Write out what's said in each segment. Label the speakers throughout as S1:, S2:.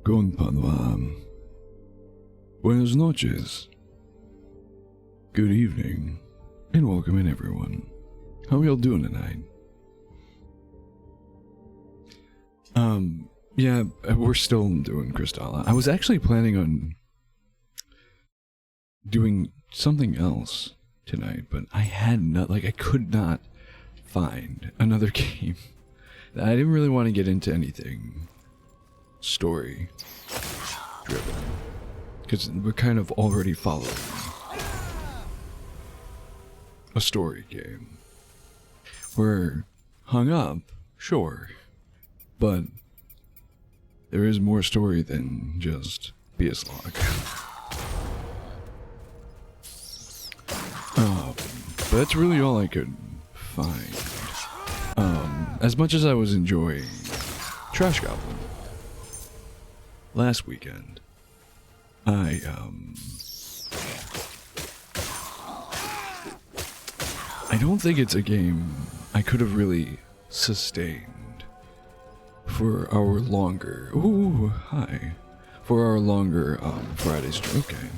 S1: Konpanwa. Buenas noches. Good evening. And welcome in, everyone. How are y'all doing tonight? Yeah, we're still doing Crystalla. I was actually planning on doing something else tonight, but I could not find another game. I didn't really want to get into anything story driven, because we're kind of already following a story game. We're hung up, sure, but there is more story than just BS Log. But that's really all I could find. As much as I was enjoying Trash Goblin last weekend, I don't think it's a game I could have really sustained for our longer... Ooh, hi. For our longer Friday stream. Okay.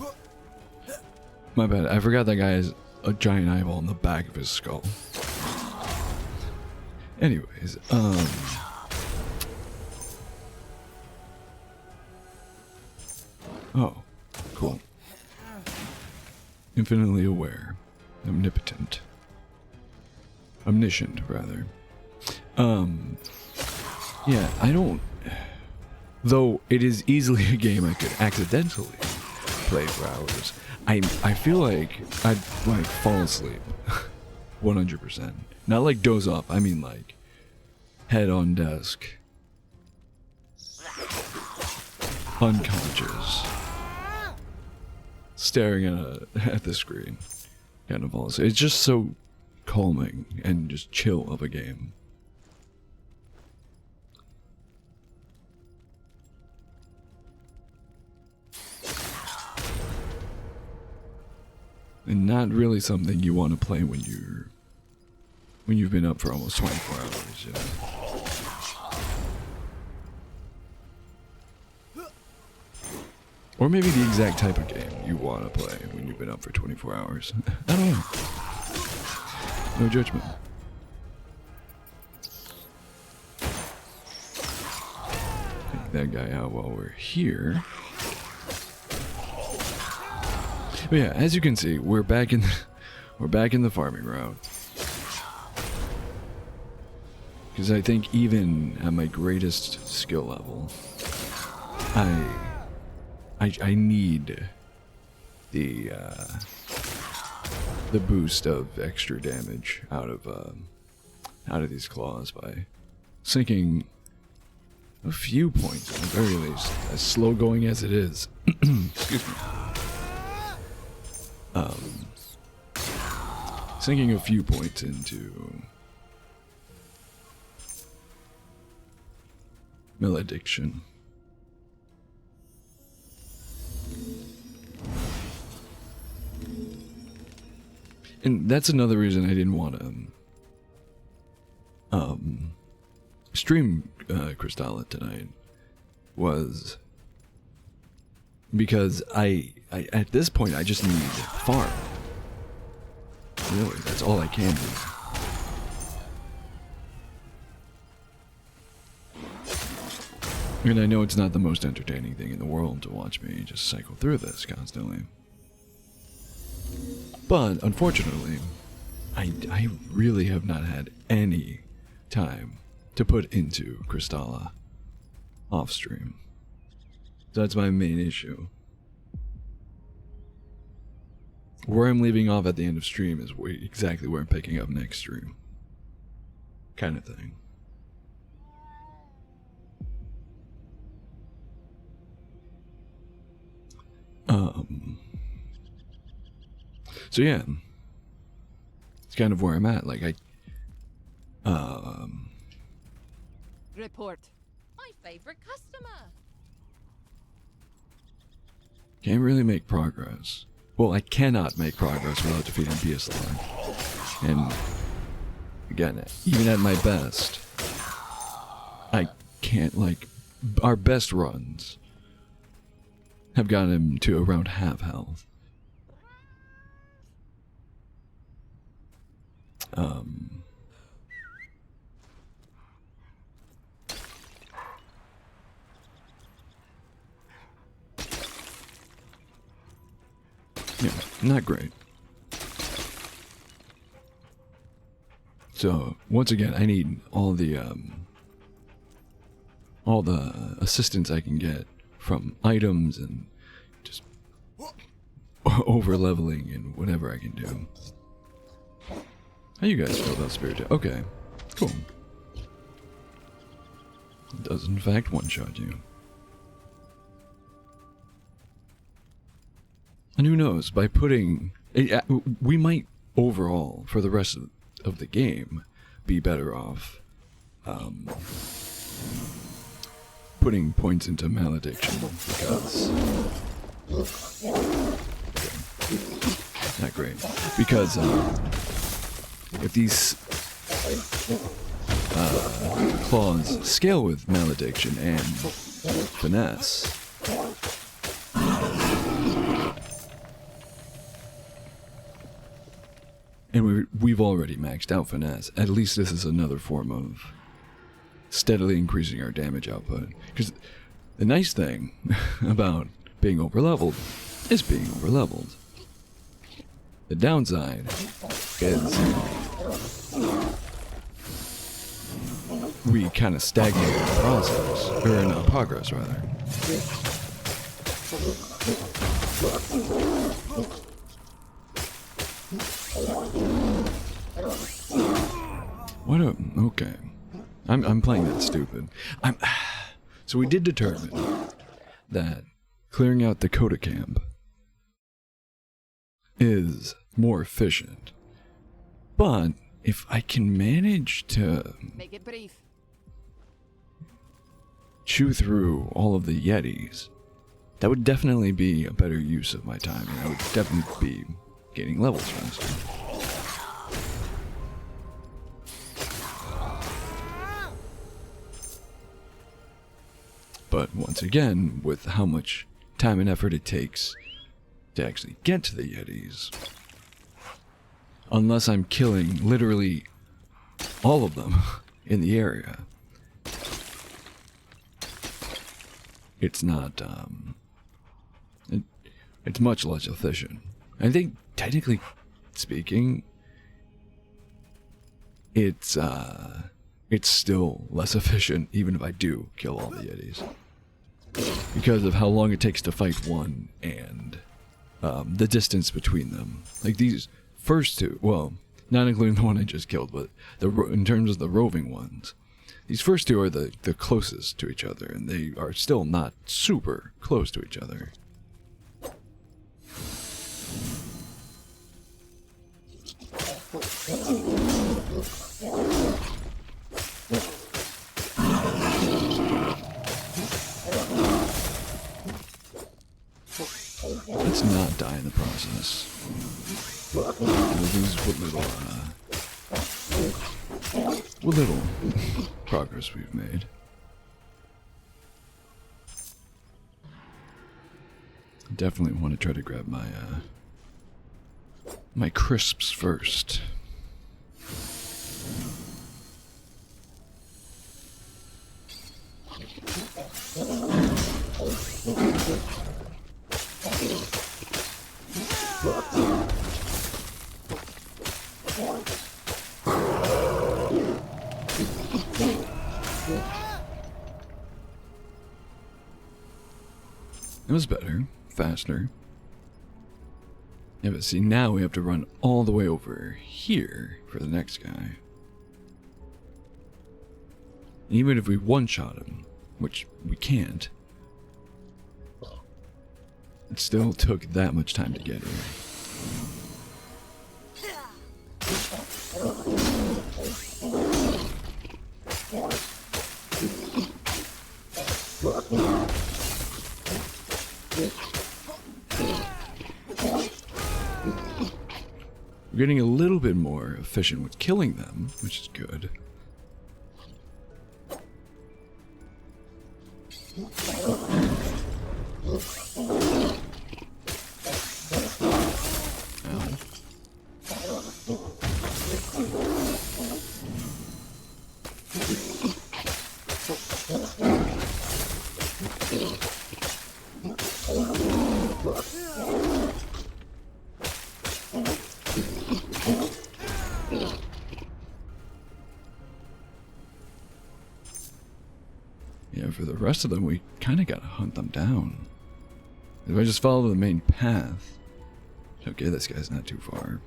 S1: My bad. I forgot that guy has a giant eyeball in the back of his skull. Anyways, oh, cool. Infinitely aware. Omnipotent. Omniscient, rather. Yeah, I don't... Though it is easily a game I could accidentally play for hours, I feel like I'd, fall asleep. 100%. Not like doze off, I mean like head on desk. Unconscious. Staring at the screen. Kind of fall asleep. It's just so calming and just chill of a game. And not really something you want to play when you've been up for almost 24 hours, you know? Or maybe the exact type of game you want to play when you've been up for 24 hours. I don't know. No judgment. Take that guy out while we're here. But yeah, as you can see, we're back in the farming route. Because I think even at my greatest skill level, I need the boost of extra damage out of these claws by sinking a few points at the very least, as slow going as it is. Excuse me. Sinking a few points into malediction. And that's another reason I didn't want to stream Crystalla tonight, was because I at this point I just need farm. Really, that's all I can do. And I know it's not the most entertaining thing in the world to watch me just cycle through this constantly. But, unfortunately, I really have not had any time to put into Crystalla off stream. So that's my main issue. Where I'm leaving off at the end of stream is exactly where I'm picking up next stream. Kind of thing. So yeah. It's kind of where I'm at. Like
S2: Report. My favorite customer.
S1: Can't really make progress. Well, I cannot make progress without defeating BS Log. And again, even at my best, I can't, like, our best runs have gotten him to around half health. Yeah, not great. So, once again, I need all the assistance I can get from items and just over leveling and whatever I can do. How you guys feel about Spirit? Okay, cool. It does in fact one-shot you. And who knows, by putting... we might, overall, for the rest of the game, be better off putting points into Malediction, because... Not great. Because, if these claws scale with Malediction and Finesse... And we've already maxed out Finesse. At least this is another form of steadily increasing our damage output. Because the nice thing about being overleveled is being overleveled. The downside is we kind of stagnate in the process, or in our progress rather. What a... okay. I'm playing that stupid. So we did determine that clearing out the Coda camp is more efficient. But if I can manage to
S2: Make it brief.
S1: chew through all of the Yetis, that would definitely be a better use of my time, and I would definitely be gaining levels faster. But once again, with how much time and effort it takes to actually get to the Yetis, unless I'm killing literally all of them in the area, it's not, it's much less efficient. I think, technically speaking, it's still less efficient even if I do kill all the Yetis. Because of how long it takes to fight one and the distance between them. Like these first two, well, not including the one I just killed, but in terms of the roving ones, these first two are the closest to each other, and they are still not super close to each other. Let's not die in the process. We'll lose what little progress we've made. Definitely want to try to grab my my crisps first. It was better, faster. Yeah, but see, now we have to run all the way over here for the next guy. Even if we one-shot him, which we can't, it still took that much time to get here. We're getting a little bit more efficient with killing them, which is good. for the rest of them, we kind of gotta hunt them down. If I just follow the main path... Okay, this guy's not too far.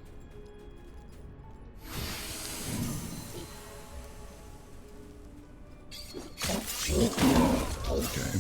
S1: Okay.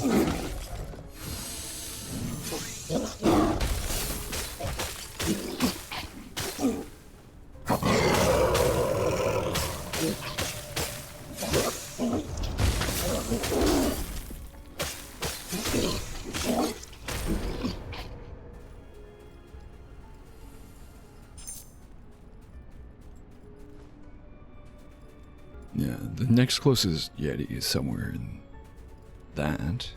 S1: Yeah, the next closest Yeti is somewhere in that.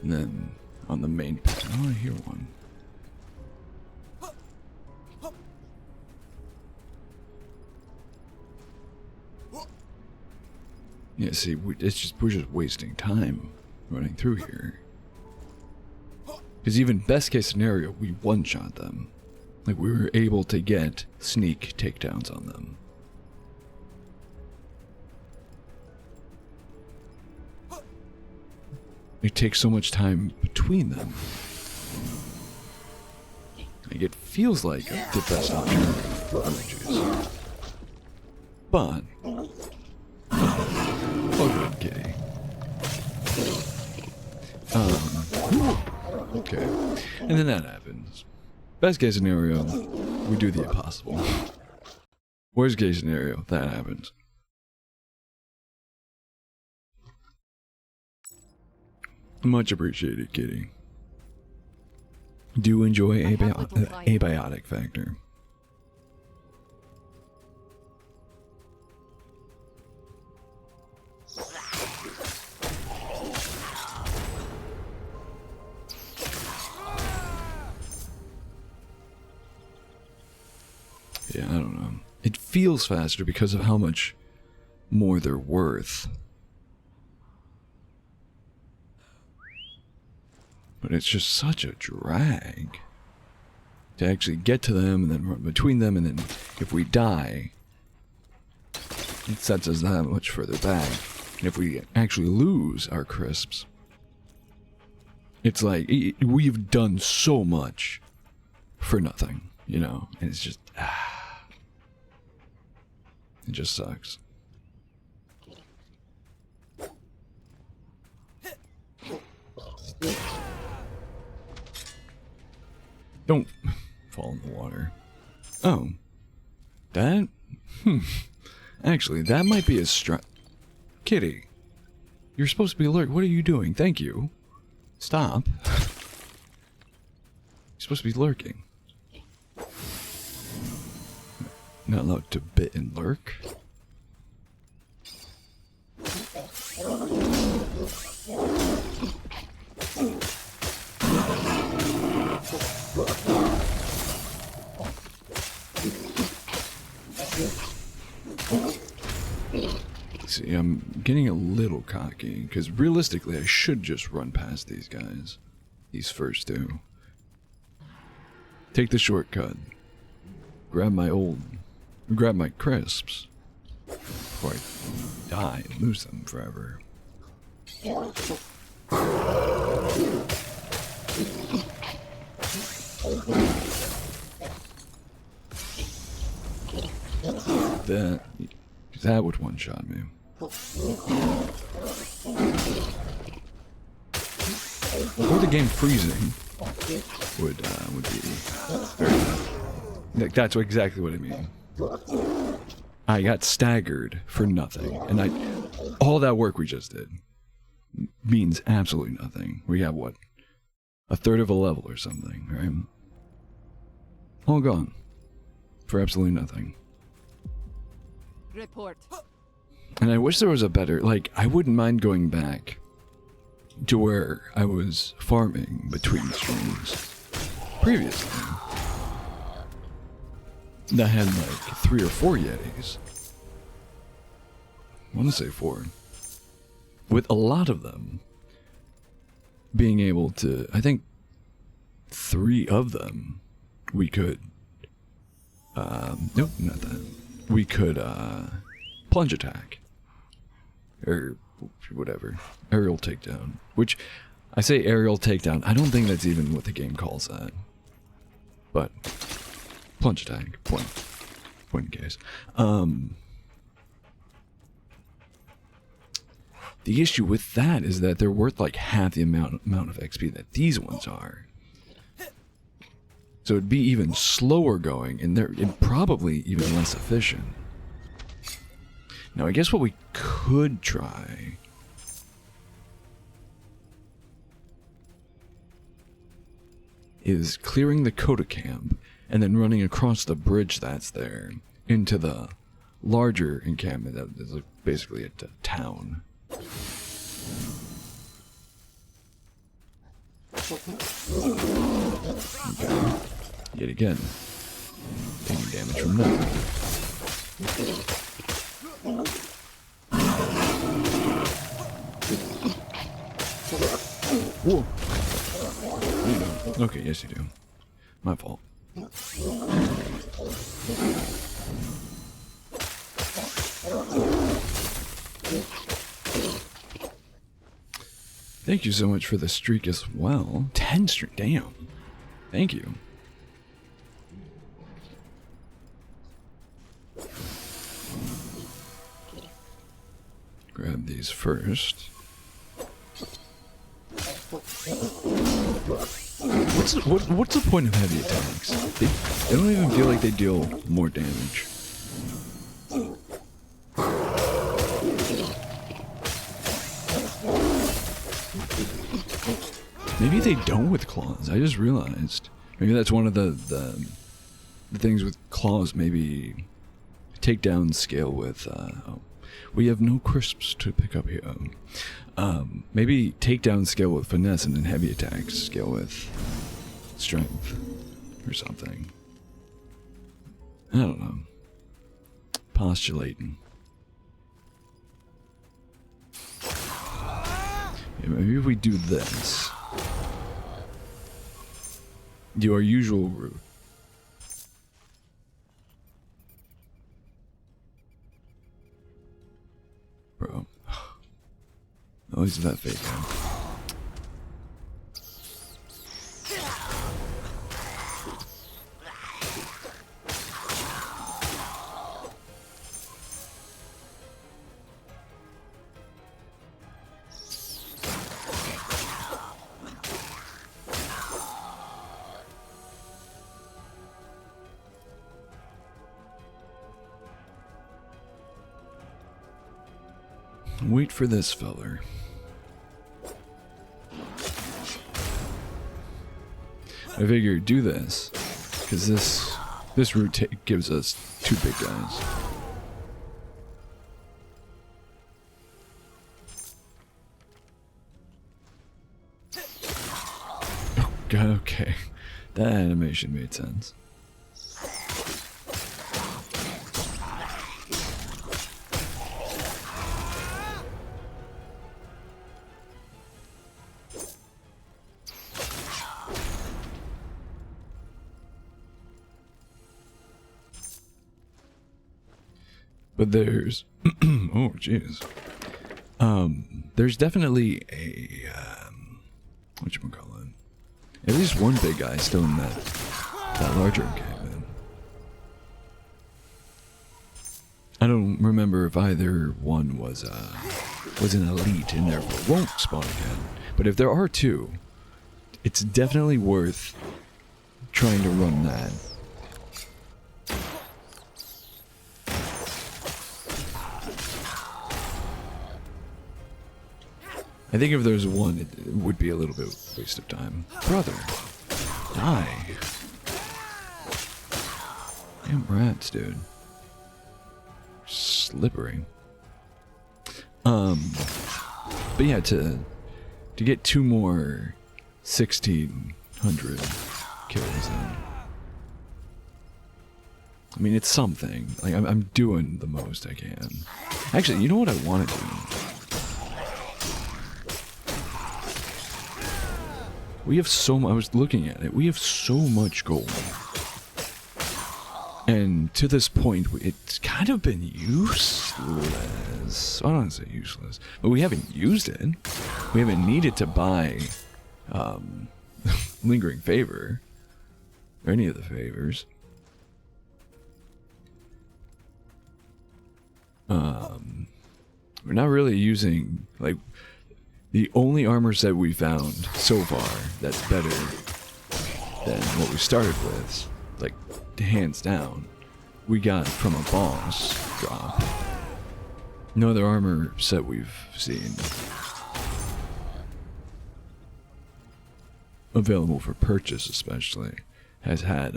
S1: And then on the main path. Oh, I hear one. Yeah, see, we're just wasting time running through here. Because even best case scenario, we one-shot them. Like, we were able to get sneak takedowns on them. It takes so much time between them. Like, it feels like the best option for choose. But, oh good kitty. Okay. And then that happens. Best case scenario, we do the impossible. Worst case scenario, that happens. Much appreciated, kitty. Do enjoy abiotic factor. Yeah, I don't know. It feels faster because of how much more they're worth. But it's just such a drag to actually get to them and then run between them, and then if we die, it sets us that much further back. And if we actually lose our crisps, it's like we've done so much for nothing, you know? And it's just, it just sucks. Don't fall in the water. Oh. That? Actually, that might be a Kitty. You're supposed to be alert. What are you doing? Thank you. Stop. You're supposed to be lurking. Not allowed to bit and lurk. See, I'm getting a little cocky, because realistically I should just run past these guys. These first two. Take the shortcut. Grab my crisps. Before I die and lose them forever. That would one-shot me. Or the game freezing would be very bad. That's exactly what I mean. I got staggered for nothing, and all that work we just did means absolutely nothing. We have what? A third of a level or something, right? All gone. For absolutely nothing.
S2: Report.
S1: And I wish there was a better, like, I wouldn't mind going back to where I was farming between streams previously. That had like 3 or 4 Yetis. I want to say 4. With a lot of them being able to, I think 3 of them we could, nope, not that. We could, plunge attack. Or whatever, aerial takedown. Which, I say aerial takedown, I don't think that's even what the game calls that. But, plunge attack, point in case. The issue with that is that they're worth like half the amount of XP that these ones are. So it'd be even slower going, and they're probably even less efficient. Now, I guess what we could try is clearing the Kota camp and then running across the bridge that's there into the larger encampment that is like basically a town. Okay. Yet again, taking damage from that. Whoa. You don't. Okay, yes you do. My fault. Thank you so much for the streak as well. 10 streak, damn. Thank you. Grab these first. What's the point of heavy attacks? They don't even feel like they deal more damage. Maybe they don't with claws. I just realized. Maybe that's one of the things with claws. Maybe takedown scale with. Oh, we have no crisps to pick up here. Maybe takedown scale with finesse, and then heavy attacks scale with strength or something. I don't know. Postulating. Yeah, maybe if we do this. Your usual route. Bro. Oh, he's that fake guy. Wait for this feller. I figure do this, because this route gives us two big guys. Oh god, okay. That animation made sense. But there's, oh jeez, there's definitely a, whatchamacallit, at least one big guy still in that larger encampment. I don't remember if either one was an elite and therefore won't spawn again. But if there are two, it's definitely worth trying to run that. I think if there's one, it would be a little bit of a waste of time. Brother, die. Damn rats, dude. Slippery. But yeah, to get two more 1600 kills in. I mean, it's something. Like I'm doing the most I can. Actually, you know what I want to do? We have so much. I was looking at it. We have so much gold. And to this point, it's kind of been useless. I don't want to say useless, but we haven't used it. We haven't needed to buy Lingering Favor or any of the favors. We're not really using, like, the only armor set we found so far that's better than what we started with, like, hands down, we got from a boss drop. No other armor set we've seen available for purchase, especially, has had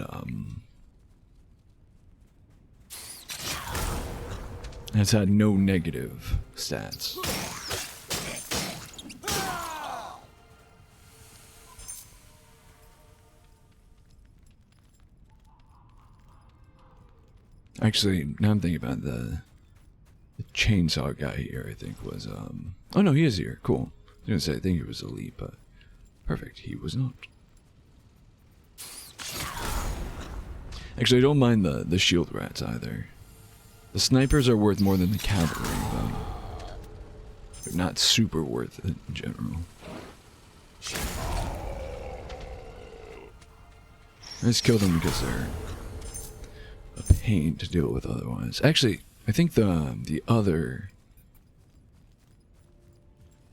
S1: no negative stats. Actually, now I'm thinking about the chainsaw guy here, I think was, oh no, he is here, cool. I was gonna say, I think he was elite, but perfect, he was not. Actually, I don't mind the shield rats either. The snipers are worth more than the cavalry, but they're not super worth it in general. I just killed them because they're a pain to deal with otherwise. Actually, I think the other...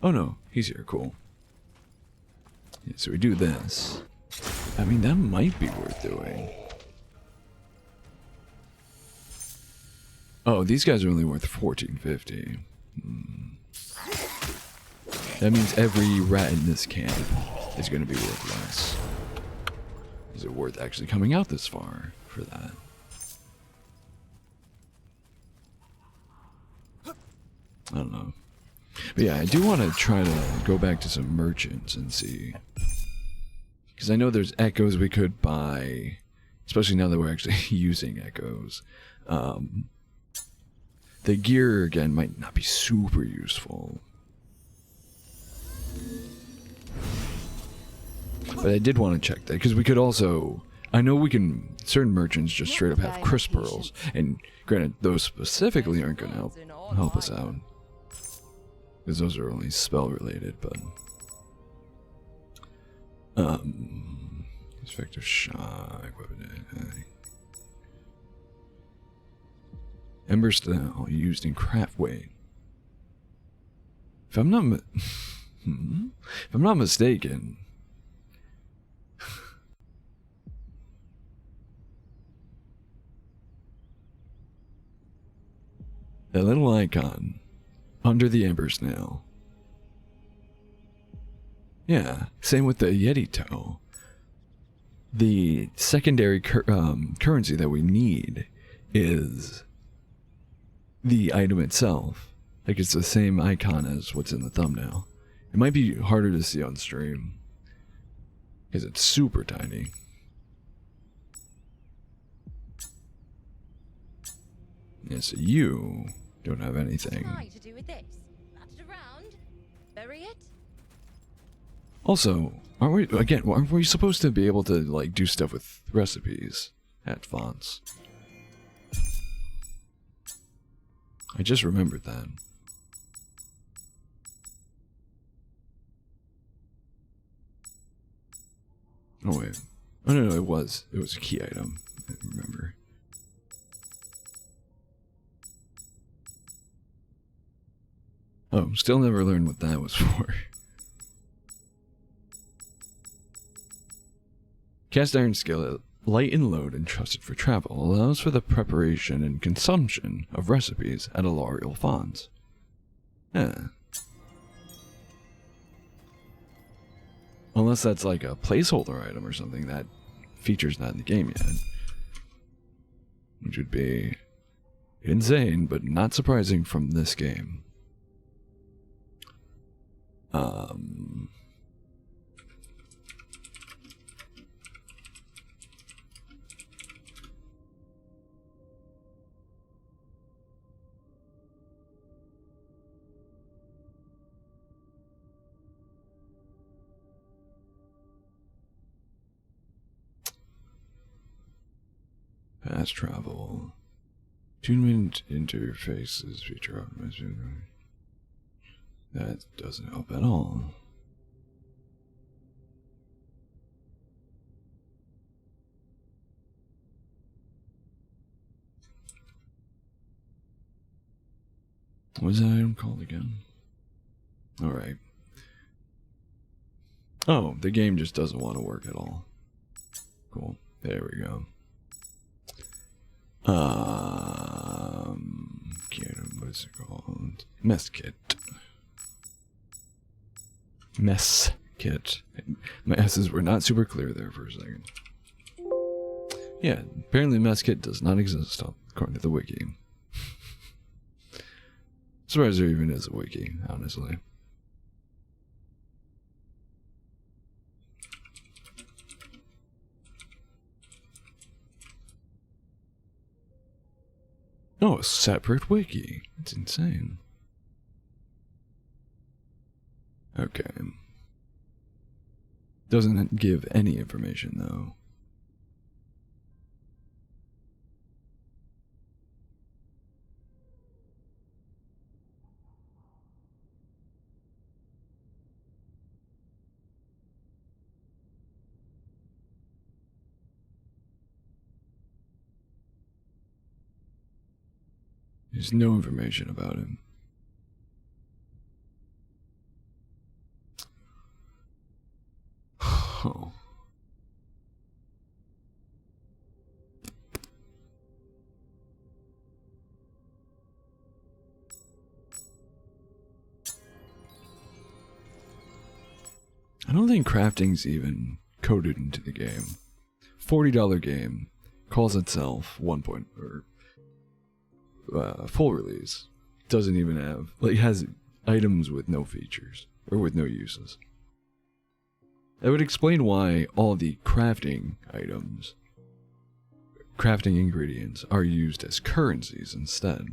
S1: Oh no, he's here, cool. Yeah, so we do this. I mean, that might be worth doing. Oh, these guys are only worth $14.50. That means every rat in this camp is going to be worth less. Is it worth actually coming out this far for that? I don't know. But yeah, I do want to try to go back to some merchants and see. Because I know there's echoes we could buy, especially now that we're actually using echoes. The gear, again, might not be super useful. But I did want to check that, because we could also... I know we can... Certain merchants just straight up have crisp pearls. And granted, those specifically aren't going to help us out. Because those are only spell related, but... Effective shock, weapon... Ember style used in craft weight. If I'm not mistaken, that little icon under the ember snail. Yeah, same with the Yeti toe. The secondary currency that we need is the item itself. Like, it's the same icon as what's in the thumbnail. It might be harder to see on stream because it's super tiny. Yeah, so you don't have anything.
S2: To do with this? Pat it around, bury it.
S1: Also, aren't we supposed to be able to, like, do stuff with recipes at fonts? I just remembered that. Oh wait. Oh no, it was a key item. I remember. Oh, still never learned what that was for. Cast iron skillet, light in load and trusted for travel, allows for the preparation and consumption of recipes at Alarial fonts. Yeah. Unless that's like a placeholder item or something, that feature's not in the game yet. Which would be insane, but not surprising from this game. fast travel. Attunement interfaces feature optimization. That doesn't help at all. What was that item called again? Alright. Oh, the game just doesn't want to work at all. Cool. There we go. What is it called? Mess kit. Mess kit. My S's were not super clear there for a second. Yeah, apparently mess kit does not exist according to the wiki. Surprised there even is a wiki, honestly. Oh, a separate wiki. It's insane. Okay. Doesn't give any information, though. There's no information about him. Oh. I don't think crafting's even coded into the game. $40 game calls itself full release. Doesn't even have, like, has items with no features or with no uses. That would explain why all the crafting items, crafting ingredients, are used as currencies instead.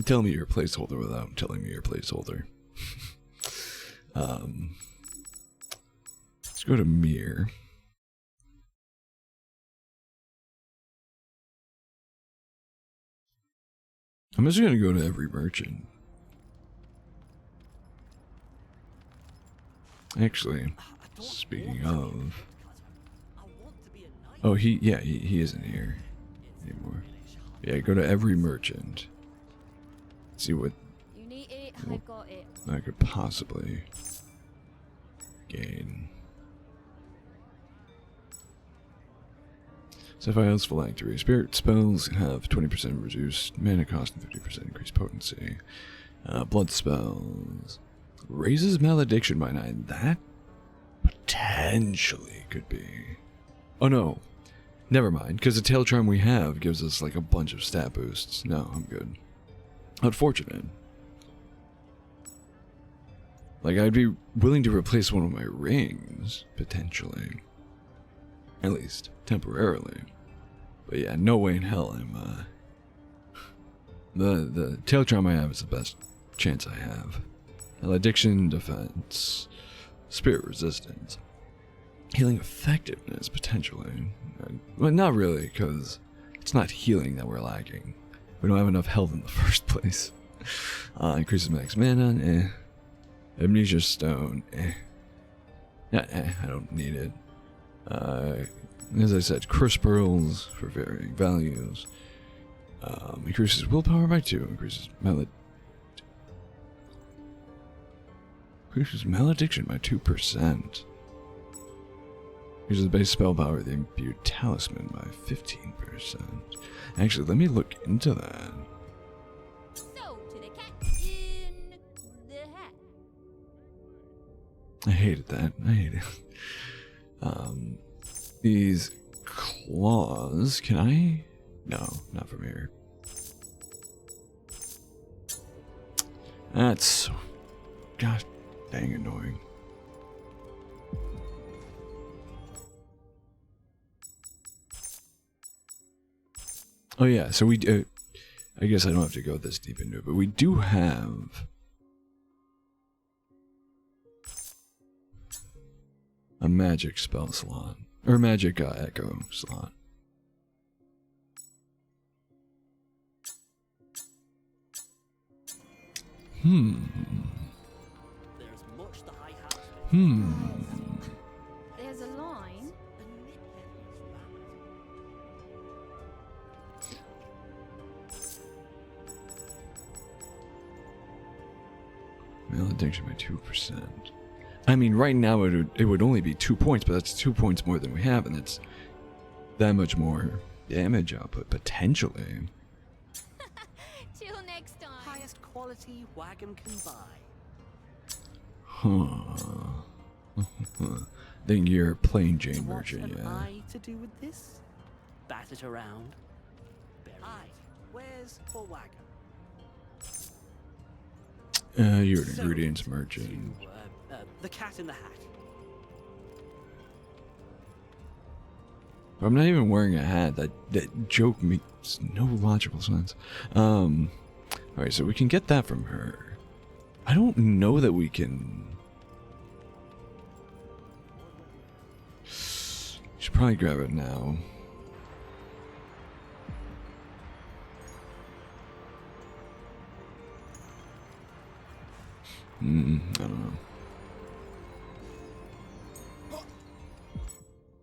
S1: Tell me your placeholder without telling me your placeholder. Let's go to Mir. I'm just gonna go to every merchant. Actually, speaking of, oh, he isn't here anymore. Yeah, go to every merchant. See what
S2: You need it, I've got it.
S1: I could possibly gain. Sapphire's Phylactery. Spirit spells have 20% reduced mana cost and 50% increased potency. Blood spells raises malediction by 9. That potentially could be. Oh no, never mind. Because the tail charm we have gives us like a bunch of stat boosts. No, I'm good. Unfortunate. Like, I'd be willing to replace one of my rings, potentially. At least, temporarily. But yeah, no way in hell I'm, The tail charm I have is the best chance I have. Malediction, defense, spirit resistance. Healing effectiveness, potentially. Well, not really, because it's not healing that we're lacking. We don't have enough health in the first place. Increases max mana, Amnesia Stone, I don't need it. As I said, Curse Pearls for varying values. Increases willpower by 2, increases malediction by 2%. Increases base spell power of the imbued talisman by 15%. Actually, let me look into that.
S2: So, to the cat in the hat.
S1: I hated that. I hate it. These claws, can I? No, not from here. That's so gosh dang annoying. Oh yeah, so we do. I guess I don't have to go this deep into it, but we do have a magic spell slot. Or magic echo slot.
S3: There's much the high house.
S2: There's a line.
S1: Malediction by 2%. I mean, right now it would only be 2 points, but that's 2 points more than we have, and it's that much more damage output, potentially.
S2: Till next time.
S3: Highest quality wagon can buy.
S1: Huh. Then you're a plain Jane
S3: What
S1: merchant,
S3: am
S1: yeah.
S3: I to do with this? Bat it around. Bury it. Where's for wagon?
S1: You're an
S3: So,
S1: ingredients merchant.
S3: the Cat in the Hat.
S1: I'm not even wearing a hat. That joke makes no logical sense. Alright, so we can get that from her. I don't know that we can... Should probably grab it now. I don't know.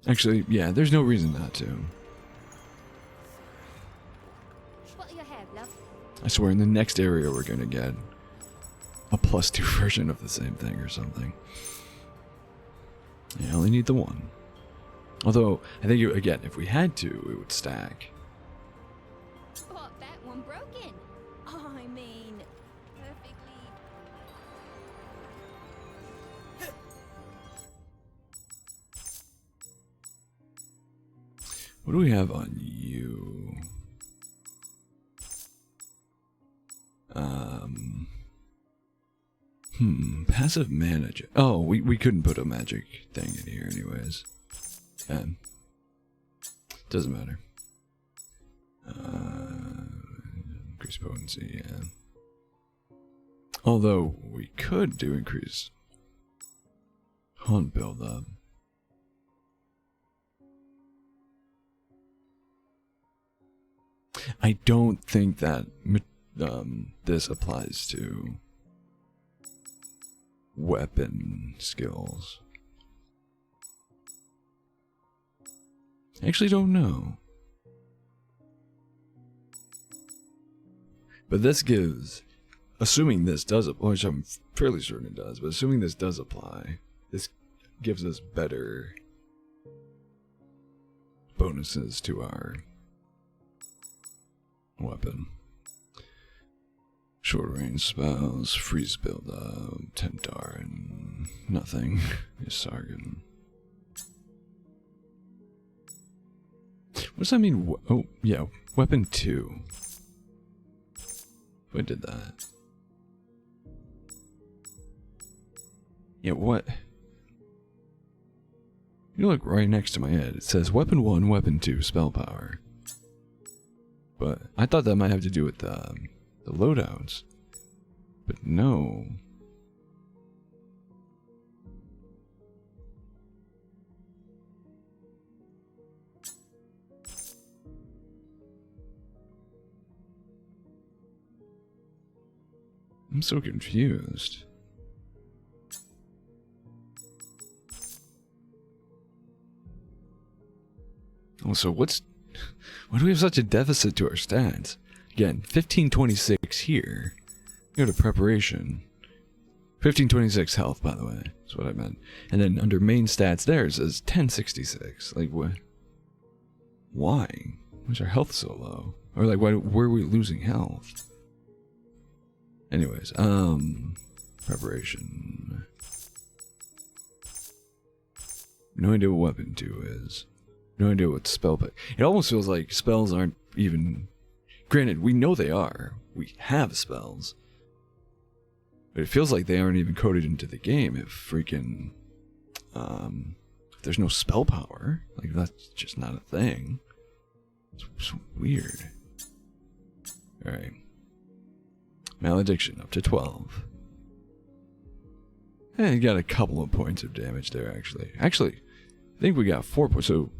S1: Actually, yeah, there's no reason not to.
S2: What do you have, love?
S1: I swear, in the next area we're gonna get a +2 version of the same thing or something. Yeah, I only need the one. Although, I think, again, if we had to, it would stack.
S2: Spot that one broken. I mean, perfectly.
S1: What do we have on you? Passive manager. Oh, we couldn't put a magic thing in here anyways. Doesn't matter. Increase potency, yeah. Although, we could do increase hunt build up. I don't think that this applies to weapon skills. I actually don't know. But this gives, assuming this does apply, which I'm fairly certain it does, but assuming this does apply, this gives us better bonuses to our weapon. Short range spells, freeze build up, Tentarin, nothing. Is Sargon. What does that mean? Oh, yeah, weapon 2. If I did that. Yeah, what? You look right next to my head. It says weapon 1, weapon 2, spell power. But I thought that might have to do with the loadouts. But no. I'm so confused. Oh, so why do we have such a deficit to our stats? Again, 1526 here. Go to preparation. 1526 health, by the way. That's what I meant. And then under main stats there it says 1066. Like, what? Why? Why is our health so low? Or like, why were we losing health? Anyways, preparation. No idea what weapon 2 is. No idea what spell pick. It almost feels like spells aren't even... Granted, we know they are. We have spells. But it feels like they aren't even coded into the game if freaking... if there's no spell power. Like, that's just not a thing. It's weird. Alright. Malediction up to 12. You got a couple of points of damage there, actually. Actually, I think we got 4 points. So,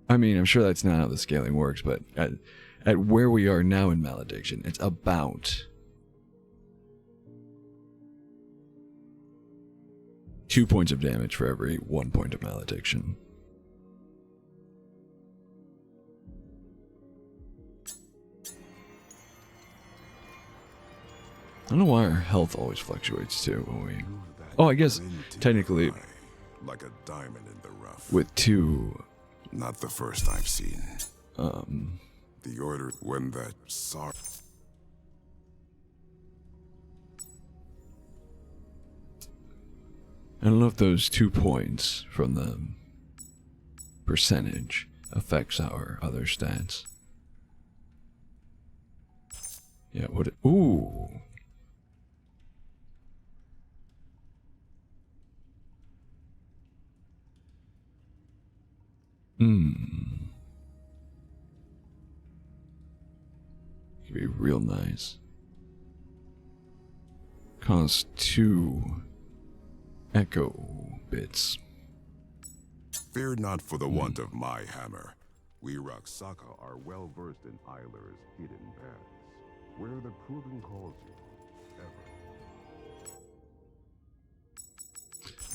S1: I mean, I'm sure that's not how the scaling works, but at where we are now in Malediction, it's about 2 points of damage for every 1 point of Malediction. I don't know why our health always fluctuates too when we... Oh, I guess technically
S4: like a diamond in the rough.
S1: with 2...
S4: Not the first I've seen. The order when that saw.
S1: I don't know if those 2 points from the percentage affects our other stats. Yeah, what it... Ooh! Could be real nice. Cost 2 echo bits.
S4: Fear not for the want of my hammer. We Raksaka are well versed in Isler's hidden paths, where the proven calls you.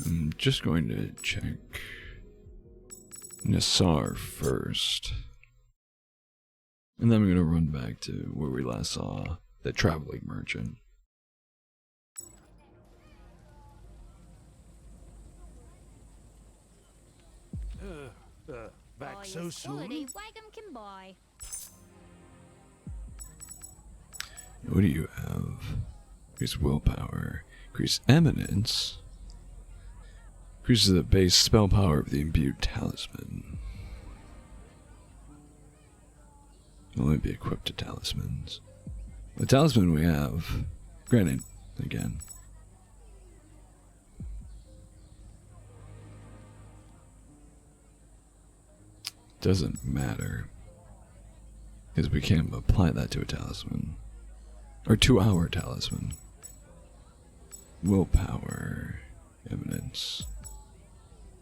S4: Ever.
S1: I'm just going to check Nassar first. And then I'm going to run back to where we last saw the traveling merchant.
S5: Back
S2: Buy
S5: so
S2: us quality
S5: soon?
S2: Wagham can buy.
S1: What do you have? Increase willpower. Increase eminence. Increases the base spell power of the imbued talisman. Will only be equipped to talismans. The talisman we have, granted, again. Doesn't matter. Because we can't apply that to a talisman. Or to our talisman. Willpower, eminence,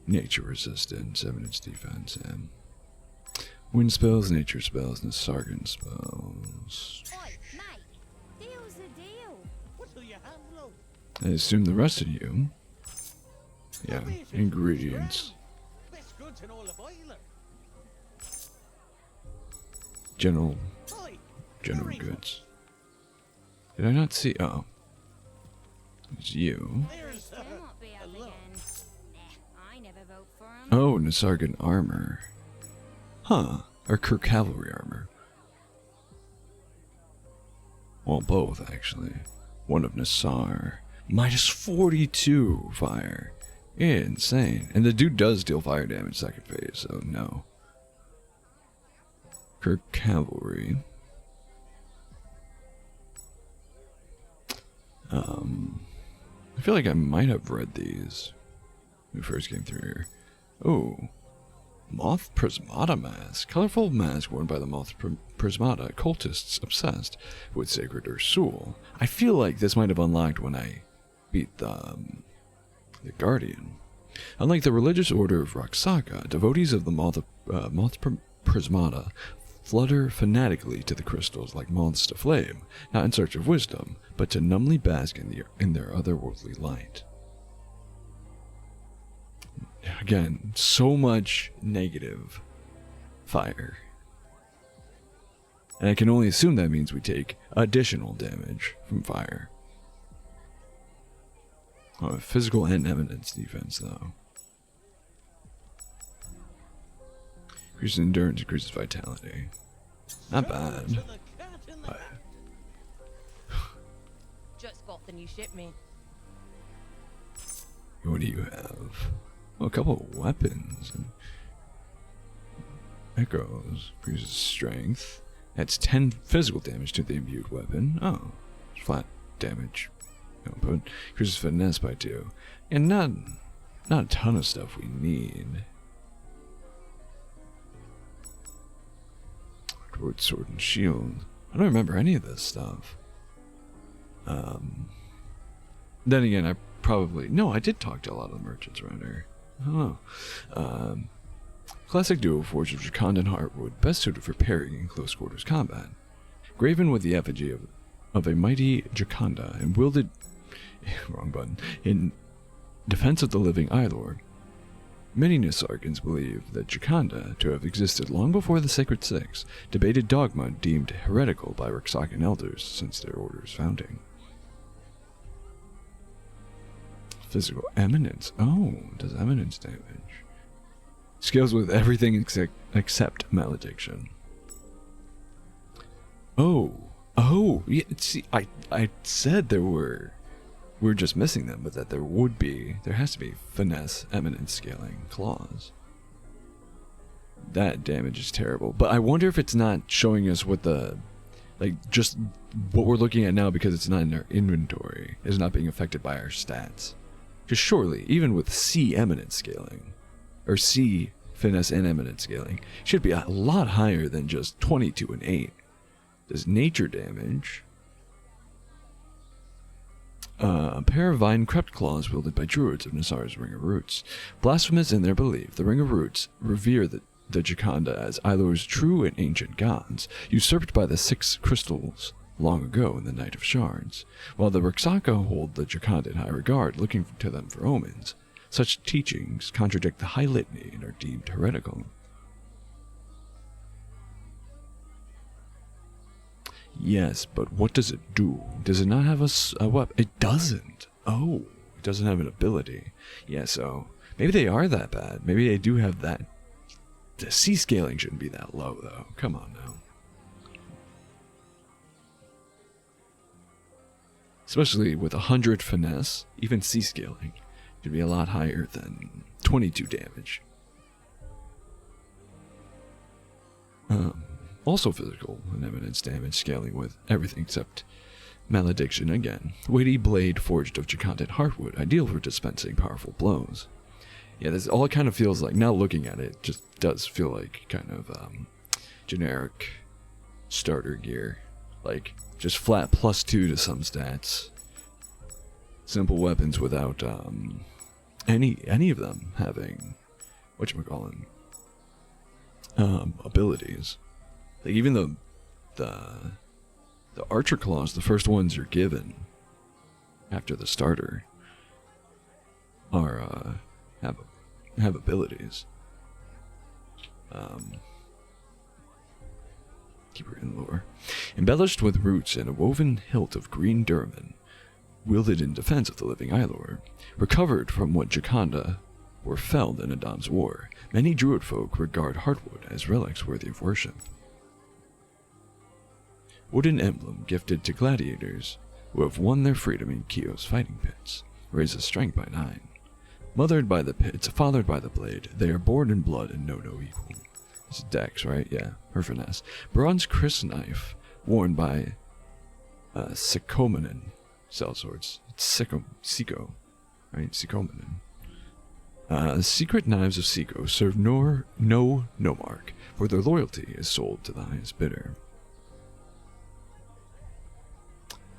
S1: nature resistance, eminence defense, and wind spells, nature spells, and Sargon spells.
S2: Oi, mate. Deal's a deal.
S5: What do you have, love?
S1: I assume the rest of you. Yeah,
S5: Amazing food
S1: ingredients.
S5: as well. Best goods in all of Ireland.
S1: General
S5: Oi,
S1: general
S5: very
S1: goods. Did I not see? Oh. It's you.
S5: There's
S2: They won't be up
S5: a lot.
S2: again. Nah, I never vote for 'em.
S1: Oh, Nasargan armor. Huh. Or Kirk cavalry armor. Well, both, actually. One of Nassar. Minus 42 fire. Insane. And the dude does deal fire damage second phase, so no. Kirk cavalry. I feel like I might have read these when we first came through here. Oh. Moth Prismata mask. Colorful mask worn by the Moth Prismata, cultists obsessed with sacred Ursul. I feel like this might have unlocked when I beat the Guardian. Unlike the religious order of Raksaka, devotees of the Moth Prismata flutter fanatically to the crystals like moths to flame, not in search of wisdom, but to numbly bask in their otherworldly light. Again, so much negative fire. And I can only assume that means we take additional damage from fire. Oh, physical and eminence defense, though. Increases endurance, increases vitality. Not bad.
S5: To the cat in the
S1: But
S6: Just got the new shipment.
S1: what do you have? Oh, a couple of weapons. And echoes. Increases strength. Adds 10 physical damage to the imbued weapon. Oh, flat damage output. Increases finesse by 2. And not a ton of stuff we need. Wood, sword, and shield. I don't remember any of this stuff. Then again, I probably... No, I did talk to a lot of the merchants around here. Oh. Classic duo forged of Jocanda and Heartwood, best suited for parrying in close quarters combat. Graven with the effigy of a mighty Jocanda and wielded... wrong button. In defense of the living Eilor. Many Nisargans believe that Jocanda to have existed long before the Sacred Six, debated dogma deemed heretical by Rixakan elders since their order's founding. Physical eminence. Oh, does eminence damage. Scales with everything except malediction. Oh, yeah, see, I said we're just missing them, but that there has to be finesse, eminence, scaling, claws. That damage is terrible, but I wonder if it's not showing us what just what we're looking at now because it's not in our inventory, is not being affected by our stats. Because surely, even with C eminence scaling, or C finesse and eminence scaling, should be a lot higher than just 22 and 8. Does nature damage? A pair of vine crept claws wielded by druids of Nassar's Ring of Roots. Blasphemous in their belief, the Ring of Roots revere the Jocanda as Eilor's true and ancient gods, usurped by the 6 crystals long ago in the Night of Shards, while the Rixaka hold the Jocanda in high regard, looking to them for omens. Such teachings contradict the High Litany and are deemed heretical. Yes, but what does it do? Does it not have a weapon? It doesn't. Oh, it doesn't have an ability. Yeah, so maybe they are that bad. Maybe they do have that. The C scaling shouldn't be that low, though. Come on now. Especially with 100 finesse, even C scaling should be a lot higher than 22 damage. Also physical and eminence damage, scaling with everything except malediction again. Weighty blade forged of Jocanda and Heartwood, ideal for dispensing powerful blows. Yeah, this all it kind of feels like. Now looking at it, just does feel like kind of generic starter gear. Like, just flat +2 to some stats. Simple weapons without any of them having whatchamacallit abilities. Like even the archer claws, the first ones you're given after the starter, are have abilities. Keeper in lore, embellished with roots and a woven hilt of green duramen, wielded in defense of the living Eilor, recovered from what Jocanda were felled in Adam's war. Many druid folk regard Heartwood as relics worthy of worship. Wooden emblem gifted to gladiators who have won their freedom in Kio's fighting pits, raises strength by 9. Mothered by the pits, fathered by the blade, they are born in blood and know no equal. It's Dex, right? Yeah, her finesse. Bronze Chris knife, worn by Sycomenon. Sellswords. It's Siko, right? Sycomenon. Secret knives of Siko serve no mark, for their loyalty is sold to the highest bidder.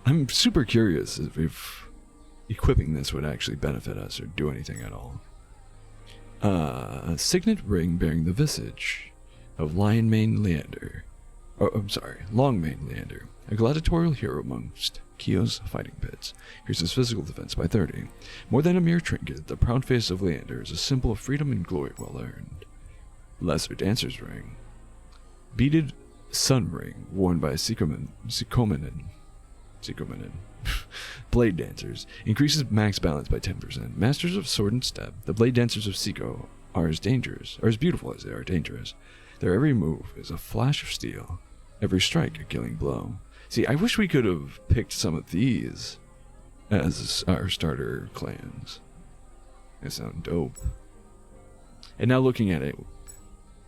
S1: I'm super curious if equipping this would actually benefit us or do anything at all. A signet ring bearing the visage of Longmane Leander, a gladiatorial hero amongst Kio's fighting pits. Here's his physical defense by 30. More than a mere trinket, the proud face of Leander is a symbol of freedom and glory well earned. Lesser dancer's ring. Beaded sun ring worn by Sycomenon. Blade dancers. Increases max balance by 10%. Masters of sword and step, the blade dancers of Siko are as beautiful as they are dangerous. Their every move is a flash of steel, every strike a killing blow. See, I wish we could have picked some of these as our starter clans. They sound dope. And now looking at it,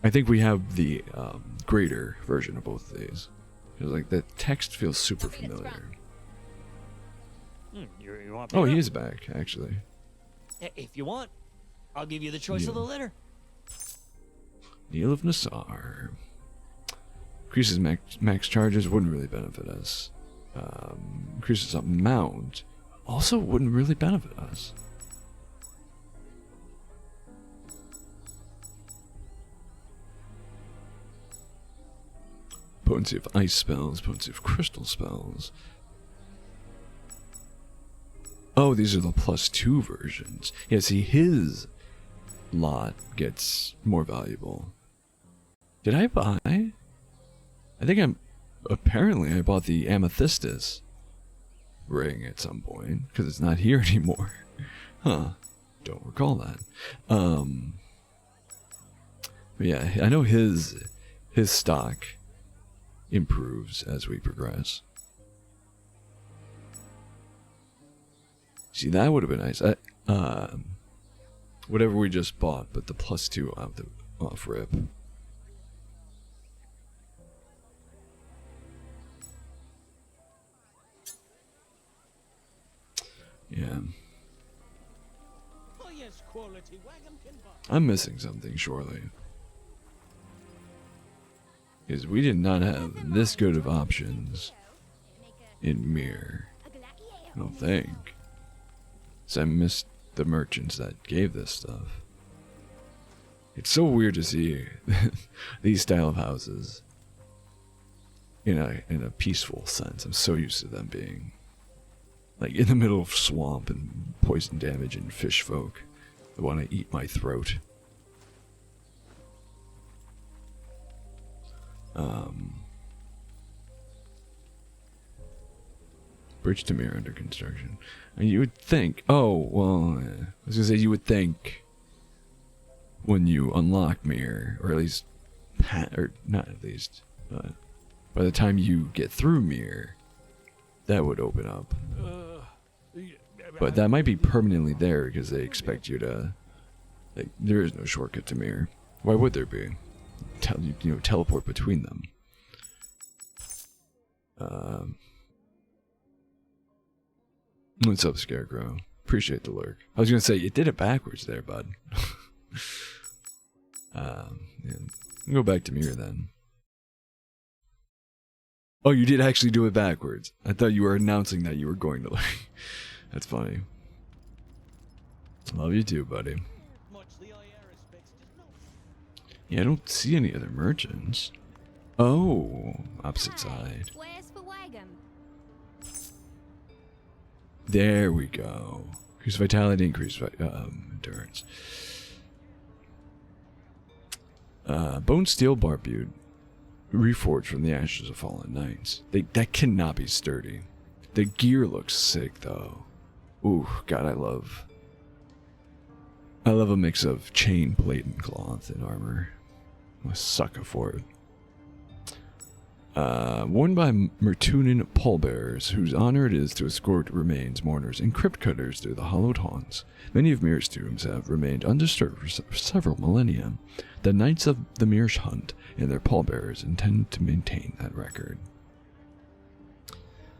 S1: I think we have the greater version of both of these. Like the text feels super familiar.
S5: You want
S1: Oh, he is back, actually.
S5: If you want, I'll give you the choice of the litter.
S1: Neil of Nassar. Increases max charges, wouldn't really benefit us. Increases amount. also wouldn't really benefit us. Potency of ice spells, potency of crystal spells. Oh, these are the +2 versions. Yeah, see, his lot gets more valuable. Did I buy? I think apparently I bought the Amethystus ring at some point, because it's not here anymore. Huh. Don't recall that. But yeah, I know his stock improves as we progress. See, that would have been nice. Whatever we just bought, but the +2 off rip. Yeah.
S5: Highest quality wagon can buy.
S1: I'm missing something, surely. Because we did not have this good of options in Mir. I don't think. So I missed the merchants that gave this stuff. It's so weird to see these style of houses in a peaceful sense. I'm so used to them being like in the middle of swamp and poison damage and fish folk that want to eat my throat. Bridge to Mir under construction. And you would think, oh, well, I was gonna say you would think when you unlock Mir, or at least, or not at least, but by the time you get through Mir, that would open up. But that might be permanently there because they expect you to, like, there is no shortcut to Mir. Why would there be? Teleport between them. What's up, Scarecrow? Appreciate the lurk. I was gonna say, you did it backwards there, bud. Yeah. Go back to Mir then. Oh, you did actually do it backwards. I thought you were announcing that you were going to lurk. That's funny. Love you too, buddy. Yeah, I don't see any other merchants. Oh, opposite side.
S2: Where's for wagon?
S1: There we go. Increase vitality, increase endurance. Bone Steel Barbute. Reforged from the ashes of fallen knights. That cannot be sturdy. The gear looks sick though. Ooh, God, I love a mix of chain, plate, and cloth in armor. I'm a sucker for it. Worn by Mertunen pallbearers, whose honor it is to escort remains, mourners, and crypt cutters through the hallowed haunts. Many of Mir's tombs have remained undisturbed for several millennia. The Knights of the Mir's Hunt and their pallbearers intend to maintain that record.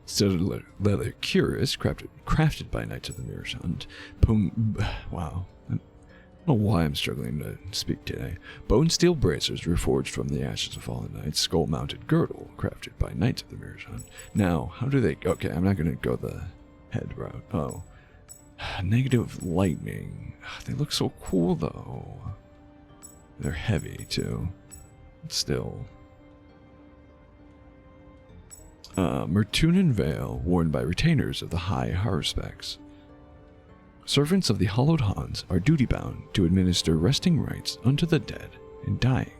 S1: Studded leather cuirass, crafted by Knights of the Mir's Hunt. Wow. I don't know why I'm struggling to speak today. Bone steel bracers reforged from the ashes of fallen knights. Skull-mounted girdle, crafted by Knights of the Mirror's Hunt. Now, how do they... Okay, I'm not going to go the head route. Oh. Negative lightning. They look so cool, though. They're heavy, too. But still. Mertunen Veil, worn by retainers of the High Harspecs. Servants of the Hallowed Haunts are duty-bound to administer resting rites unto the dead and dying.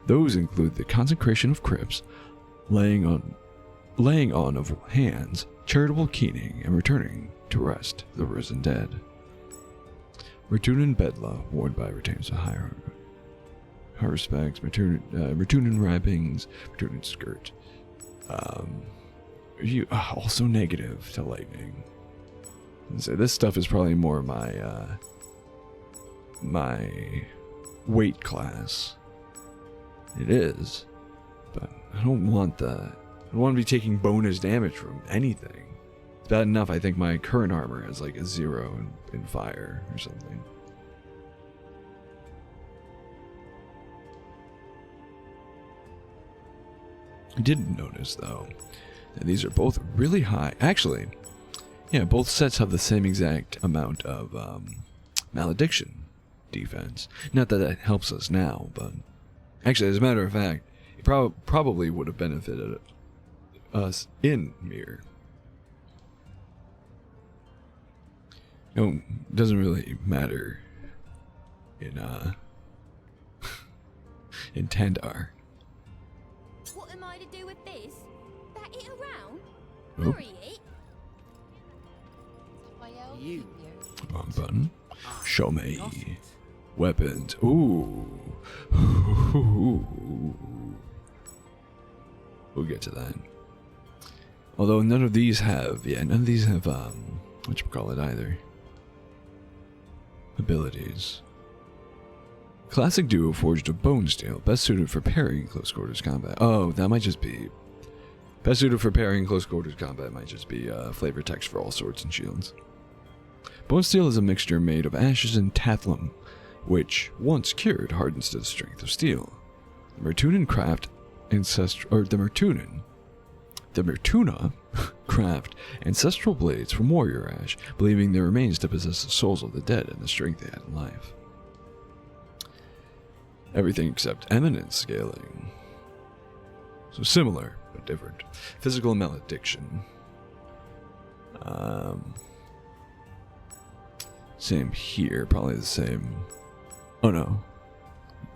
S1: Those include the consecration of crypts, laying on of hands, charitable keening, and returning to rest the risen dead. Mertunen Bedla, worn by retainers of High Harspecs, Mertunen wrappings, Mertunen skirt. Also negative to lightning. So this stuff is probably more my my weight class. It is, but I don't want that. I don't want to be taking bonus damage from anything. It's bad enough I think my current armor has like a 0 in fire or something. I did notice though that these are both really high. Actually, Yeah, both sets have the same exact amount of malediction defense. Not that that helps us now, but actually, as a matter of fact, it probably would have benefited us in Mirror. No, doesn't really matter in in Tandar.
S2: What am I to do with this? Bat it around?
S1: Oh.
S2: Worry it?
S3: You.
S1: Wrong button. Show me
S3: Got it.
S1: weapons. Ooh. We'll get to that. Although none of these have, none of these have, whatchamacallit either. Abilities. Classic duo forged of bone steel, best suited for parrying in close quarters combat. Oh, that might just be... Best suited for parrying in close quarters combat might just be flavor text for all swords and shields. Bone steel is a mixture made of ashes and tathlum, which, once cured, hardens to the strength of steel. The Mertunan craft the Mertuna craft ancestral blades from warrior ash, believing their remains to possess the souls of the dead and the strength they had in life. Everything except eminence scaling. So similar, but different. Physical malediction. Same here, probably the same. Oh no.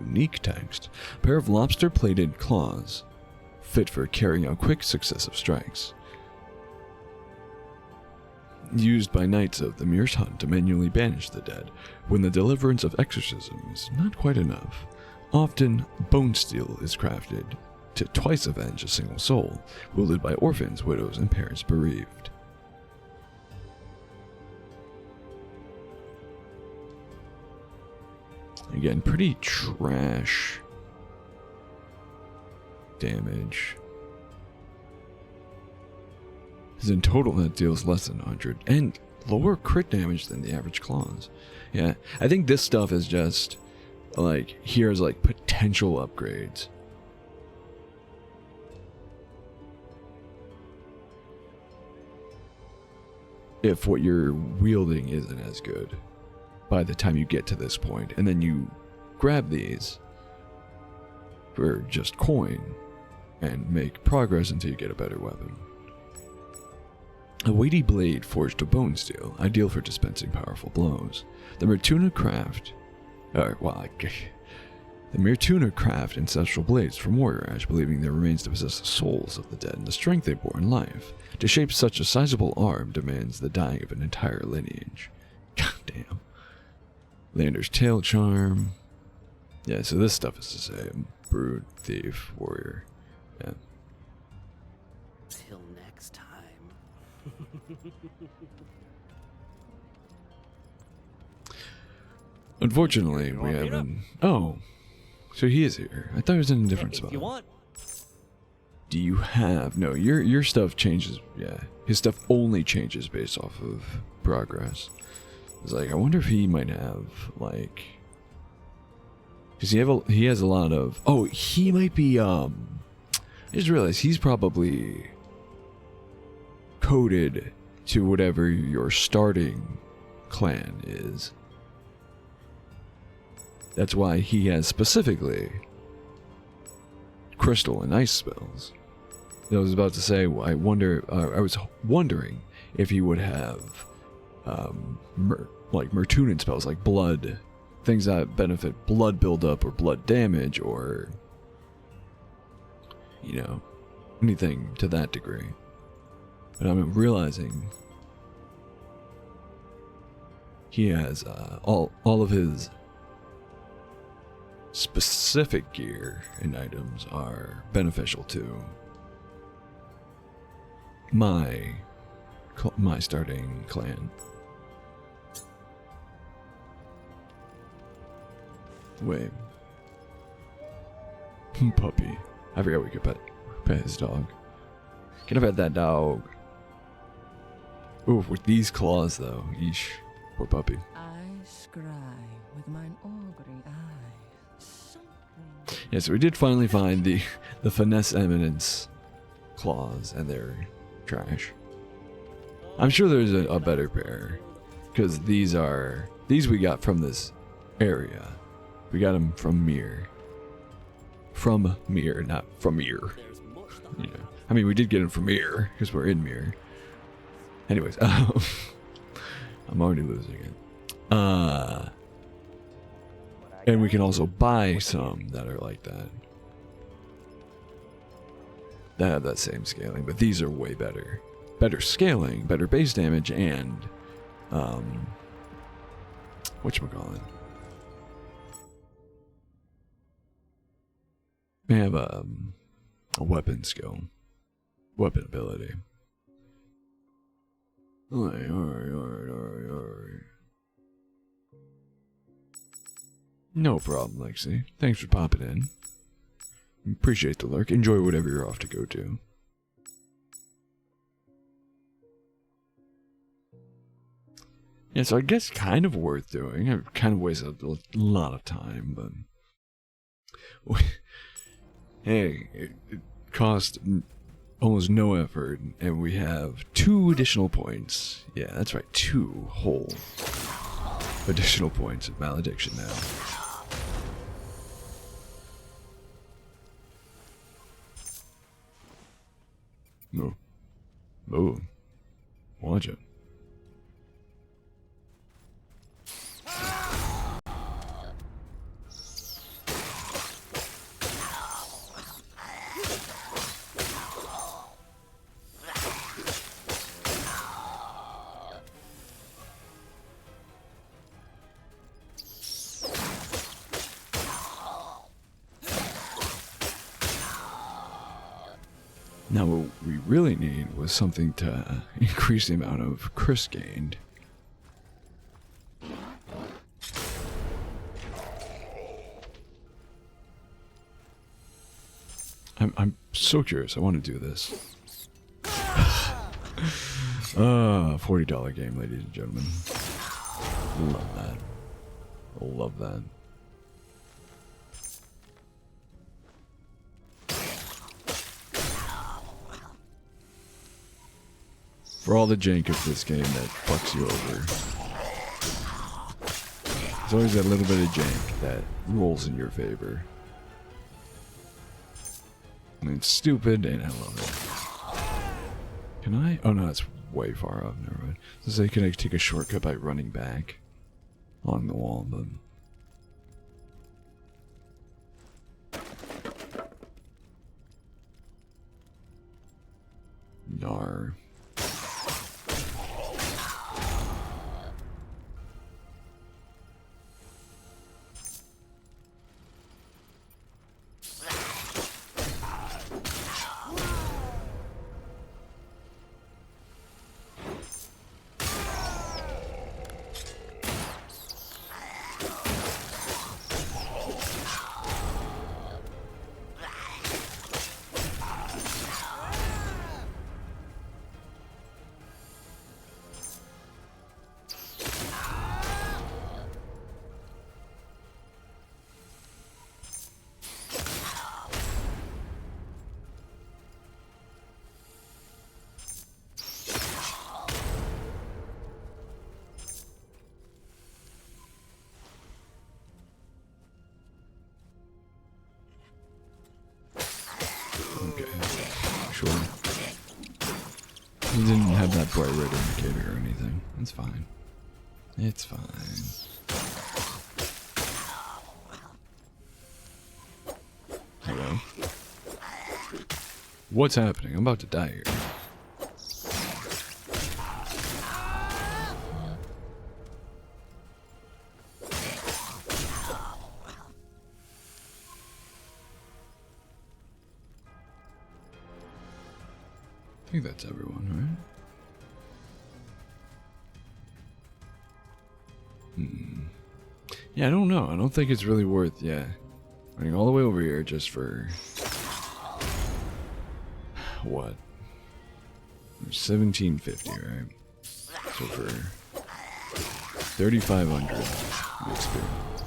S1: Unique text. A pair of lobster-plated claws, fit for carrying out quick successive strikes. Used by knights of the Mirror's Hunt to manually banish the dead, when the deliverance of exorcism is not quite enough. Often, bone steel is crafted to twice avenge a single soul, wielded by orphans, widows, and parents bereaved. Again, pretty trash damage. Because in total that deals less than 100 and lower crit damage than the average claws. Yeah, I think this stuff is just like, here's like potential upgrades. If what you're wielding isn't as good by the time you get to this point, and then you grab these for just coin and make progress until you get a better weapon. A weighty blade forged of bone steel, ideal for dispensing powerful blows. The Mertuna craft, the Mertuna craft ancestral blades from warrior ash, believing their remains to possess the souls of the dead and the strength they bore in life. To shape such a sizable arm demands the dying of an entire lineage. God damn. Lander's tail charm. Yeah, so this stuff is the same. Brood, thief, warrior. Yeah.
S3: Till next time.
S1: Unfortunately, we haven't. Oh, so he is here. I thought he was in a different
S5: If
S1: spot.
S5: you want.
S1: Do you have? No, your stuff changes. Yeah, his stuff only changes based off of progress. It's like, I wonder if he might have like, because he has a lot of. Oh, he might be. I just realized he's probably coded to whatever your starting clan is. That's why he has specifically crystal and ice spells. I was about to say, I was wondering if he would have like Mertunan spells, like blood, things that benefit blood buildup or blood damage, or you know, anything to that degree. But I'm realizing he has all of his specific gear and items are beneficial to my starting clan. Wait. Puppy. I forgot we could pet his dog. Can I pet that dog? Ooh, with these claws though. Yeesh. Poor puppy.
S6: I scry with mine augury eye. Something.
S1: Yeah, so we did finally find the finesse eminence claws, and they're trash. I'm sure there's a better pair. Because these we got from this area. We got them from Mir. From Mir, not from Mir.
S3: There's much to
S1: You know. I mean, we did get them from Mir, because we're in Mir. Anyways, I'm already losing it. And we can also buy some that are like that. That have that same scaling, but these are way better. Better scaling, better base damage, and whatchamacallit? They have a weapon skill. Weapon ability. Alright. No problem, Lexi. Thanks for popping in. Appreciate the lurk. Enjoy whatever you're off to go to. Yeah, so I guess kind of worth doing. It kind of wasted a lot of time, but... hey, it cost almost no effort, and we have 2 additional points. Yeah, that's right, 2 whole additional points of malediction now. No. Oh. Watch it. Now what we really need was something to increase the amount of Chris gained. I'm so curious. I want to do this. $40 game, ladies and gentlemen. Love that. Love that. For all the jank of this game that fucks you over. There's always that little bit of jank that rolls in your favor. And it's stupid and I love it. Can I? Oh no, that's way far up. Never mind. So say, can I take a shortcut by running back along the wall? But Yar. Okay, sure. He didn't have that bright red indicator or anything. It's fine. It's fine. Hello? What's happening? I'm about to die here. I think that's everyone, right? Yeah, I don't know. I don't think it's really worth, running all the way over here just for... what? 1750, right? So for 3,500 experience.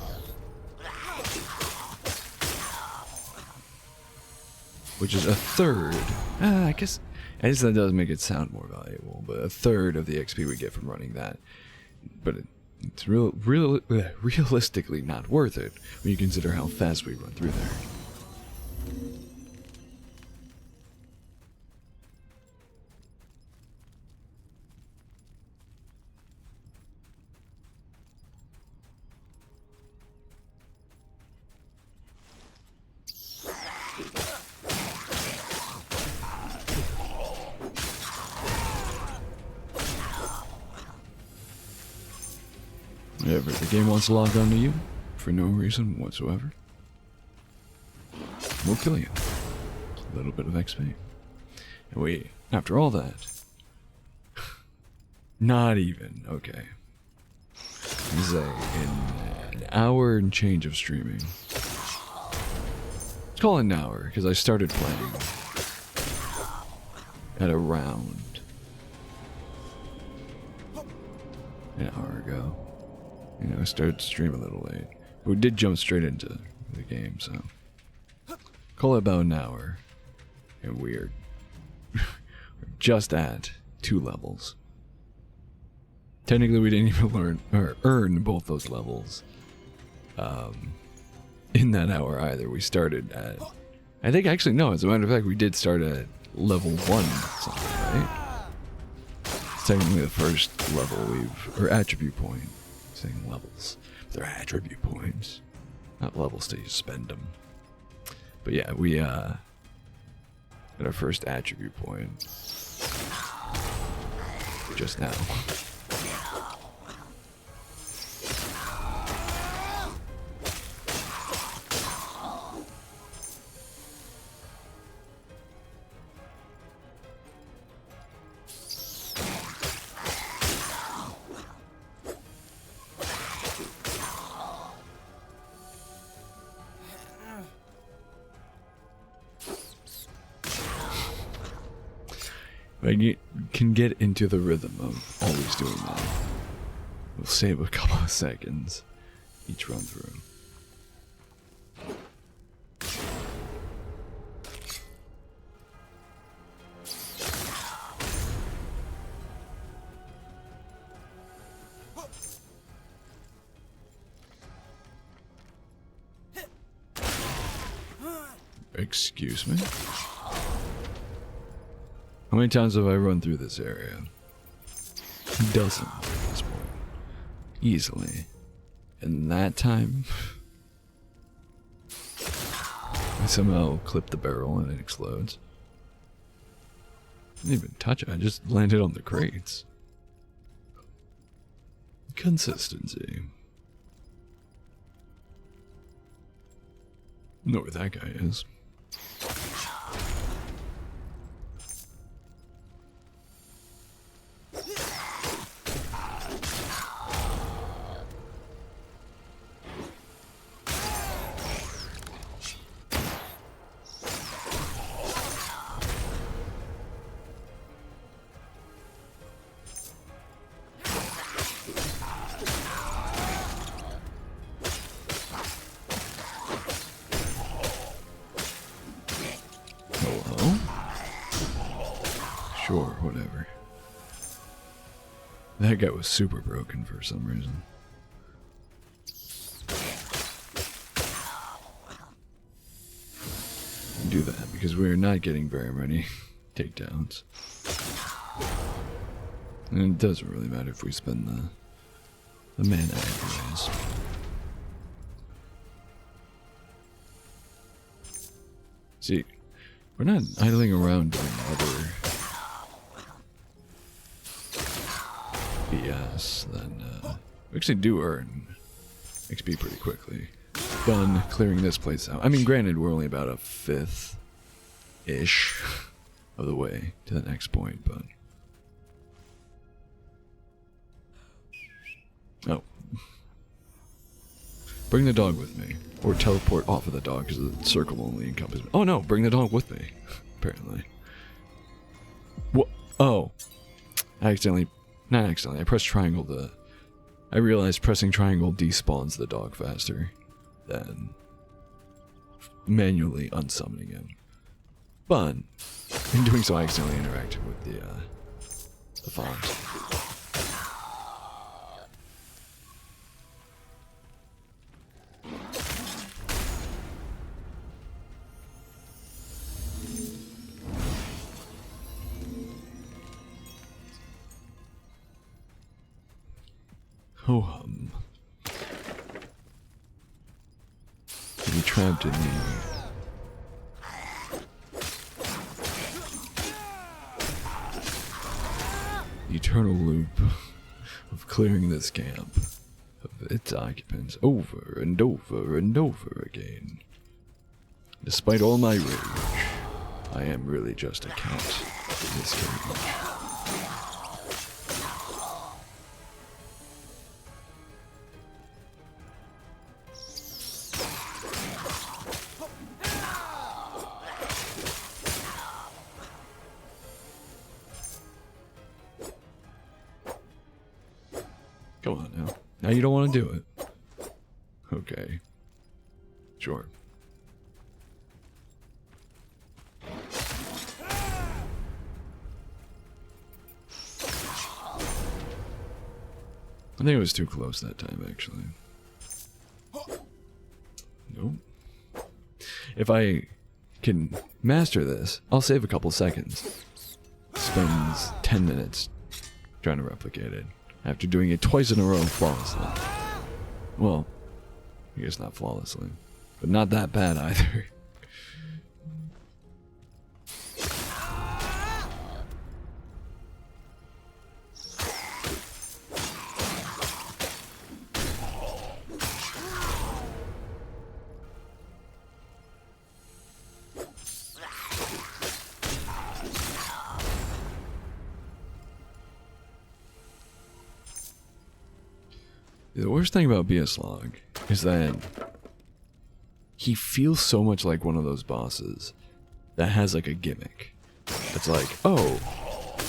S1: Which is a third. I guess... I guess that does make it sound more valuable, but a third of the XP we get from running that. But it's realistically not worth it when you consider how fast we run through there. If the game wants to log on to you for no reason whatsoever, we'll kill you. A little bit of XP. And after all that, not even, okay. This is an hour and change of streaming. Let's call it an hour, because I started playing at around an hour ago. You know, I started to stream a little late. We did jump straight into the game, so call it about an hour. And we're just at 2 levels. Technically, we didn't even earn both those levels in that hour either. We started at, I think actually no, as a matter of fact, we did start at level 1 something, right? It's technically the first level or attribute point. Saying levels. They're attribute points. Not levels till you spend them. But yeah, we at our first attribute point just now. I can get into the rhythm of always doing that. We'll save a couple of seconds each run through. Excuse me? How many times have I run through this area? A dozen at this point. Easily. And that time, I somehow clip the barrel and it explodes. I didn't even touch it, I just landed on the crates. Consistency. Know where that guy is. Sure, whatever. That guy was super broken for some reason. Do that because we're not getting very many takedowns. And it doesn't really matter if we spend the mana anyways. See, we're not idling around doing other BS, then we actually do earn XP pretty quickly. Done clearing this place out. I mean, granted, we're only about a 5th-ish of the way to the next point, but... Oh. Bring the dog with me. Or teleport off of the dog, because the circle only encompasses me. Oh no, bring the dog with me, apparently. What? Oh. Not accidentally, I pressed triangle to... I realized pressing triangle despawns the dog faster than manually unsummoning him. But In doing so, I accidentally interacted with the fox. Ho hum. To be trapped in the eternal loop of clearing this camp of its occupants over and over and over again. Despite all my rage, I am really just a cat in this cage. Come on now. Now you don't want to do it. Okay. Sure. I think it was too close that time, actually. Nope. If I can master this, I'll save a couple seconds. Spends 10 minutes trying to replicate it. After doing it twice in a row flawlessly. Well, I guess not flawlessly. But not that bad either. The worst thing about Biaslog is that he feels so much like one of those bosses that has like a gimmick. It's like, oh,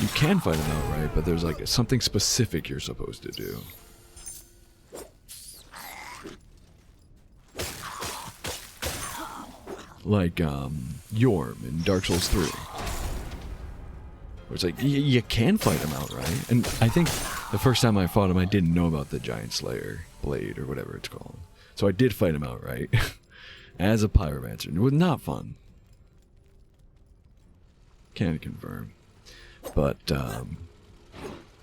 S1: you can fight him outright, but there's like something specific you're supposed to do. Like Yorm in Dark Souls 3. Where it's like, you can fight him outright. And I think the first time I fought him, I didn't know about the Giant Slayer blade or whatever it's called. So I did fight him outright as a pyromancer. It was not fun. Can confirm. But,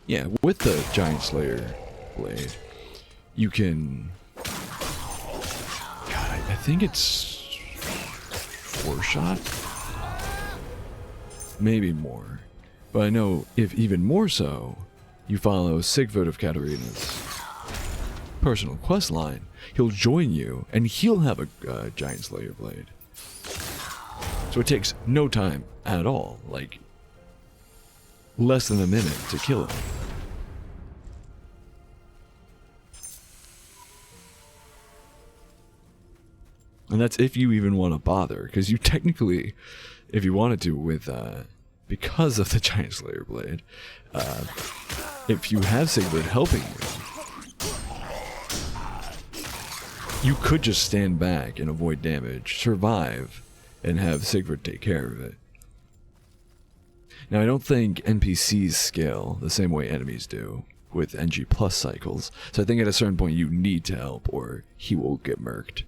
S1: yeah, with the Giant Slayer blade, you can... God, I think it's 4-shot? Maybe more. But I know, if even more so, you follow Sigvard of Katarina's personal quest line, he'll join you, and he'll have a Giant Slayer blade. So it takes no time at all, like less than a minute to kill him. And that's if you even want to bother, because you technically, if you wanted to, with because of the Giant Slayer blade, if you have Sigvard helping you could just stand back and avoid damage, survive, and have Sigvard take care of it. Now, I don't think NPCs scale the same way enemies do, with NG plus cycles, so I think at a certain point you need to help, or he will get murked.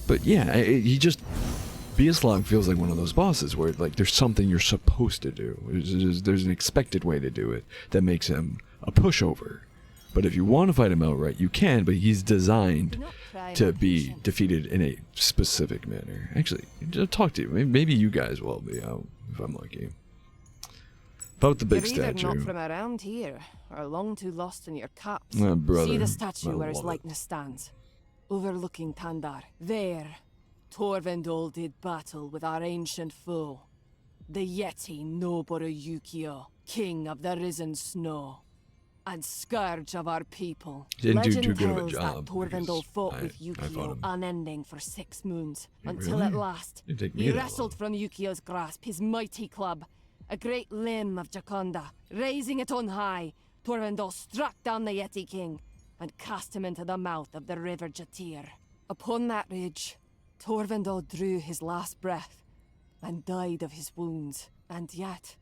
S1: But yeah, he just... Biaslog feels like one of those bosses where like there's something you're supposed to do. There's an expected way to do it that makes him a pushover. But if you want to fight him outright, you can, but he's designed to be defeated in a specific manner. Actually, I'll talk to you. Maybe you guys will be out, if I'm lucky. About the big
S7: You're either
S1: statue.
S7: not from around here, or long too lost in your caps.
S1: Brother,
S7: See the statue
S1: I
S7: where his
S1: love it.
S7: likeness stands, overlooking Tandar. There, Torvendol did battle with our ancient foe, the Yeti Noboru Yukio, king of the risen snow, and scourge of our people.
S1: Didn't do
S7: Legend
S1: too good of a
S7: tells
S1: job,
S7: that Torvendol
S1: because
S7: fought with
S1: I fought
S7: Yukio
S1: him.
S7: unending for 6 moons, until
S1: Really?
S7: at last
S1: Didn't take me
S7: he
S1: that
S7: wrestled from Yukio's grasp his mighty club, a great limb of Jaconda. Raising it on high, Torvendol struck down the Yeti King and cast him into the mouth of the river Jatir. Upon that ridge, Torvendal drew his last breath and died of his wounds, and yet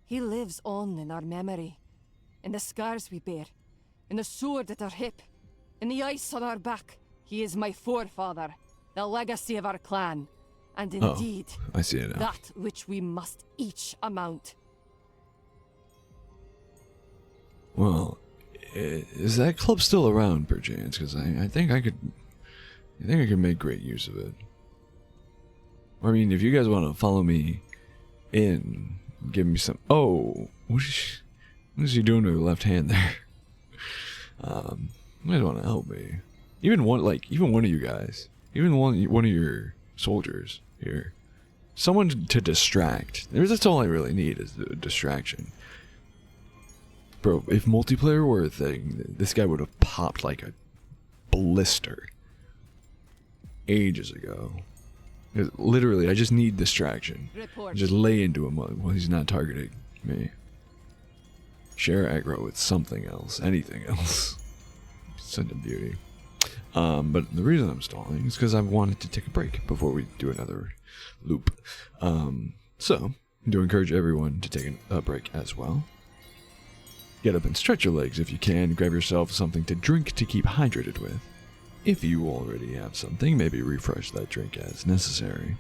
S7: he lives on in our memory, in the scars we bear, in the sword at our hip, in the ice on our back. He is my forefather, the legacy of our clan, and indeed,
S1: I see it now.
S7: that which we must each amount.
S1: Well, is that club still around, perchance? Because I think I could make great use of it. I mean, if you guys want to follow me in, give me some. Oh, what is she doing to her left hand there? You guys want to help me? Even one of you guys, even one of your soldiers here, someone to distract. That's all I really need is a distraction. Bro, if multiplayer were a thing, this guy would have popped like a blister ages ago. Literally, I just need distraction.
S7: Report.
S1: Just lay into him while he's not targeting me. Share aggro with something else, anything else. Such a beauty. But the reason I'm stalling is because I wanted to take a break before we do another loop. So, I do encourage everyone to take a break as well. Get up and stretch your legs if you can. Grab yourself something to drink to keep hydrated with. If you already have something, maybe refresh that drink as necessary.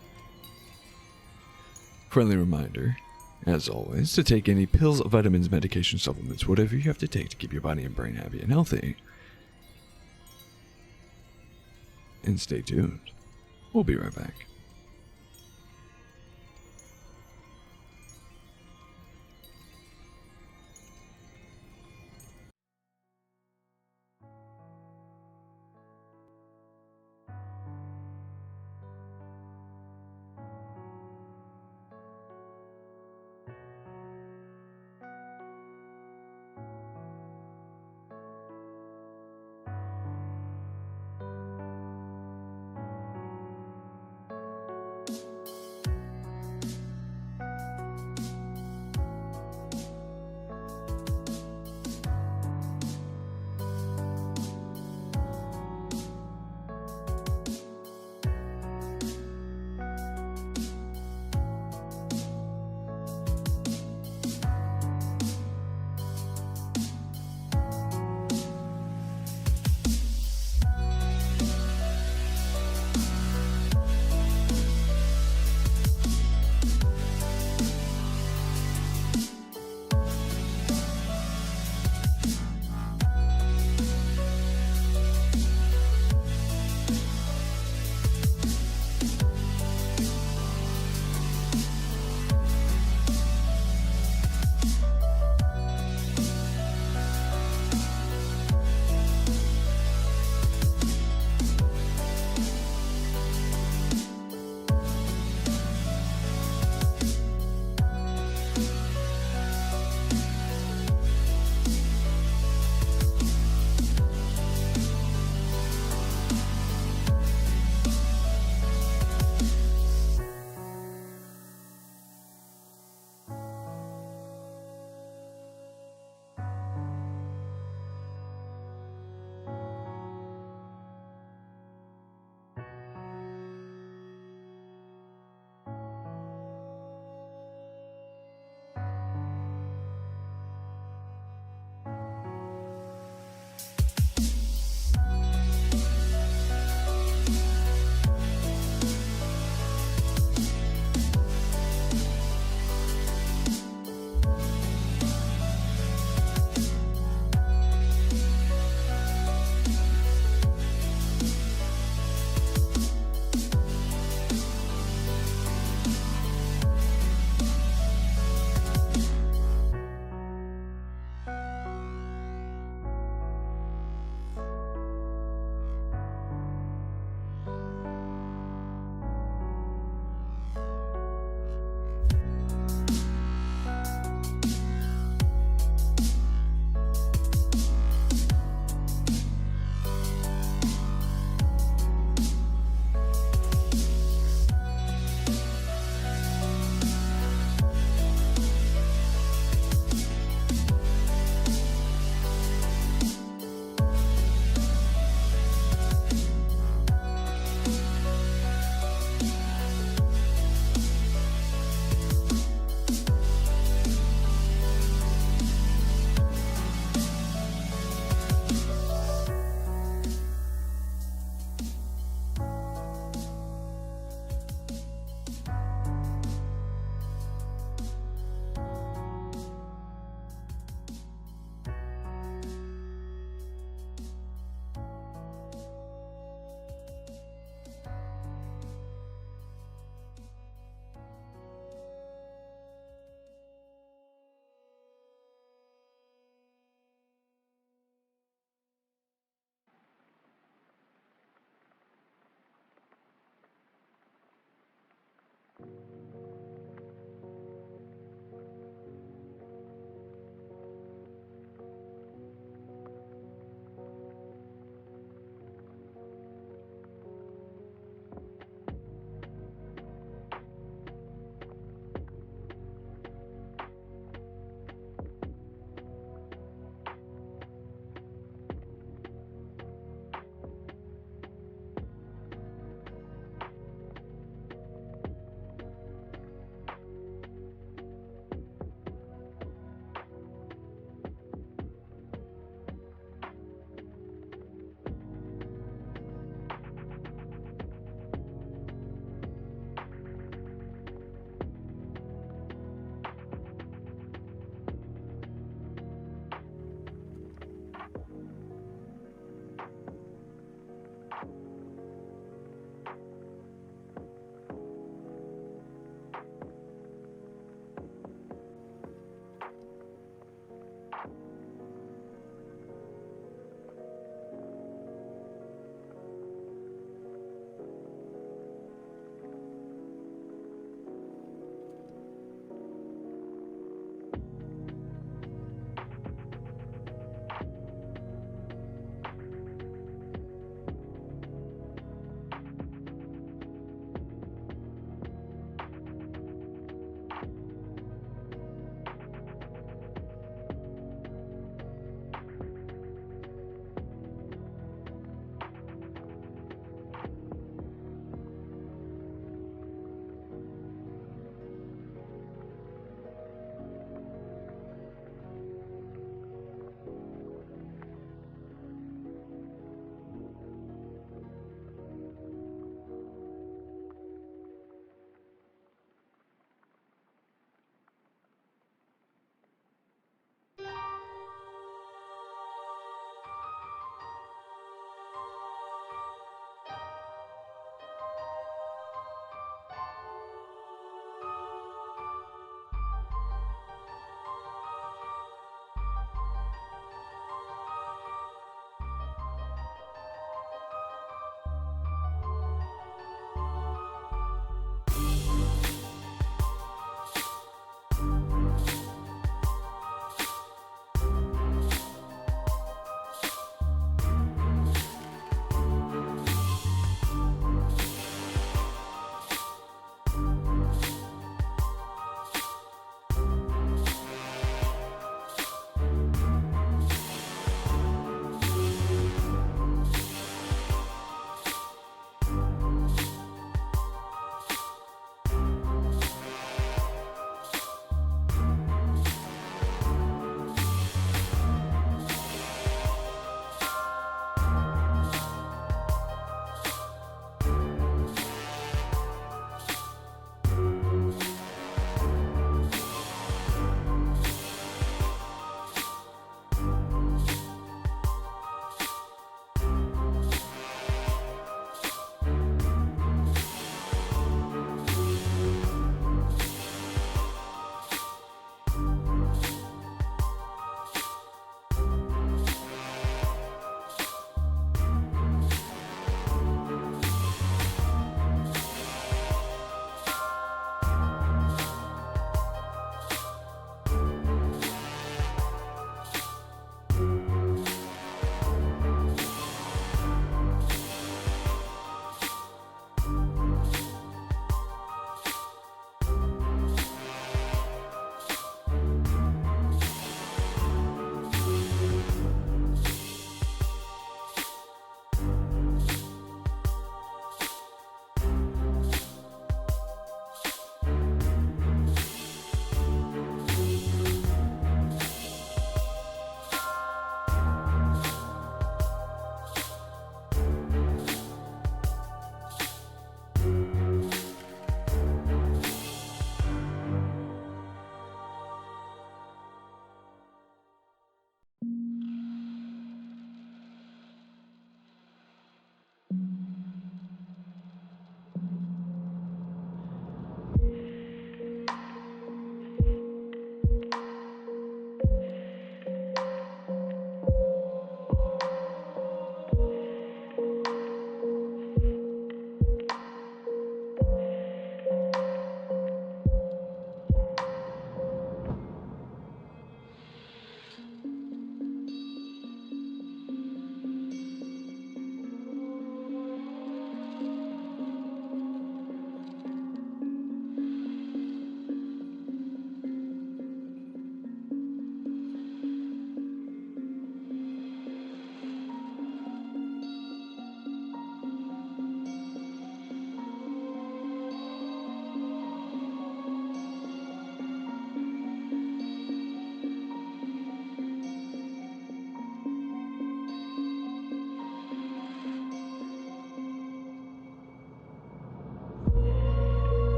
S1: Friendly reminder, as always, to take any pills, vitamins, medication, supplements, whatever you have to take to keep your body and brain happy and healthy. And stay tuned. We'll be right back.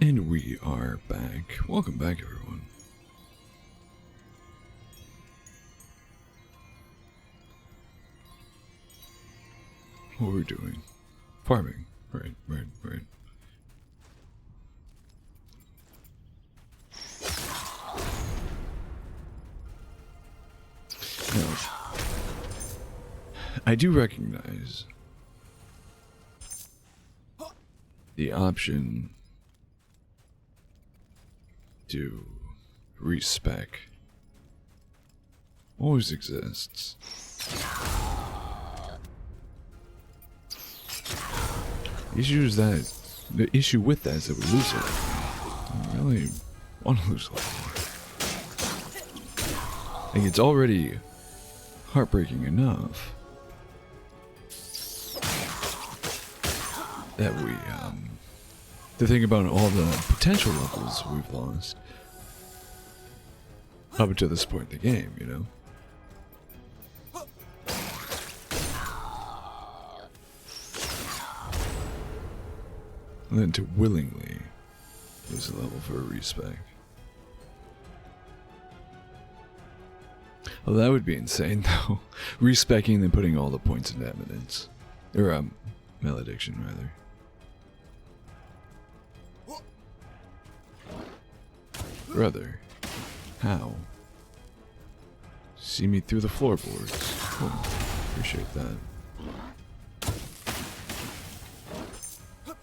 S1: And we are back. Welcome back, everyone. What we're doing? Farming. Right. Now, I do recognize the option to respec always exists. The issue with that is that we lose it. I really want to lose life. Like, it's already heartbreaking enough that we, to think about all the potential levels we've lost up until this point in the game, you know? And then to willingly lose a level for a respec. Well, that would be insane, though. Respecking and then putting all the points into evidence. Or, malediction, rather. Brother, how? See me through the floorboards. Cool. Appreciate that.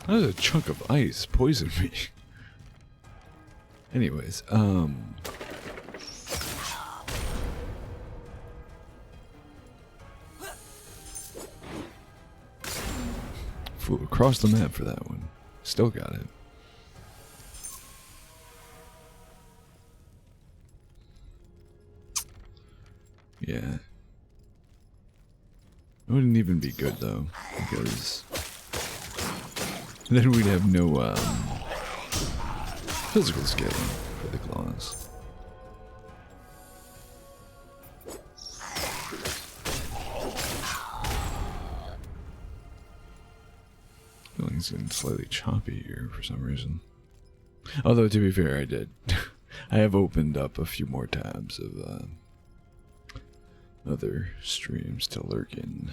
S1: How does a chunk of ice poison me? Anyways, flew across the map for that one. Still got it. Yeah. It wouldn't even be good though, because then we'd have no physical scaling for the claws. Feeling it's getting slightly choppy here for some reason. Although to be fair, I did. I have opened up a few more tabs of other streams to lurk in.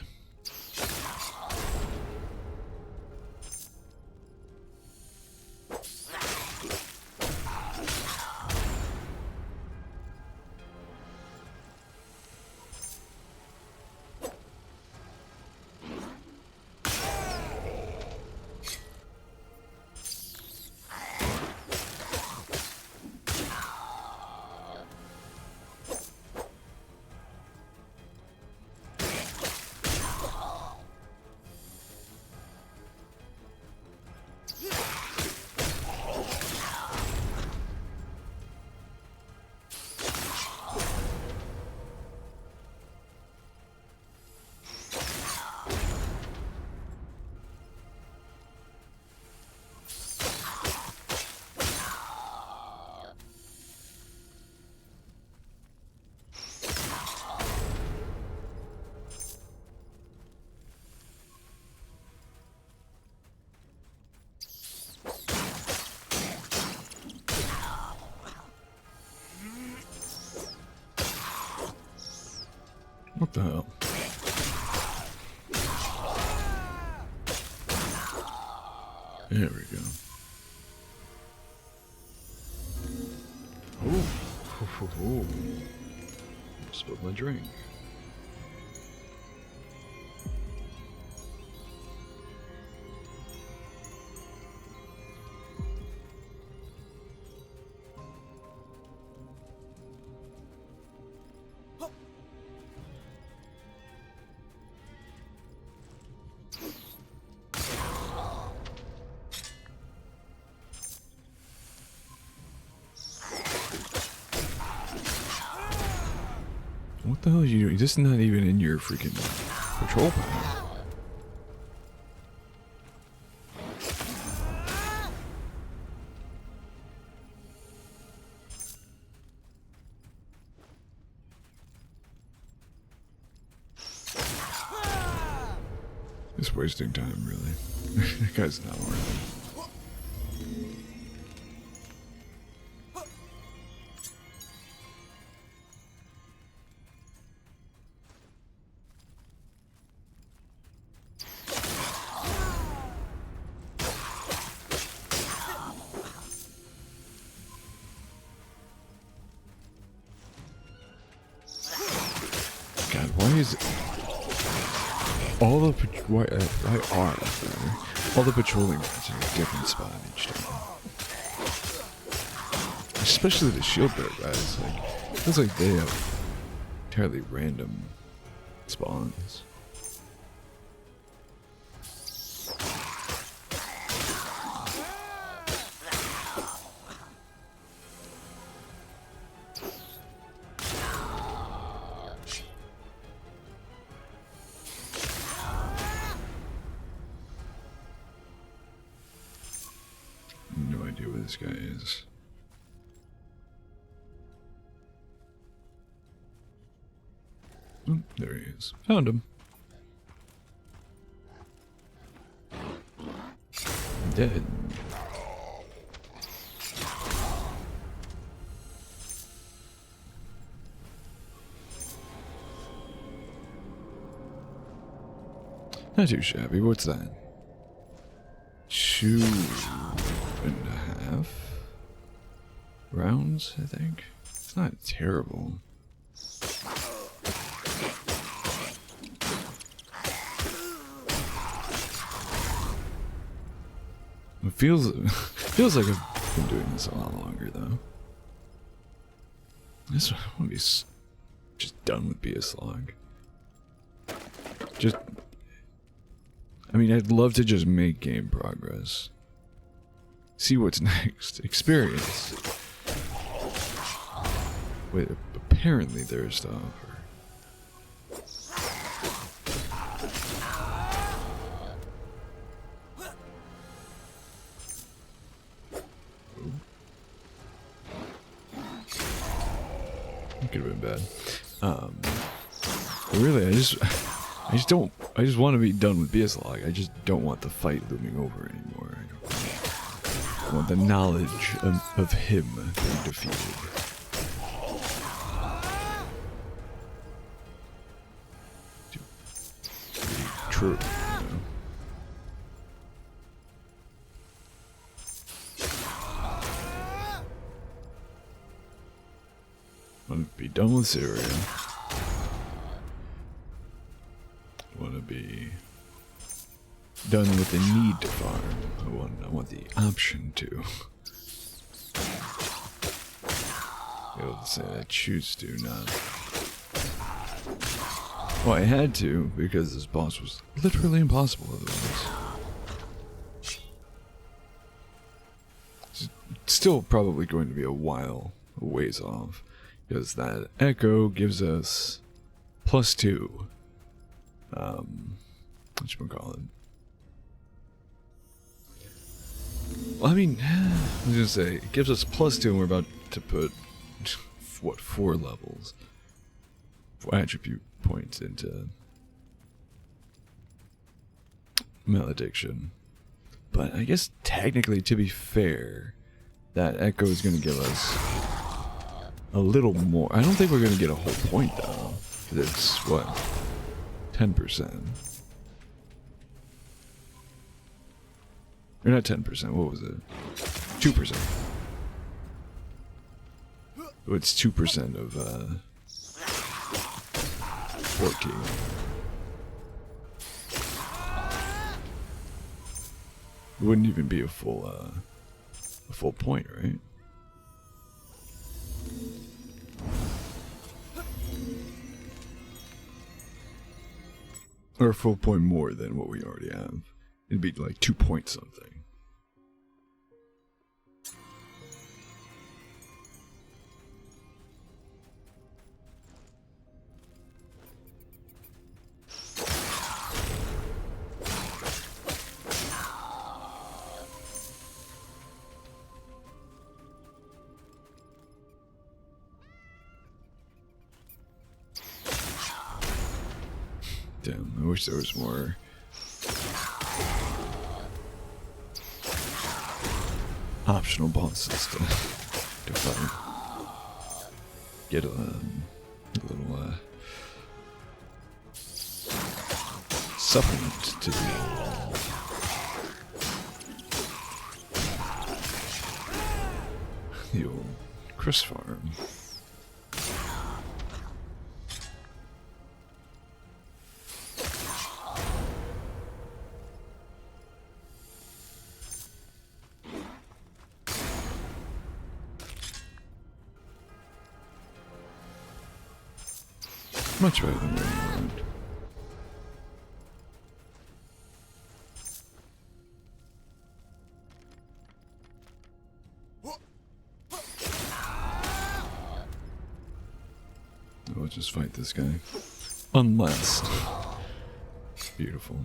S1: What the hell? There we go. Ooh. Spilled my drink. What the hell are you doing? This is not even in your freaking patrol path. Just wasting time, really. That guy's not worth it. is all the why are all the patrolling routes are a different spot each time. Especially the shield bearer guys. Like, it feels like they have entirely random spawns. No idea where this guy is. Oh, there he is. Found him. Dead. Not too shabby. What's that? 2.5 rounds, I think. It's not terrible. It feels like I've been doing this a lot longer though. I want to be just done with BS log. I mean, I'd love to just make game progress. See what's next. Experience. Wait, apparently there's stuff. It could have been bad. Really, I just want to be done with BS log. I just don't want the fight looming over anymore. I want the knowledge of him being defeated. True. You know? I want to be done with Syria. Want to be done with the need to farm. I want the option to. Be able to say I choose to, not. Well, I had to because this boss was literally impossible otherwise. It's still probably going to be a ways off, because that echo gives us +2. Whatchamacallit? Well, I mean, I was gonna say, it gives us +2 and we're about to put, what, 4 levels? 4 attribute points into Malediction. But I guess technically, to be fair, that echo is gonna give us a little more. I don't think we're gonna get a whole point though. It's what? 10%. Or not 10%, what was it? 2%. Oh, it's 2% of 14. It wouldn't even be a full point, right? Or a full point more than what we already have. It'd be like 2 point something. Damn, I wish there was more. Optional bosses to fight. Get a little supplement to the old Chris farm. Much better than waiting around. Let's just fight this guy. Unless. Beautiful.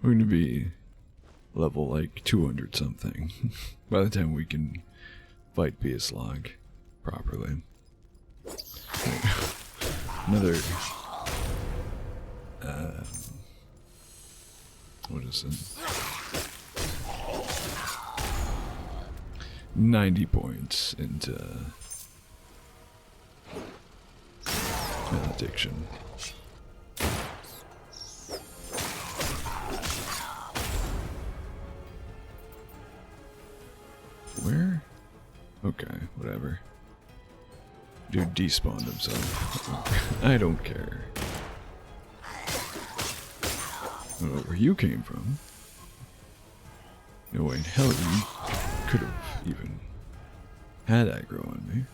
S1: We're going to be level like 200 something by the time we can fight Biaslog properly. Another what is it? 90 points into malediction. Where? Okay, whatever. Dude despawned himself. I don't care. I don't know where you came from. No way in hell you could have even had aggro on me.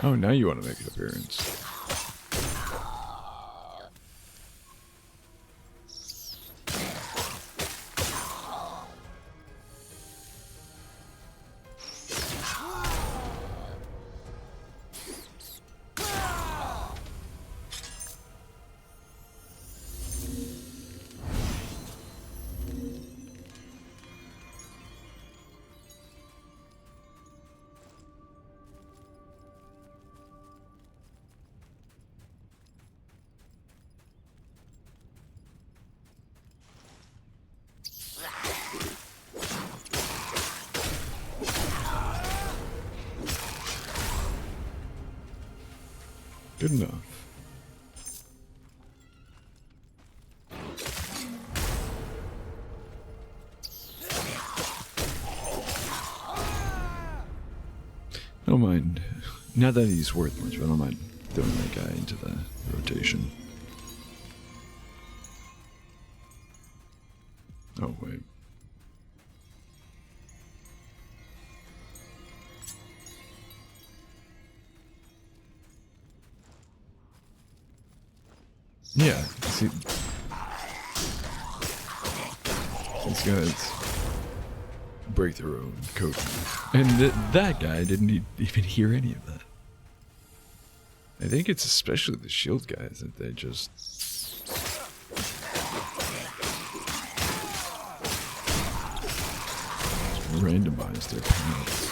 S1: Oh, now you want to make an appearance. Good enough. I don't mind. Not that he's worth much, but I don't mind throwing that guy into the rotation. Oh, wait. Yeah, see, these guys break their own code, and that guy didn't even hear any of that. I think it's especially the shield guys that they just randomize their paths.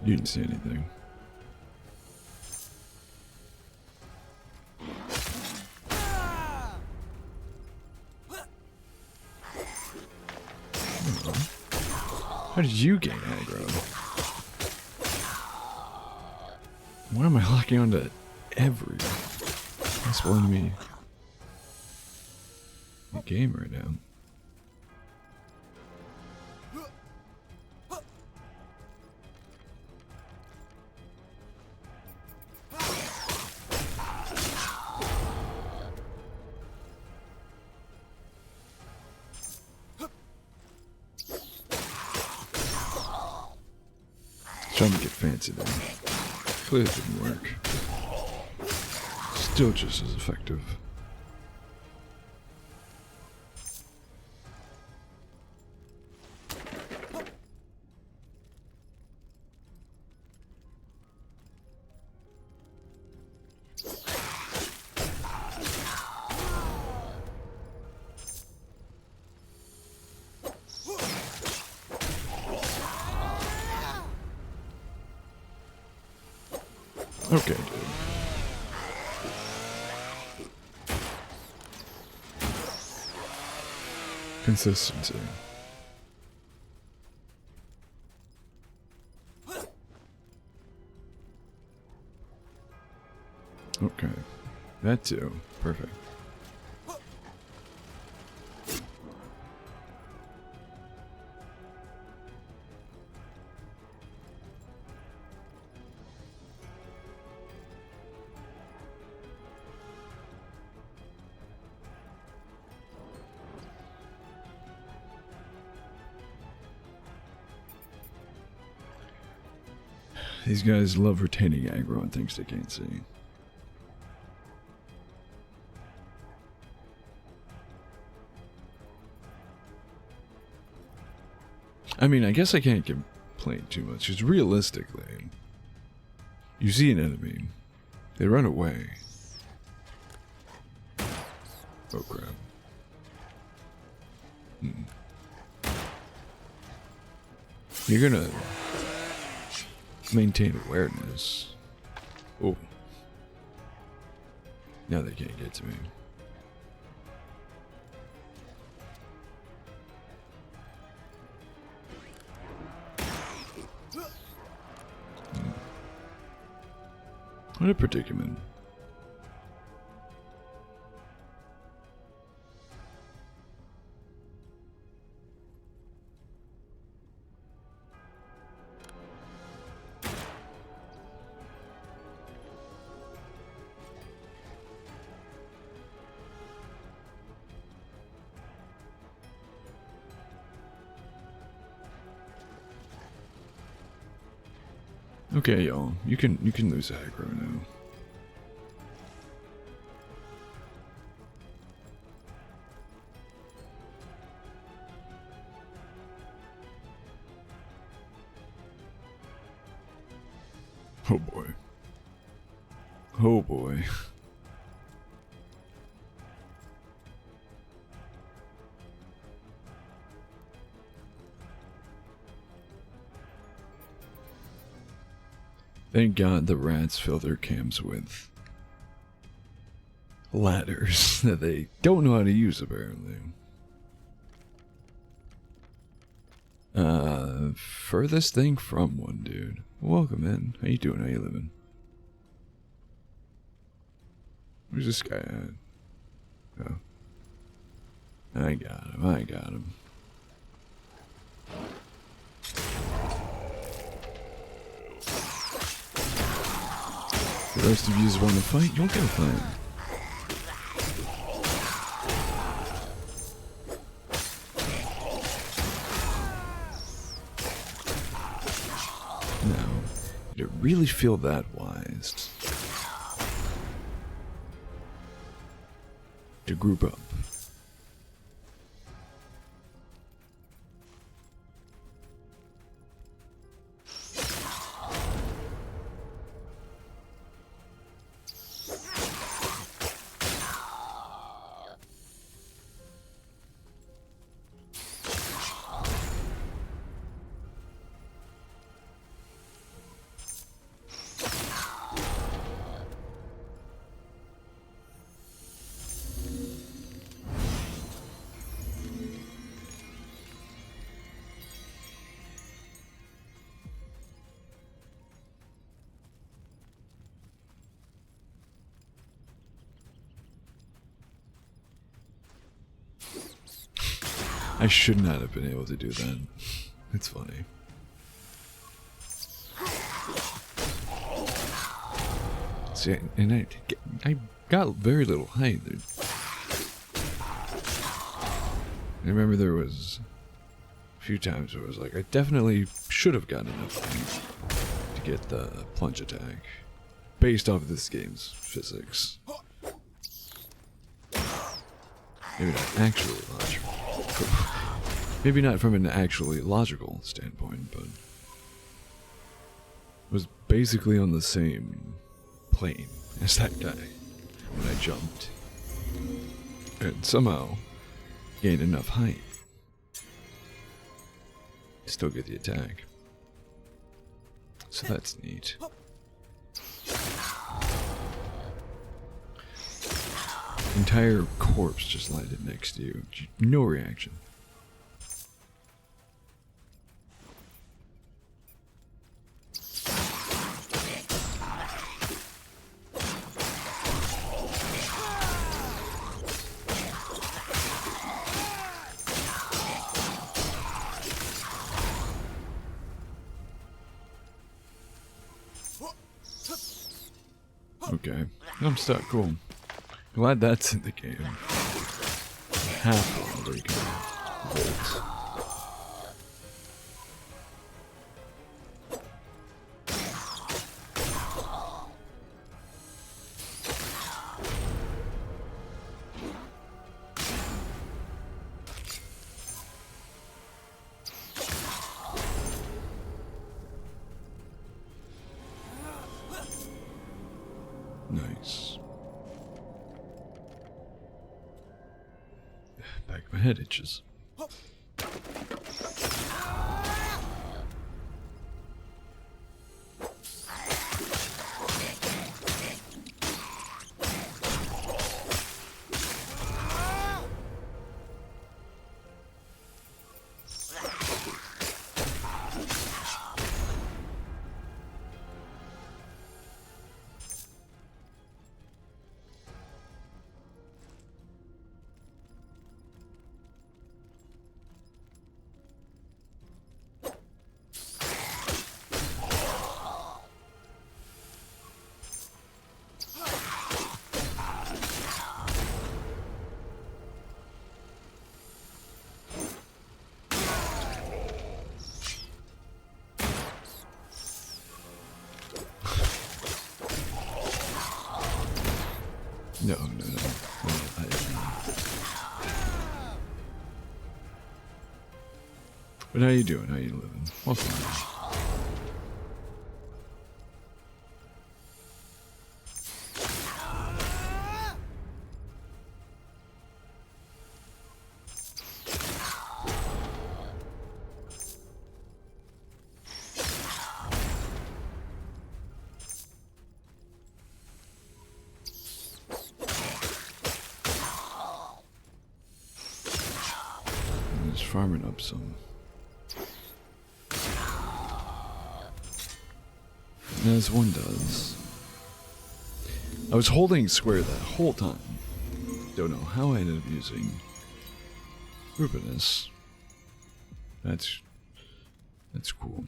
S1: You didn't see anything. How did you gain aggro? Why am I locking onto every possible enemy in the game right now? Trying to get fancy there. Clearly it didn't work. Still just as effective. Okay, dude. Consistency. Okay. That too. Perfect. These guys love retaining aggro on things they can't see. I mean, I guess I can't complain too much, because realistically, you see an enemy, they run away. Oh crap. You're gonna maintain awareness. Oh. Now they can't get to me. What a predicament. Okay, y'all. You can lose aggro now. Oh boy. Oh boy. Thank God the rats fill their camps with ladders that they don't know how to use, apparently. Furthest thing from one, dude. Welcome in. How you doing? How you living? Where's this guy at? Oh. I got him. I got him. The rest of you want to fight? You'll get a fight. Now, did it really feel that wise to group up? I should not have been able to do that. It's funny. See, and I got very little height. I remember there was a few times where I was like, I definitely should have gotten enough height to get the plunge attack, based off of this game's physics. Maybe not actually logical. Maybe not from an actually logical standpoint, but was basically on the same plane as that guy when I jumped. And somehow gained enough height to still get the attack. So that's neat. Entire corpse just landed next to you. No reaction. Okay. I'm stuck. Cool. Glad that's in the game. Half of it. Volt. Nice. Back of my head itches. No. But how you doing? How you living? What's going on? Just farming up some. As one does. I was holding square that whole time. Don't know how I ended up using Rubenus. That's cool.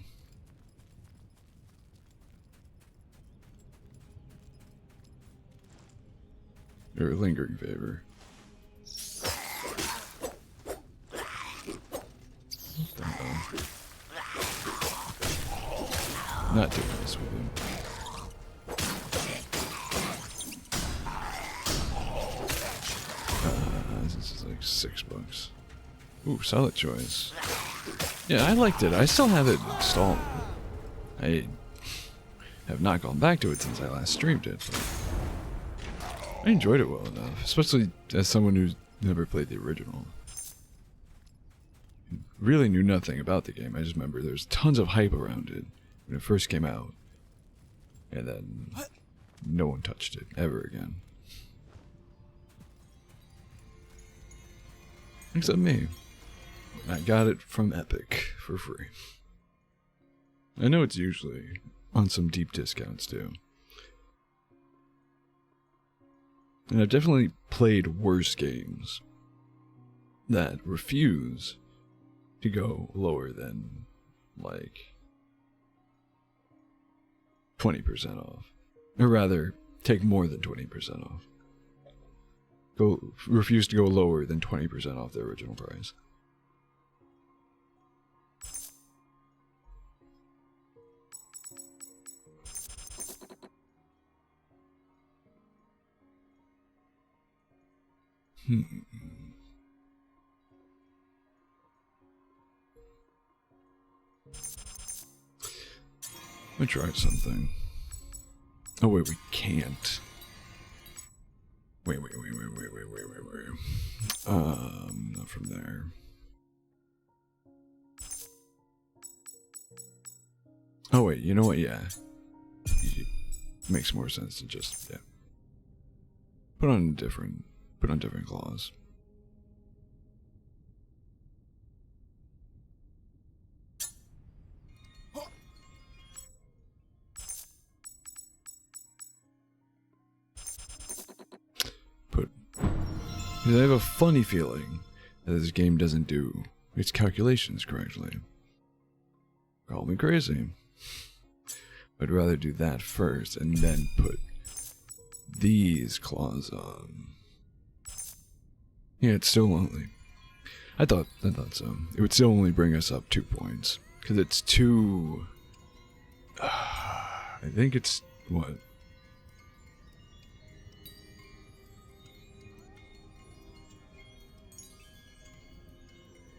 S1: Or lingering favor. What the hell? Not doing this with him. This is like $6. Ooh, solid choice. Yeah, I liked it. I still have it installed. I have not gone back to it since I last streamed it, but I enjoyed it well enough, especially as someone who's never played the original. Really knew nothing about the game. I just remember there's tons of hype around it when it first came out, and then no one touched it ever again. Except me. I got it from Epic for free. I know it's usually on some deep discounts too. And I've definitely played worse games that refuse to go lower than, like, 20% off. Or rather, take more than 20% off. Refuse to go lower than 20% off their original price. Let me try something. Oh wait, we can't. Wait. Not from there. Oh wait, you know what? Yeah. It makes more sense to just, yeah. Put on different claws. Because I have a funny feeling that this game doesn't do its calculations correctly. Call me crazy. I'd rather do that first and then put these claws on. Yeah, it's still only. I thought so. It would still only bring us up 2 points because it's 2. I think it's what?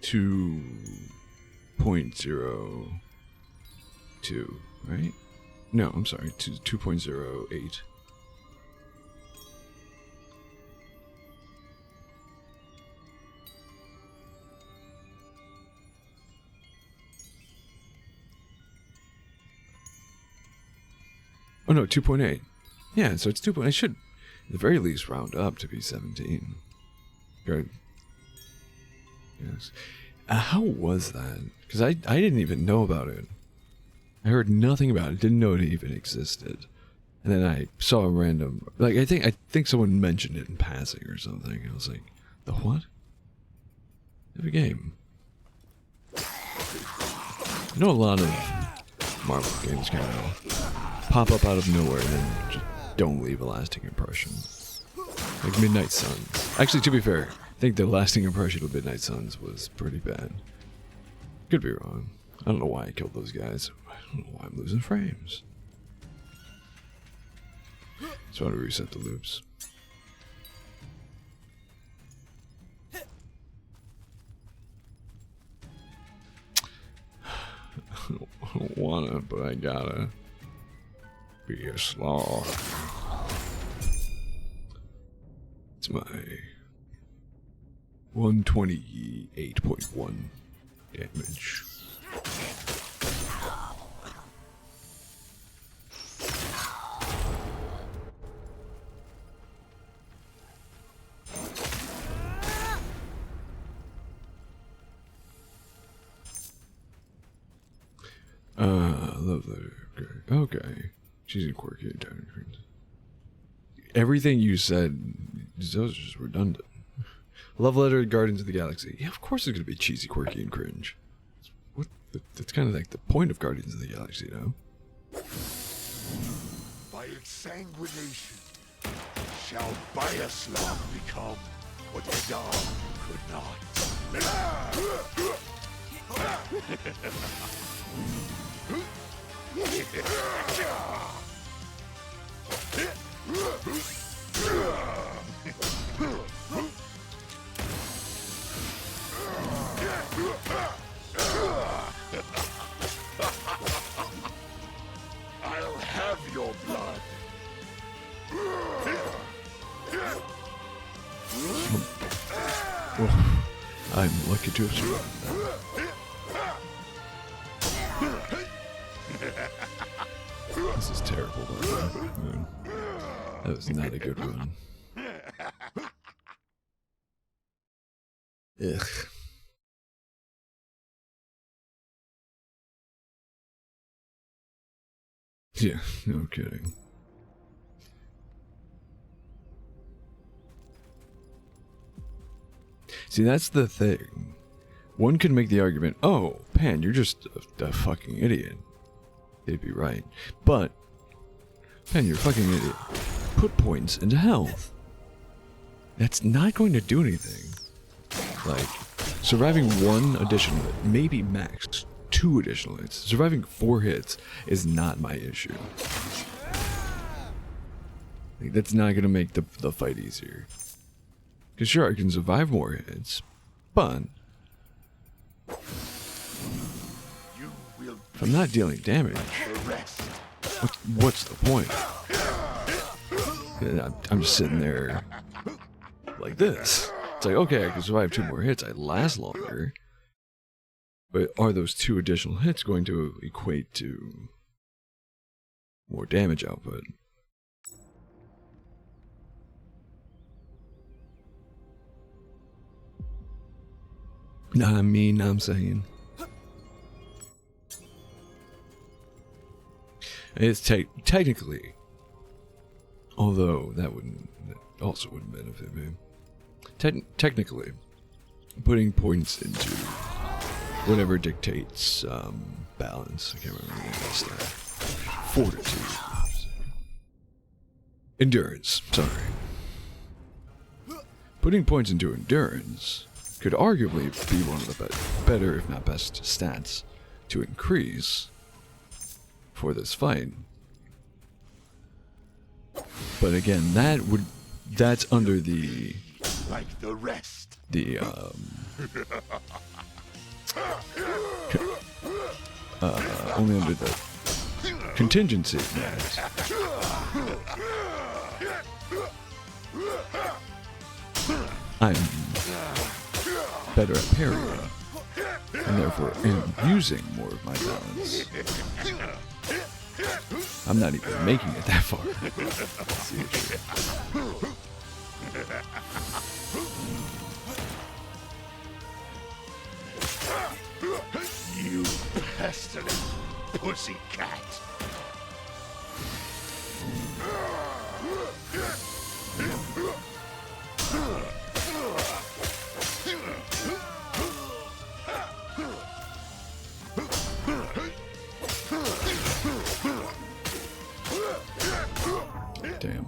S1: .02, right? No, I'm sorry, 2.08. Oh no, 2.8. Yeah, so it's 2. I should, at the very least, round up to be 17. Good. Yes. How was that? Because I didn't even know about it. I heard nothing about it. Didn't know it even existed. And then I saw a random, like I think someone mentioned it in passing or something. I was like, the what? Every game. I know a lot of Marvel games kind of pop up out of nowhere and then just don't leave a lasting impression. Like Midnight Suns. Actually, to be fair, I think the lasting impression of Midnight Suns was pretty bad. Could be wrong. I don't know why I killed those guys. I don't know why I'm losing frames. Just want to reset the loops. I don't wanna, but I gotta be a sloth. It's my 128.1 damage. Love letter. Okay. She's in quirky and tiny. Everything you said, that was just redundant. Love letter, Guardians of the Galaxy. Yeah, of course it's gonna be cheesy, quirky, and cringe. What? That's kind of like the point of Guardians of the Galaxy, you know?
S8: By exsanguination shall Byaslav become what Adam could not. I'll have your blood.
S1: Oh, I'm lucky to have survived that. This is terrible, man. That was not a good run. Ugh. Yeah, no kidding. See, that's the thing. One could make the argument, oh, Pan, you're just a fucking idiot. They'd be right. But, Pan, you're a fucking idiot. Put points into health. That's not going to do anything. Like, surviving 1 additional hit, maybe max 2 additional hits. Surviving 4 hits is not my issue. Like, that's not going to make the fight easier. Because sure, I can survive more hits, but if I'm not dealing damage, what's the point? I'm just sitting there like this. It's like, okay, I can survive 2 more hits, I last longer, but are those 2 additional hits going to equate to more damage output? Not me, I'm saying. It's technically, although that also wouldn't benefit me. Technically, putting points into whatever dictates balance. I can't remember the name of that stat. Fortitude. Endurance, sorry. Putting points into endurance could arguably be one of the better, if not best, stats to increase for this fight. But again, that's under the
S8: Like the rest.
S1: Only under the contingency matters. I'm better at parrying, and therefore am using more of my balance. I'm not even making it that far.
S8: You pestilent pussycat.
S1: Damn.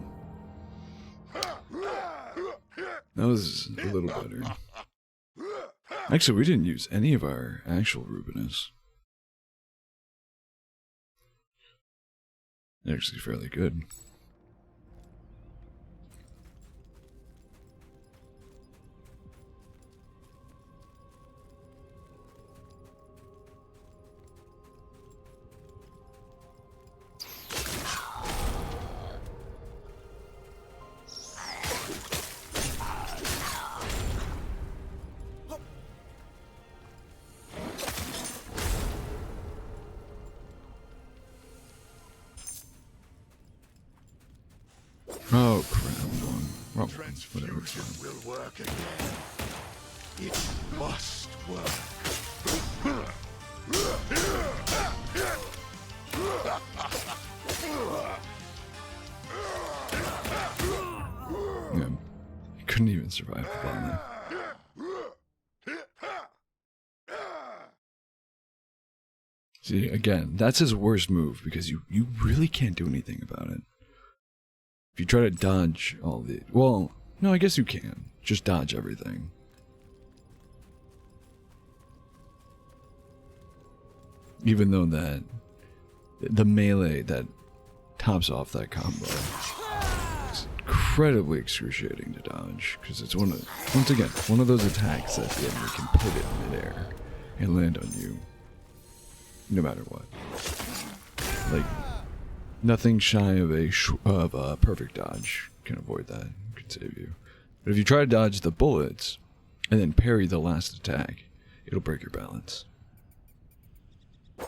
S1: That was a little better. Actually, we didn't use any of our actual Rubinus. Actually, fairly good. Oh crap! Well, whatever. It's
S8: Transfusion
S1: fine.
S8: will work again. It must work.
S1: Yeah, he couldn't even survive the bomb. See, again, that's his worst move because you really can't do anything about it. If you try to dodge all the... Well, no, I guess you can. Just dodge everything. Even though that... The melee that tops off that combo is incredibly excruciating to dodge. Because it's once again, one of those attacks that the enemy can pivot midair and land on you. No matter what. Like... Nothing shy of a perfect dodge can avoid that, can save you. But if you try to dodge the bullets and then parry the last attack, it'll break your balance.
S8: By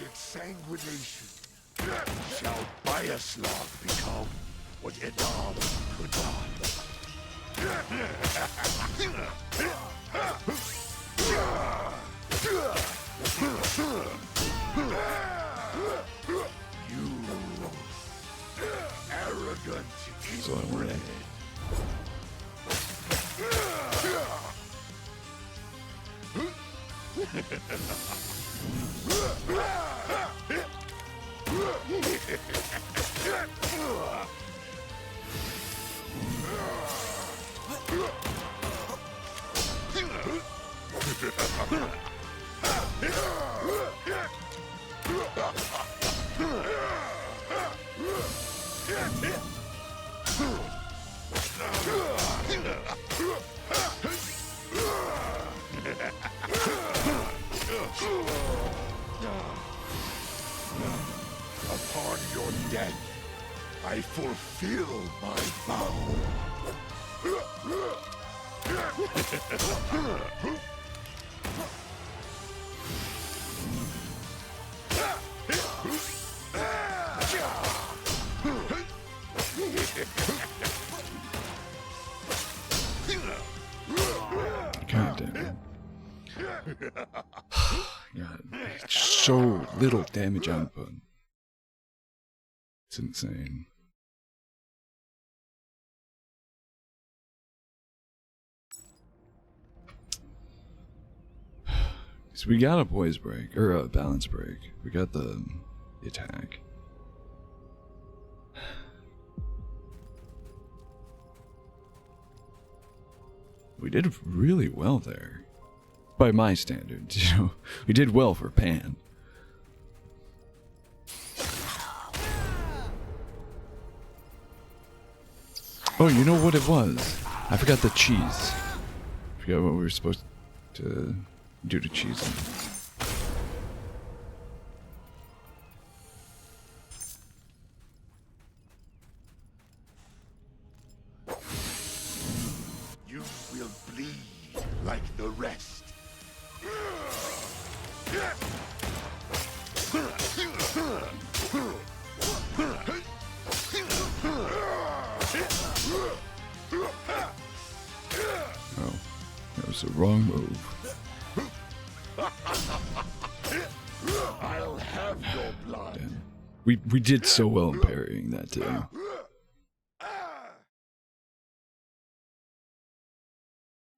S8: its sanguination shall Byaslav become what Edam could not. You arrogant
S1: So I wanna-
S8: Upon your death, I fulfill my vow.
S1: God damn it. God, so little damage output. It's insane. So we got a poise break, or a balance break. We got the attack. We did really well there. By my standards, you know. We did well for Pan. Oh, you know what it was? I forgot the cheese. I forgot what we were supposed to do to cheese.
S8: You will bleed like the rest.
S1: Oh, that was the wrong move.
S8: I'll have your blood.
S1: Damn. We did so well in parrying that too.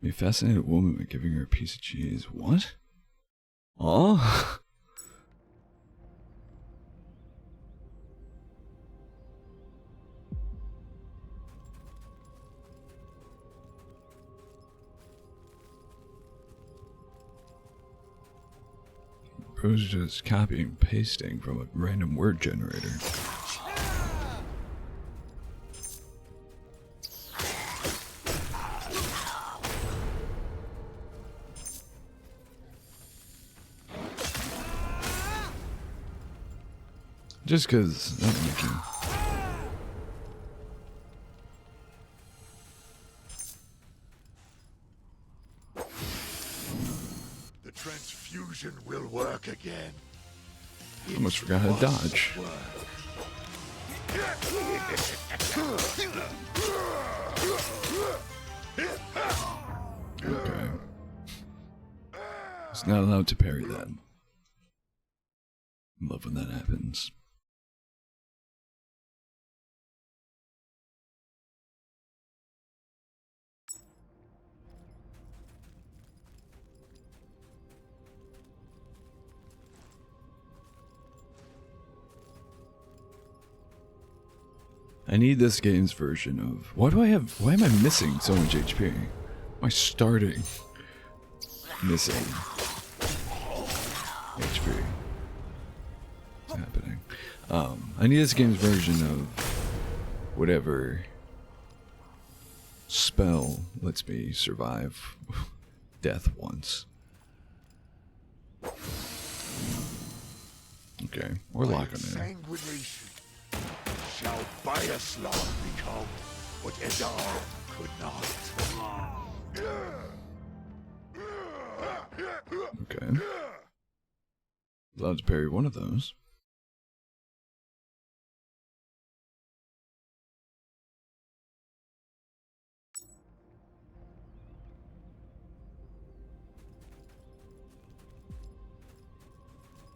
S1: You fascinate a woman by giving her a piece of cheese. What? Oh? Bro's just copying and pasting from a random word generator. Just because that make you.
S8: The transfusion will work again.
S1: I almost forgot how to dodge. Okay. It's not allowed to parry that. I love when that happens. I need this game's version of... Why am I missing so much HP? Why am I starting missing HP? What's happening? I need this game's version of whatever spell lets me survive death once. Okay, we're locking in.
S8: Sanguination shall Byaslav become what Edar could not.
S1: Okay. Allowed to parry one of those.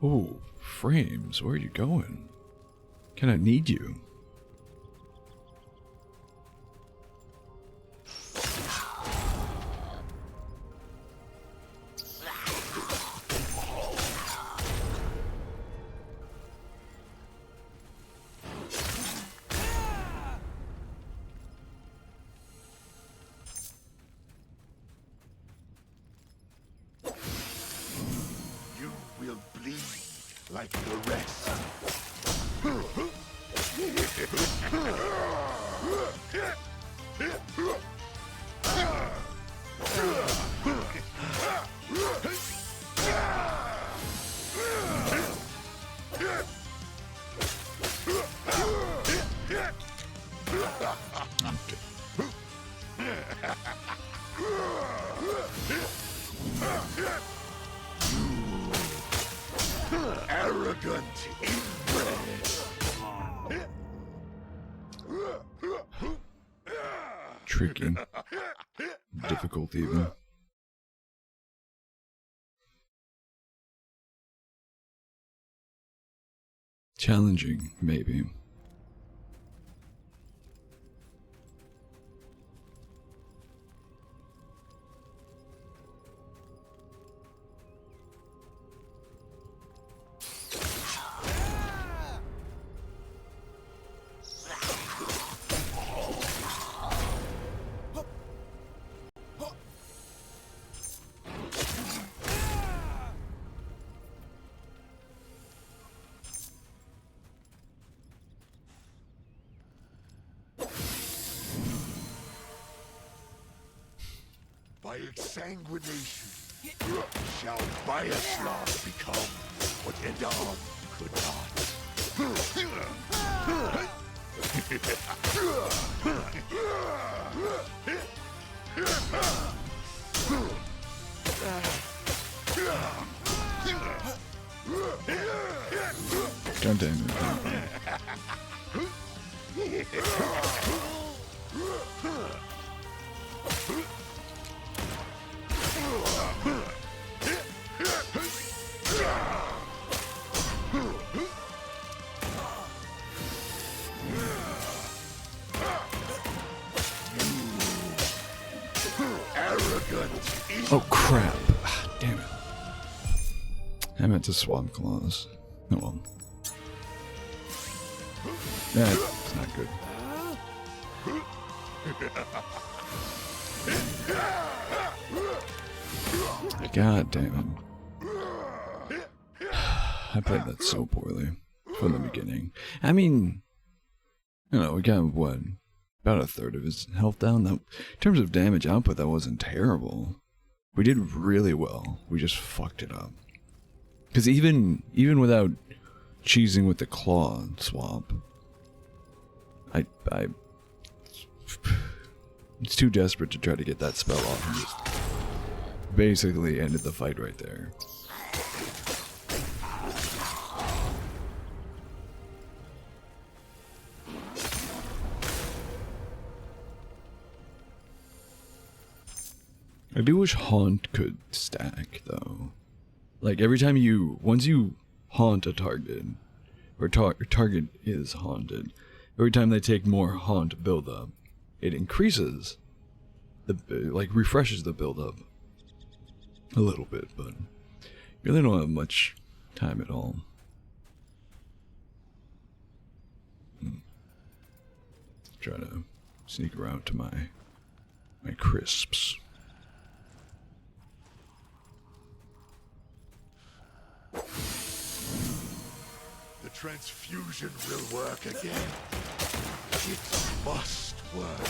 S1: Oh, frames, where are you going? Can I need you?
S8: You will bleed like the rest. Arrogant inbred.
S1: Tricky. Difficult even. Challenging, maybe.
S8: by exsanguination, shall Byaslav become what Edom could
S1: God damn it. Oh crap. Ah, damn it. I meant to swap claws. Oh well. That's not good. God damn it. I played that so poorly from the beginning. I mean, you know, we got what? About a third of his health down. That, in terms of damage output, that wasn't terrible. We did really well. We just fucked it up. Because even without cheesing with the claw swap, I it's too desperate to try to get that spell off and just basically ended the fight right there. I do wish Haunt could stack, though. Like, every time once you haunt a target, or target is haunted, every time they take more haunt buildup, it increases, refreshes the buildup a little bit, but you really don't have much time at all. Try to sneak around to my crisps.
S8: The transfusion will work again. It must work.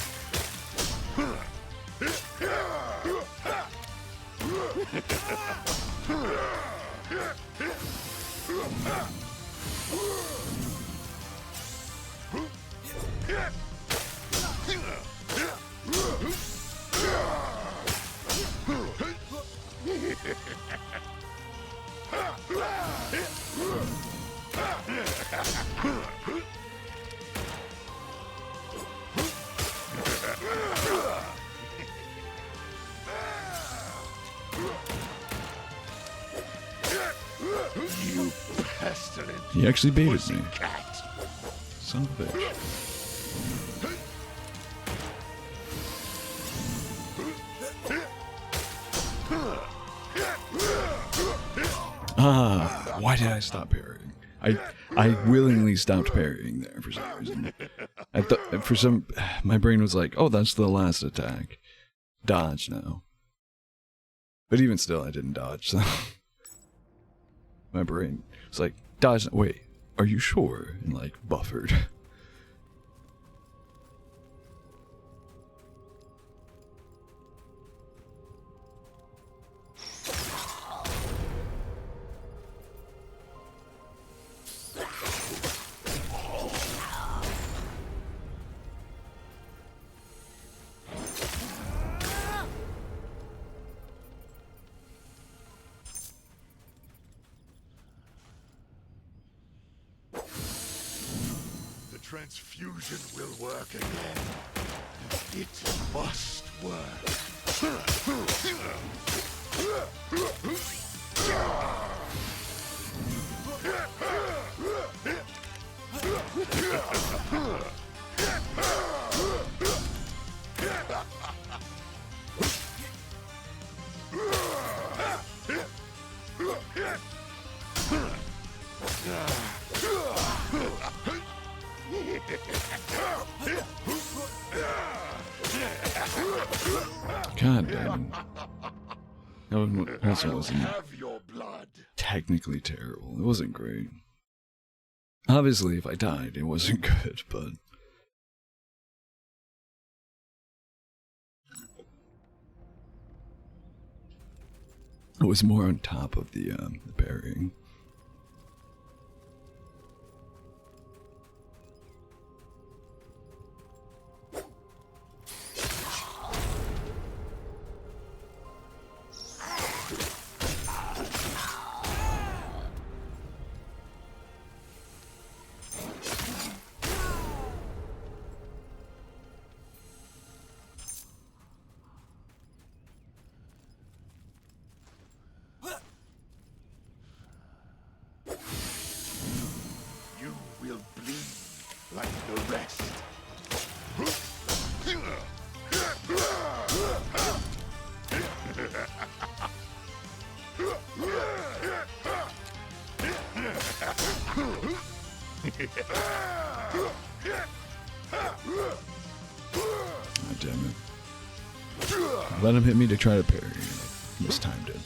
S8: You pestilent.
S1: He actually baited me.
S8: Cat.
S1: Son of a bitch. Ah, why did I stop parrying? I willingly stopped parrying there for some reason. I thought my brain was like, oh, that's the last attack. Dodge now. But even still, I didn't dodge. So my brain was like, dodge. Wait, are you sure? And like buffered.
S8: Transfusion will work again. It must work.
S1: God damn it. That one also wasn't
S8: Have your blood.
S1: technically terrible. It wasn't great. Obviously, if I died, it wasn't good, but... It was more on top of the parrying.
S8: You will bleed like the rest.
S1: God damn it. Let him hit me to try to parry. Mistimed it.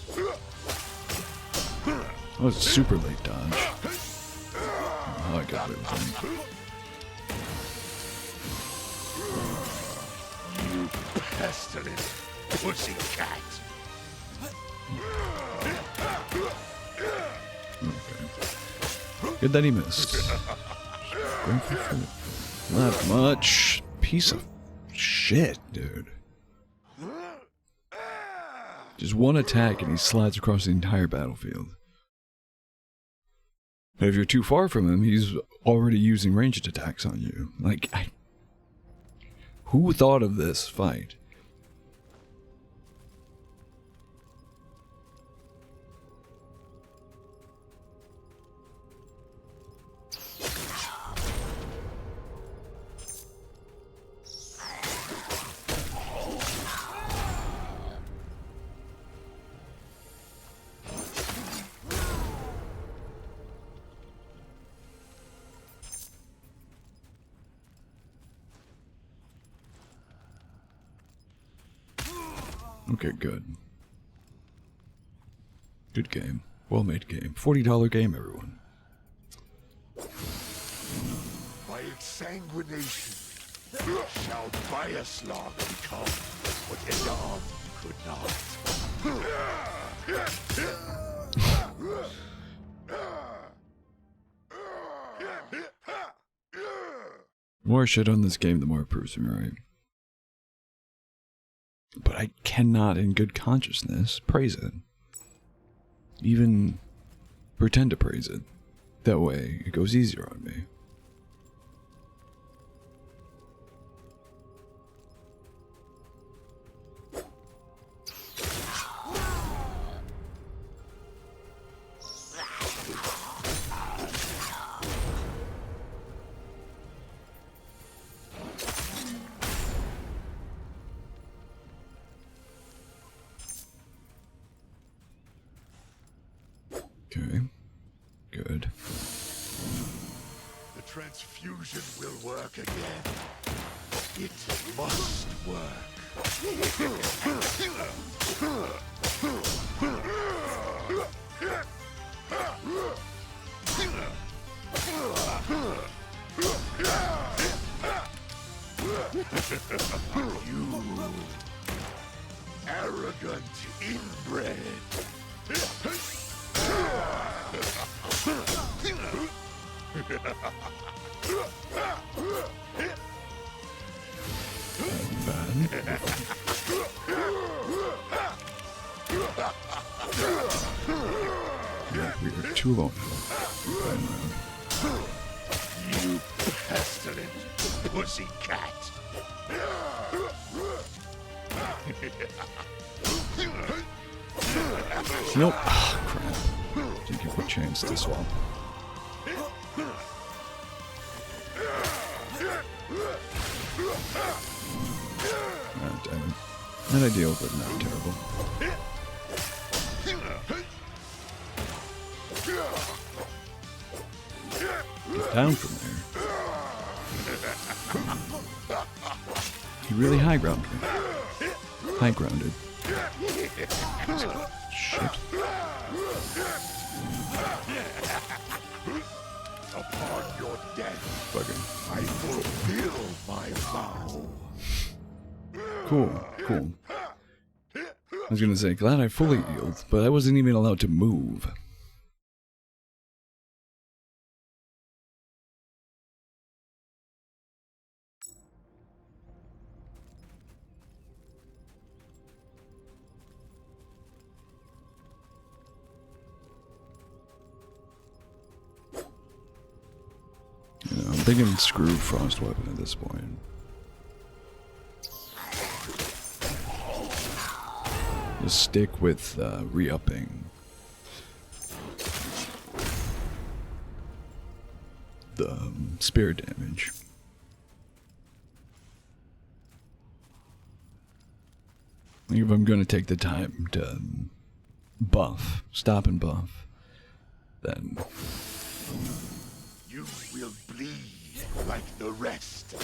S1: That was a super late dodge. Oh, I got it with him.
S8: You pestilent pussycat.
S1: Okay. Good that he missed. Grateful for not much. Piece of shit, dude. Just one attack and he slides across the entire battlefield. And if you're too far from him, he's already using ranged attacks on you. Like, who thought of this fight? Okay, good. Good game. Well-made game. $40 game, everyone.
S8: By exsanguination shall Byaslag become what Edom could
S1: The more shit on this game, the more it proves me right. But I cannot, in good consciousness, praise it. Even pretend to praise it. That way, it goes easier on me. Okay, good.
S8: The transfusion will work again. It must work. You arrogant inbred.
S1: Yeah, we are too alone.
S8: You pestilent pussycat.
S1: Nope. Ah, crap. Didn't give me a chance to swap. Ah, damn it. Not ideal, but not terrible. Get down from there. He really high grounded me. High grounded. Shit.
S8: Upon your death,
S1: Fucking.
S8: I fulfill my vow.
S1: Cool, cool. I was gonna say, glad I fully healed, but I wasn't even allowed to move. Yeah, I'm thinking screw frost weapon at this point. Just stick with re-upping the spirit damage. If I'm going to take the time to buff, stop and buff, then
S8: You will bleed like the rest.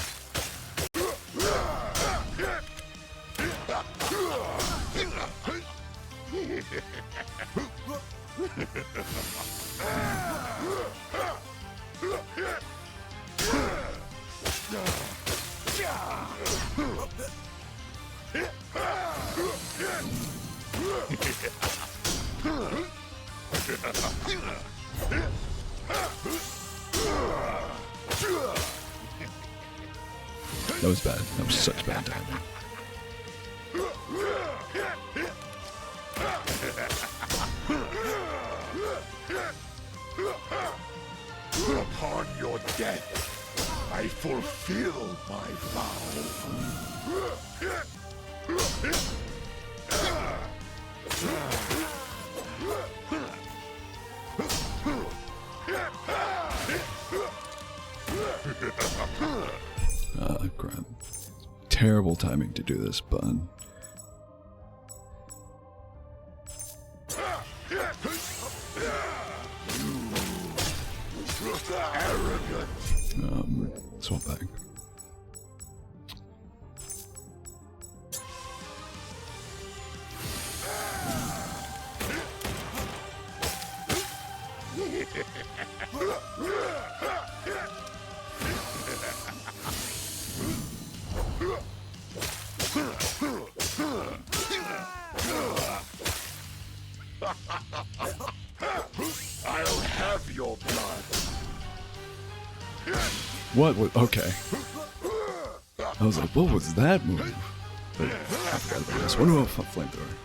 S1: that was bad. That was such bad timing.
S8: Upon your death, I fulfill my vow.
S1: Crap. Terrible timing to do this, bud. Swap back.
S8: I'll have your blood.
S1: What was... Okay. I was like, what was that move? But I forgot about this. What about flamethrower?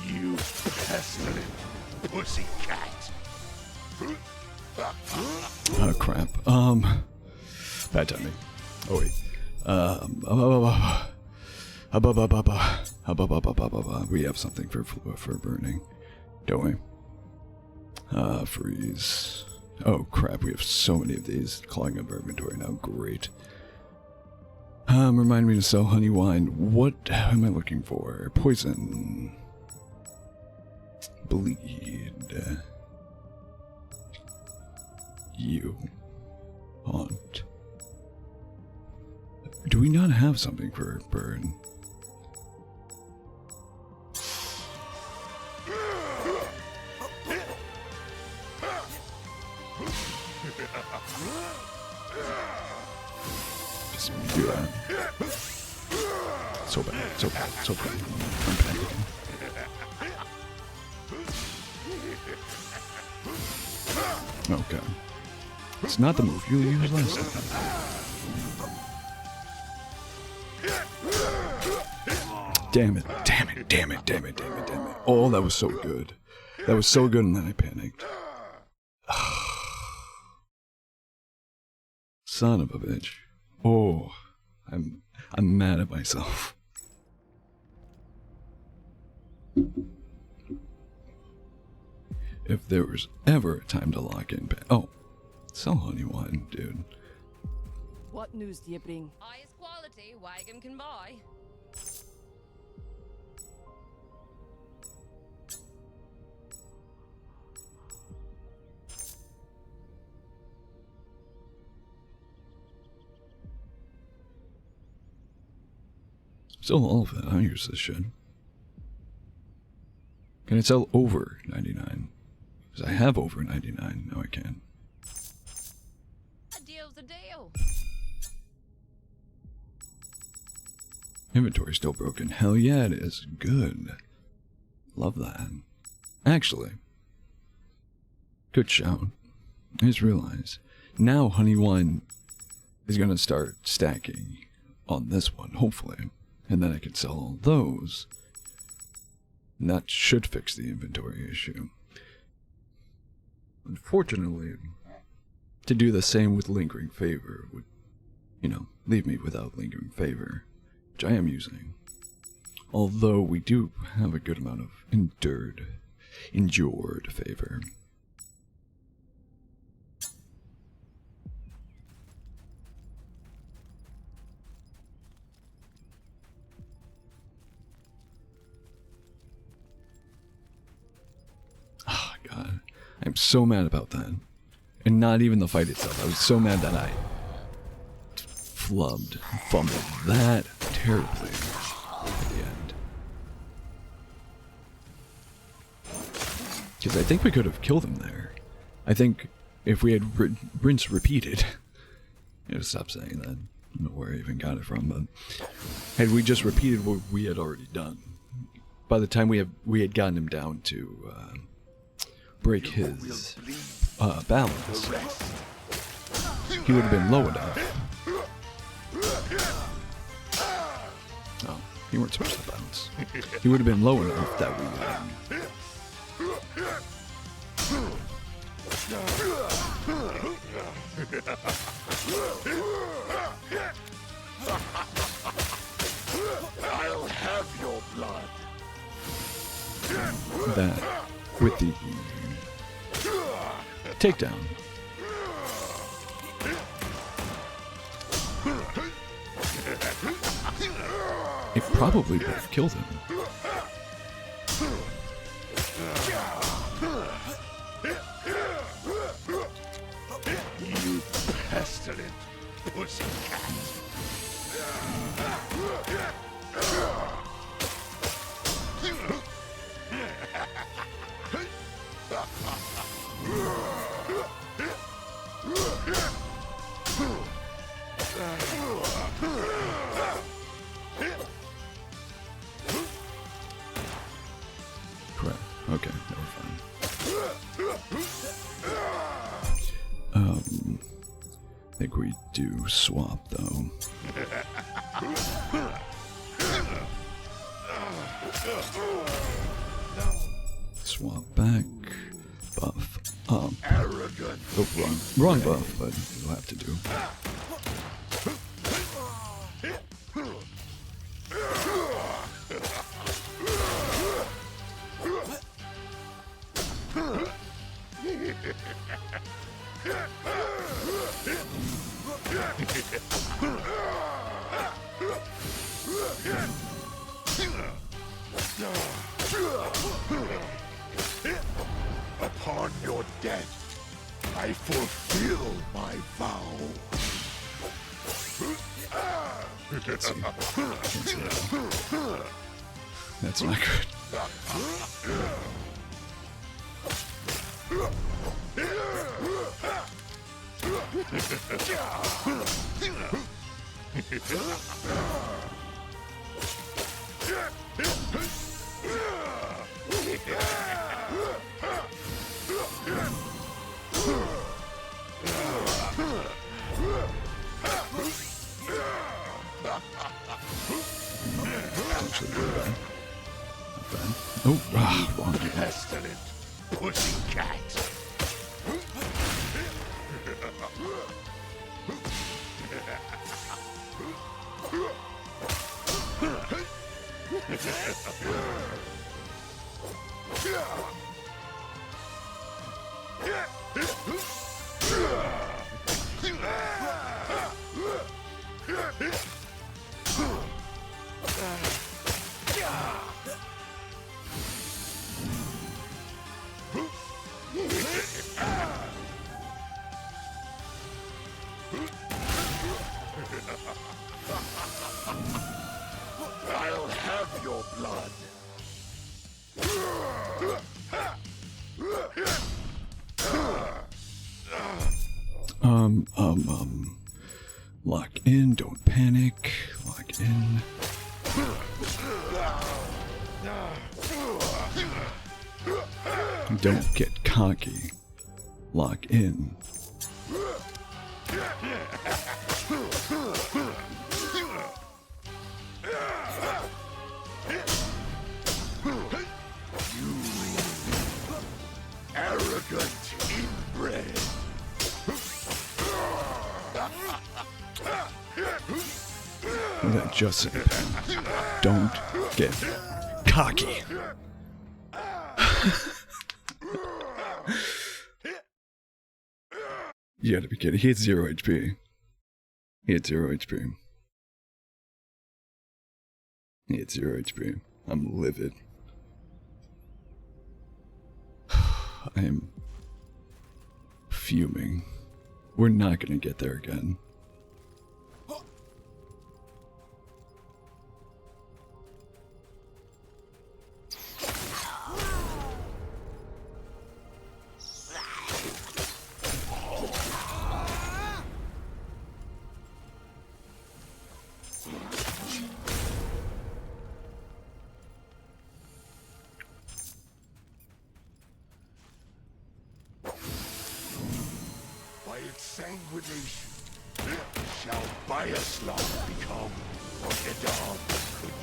S8: You pestilent pussycat.
S1: Oh crap. Bad timing. Oh wait. We have something for burning, don't we? Freeze. Oh crap, we have so many of these. Clogging up our inventory now. Great. Remind me to sell honey wine. What am I looking for? Poison. Bleed. You. Haunt. Do we not have something for burn? Just do that. So bad, so bad, so bad. I'm panicking. Okay. It's not the move you used last time. Damn it, damn it, damn it, damn it, damn it, damn it. Oh, that was so good. That was so good and then I panicked. Son of a bitch. Oh, I'm mad at myself. If there was ever a time to lock in... Oh, sell honey wine, dude.
S7: What news do you bring?
S2: Highest quality Wagon can buy.
S1: Still all of it. I'll use this shit. Can I sell over 99? Because I have over 99. No, I can't.
S2: A deal's a deal.
S1: Inventory still broken. Hell yeah, it is. Good. Love that. Actually, good shout. I just realized. Now Honeywine is going to start stacking on this one, hopefully. And then I can sell all those. And that should fix the inventory issue. Unfortunately, to do the same with Lingering Favor would, you know, leave me without Lingering Favor, which I am using. Although we do have a good amount of endured favor. Oh god, I'm so mad about that. And not even the fight itself. I was so mad that I fumbled that terribly at the end. Because I think we could have killed him there. I think if we had rinse repeated, you know, stop saying that. I don't know where I even got it from, but had we just repeated what we had already done, by the time we had gotten him down to break his balance, he would have been low enough. Oh, you weren't supposed to bounce. He would have been low enough that we
S8: I'll have your blood.
S1: that with the takedown. It probably would have killed him.
S8: You pestilent pussycat.
S1: Correct. Okay, that was fine. I think we do swap though. Swap back. Buff.
S8: Arrogant.
S1: Oh, wrong buff, but you'll have to do.
S8: Upon your death, I fulfill my vow.
S1: Can't see. Can't see that. That's not good. Actually, not bad. Not bad. Oh, wrong dude.
S8: Pestilent pussycat.
S1: Lock in, don't panic. Lock in. Don't get cocky. Lock in.
S8: Arrogant inbred.
S1: That just said, don't get cocky. You gotta be kidding. He had 0 HP. He had 0 HP. He had 0 HP. I'm livid. I am fuming. We're not gonna get there again.
S8: By its sanguination, shall Byaslav become what Edom could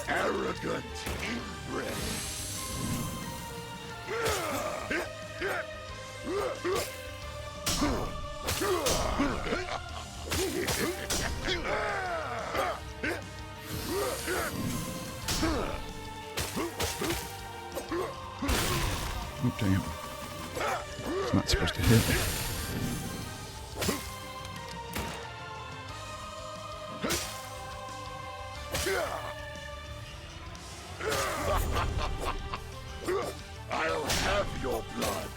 S8: Arrogant inbred.
S1: Oh, damn. It's not supposed to hit.
S8: I'll have your blood.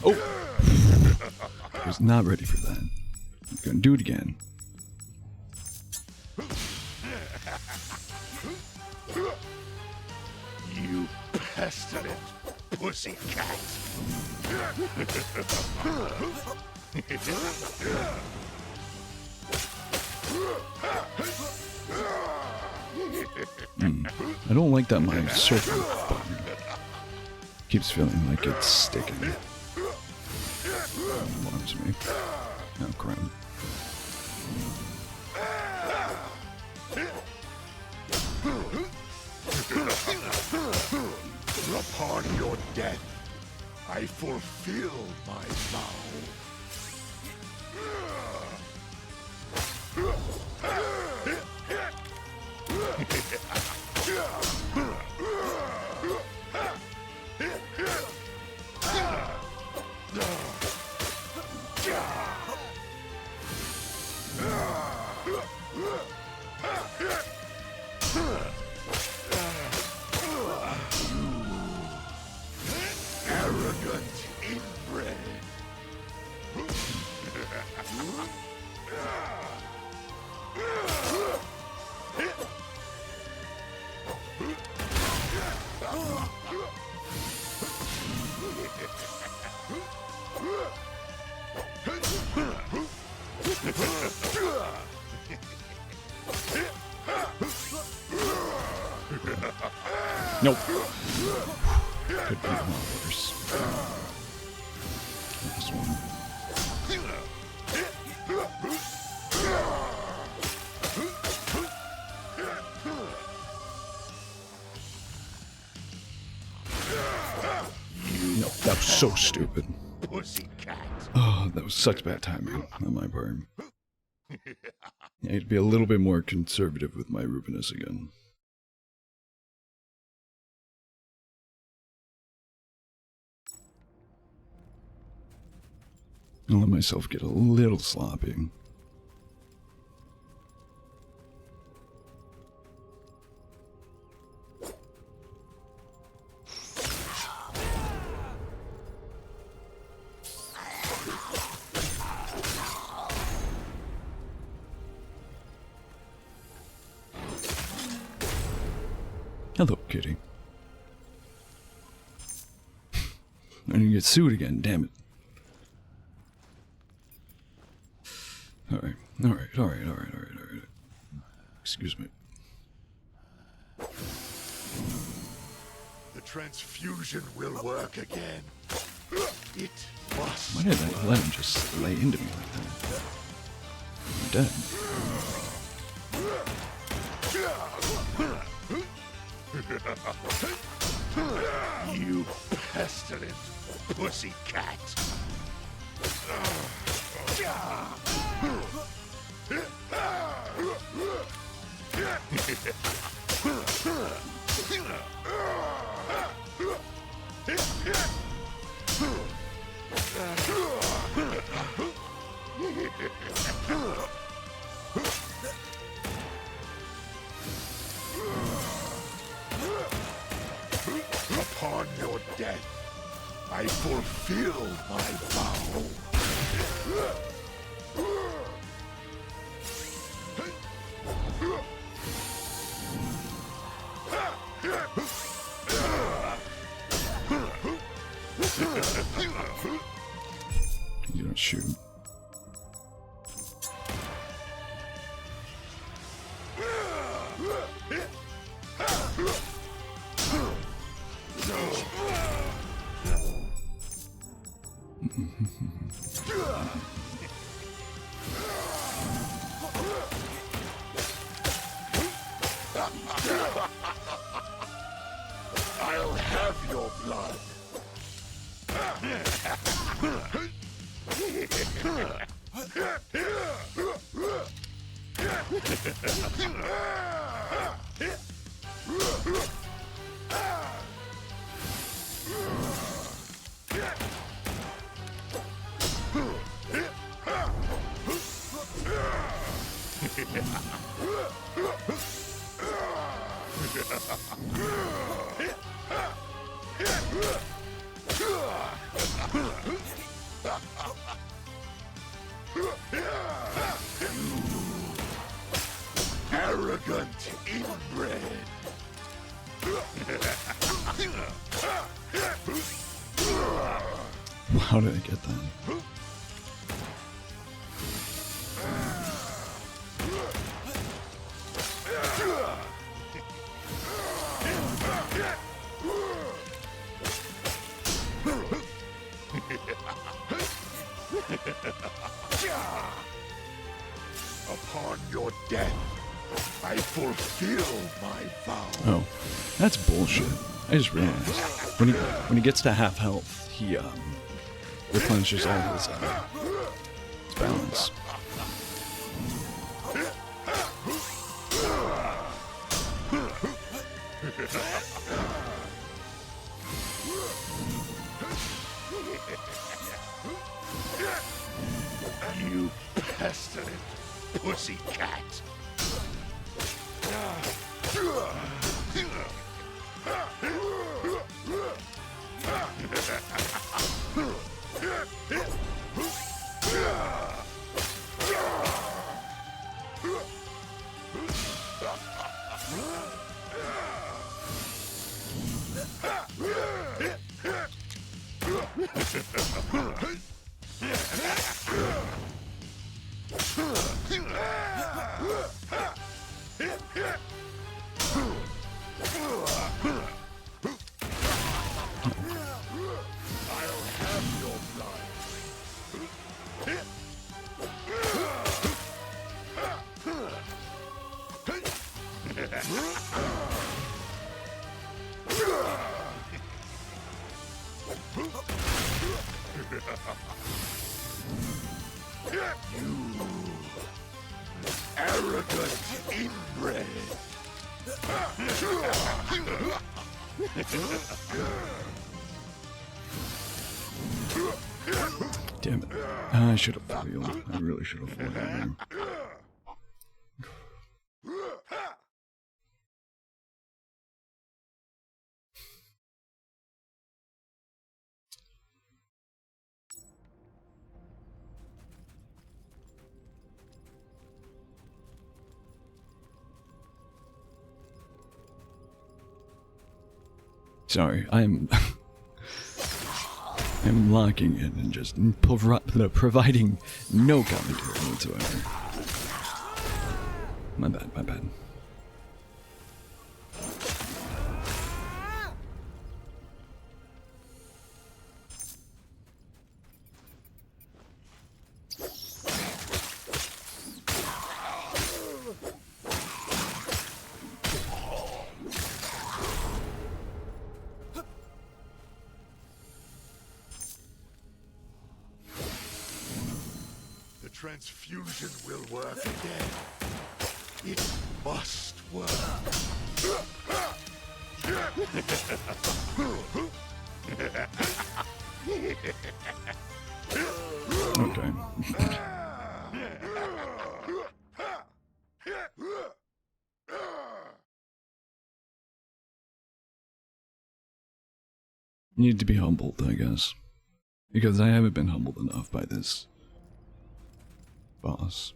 S1: Oh! I was not ready for that. I'm gonna do it again.
S8: You pestilent pussycat.
S1: I don't like that my circle button keeps feeling like it's sticking. Alarms me. Oh, crap.
S8: Upon your death, I fulfill my vow. Arrogant inbred.
S1: Nope. Could be a lot worse. This one. That was so stupid.
S8: Pussycat.
S1: Oh, that was such bad timing on my part. I need to be a little bit more conservative with my Rubenus again. I'll let myself get a little sloppy. Hello, kitty. I'm gonna get sued again, damn it. Alright. Excuse me.
S8: The transfusion will work again. It must.
S1: Why did I let him just lay into me like that? I'm dead.
S8: You pestilent pussycat. Upon your death, I fulfill my vow.
S1: You don't shoot.
S8: I'll have your blood. Arrogant inbred.
S1: How did I get that?
S8: Upon your death, I fulfill my vow.
S1: Oh, that's bullshit. I just realized when he gets to half health, he replenishes all his balance.
S8: You pestilent pussycat.
S1: Damn it. I should have fleeled. I really should have fleeled there. Sorry, I'm locking in and just providing no commentary whatsoever. My bad, my bad.
S8: Transfusion will work again. It must work.
S1: Okay. Need to be humbled, I guess. Because I haven't been humbled enough by this boss.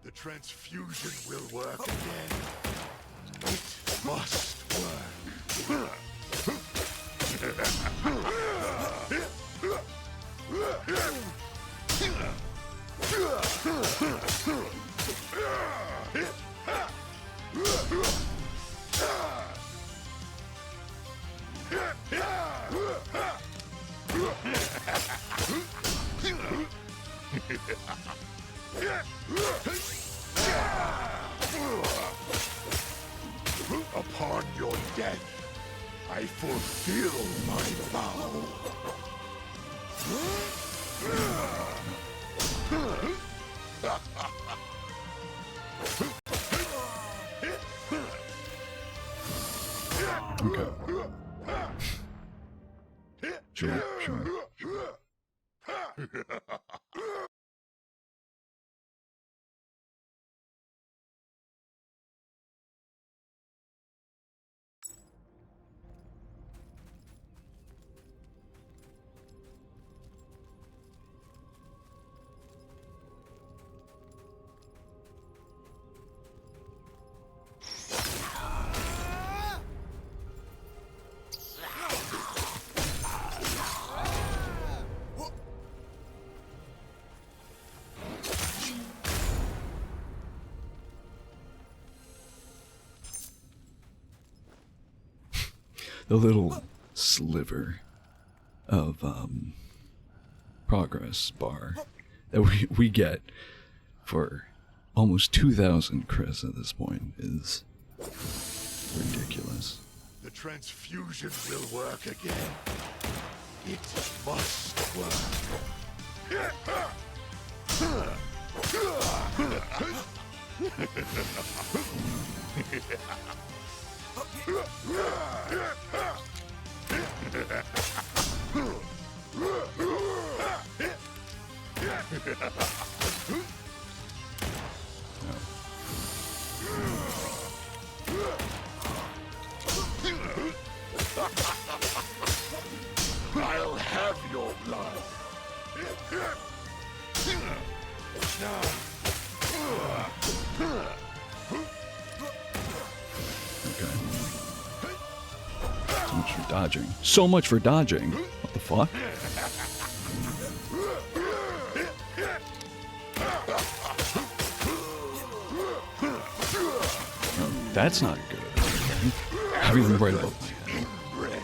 S8: The transfusion will work again. It must work. Upon your death, I fulfill my vow.
S1: Okay. Sure, sure. The little sliver of progress bar that we get for almost 2,000 Chris at this point is ridiculous.
S8: The transfusion will work again. It must work. I'll have your blood.
S1: Okay. So much for dodging. So much for dodging. What the fuck? Oh, that's not good. Okay. Everything right above my head.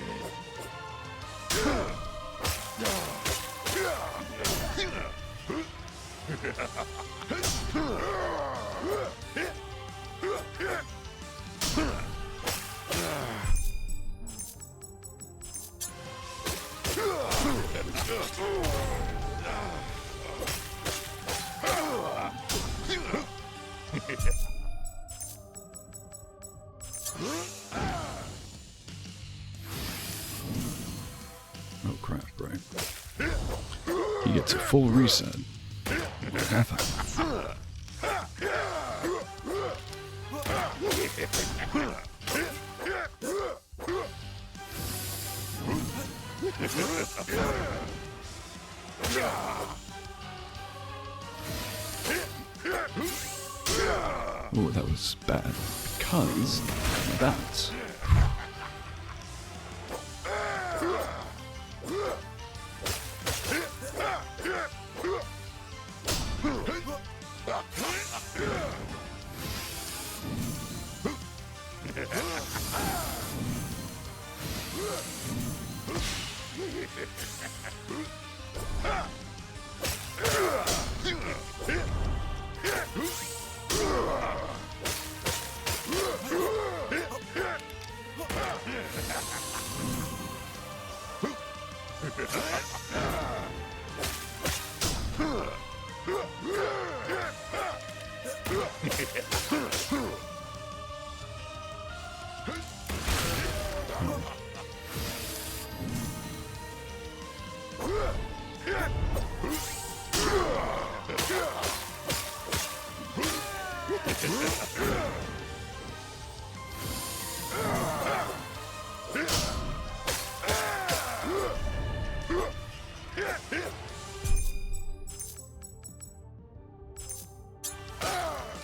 S1: Oh crap, right. He gets a full reset. Half hour. Oh, that was bad. Because that's...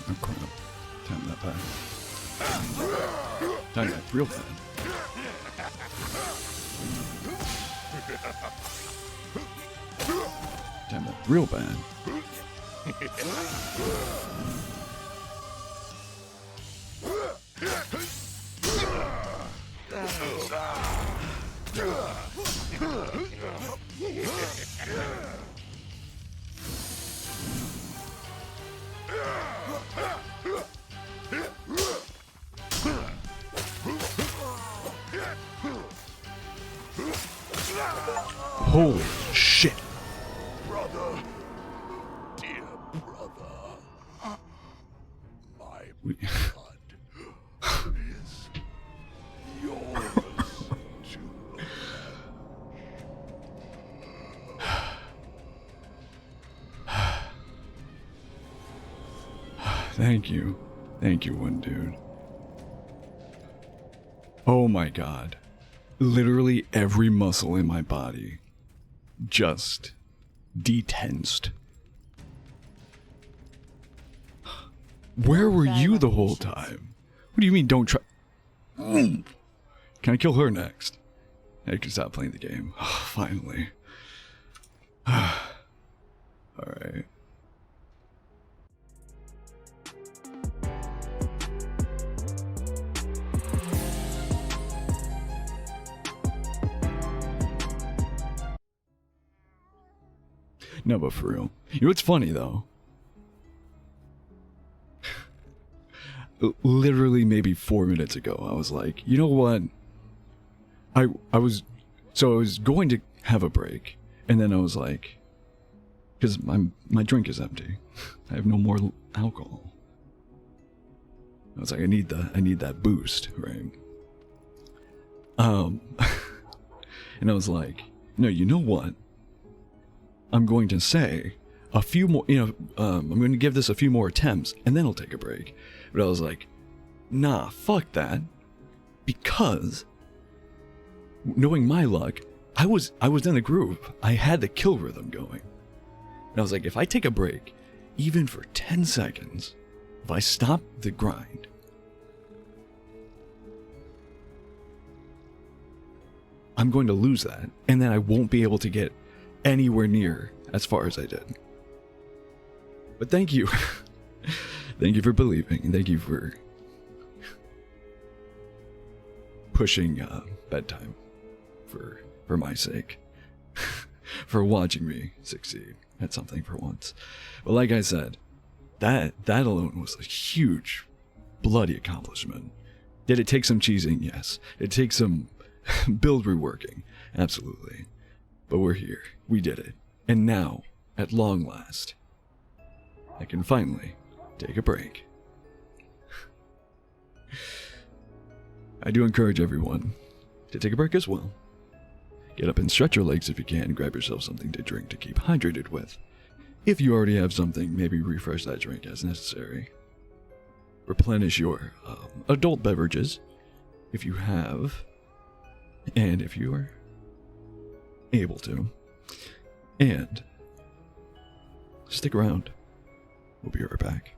S1: Oh crap. Time that bad. Time that real bad. Time that real bad. Holy shit.
S8: Brother, dear brother, my
S1: We-
S8: blood is yours to
S1: Thank you. Thank you, one dude. Oh my god. Literally every muscle in my body just detensed. Where were you the whole time? What do you mean don't try? Can I kill her next? I can stop playing the game. Finally. Alright. No, but for real. You know what's funny though? Literally maybe 4 minutes ago, I was like, you know what? I was going to have a break, and then I was like, because my drink is empty. I have no more alcohol. I was like, I need that boost, right? And I was like, no, you know what? I'm going to say a few more, I'm going to give this a few more attempts, and then I'll take a break. But I was like, nah, fuck that. Because, knowing my luck, I was in the groove. I had the kill rhythm going. And I was like, if I take a break, even for 10 seconds, if I stop the grind, I'm going to lose that. And then I won't be able to get anywhere near as far as I did. But thank you. Thank you for believing. Thank you for pushing bedtime for my sake. For watching me succeed at something for once. But like I said, that alone was a huge bloody accomplishment. Did it take some cheesing? Yes. Did it take some build reworking? Absolutely. But we're here. We did it. And now, at long last, I can finally take a break. I do encourage everyone to take a break as well. Get up and stretch your legs if you can. Grab yourself something to drink to keep hydrated with. If you already have something, maybe refresh that drink as necessary. Replenish your adult beverages if you have, and if you are able to. And stick around. We'll be right back.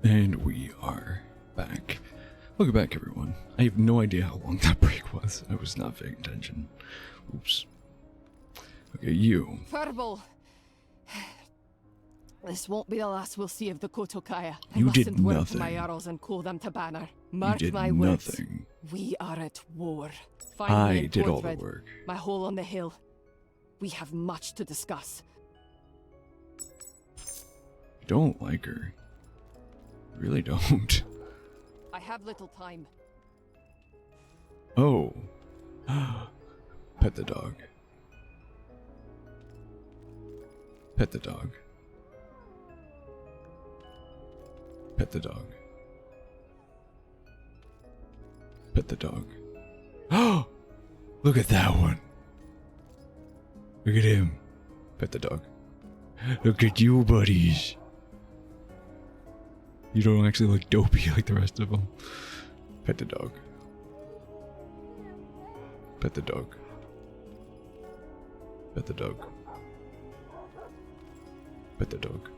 S1: And we are back. Welcome back, everyone. I have no idea how long that break was. I was not paying attention. Oops. Okay, you.
S7: Furball. This won't be the last we'll see of the Kotokaya. I
S1: You did
S7: mustn't work
S1: nothing.
S7: my arrows and call them to banner.
S1: You
S7: Mark
S1: did
S7: my words.
S1: nothing.
S7: We are at war. Find
S1: I
S7: me in
S1: did all the
S7: Portred,
S1: work.
S7: my hole on the hill. We have much to discuss.
S1: I don't like her. Really don't.
S7: I have little time.
S1: Oh. Pet the dog. Pet the dog. Pet the dog. Pet the dog. Oh! Look at that one. Look at him. Pet the dog. Look at you, buddies. You don't actually look dopey like the rest of them. Pet the dog. Pet the dog. Pet the dog. Pet the dog.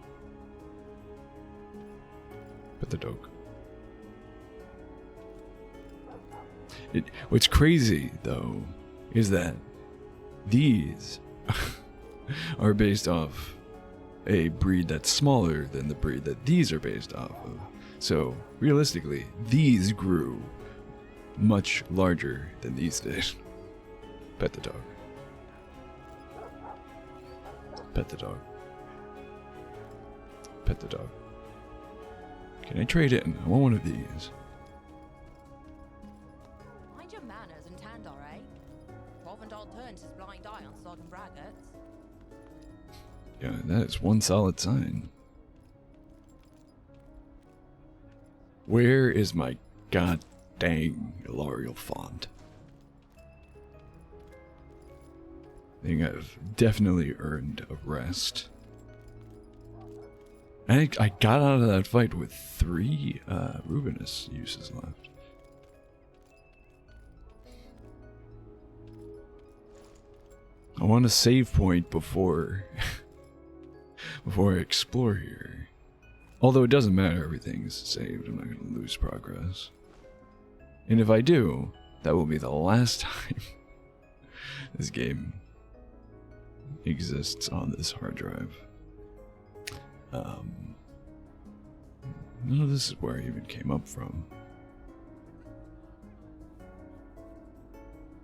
S1: Pet the dog. What's crazy, though, is that these are based off a breed that's smaller than the breed that these are based off of. So, realistically, these grew much larger than these did. Pet the dog. Pet the dog. Pet the dog. Can I trade in? I want one of these.
S2: Mind your manners in Tandar, eh? Rovendal turns his blind eye on Sogn braggarts.
S1: Yeah, that is one solid sign. Where is my god dang Ilarial font? I think I've definitely earned a rest. I got out of that fight with 3 Rubinus uses left. I want a save point before before I explore here. Although it doesn't matter, everything's saved. I'm not going to lose progress. And if I do, that will be the last time this game exists on this hard drive. None of this is where I even came up from.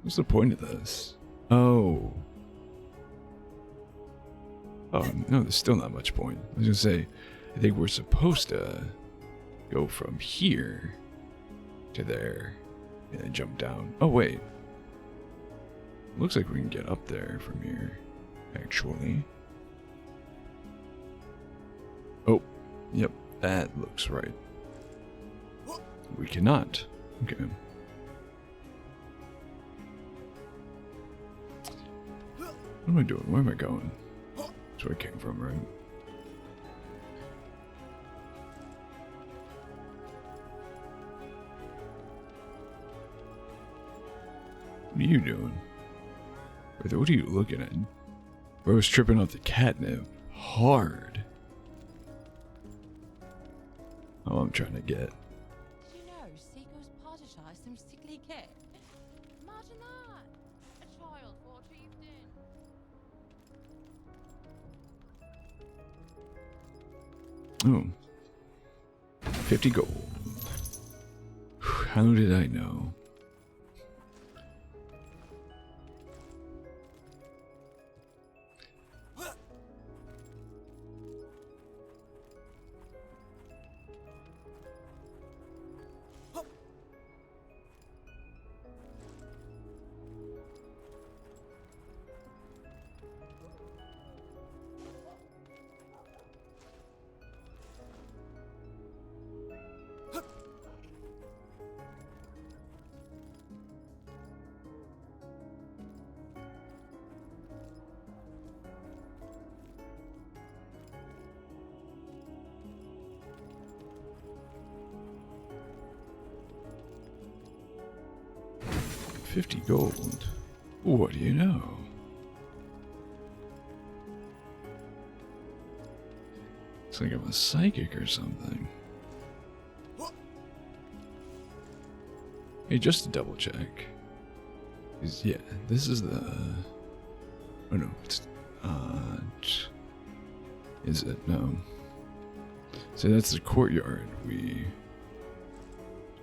S1: What's the point of this? Oh. Oh, no, there's still not much point. I was gonna say, I think we're supposed to go from here to there and then jump down. Oh, wait. Looks like we can get up there from here, actually. Oh, yep, that looks right. We cannot. Okay. What am I doing? Where am I going? That's where I came from, right? What are you doing? What are you looking at? I was tripping off the catnip hard. Oh, I'm trying to get.
S2: You know, Seaco's partisized some sickly kid. Imagine that! A child for a chieftain.
S1: Oh. 50 gold. How did I know? $50 gold. What do you know? It's like I'm a psychic or something. Hey, just to double check. Yeah, this is the. Oh no, it's. Is it? No. So that's the courtyard we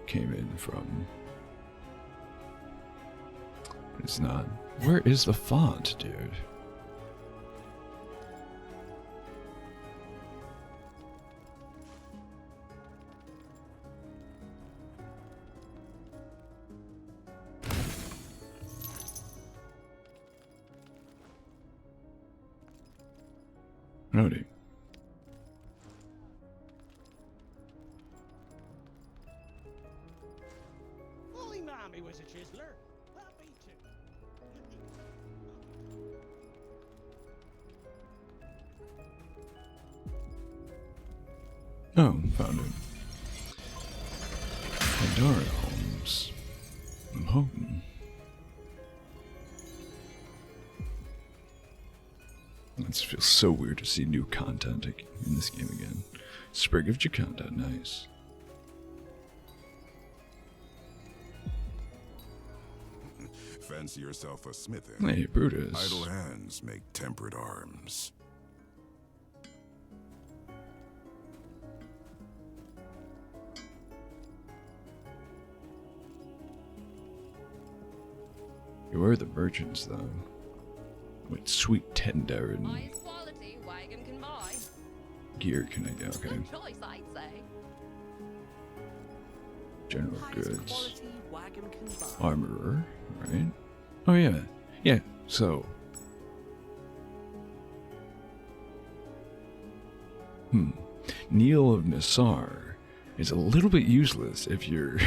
S1: came in from. It's not. Where is the font, dude? Howdy.
S5: Holy mommy was a chiseler. Well, me too.
S1: Oh, found it. Pandora Holmes. I'm home. It feels so weird to see new content in this game again. Sprig of Jacanda, nice.
S4: Fancy yourself a smithing.
S1: Hey, Brutus.
S4: Idle hands make tempered arms.
S1: You are the merchants, though. With sweet tender and
S2: Highest quality wagon can buy.
S1: gear can I get? Okay.
S2: Good choice, I'd say.
S1: General
S3: Highest
S1: goods.
S3: quality wagon can buy.
S1: Armorer, right? Oh, yeah. Yeah, so. Neil of Nassar is a little bit useless if you're.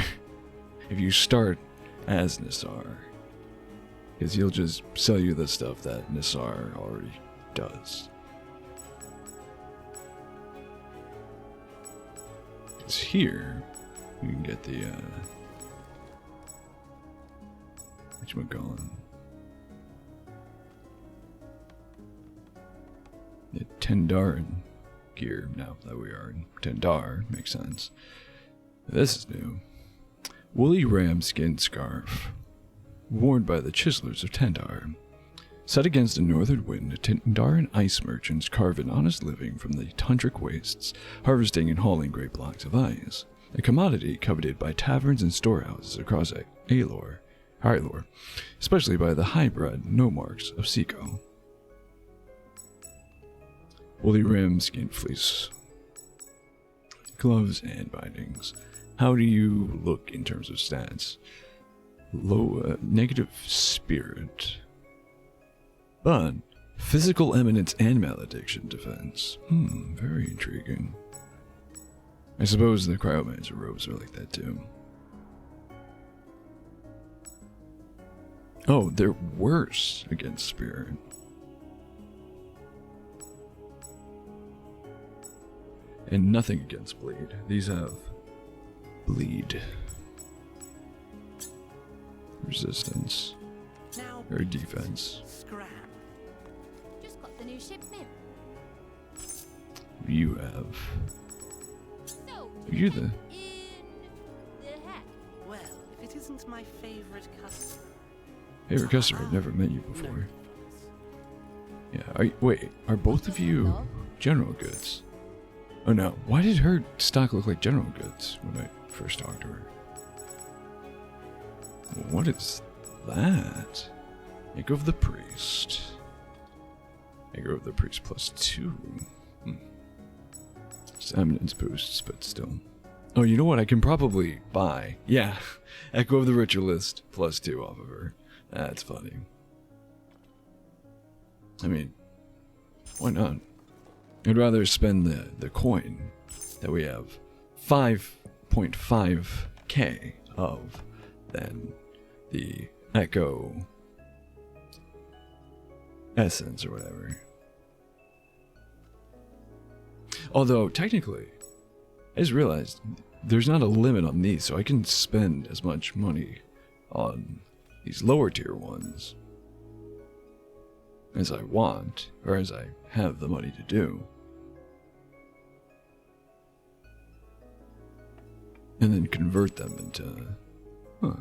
S1: if you start as Nassar. Because he'll just sell you the stuff that Nassar already does. Because here, you can get the, whatchamacallit? The Tendarin gear, now that we are in Tendar, makes sense. This is new. Woolly ram skin scarf. Worn by the chiselers of Tendar. Set against a northern wind, Tendaran ice merchants carve an honest living from the tundric wastes, harvesting and hauling great blocks of ice. A commodity coveted by taverns and storehouses across Hyrlor, especially by the high-bred nomarchs of Seiko. Woolly ram skin fleece. Gloves and bindings. How do you look in terms of stats? Low, negative spirit. But physical eminence and malediction defense. Very intriguing. I suppose the cryomancer robes are like that too. Oh, they're worse against spirit. And nothing against bleed. These have bleed. Resistance.
S3: Now,
S1: Or defense.
S3: scrap.
S2: Just got the new shipment.
S1: You have.
S2: So,
S1: You're the.
S2: in the hat.
S3: Well, if it isn't my favorite customer.
S1: Favorite customer, I've never met you before. Yeah, wait, are both of you general goods? Oh no, why did her stock look like general goods when I first talked to her? What is that? Echo of the Priest. Echo of the Priest +2. It's eminence boosts, but still. Oh, you know what? I can probably buy. Yeah, Echo of the Ritualist +2 off of her. That's funny. I mean, why not? I'd rather spend the coin that we have 5.5k of than the Echo Essence or whatever. Although, technically, I just realized there's not a limit on these, so I can spend as much money on these lower tier ones as I want, or as I have the money to do. And then convert them into Huh.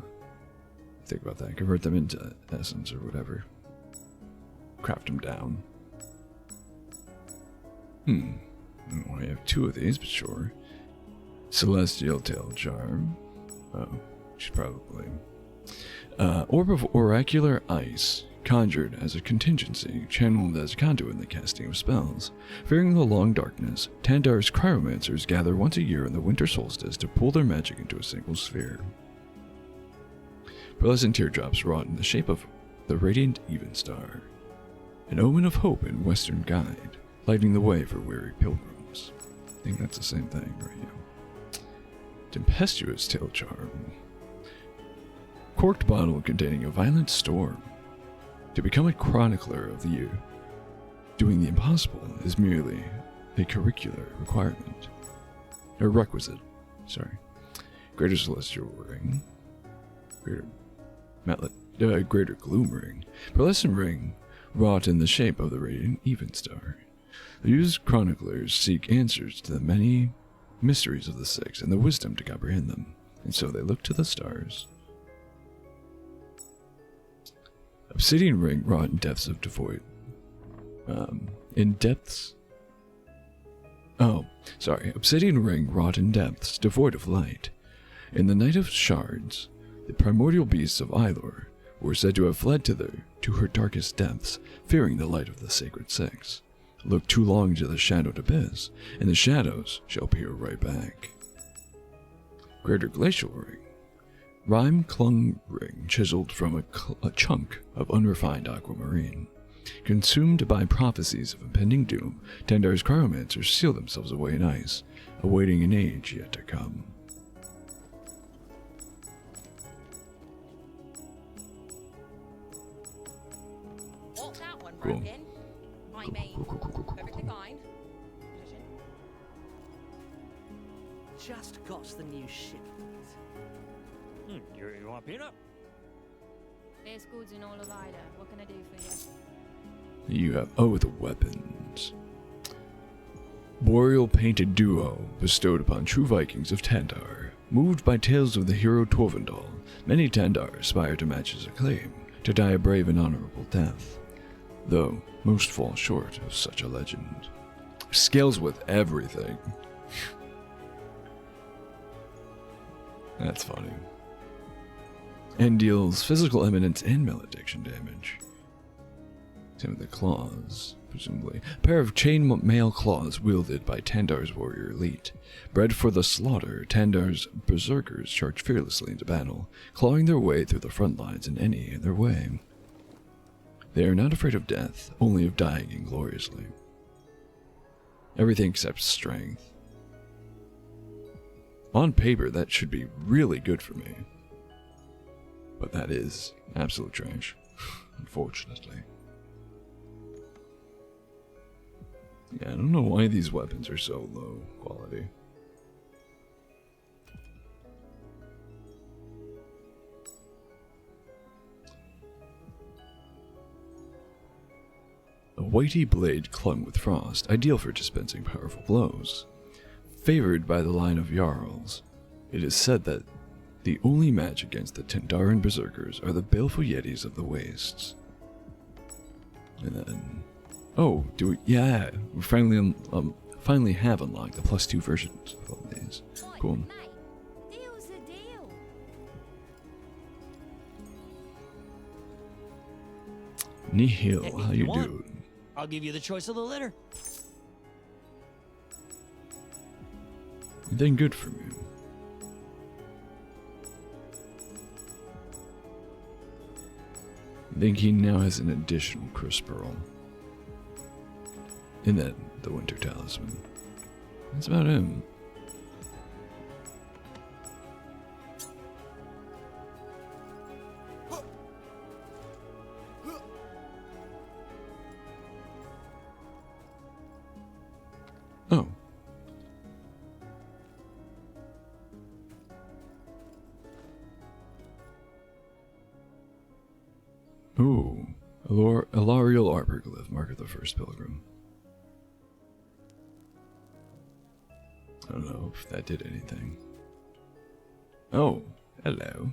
S1: Think about that. Convert them into essence or whatever. Craft them down. I only have 2 of these, but sure. Celestial Tail Charm. Oh, she's probably. Orb of Oracular Ice. Conjured as a contingency, channeled as a conduit in the casting of spells. Fearing the long darkness, Tandar's cryomancers gather once a year in the winter solstice to pull their magic into a single sphere. Pearlescent teardrops wrought in the shape of the radiant Evenstar, an omen of hope and western guide, lighting the way for weary pilgrims. I think that's the same thing, right? Yeah. Tempestuous Tail Charm. Corked bottle containing a violent storm. To become a chronicler of the year, doing the impossible is merely a curricular requirement. Or requisite, sorry. Greater Celestial Ring. Greater Gloom Ring. Pearlescent Ring, wrought in the shape of the radiant Evenstar. These chroniclers seek answers to the many mysteries of the Six and the wisdom to comprehend them, and so they look to the stars. Obsidian Ring wrought in depths of devoid. Obsidian Ring wrought in depths devoid of light. In the Night of Shards, the primordial beasts of Ylor were said to have fled to her darkest depths, fearing the light of the Sacred Six. Look too long into the shadowed abyss, and the shadows shall peer right back. Greater Glacial Ring. Rime clung ring chiseled from a chunk of unrefined aquamarine. Consumed by prophecies of impending doom, Tandar's cryomancers seal themselves away in ice, awaiting an age yet to come.
S2: What's that one,
S1: Cool.
S2: broken? I mean, perfectly fine.
S3: Just got the new shipment.
S5: You want peanut?
S2: There's goods in all of Ida. What can I do for you?
S1: You have the weapons. Boreal Painted Duo, bestowed upon true Vikings of Tandar. Moved by tales of the hero Torvendal, many Tandar aspire to match his acclaim, to die a brave and honorable death. Though most fall short of such a legend. Scales with everything. That's funny. And deals physical eminence and malediction damage. Same with the claws, presumably. A pair of chain mail claws wielded by Tandar's warrior elite. Bred for the slaughter, Tandar's berserkers charge fearlessly into battle, clawing their way through the front lines in any in their way. They are not afraid of death, only of dying ingloriously. Everything except strength. On paper, that should be really good for me. But that is absolute trash, unfortunately. Yeah, I don't know why these weapons are so low quality. A weighty blade clung with frost, ideal for dispensing powerful blows. Favored by the line of Jarls, it is said that the only match against the Tandaran berserkers are the baleful yetis of the wastes. And then, yeah, we finally have unlocked the +2 versions of all these. Cool.
S2: Mate, deal's a deal.
S1: Nihil,
S5: Hey,
S1: how
S5: if
S1: you
S5: you want.
S1: doing?
S5: I'll give you the choice of the litter.
S1: Anything good from you? I think he now has an additional Crisp Pearl. And then the Winter Talisman. That's about him. Oh. Ooh. Alarial Arperglyph, Mark of the First Pilgrim. I don't know if that did anything. Oh, hello.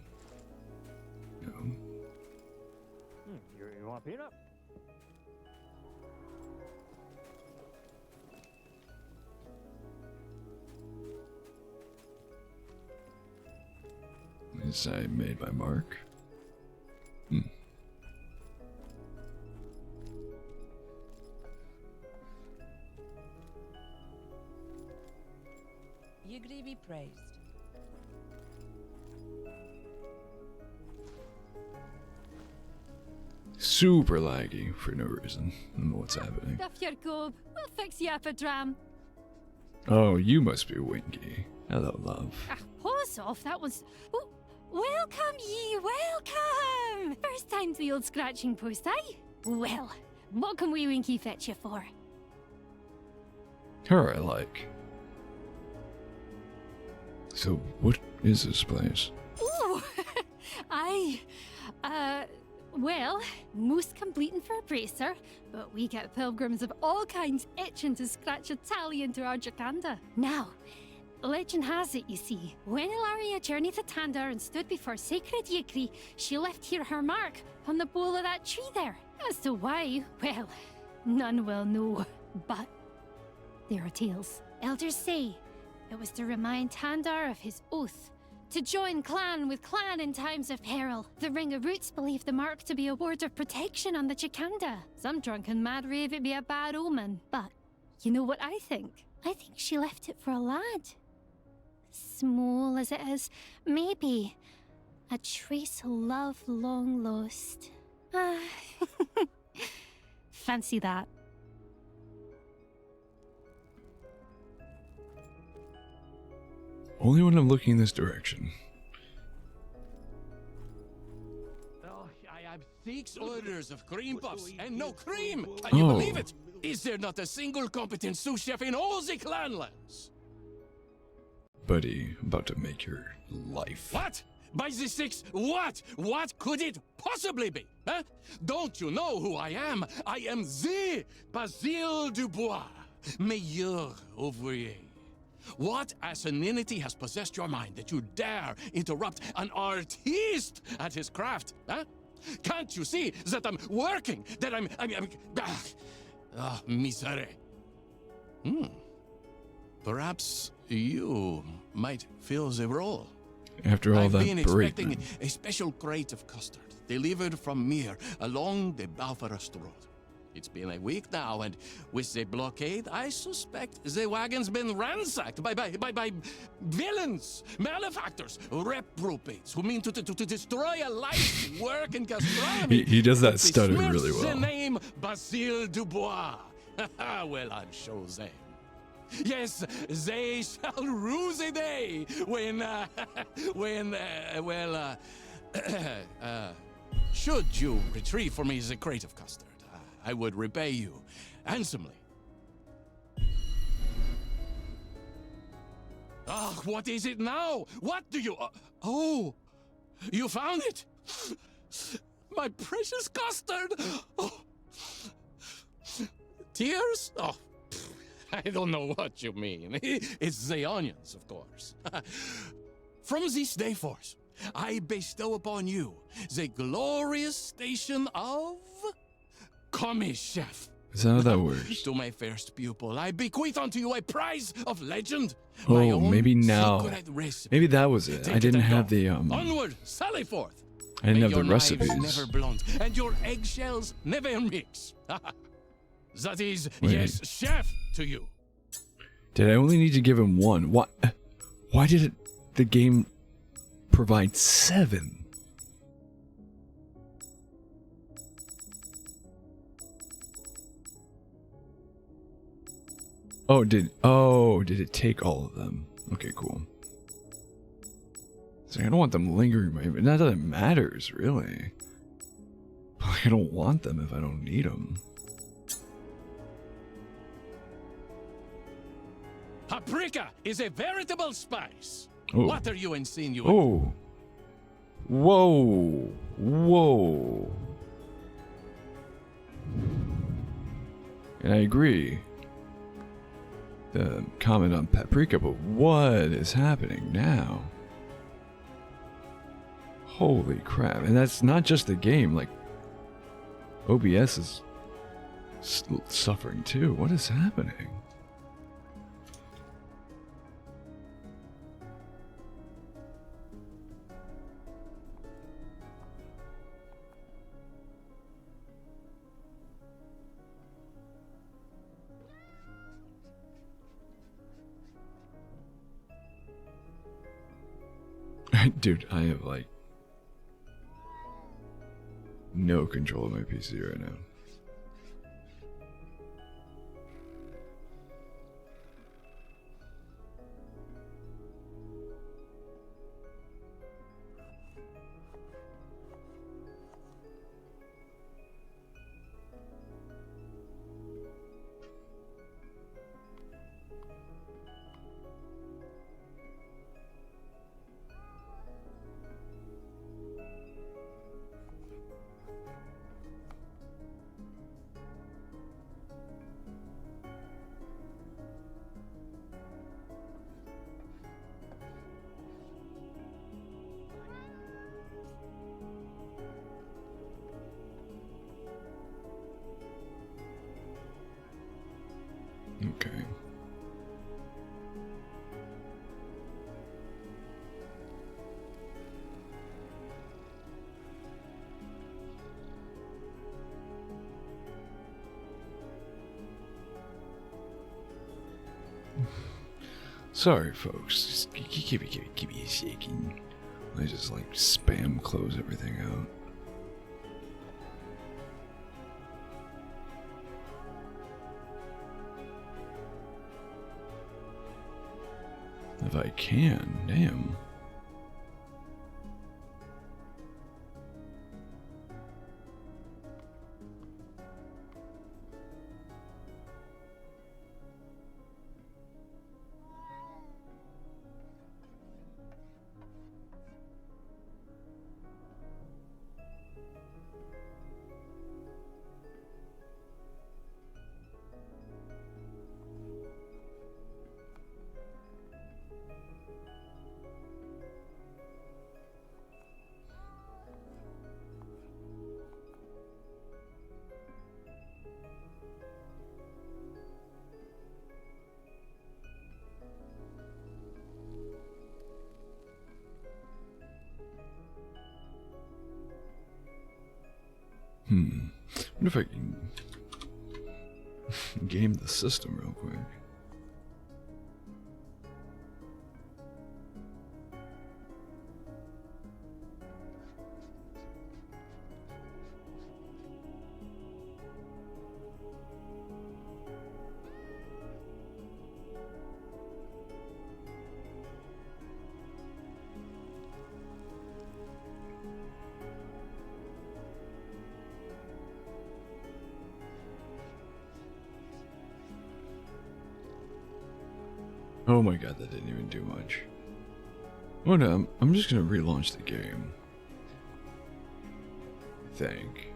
S5: Here up.
S1: Is I made my mark? Hmm.
S2: Ygritte be praised.
S1: Super laggy for no reason. I don't know what's happening.
S9: Stuff your gob. We'll fix you up a dram.
S1: Oh, you must be Winky. Hello, love.
S9: Ah, pause off. That was. Oh, welcome, ye. Welcome. First time to the old scratching post, eh? Well, what can we Winky fetch you for?
S1: Her I like. So, what is this place?
S9: Ooh, well, most completing for a bracer, but we get pilgrims of all kinds itching to scratch a tally into our Jocanda. Now, legend has it, you see, when Ilaria journeyed to Tandar and stood before sacred Ygritte, she left here her mark on the bole of that tree there. As to why, well, none will know, but there are tales. Elders say it was to remind Tandar of his oath to join clan with clan in times of peril. The Ring of Roots believe the mark to be a ward of protection on the Jocanda. Some drunken mad rave it be a bad omen. But you know what I think? I think she left it for a lad. Small as it is, maybe a trace of love long lost. Ah, fancy that.
S1: Only when I'm looking this direction.
S10: Oh, I have 6 orders of cream puffs and no cream. Can you believe it? Is there not a single competent sous chef in all the clanlands?
S1: Buddy, about to make your life.
S10: What? By the 6? What? What could it possibly be? Huh? Don't you know who I am? I am the Basile Dubois, Mayor Ouvrier. What asininity has possessed your mind that you dare interrupt an artiste at his craft? Huh? Can't you see that I'm working? That I'm misery. Perhaps you might fill the role.
S1: After all
S10: I've
S1: that
S10: been expecting
S1: bravery.
S10: a special crate of custard delivered from Mir along the Balfourest Road. It's been a week now, and with the blockade, I suspect the wagon's been ransacked by villains, malefactors, reprobates who mean to destroy a life's work in gastronomy.
S1: He does that
S10: They
S1: stutter
S10: smirch
S1: really well.
S10: The name Basile Dubois. Well, I'll show them. Yes, they shall rue the day when, should you retrieve for me the crate of custard, I would repay you handsomely. Ah, what is it now? What do you... oh, you found it? My precious custard! Oh. Tears? Oh, I don't know what you mean. It's the onions, of course. From this day forth, I bestow upon you the glorious station of commis chef.
S1: Is that how that works?
S10: To my first pupil, I bequeath unto you a prize of legend.
S1: Oh, maybe now. Maybe that was it. I didn't have the
S10: Onward, sally forth.
S1: I didn't
S10: May
S1: have the
S10: your knives
S1: recipes.
S10: never blunt, and your eggshells never mix. That is,
S1: Wait.
S10: yes, chef to you.
S1: Did I only need to give him one? Why did the game provide 7? Oh, did it take all of them? Okay, cool. So I don't want them lingering, but not that it matters, really. I don't want them if I don't need them.
S10: Paprika is a veritable spice.
S1: Oh.
S10: What are you insinuating?
S1: Oh. Whoa. Whoa. And I agree. The comment on paprika, but what is happening now? Holy crap. And that's not just the game, like OBS is suffering too. What is happening? Dude, I have like no control of my PC right now. Okay. Sorry, folks. Just keep it shaking. I just like spam close everything out. If I can, damn. Wonder if I can game the system real quick. Oh my god, that didn't even do much. Oh no, I'm just gonna relaunch the game. I think.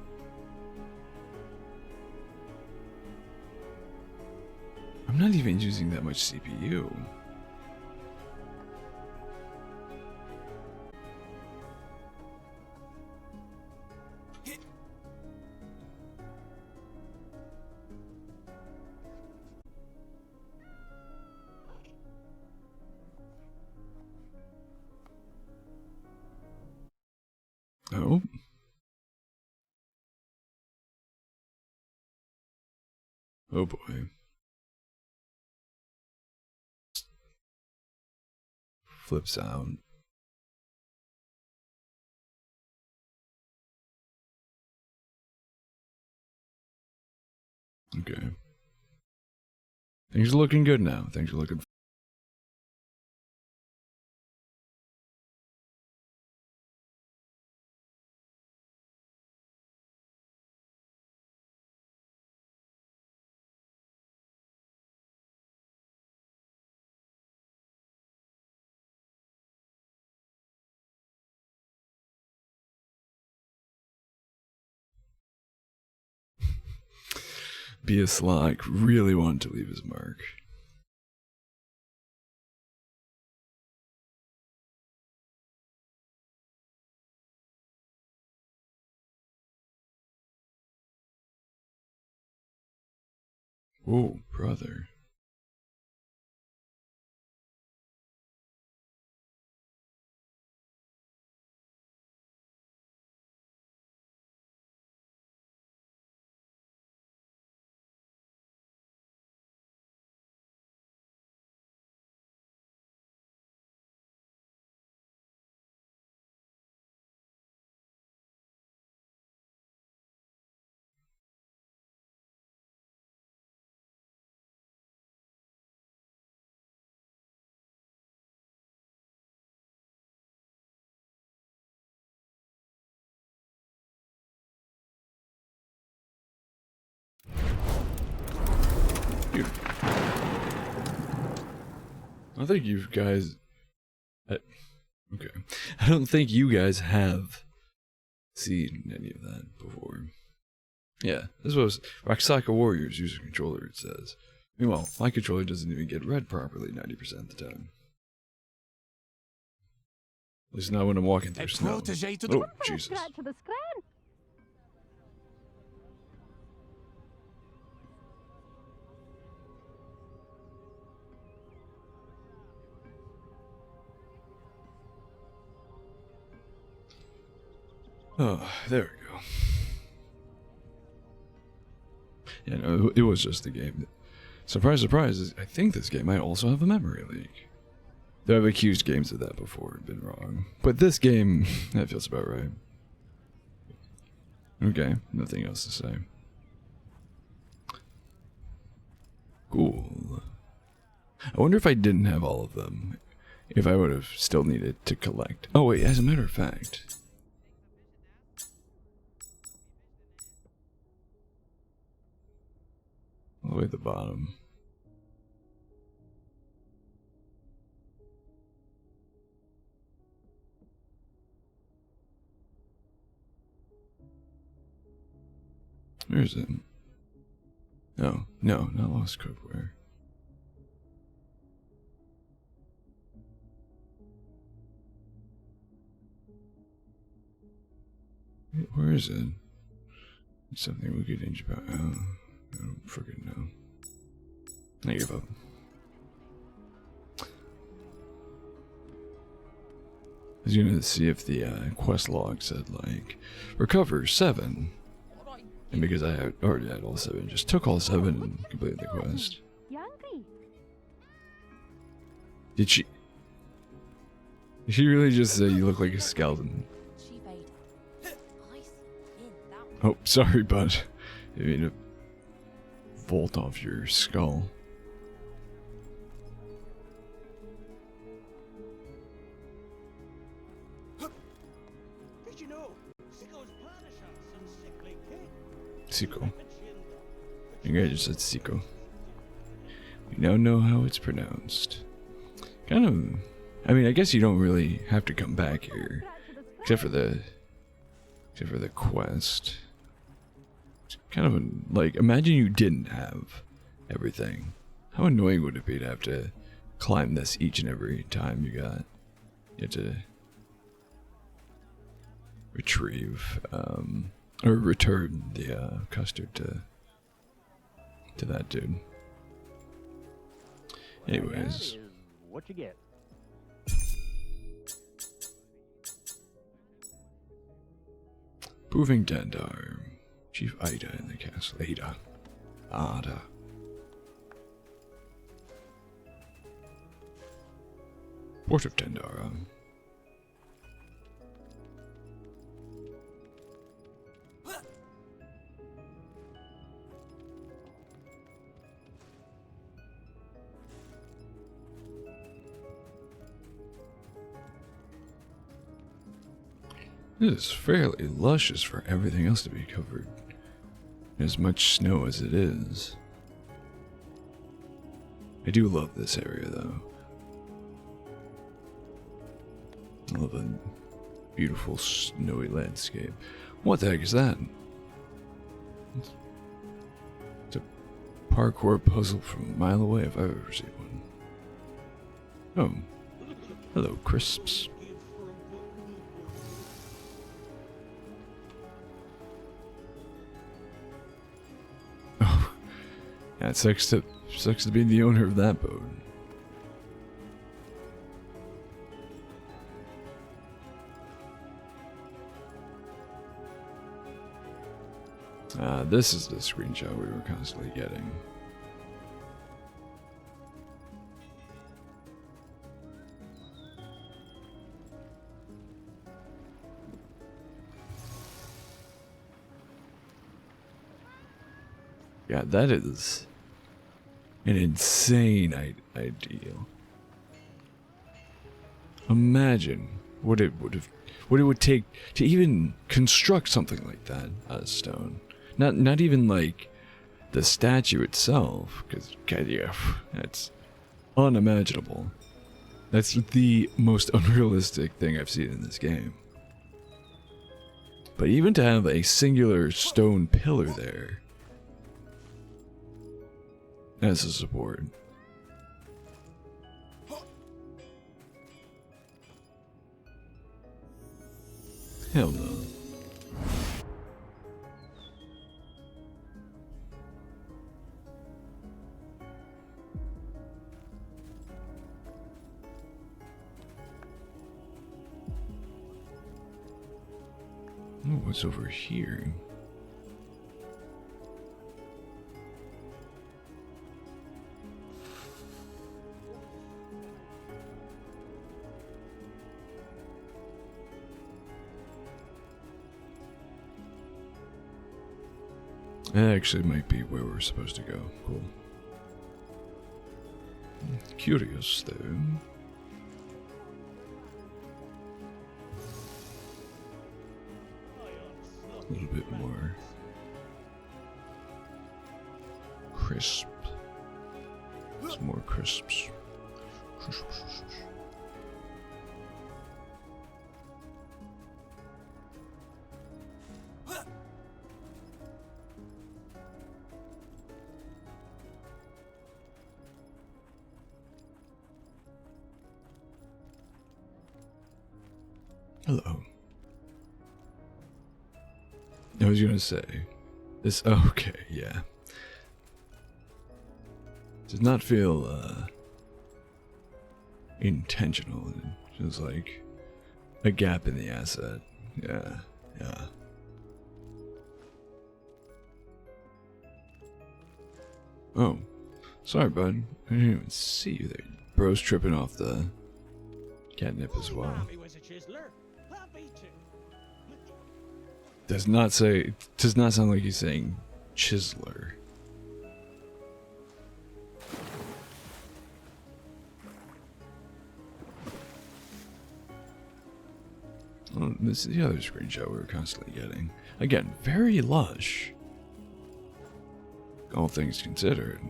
S1: I'm not even using that much CPU. Oh. Oh boy. Flips out. Okay. Things are looking good now. Things are looking. B.S. Locke really wanted to leave his mark. Oh, brother. Beautiful. I think you guys... okay. I don't think you guys have seen any of that before. Yeah, this was Raksaka Warriors user controller, it says. Meanwhile, my controller doesn't even get read properly 90% of the time. At least not when I'm walking through snow. Oh, Jesus. Oh, there we go. Yeah, no, it was just the game. Surprise, surprise, I think this game might also have a memory leak. Though I've accused games of that before and been wrong. But this game, that feels about right. Okay, nothing else to say. Cool. I wonder if I didn't have all of them, if I would have still needed to collect. Oh wait, as a matter of fact... all the way at the bottom. Where is it? No, not Lost Cookware. Where is it? It's something we could change about. I don't freaking know. I give up. I was gonna see if the quest log said like recover 7, and because I had already had all 7, just took all 7 and completed the quest. Did she? Did she really just say you look like a skeleton? Oh, sorry, bud. I mean to bolt off your skull.
S5: Did you know Siko's Planishas and Sickly King?
S1: Siko. You guys just said Siko. We now know how it's pronounced. Kind of. I mean, I guess you don't really have to come back here, except for the quest. It's kind of like, imagine you didn't have everything. How annoying would it be to have to climb this each and every time you had to retrieve or return the custard to that dude. Anyways,
S5: What you get?
S1: Proving Tandar. Chief Ida in the castle. Ada. Port of Tandara. This is fairly luscious for everything else to be covered in as much snow as it is. I do love this area though. I love the beautiful snowy landscape. What the heck is that? It's a parkour puzzle from a mile away if I've ever seen one. Oh. Hello, Crisps. Yeah, it sucks to be the owner of that boat. This is the screenshot we were constantly getting. Yeah, that is an insane ideal. Imagine what it would take to even construct something like that out of stone. Not even like the statue itself, because yeah, that's unimaginable. That's the most unrealistic thing I've seen in this game. But even to have a singular stone pillar there as a support. Hell no. Oh, what's over here? That actually might be where we're supposed to go. Cool. Curious, though. A little bit more crisp. Some more crisps. Hello. I was gonna say, this, okay, yeah. Does not feel, intentional. It feels like a gap in the asset. Yeah, yeah. Oh, sorry, bud. I didn't even see you there. Bro's tripping off the catnip as well. Does not sound like he's saying chiseler. Oh, this is the other screenshot we were constantly getting. Again, very lush. All things considered.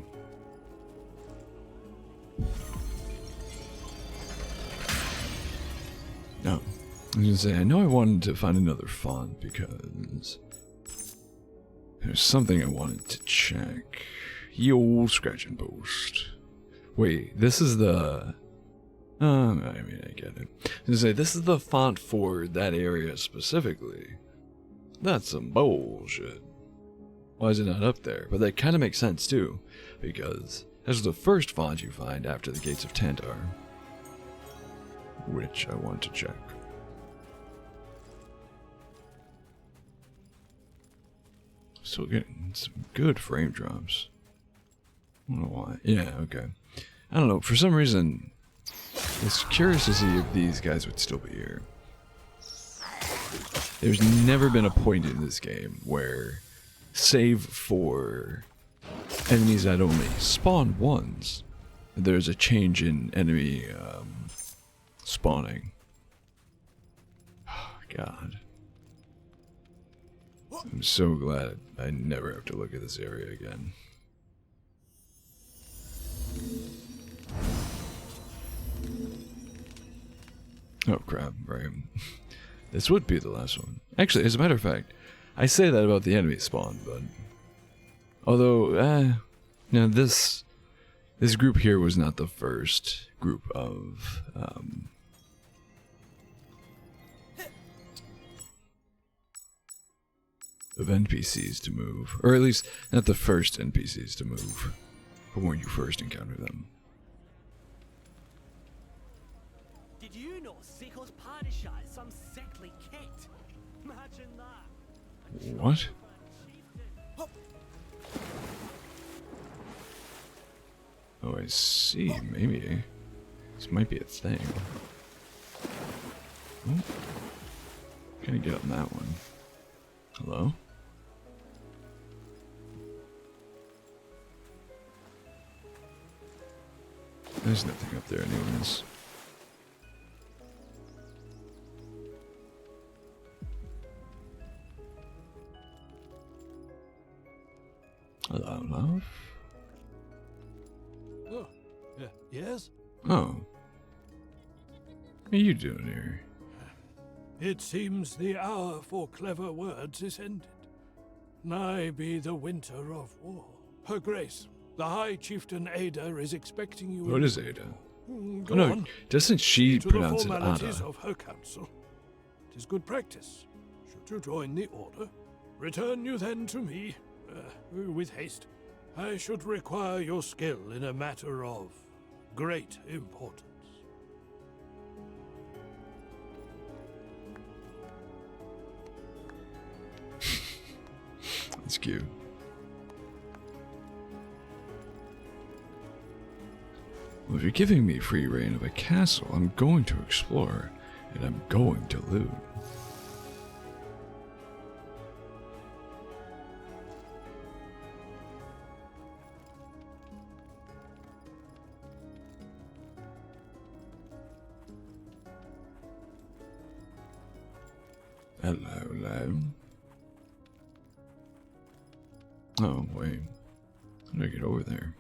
S1: No. I was gonna say, I know I wanted to find another font because there's something I wanted to check. Ye old scratch and post. Wait, this is the... I mean, I get it. I was gonna say, this is the font for that area specifically. That's some bullshit. Why is it not up there? But that kind of makes sense too, because this is the first font you find after the Gates of Tandar, which I want to check. Still getting some good frame drops. I don't know why. Yeah, okay. I don't know. For some reason, I was curious to see if these guys would still be here. There's never been a point in this game where, save for enemies that only spawn once, there's a change in enemy spawning. Oh, God. I'm so glad I never have to look at this area again. Oh crap, right. This would be the last one. Actually, as a matter of fact, I say that about the enemy spawn, but... Although, you know, this group here was not the first group of, of NPCs to move. Or at least, not the first NPCs to move, but when you first encounter them.
S3: Did you know Seiko's Padishah is some sickly kit? Imagine that.
S1: What? Oh, I see. Maybe. This might be a thing. Oh. Can I get on that one? Hello? There's nothing up there anyways. Hello, love?
S8: Oh, yes?
S1: Oh. What are you doing here?
S8: It seems the hour for clever words is ended. Nigh be the winter of war. Her Grace, the High Chieftain Ada is expecting you.
S1: What is Ada?
S8: Go
S1: Oh no,
S8: on.
S1: doesn't she
S8: To the
S1: pronounce it
S8: formalities
S1: Ada?
S8: of her council. It is good practice. Should you join the order, return you then to me, with haste. I should require your skill in a matter of great importance.
S1: That's cute. Well, if you're giving me free reign of a castle, I'm going to explore, and I'm going to loot. Hello. Oh, wait. How do I get over there?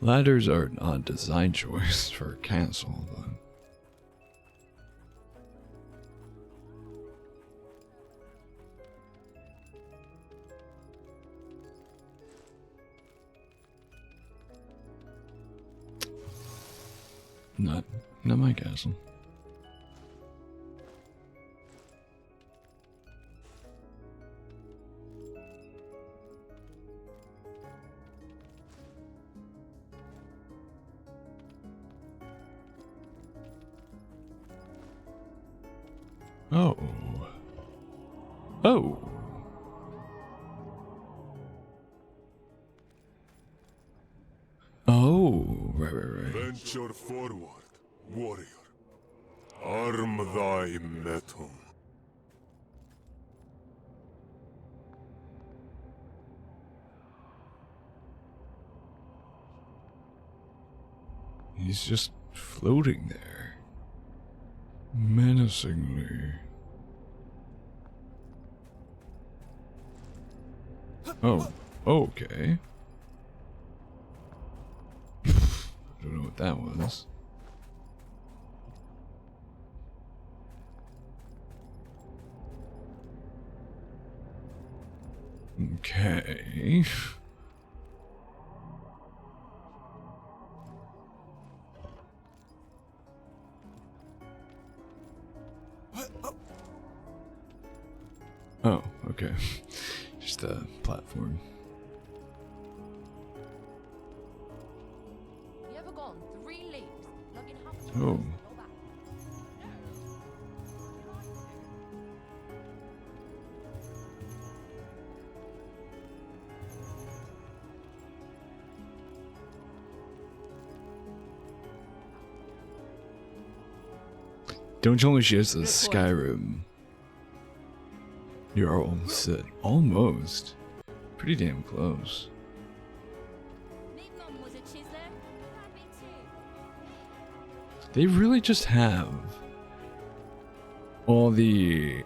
S1: Ladders are an odd design choice for a castle, but... Not my castle. Oh. Oh. Oh, right.
S8: Venture forward, warrior. Arm thy metal.
S1: He's just floating there. Menacingly. Oh, okay. I don't know what that was. Okay. Oh, okay. Just a platform.
S2: You ever gone 3 leagues, lugging half a
S1: Oh.
S2: on your back?
S1: Don't tell me she has the Skyrim. You're all set. Almost. Pretty damn close.
S2: Me mum was a chiseler. I'd be too.
S1: They really just have all the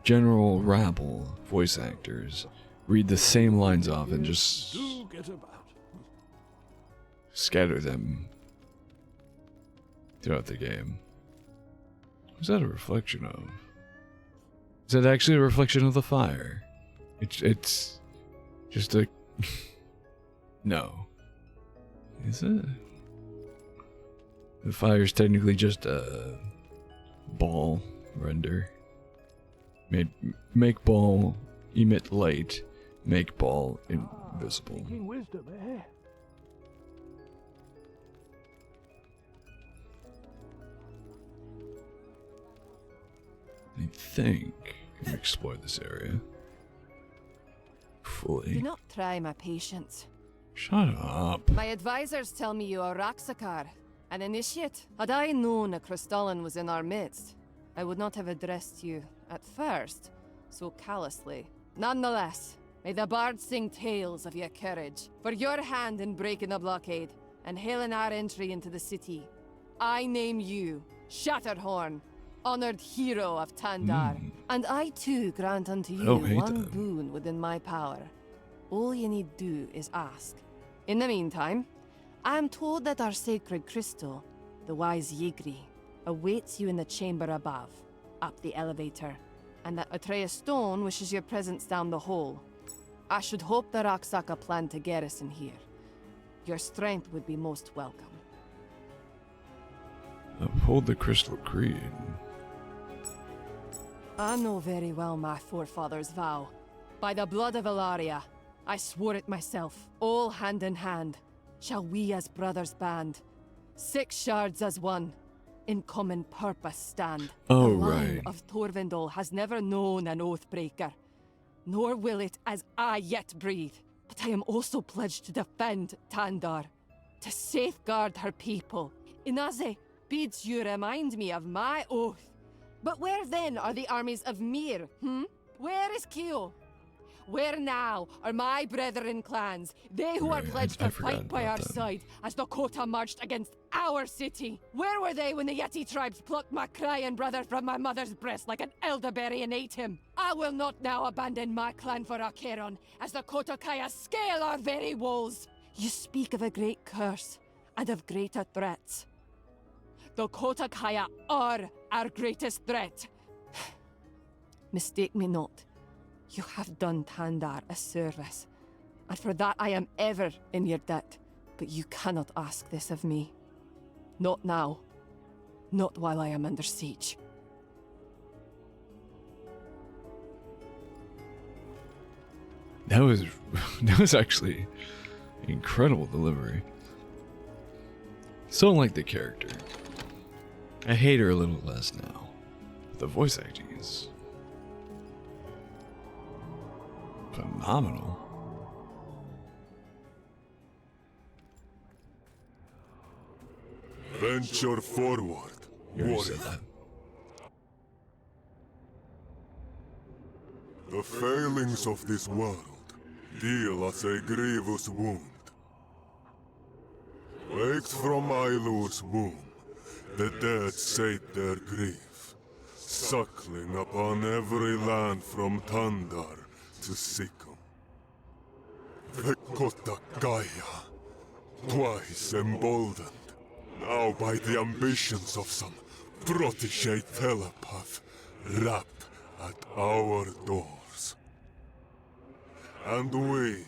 S1: general rabble voice actors read the same lines off and just
S8: Do get about.
S1: scatter them throughout the game. What's that a reflection of? Is that actually a reflection of the fire? It's just a no. Is it? The fire's technically just a ball render. Make ball emit light. Make ball invisible.
S8: Speaking wisdom, eh?
S1: I think I can explore this area fully.
S7: Do not try my patience.
S1: Shut up.
S7: My advisors tell me you are Raksakar, an initiate. Had I known a Crystalline was in our midst, I would not have addressed you at first so callously. Nonetheless, may the bards sing tales of your courage, for your hand in breaking the blockade and hailing our entry into the city. I name you Shatterhorn, honored hero of Tandar, and I too grant unto you one boon within my power. All you need do is ask. In the meantime, I am told that our sacred crystal, the wise Ygri, awaits you in the chamber above, up the elevator, and that Atreus Stone wishes your presence down the hall. I should hope the Raksaka plan to garrison here. Your strength would be most welcome.
S1: Uphold the Crystal Creed.
S7: I know very well my forefathers' vow. By the blood of Ilaria, I swore it myself. All hand in hand, shall we as brothers band. 6 shards as one, in common purpose stand.
S1: Oh,
S7: the line
S1: right.
S7: of Torvendal has never known an oath breaker, nor will it as I yet breathe. But I am also pledged to defend Tandar, to safeguard her people. Inaze bids you remind me of my oath. But where then are the armies of Mir, Where is Keo? Where now are my brethren clans, they who are pledged to fight by our side as the Kota marched against our city? Where were they when the Yeti tribes plucked my crying brother from my mother's breast like an elderberry and ate him? I will not now abandon my clan for Acheron as the Kota Kaya scale our very walls. You speak of a great curse and of greater threats. The Kota Kaya are our greatest threat. Mistake me not. You have done Tandar a service, and for that I am ever in your debt. But you cannot ask this of me. Not now. Not while I am under siege.
S1: That was actually incredible delivery. So unlike the character. I hate her a little less now. The voice acting is phenomenal.
S4: Venture forward, warrior. The failings of this world deal us a grievous wound. Waked from Ailur's womb, the dead sate their grief, suckling upon every land from Tandar to Sikkim. The Kota Kaya, twice emboldened, now by the ambitions of some protégé telepath, rap at our doors. And we,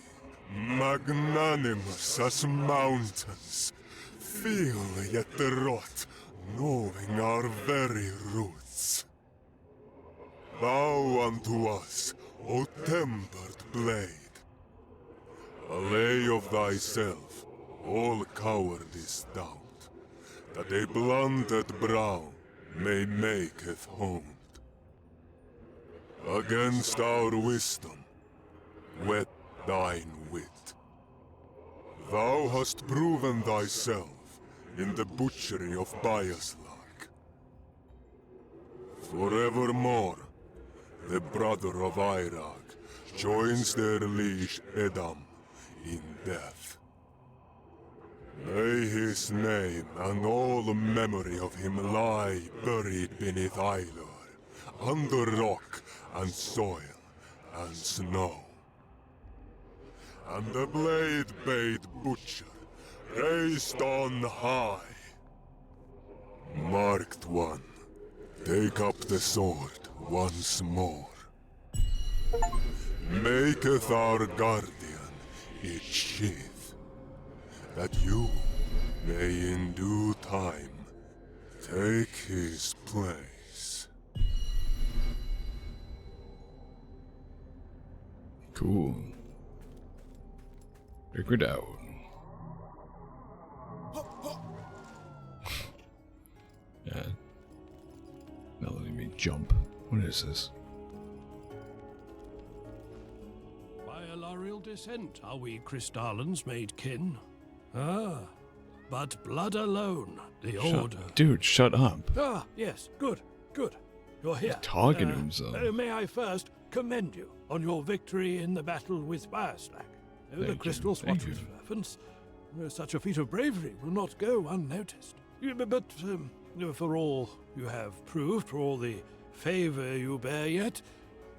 S4: magnanimous as mountains, feel yet rot, knowing our very roots. Bow unto us, O tempered blade. Allay of thyself all cowardice doubt, that a blunted brow may maketh honed. Against our wisdom, whet thine wit. Thou hast proven thyself in the butchery of Biaslark. Forevermore, the brother of Iraq joins their liege Edam in death. May his name and all memory of him lie buried beneath Ailur, under rock and soil and snow. And the blade-bayed butcher, raised on high. Marked one, take up the sword once more.
S11: maketh our guardian its sheath, that you may in due time take his place.
S1: Cool. Figure it out. Yeah. Not letting me jump. What is this?
S8: By Alarial descent are we Crystallans made kin. Ah, but blood alone, the order.
S1: Dude, shut up.
S8: Ah, yes, good, good. You're here.
S1: He's talking to himself.
S8: May I first commend you on your victory in the battle with Bireslack. The
S1: Thank
S8: Crystal
S1: you, thank
S8: Swatcher's
S1: you.
S8: servants. Such a feat of bravery will not go unnoticed. But for all you have proved, for all the favor you bear yet,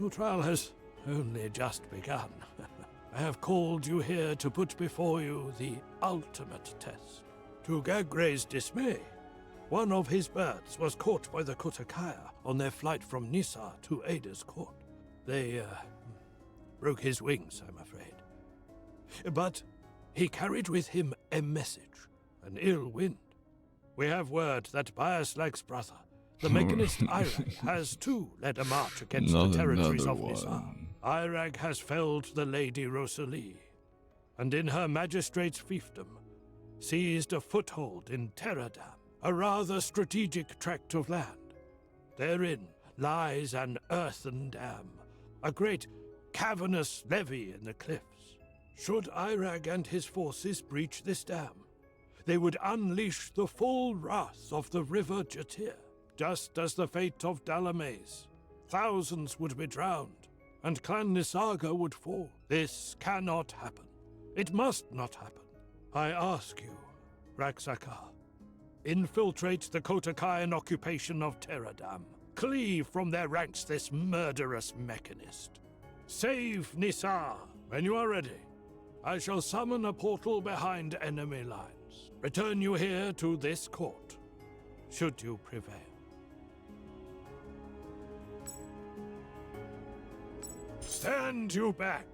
S8: your trial has only just begun. I have called you here to put before you the ultimate test. To Gagray's dismay, one of his birds was caught by the Kotakaya on their flight from Nissa to Ada's court. They broke his wings, I'm afraid. But he carried with him a message, an ill wind. We have word that Bireslack's brother, the Mechanist Irag, has too led a march against the territories of Nissa. Irag has felled the Lady Rosalie, and in her magistrate's fiefdom, seized a foothold in Terradam, a rather strategic tract of land. Therein lies an earthen dam, a great cavernous levee in the cliffs. Should Irag and his forces breach this dam, they would unleash the full wrath of the river Jatir, just as the fate of Dalame's. Thousands would be drowned, and Clan Nisaga would fall. This cannot happen. It must not happen. I ask you, Raksaka, infiltrate the Kotakayan occupation of Terradam. Cleave from their ranks this murderous mechanist. Save Nissa. When you are ready, I shall summon a portal behind enemy lines. Return you here to this court, should you prevail. Stand you back.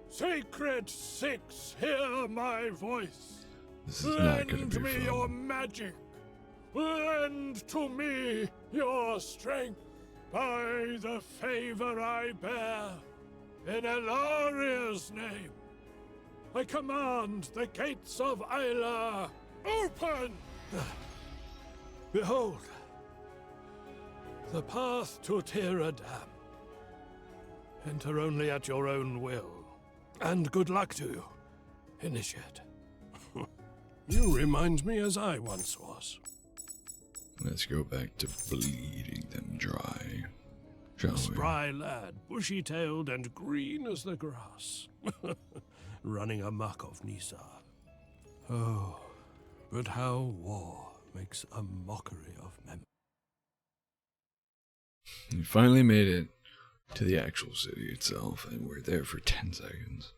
S8: Sacred Six, hear my voice.
S1: This is not gonna
S8: Lend
S1: be
S8: me
S1: fun.
S8: your magic. Lend to me your strength. By the favor I bear, in Elaria's name, I command the gates of Isla open! Behold, the path to Terradam. Enter only at your own will. And good luck to you, Initiate. You remind me as I once was.
S1: Let's go back to bleeding them dry, shall
S8: A
S1: we?
S8: spry lad, bushy-tailed and green as the grass. Running amok of Nissa. Oh, but how war makes a mockery of memory.
S1: We finally made it to the actual city itself, and we're there for 10 seconds.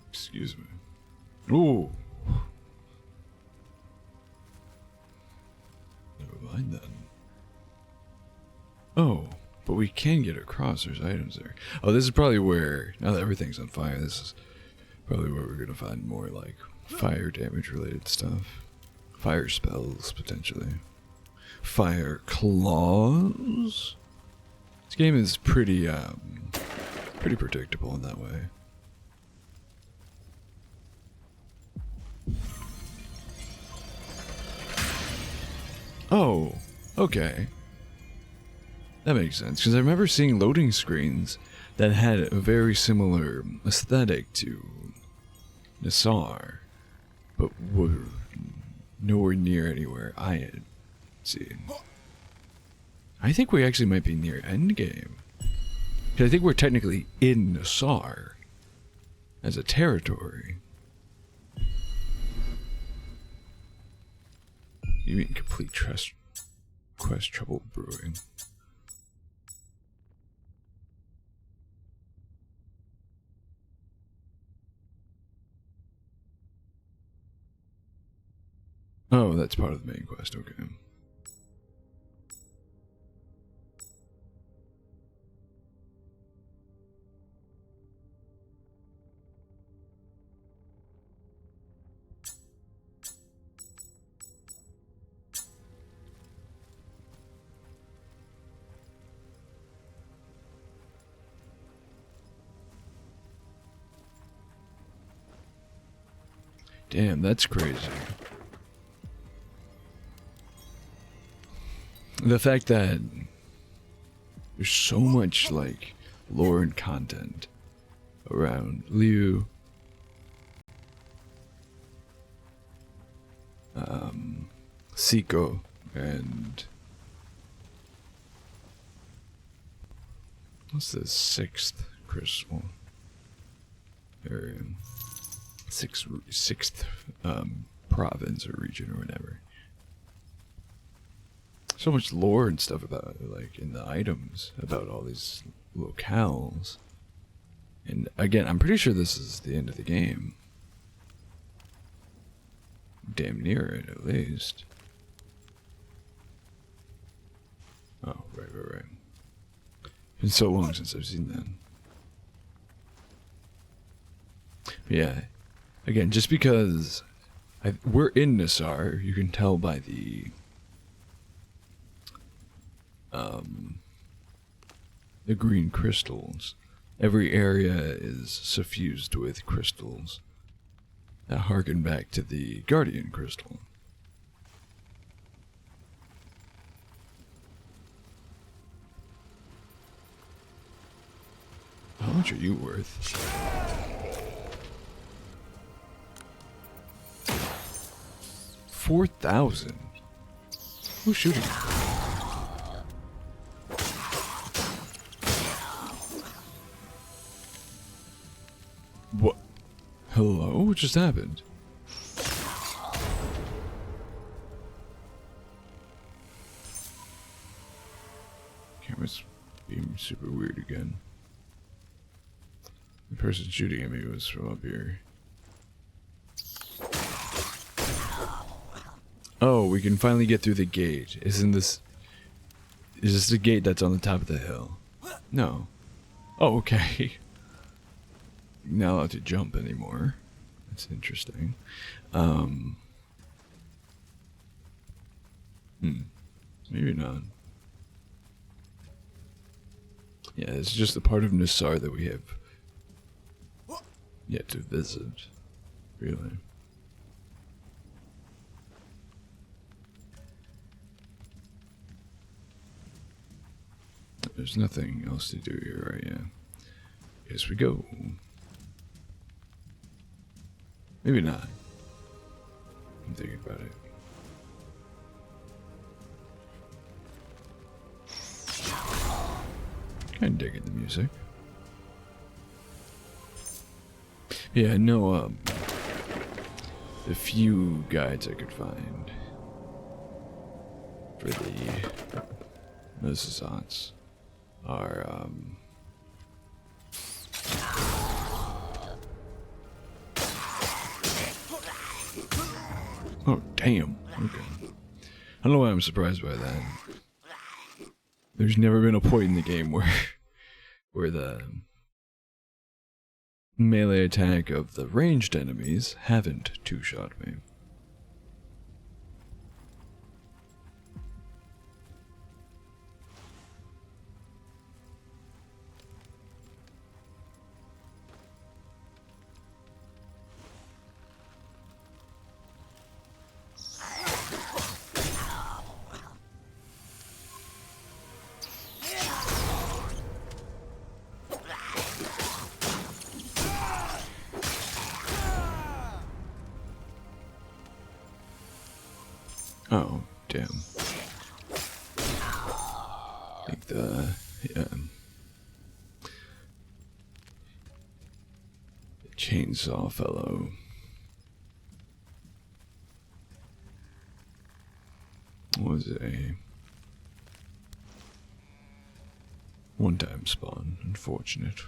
S1: Excuse me. Ooh. Never mind then. Oh, but we can get across. There's items there. Oh, this is probably where, now that everything's on fire, this is probably where we're gonna find more, like, fire damage related stuff. Fire spells, potentially. Fire claws? This game is pretty predictable in that way. Oh, okay. That makes sense, because I remember seeing loading screens that had a very similar aesthetic to Nassar, but were nowhere near anywhere I had seen. I think we actually might be near endgame. Because I think we're technically in Nassar as a territory. You mean complete quest trouble brewing? Oh, that's part of the main quest, okay. Damn, that's crazy. The fact that there's so much, like, lore and content around Liu. Seiko, and... what's the 6th crystal? Or, sixth province or region or whatever. So much lore and stuff about it, like in the items about all these locales. And again, I'm pretty sure this is the end of the game. Damn near it, at least. Oh, right. It's been so long since I've seen that. Yeah. Again, just because we're in Nassar, you can tell by the green crystals. Every area is suffused with crystals that harken back to the Guardian crystal. How much are you worth? 4,000. Who's shooting? What? Hello? What just happened? Camera's being super weird again. The person shooting at me was from up here. Oh, we can finally get through the gate. Is this the gate that's on the top of the hill? No. Oh, okay. Not allowed to jump anymore. That's interesting. Maybe not. Yeah, it's just a part of Nassar that we have yet to visit. Really. There's nothing else to do here, right? Yeah. Yes, we go. Maybe not. I'm thinking about it. Kinda digging the music. Yeah, no, the few guides I could find for the Messasants are, oh, damn. Okay. I don't know why I'm surprised by that. There's never been a point in the game where the melee attack of the ranged enemies haven't two-shot me. Oh, damn. I think the chainsaw fellow was a one-time spawn. Unfortunate.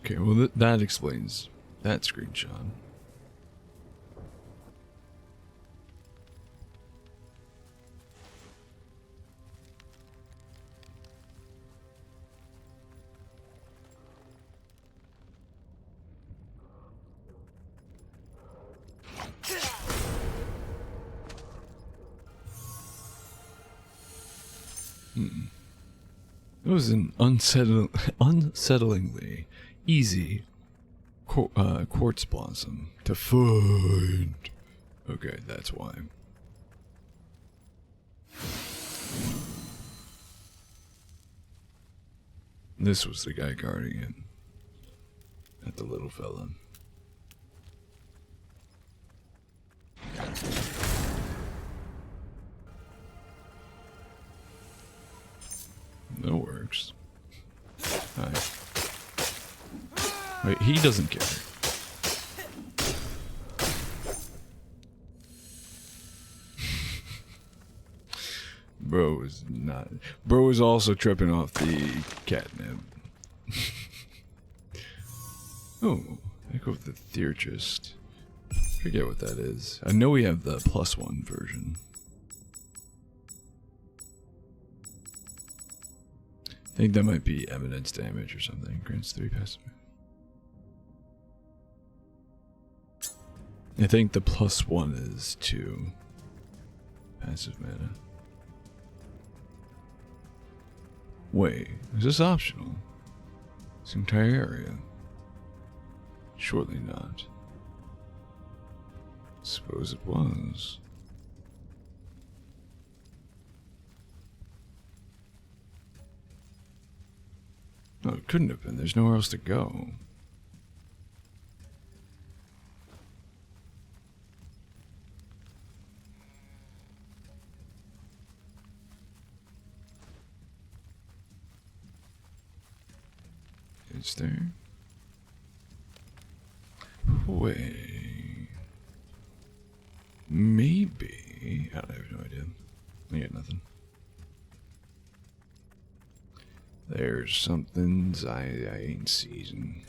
S1: Okay, well that explains that screenshot. It was an unsettlingly easy quartz blossom to find. Okay, that's why. This was the guy guarding it. At the little fella. That works. Hi. Wait, he doesn't care. Bro is not. Bro is also tripping off the catnip. Oh, I go with the Theurgist. Forget what that is. I know we have the +1 version. I think that might be evidence damage or something. Grants 3 passive. I think the +1 is 2 passive mana. Wait, is this optional? This entire area? Surely not. Suppose it was. No, it couldn't have been. There's nowhere else to go. Is there? Wait. Maybe. I have no idea. I got nothing. There's somethings I ain't seizing.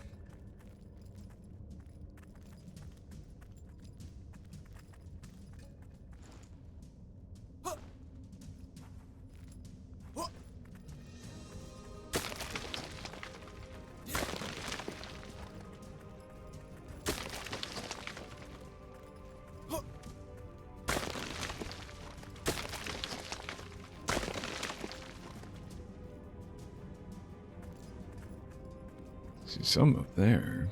S1: See some up there.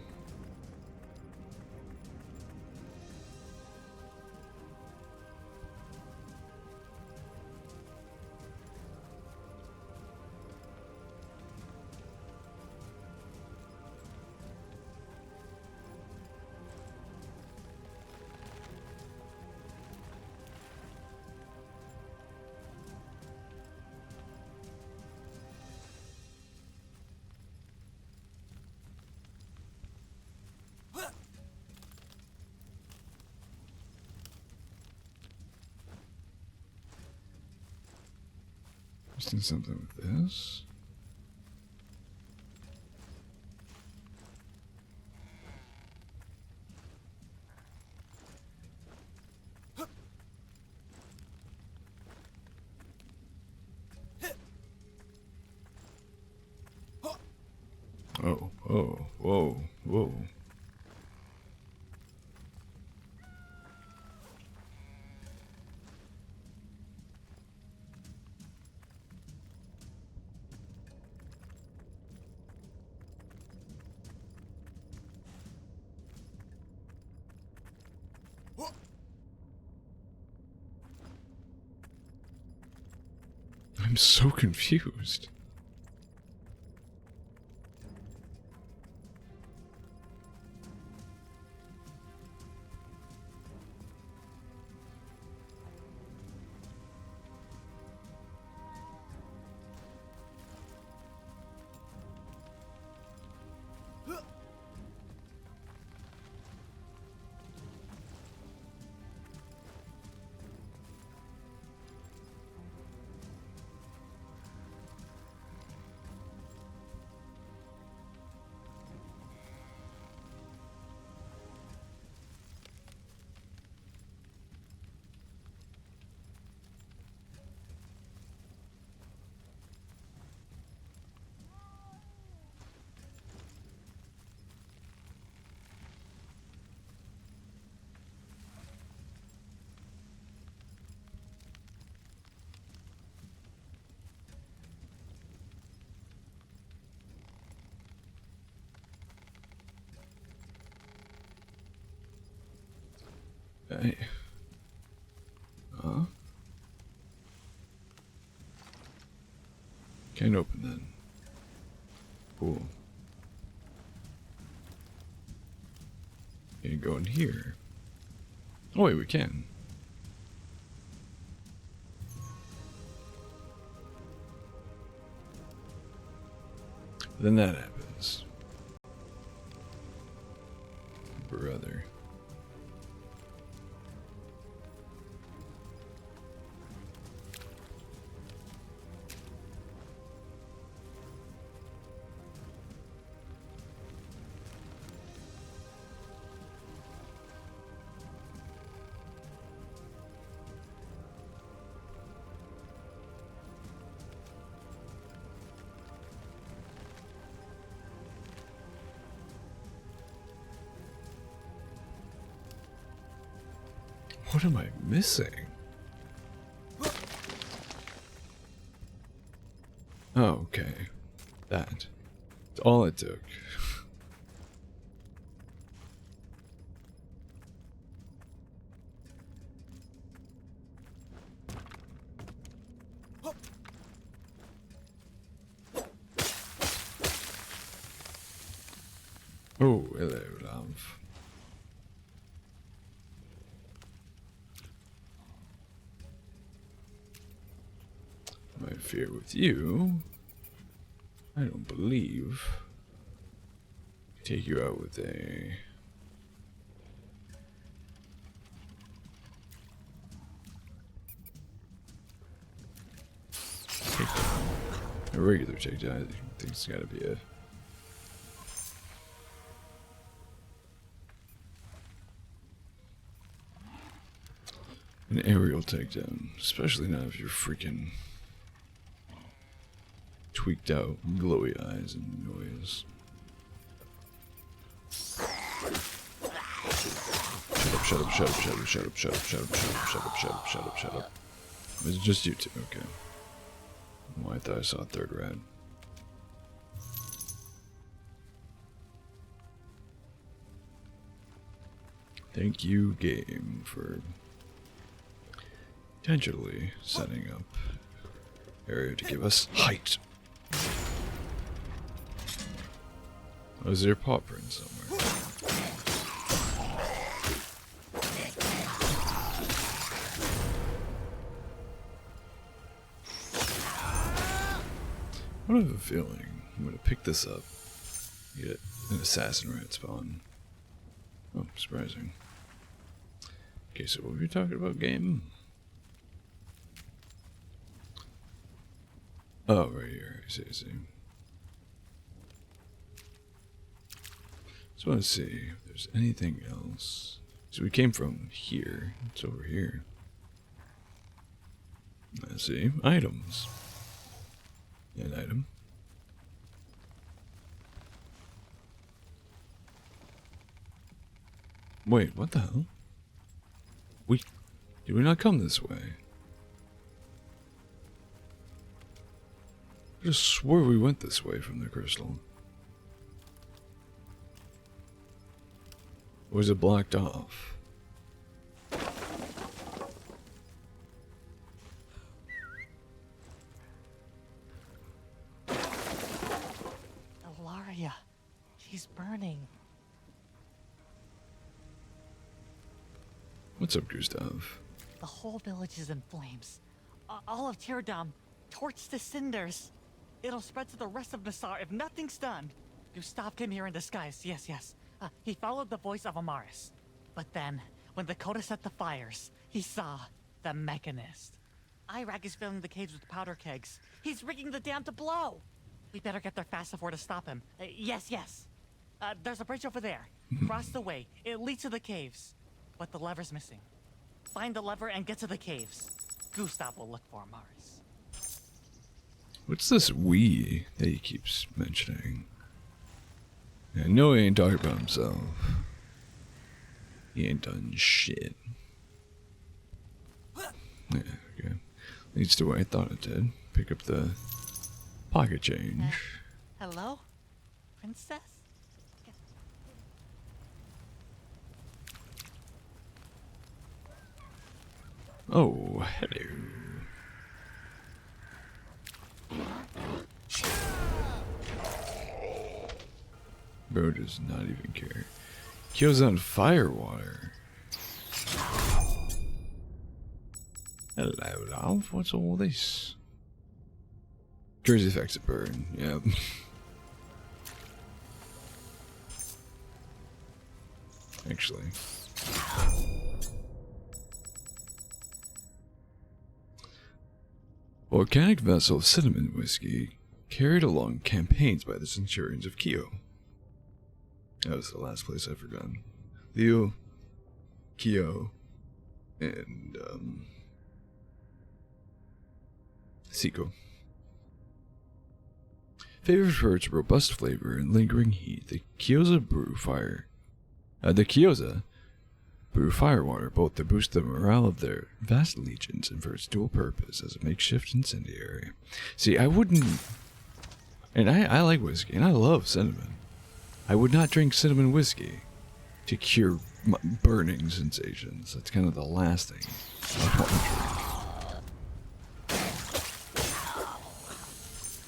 S1: Just do something with this. Oh, oh, whoa, whoa. I'm so confused. Hey. Huh? Can't open then. Cool. Can't go in here. Oh wait, we can. Then that happens. Brother. What am I missing? Oh, okay. That. It's all it took. Oh, hello, love. My fear with you, I don't believe, take you out with a regular takedown. I think it's gotta be an aerial takedown, especially not if you're freaking tweaked out, glowy eyes and noise. Shut up, shut up, shut up, shut up, shut up, shut up, shut up, shut up, shut up, shut up, shut up. Was it just you two? Okay. Well, I thought I saw a third rat. Thank you, game, for intentionally setting up area to give us height. Oh, is there a paw print somewhere? I have a feeling I'm gonna pick this up, get an assassin rat spawn. Oh, surprising. Okay, so what were we talking about, game? Oh, right here. I see, I see. Just want to see if there's anything else. So we came from here. It's over here. I see. Items. An item. Wait, what the hell? Did we not come this way? I just swore we went this way from the crystal. Or is it blocked off?
S12: Ilaria, she's burning.
S1: What's up, Gustav?
S12: The whole village is in flames. All of Teardom, torched to cinders. It'll spread to the rest of Nassar if nothing's done. Gustav came here in disguise, yes, yes. He followed the voice of Amaris. But then, when the Coda set the fires, he saw the Mechanist. Iraq is filling the caves with powder kegs. He's rigging the dam to blow. We better get there fast before to stop him. Yes, yes. There's a bridge over there. Cross the way. It leads to the caves. But the lever's missing. Find the lever and get to the caves. Gustav will look for Amaris.
S1: What's this we that he keeps mentioning? I know he ain't talking about himself. He ain't done shit. Yeah, okay. Leads to where I thought it did. Pick up the pocket change.
S12: Hello? Princess?
S1: Oh, hello. Bro does not even care. Kills on firewater. Hello, love. What's all this? Curious effects of burn. Yep. Actually. Volcanic vessel of cinnamon whiskey carried along campaigns by the centurions of Kyo. That was the last place I forgot. Liu, Kyo, and Siko. Favored for its robust flavor and lingering heat, the Kyoza brew firewater both to boost the morale of their vast legions and for its dual purpose as a makeshift incendiary. See, I wouldn't, and I like whiskey and I love cinnamon. I would not drink cinnamon whiskey to cure burning sensations. That's kind of the last thing I want to drink.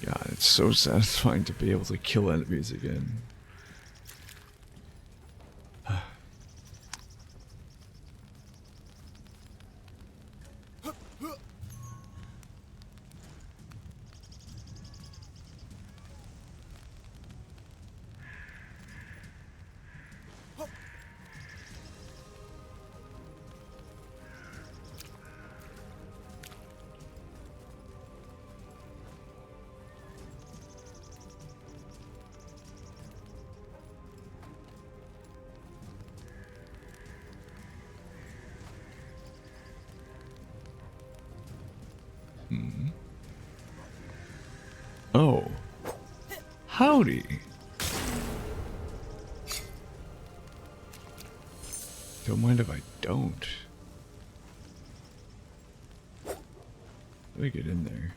S1: God, it's so satisfying to be able to kill enemies again. Oh. Howdy. Don't mind if I don't. Let me get in there.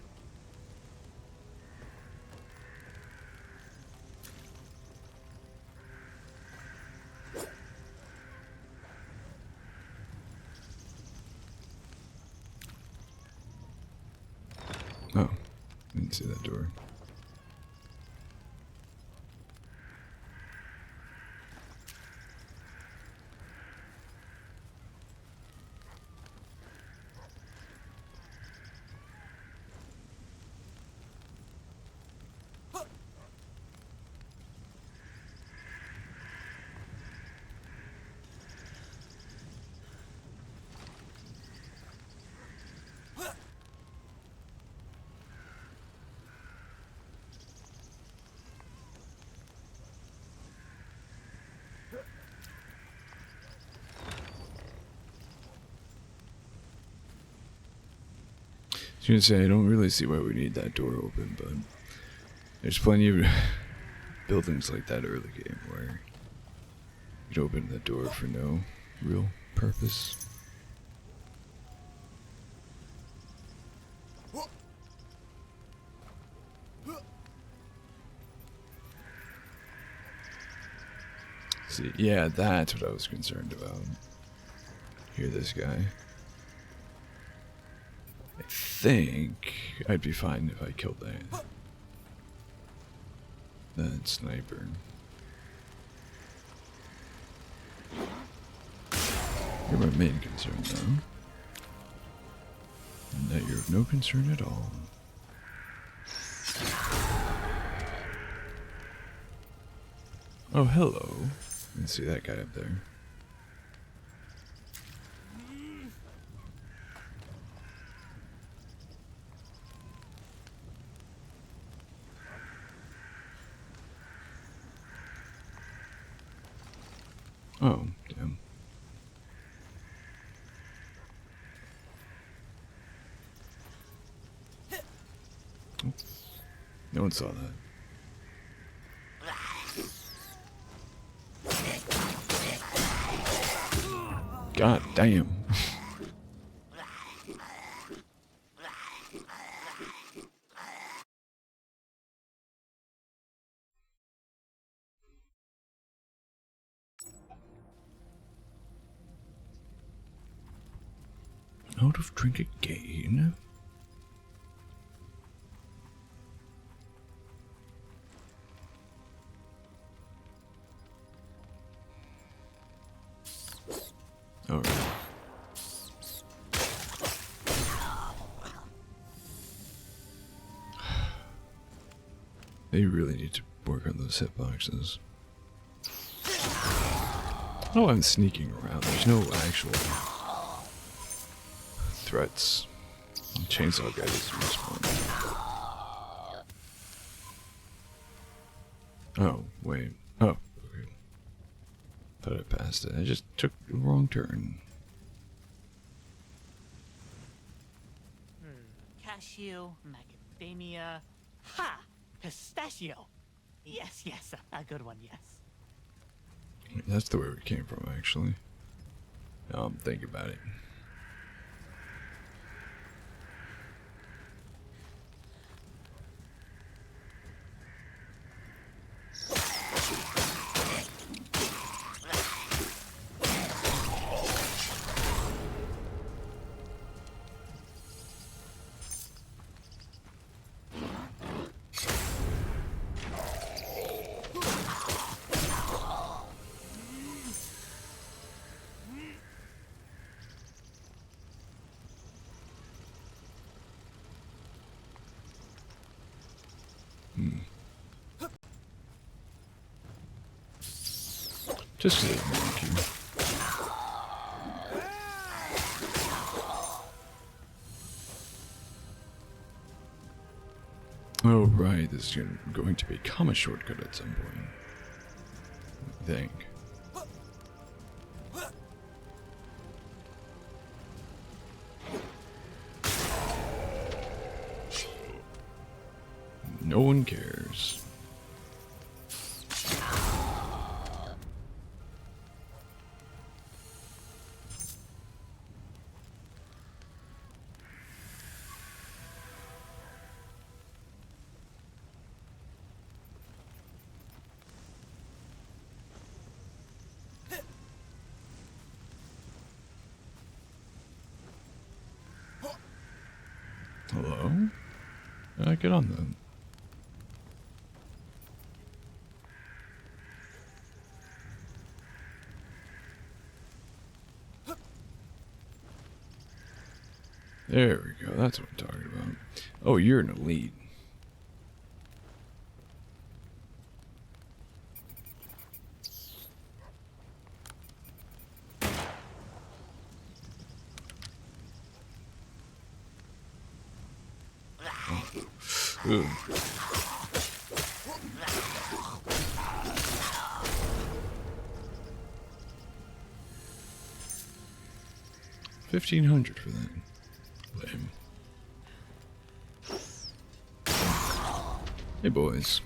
S1: Oh, didn't see that door. I was gonna say, I don't really see why we need that door open, but there's plenty of buildings like that early game where you'd open the door for no real purpose. See, yeah, that's what I was concerned about. Hear this guy. I think I'd be fine if I killed that sniper. You're my main concern, though. And that you're of no concern at all. Oh, hello. I can see that guy up there. Oh, damn. Oh. No one saw that. God damn. Out of drink again? Alright. They really need to work on those hitboxes. Oh, I'm sneaking around. There's no actual threats. Chainsaw guy is much fun. Oh, wait. Oh, okay. Thought I passed it. I just took the wrong turn.
S12: Cashew, macadamia. Ha! Pistachio. Yes, yes, a good one, yes.
S1: That's the way we came from, actually. Now I'm thinking about it. Just a little monkey. Oh right, this is going to become a shortcut at some point. I think. No one cares. Hello? Get on then. There we go, that's what I'm talking about. Oh, you're an elite. Ooh. $1,500 for that. Lame. Hey boys.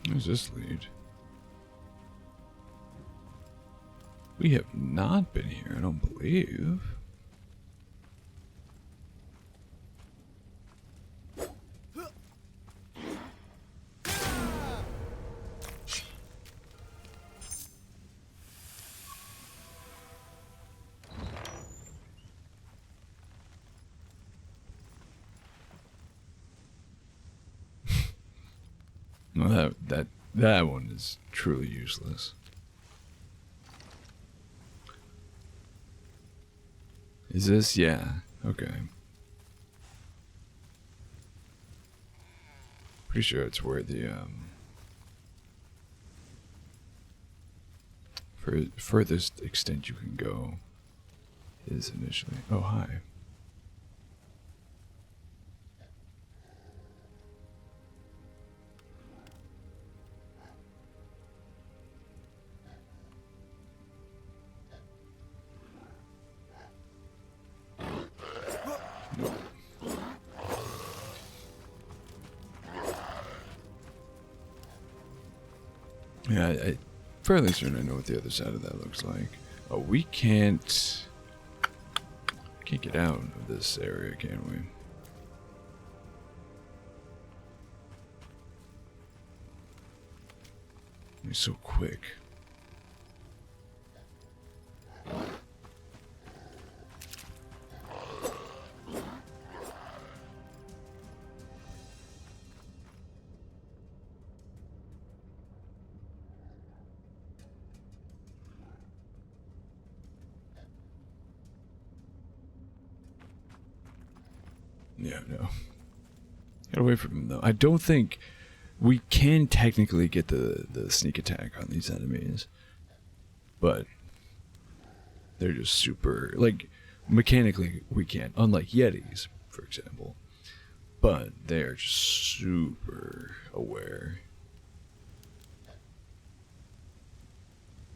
S1: Where's this lead? We have not been here, I don't believe. Well, that one is truly useless. Is this? Yeah. Okay. Pretty sure it's where the furthest extent you can go is initially. Oh, hi. Yeah, I'm fairly certain I know what the other side of that looks like. Oh, we can't Can't get out of this area, can we? He's so quick. Yeah, no. Get away from him, though. I don't think we can technically get the sneak attack on these enemies. But they're just super... Like, mechanically, we can't. Unlike Yetis, for example. But they're just super aware.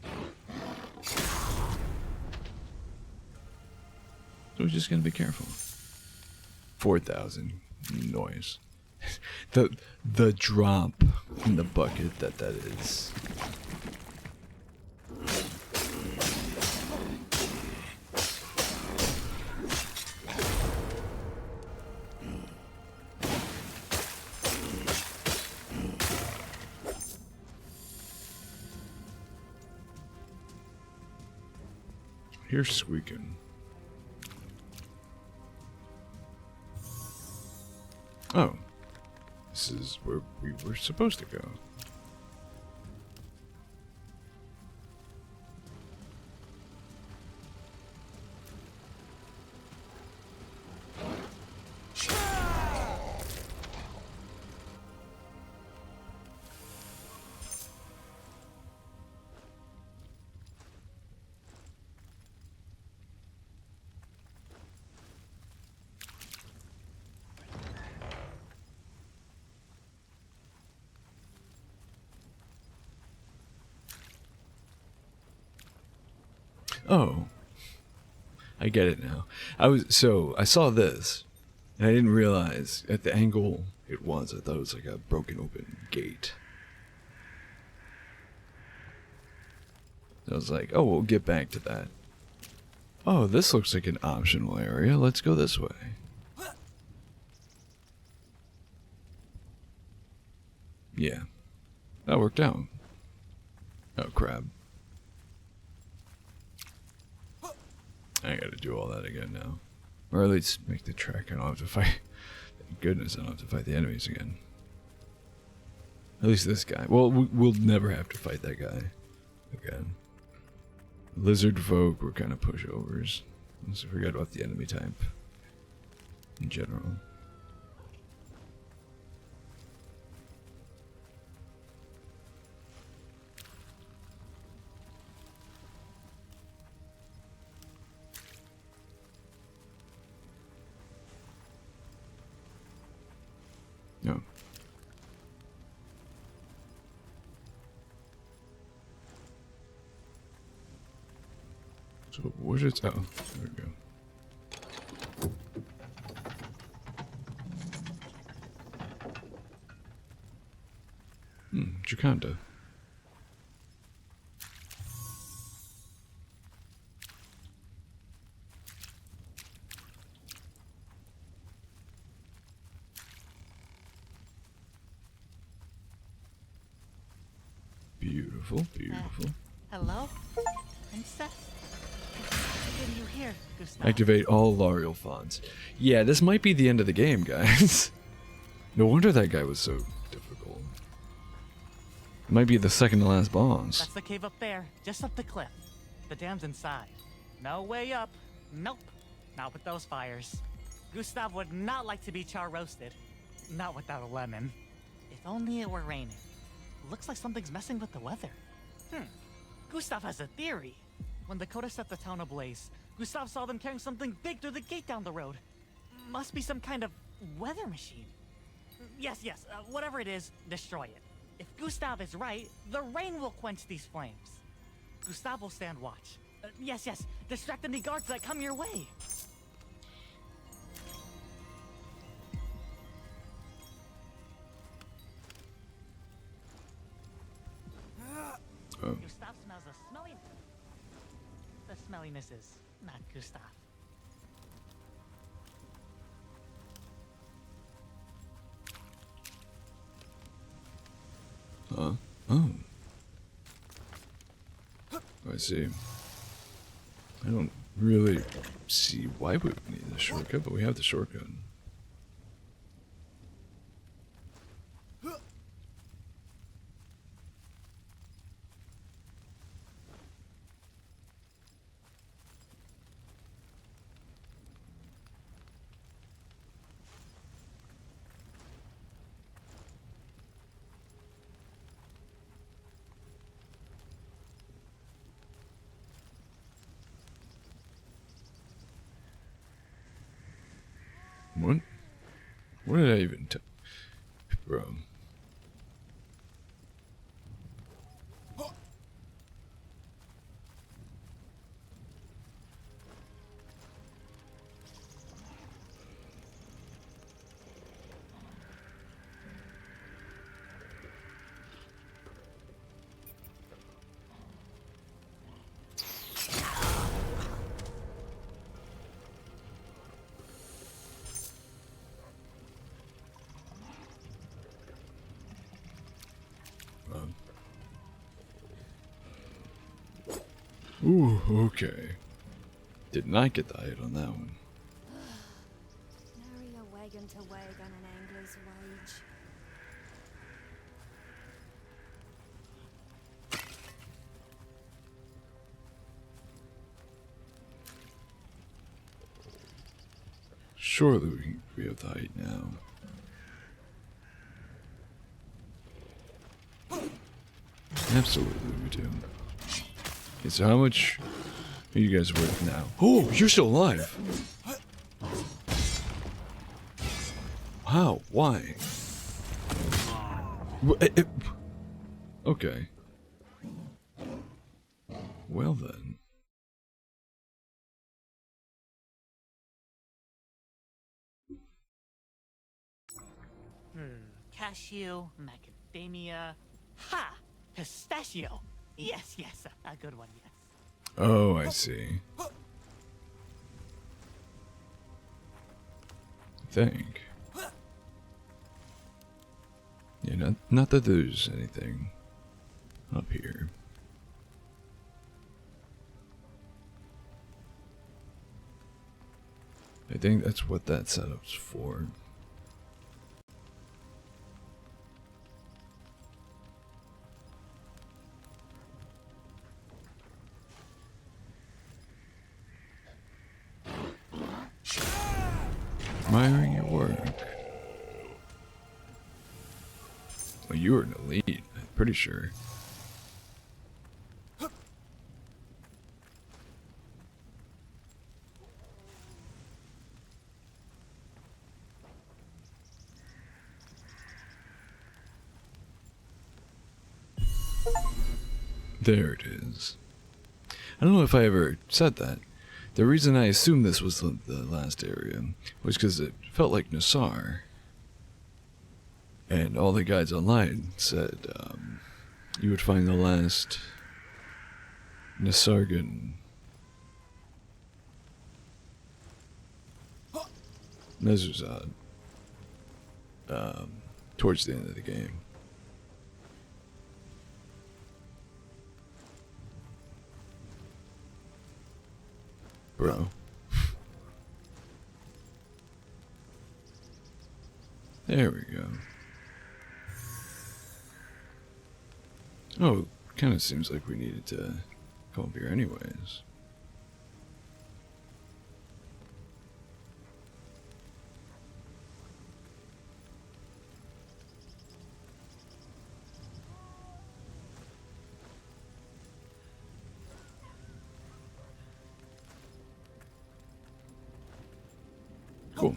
S1: So we're just gonna be careful. 4,000 noise. the drop in the bucket that is. Here's squeaking. Oh, this is where we were supposed to go. Oh, I get it now. I saw this, and I didn't realize at the angle it was. I thought it was like a broken open gate. I was like, oh, we'll get back to that. Oh, this looks like an optional area. Let's go this way. Yeah, that worked out. Oh, crap. I gotta do all that again now. Or at least make the trek. I don't have to fight. Thank goodness I don't have to fight the enemies again. At least this guy. Well, we'll never have to fight that guy again. Lizard folk were kind of pushovers. Let's forget about the enemy type in general. No. So where's it? Oh, there we go. Jocanda. Beautiful, beautiful.
S12: Hello? Princess? What do you hear, Gustav?
S1: Activate all Lariel fonts. Yeah, this might be the end of the game, guys. No wonder that guy was so difficult. It might be the second to last boss.
S12: That's the cave up there, just up the cliff. The dam's inside. No way up. Nope. Not with those fires. Gustav would not like to be char-roasted. Not without a lemon. If only it were raining. Looks like something's messing with the weather. Gustav has a theory. When the Coda set the town ablaze, Gustav saw them carrying something big through the gate down the road. Must be some kind of weather machine. Yes, whatever it is, destroy it. If Gustav is right, the rain will quench these flames. Gustav will stand watch. Yes, distract any guards that come your way.
S1: Oh.
S12: Gustav smells the smelliness is not Gustav.
S1: Huh? Oh. I see. I don't really see why we would need the shortcut, but we have the shortcut. What? What did I even tell? Bro. Ooh, okay. Did not get the height on that one.
S13: Marry a wagon to wagon an angler's wage.
S1: Surely we have the height now. Absolutely we do. Okay, so how much are you guys worth now? Oh, you're still alive! How? Why? Okay. Well then.
S12: Cashew, macadamia, ha! Pistachio. Yes, yes, a good one, yes.
S1: Oh, I see. I think. Yeah, not that there's anything up here. I think that's what that setup's for. Admiring your work. Well, you were an elite, I'm pretty sure. There it is. I don't know if I ever said that. The reason I assumed this was the last area was because it felt like Nassar. And all the guides online said you would find the last Nassargan Nezuzad towards the end of the game. Bro. There we go. Oh, kind of seems like we needed to come up here anyways. Cool.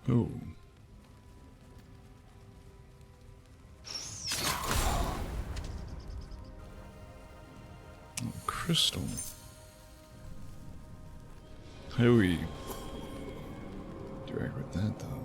S1: Oh. Oh, crystal. How do we interact with that, though?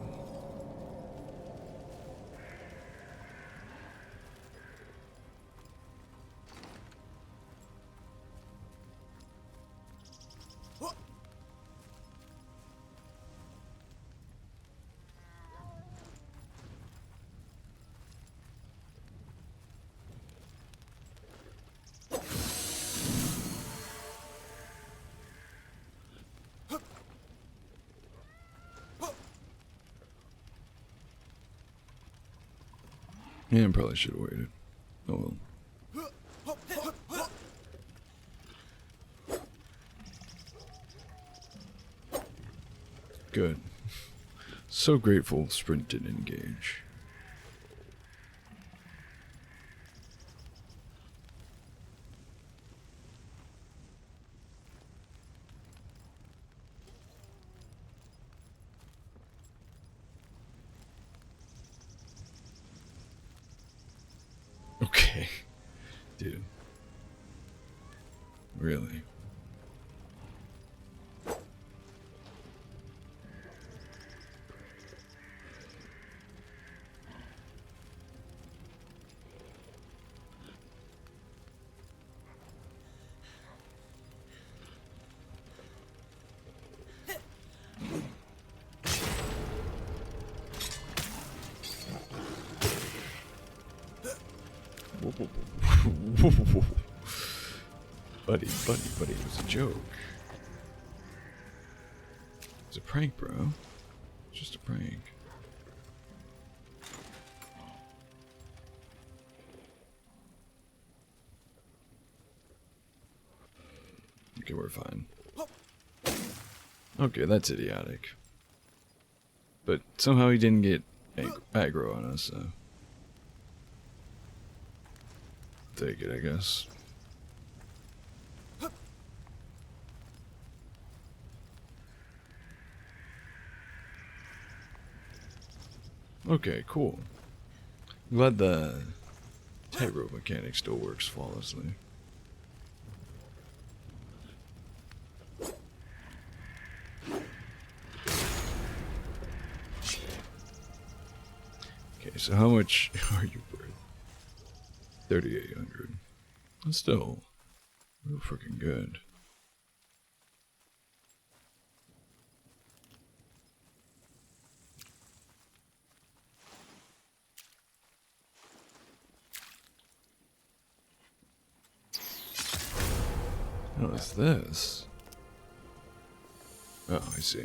S1: Yeah, I probably should have waited. Oh well. Good. So grateful Sprint didn't engage. Okay. Dude. Really? Buddy, it was a joke. It's a prank, bro. It's just a prank. Okay, we're fine. Okay, that's idiotic. But somehow he didn't get aggro on us, so... take it, I guess. Okay, cool. I'm glad the tightrope mechanic still works flawlessly. Okay, so how much are you worth? 3,800. That's still real freaking good. What is this? Oh, I see.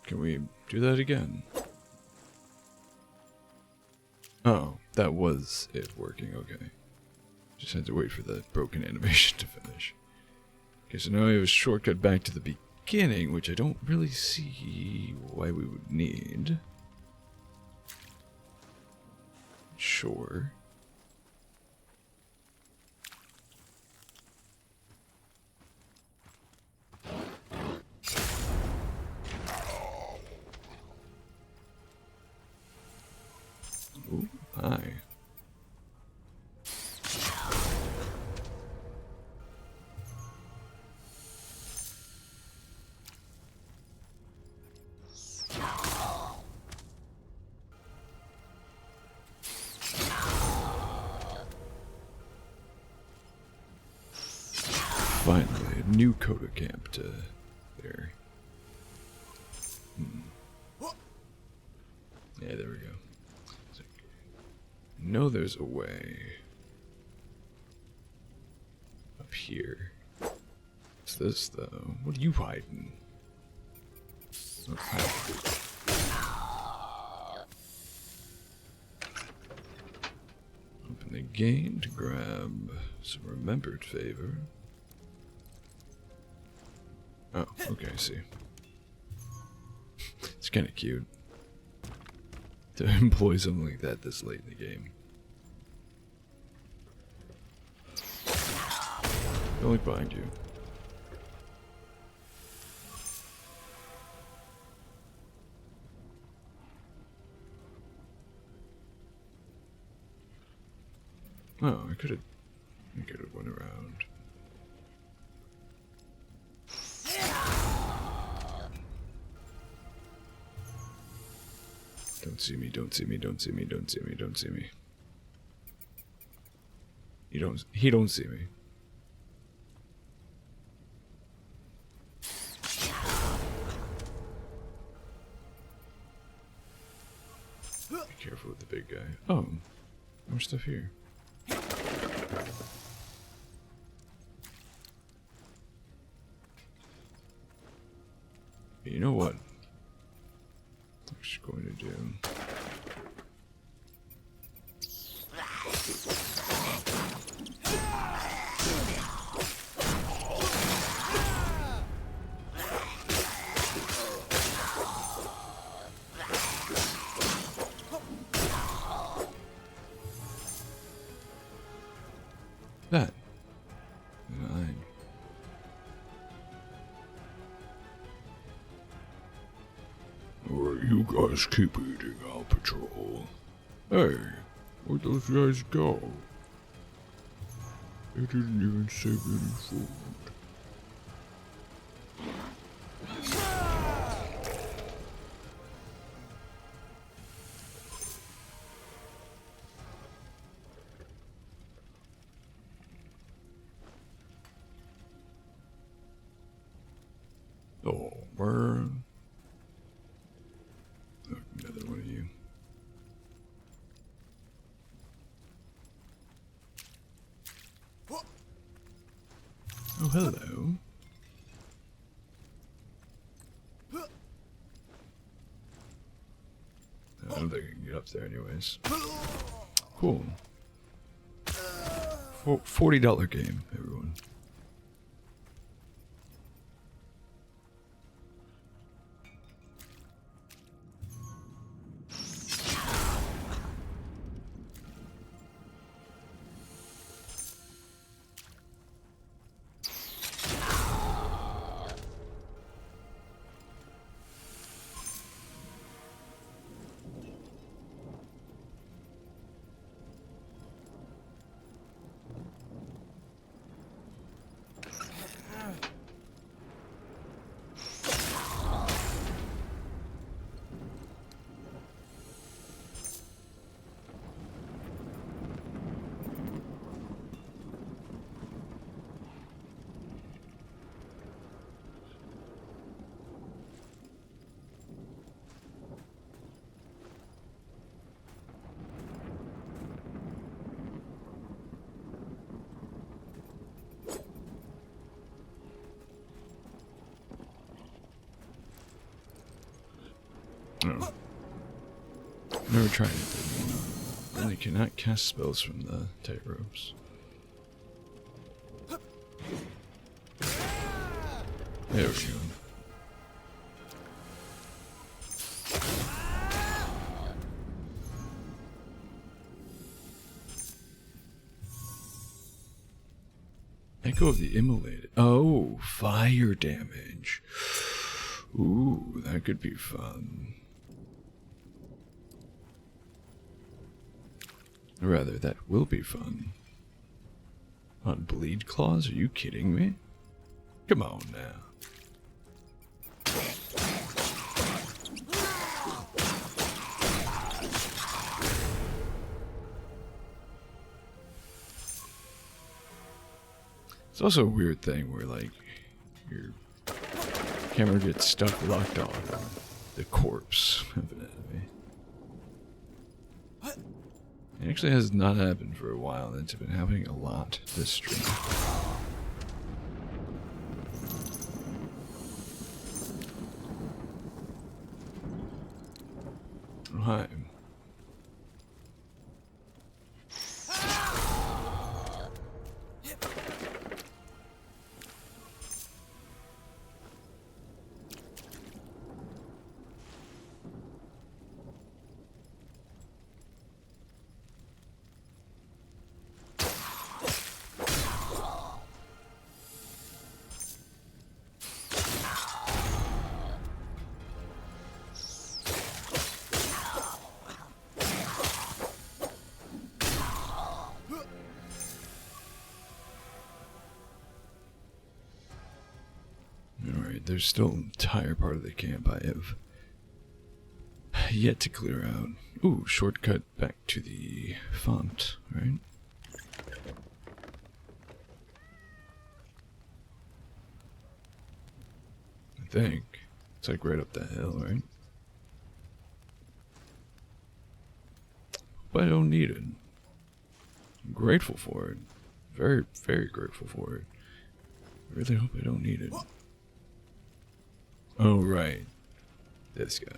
S1: Can we do that again? Oh, that was it working, okay. Just had to wait for the broken animation to finish. Okay, so now we have a shortcut back to the beginning, which I don't really see why we would need. Sure. Ooh, hi. Finally, a new Coda camp to there. Yeah, there we go. No, there's a way up here. What's this, though? What are you hiding? Okay. Open the game to grab some remembered favor. Oh, okay, I see. It's kind of cute to employ something like that this late in the game. Don't look behind you. Oh, I could have went around. Don't see me, don't see me, don't see me, don't see me, don't see me. He don't see me. Be careful with the big guy. Oh, more stuff here. You know what? I'm just going to do. That. 9. Well, you guys keep eating, I'll patrol. Hey, where'd those guys go? They didn't even save any food. Oh, man. Oh, another one of you. Oh, hello. I don't think I can get up there anyways. Cool. $40 game, everyone. No. Never tried it. Really cannot cast spells from the tight ropes. There we go. Echo of the Immolated. Oh, fire damage. Ooh, that could be fun. Or rather, that will be fun. On bleed claws? Are you kidding me? Come on now. It's also a weird thing where, like, your camera gets stuck locked on the corpse of an enemy. It actually has not happened for a while, and it's been happening a lot this stream. Oh, hi. there's still an entire part of the camp I have yet to clear out. Ooh, shortcut back to the font, right? I think. It's like right up that hill, right? But I don't need it. I'm grateful for it. Very, very grateful for it. I really hope I don't need it. Oh, right. This guy.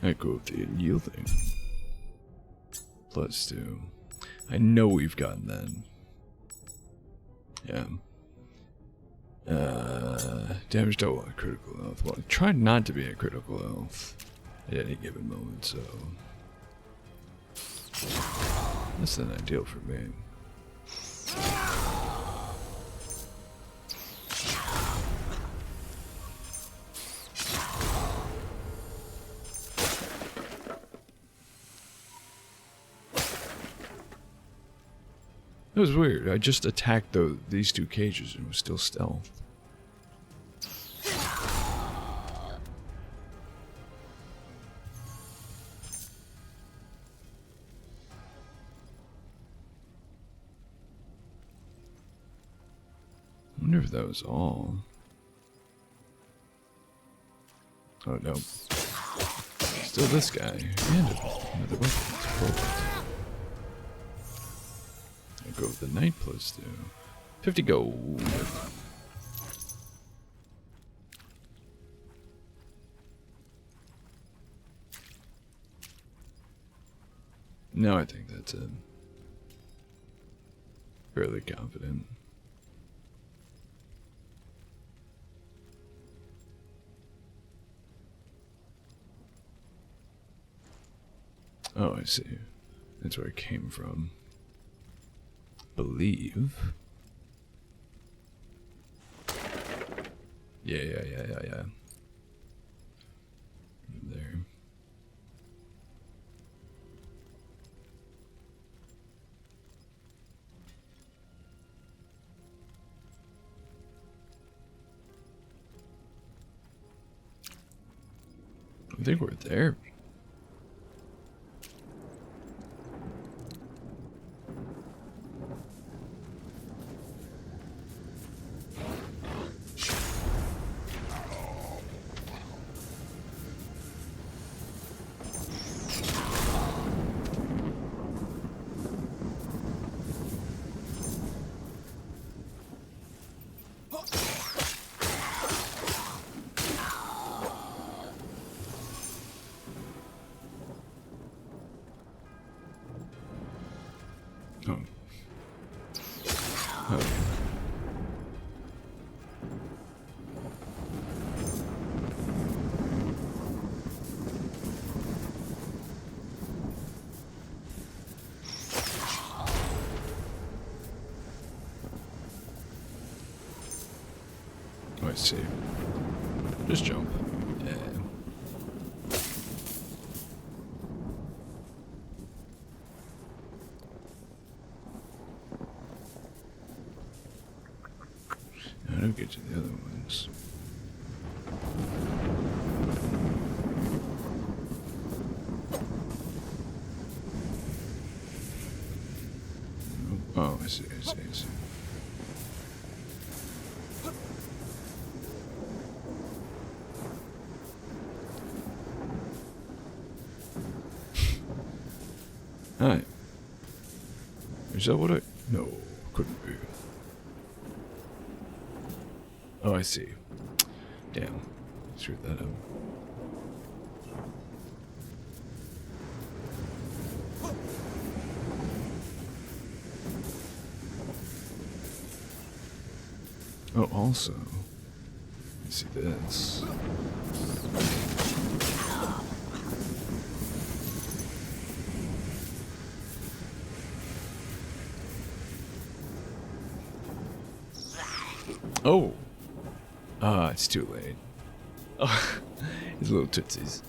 S1: I go with the unyielding. +2. I know we've gotten that. Yeah. Damage dealt at critical health. Well, I try not to be at critical health at any given moment, so that's not ideal for me. It was weird. I just attacked these two cages and it was still stealth. I wonder if that was all. Oh no. Still this guy. And another weapon. Go with the knight +2. 50 gold. No, I think that's it. Fairly confident. Oh, I see. That's where it came from. Believe. Yeah. There. I think we're there. I see. Just jump. Yeah. I don't get to the other ones. Oh, I see. Hi. Is that what I... No, couldn't be. Oh, I see. Damn. Screwed that up. Oh, also... Let's see this. Oh. It's too late. Oh, his little tootsies.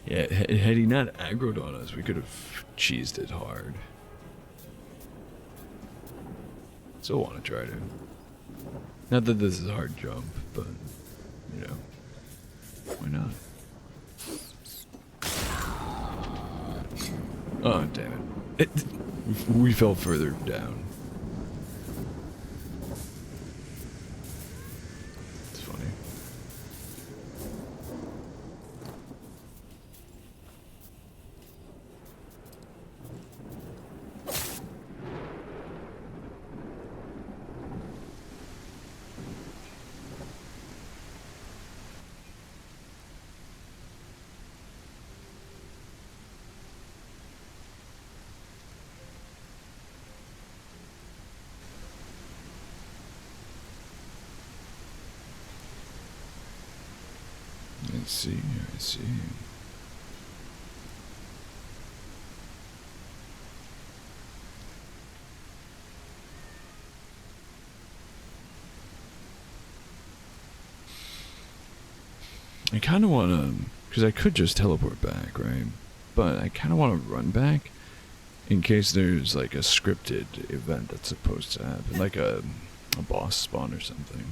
S1: Yeah, had he not aggroed on us, we could have cheesed it hard. Still want to try to. Not that this is a hard jump, but, you know, why not? Oh, damn it. We fell further down. It's funny. I see, I see. I kind of want to, because I could just teleport back, right? But I kind of want to run back in case there's like a scripted event that's supposed to happen, like a boss spawn or something.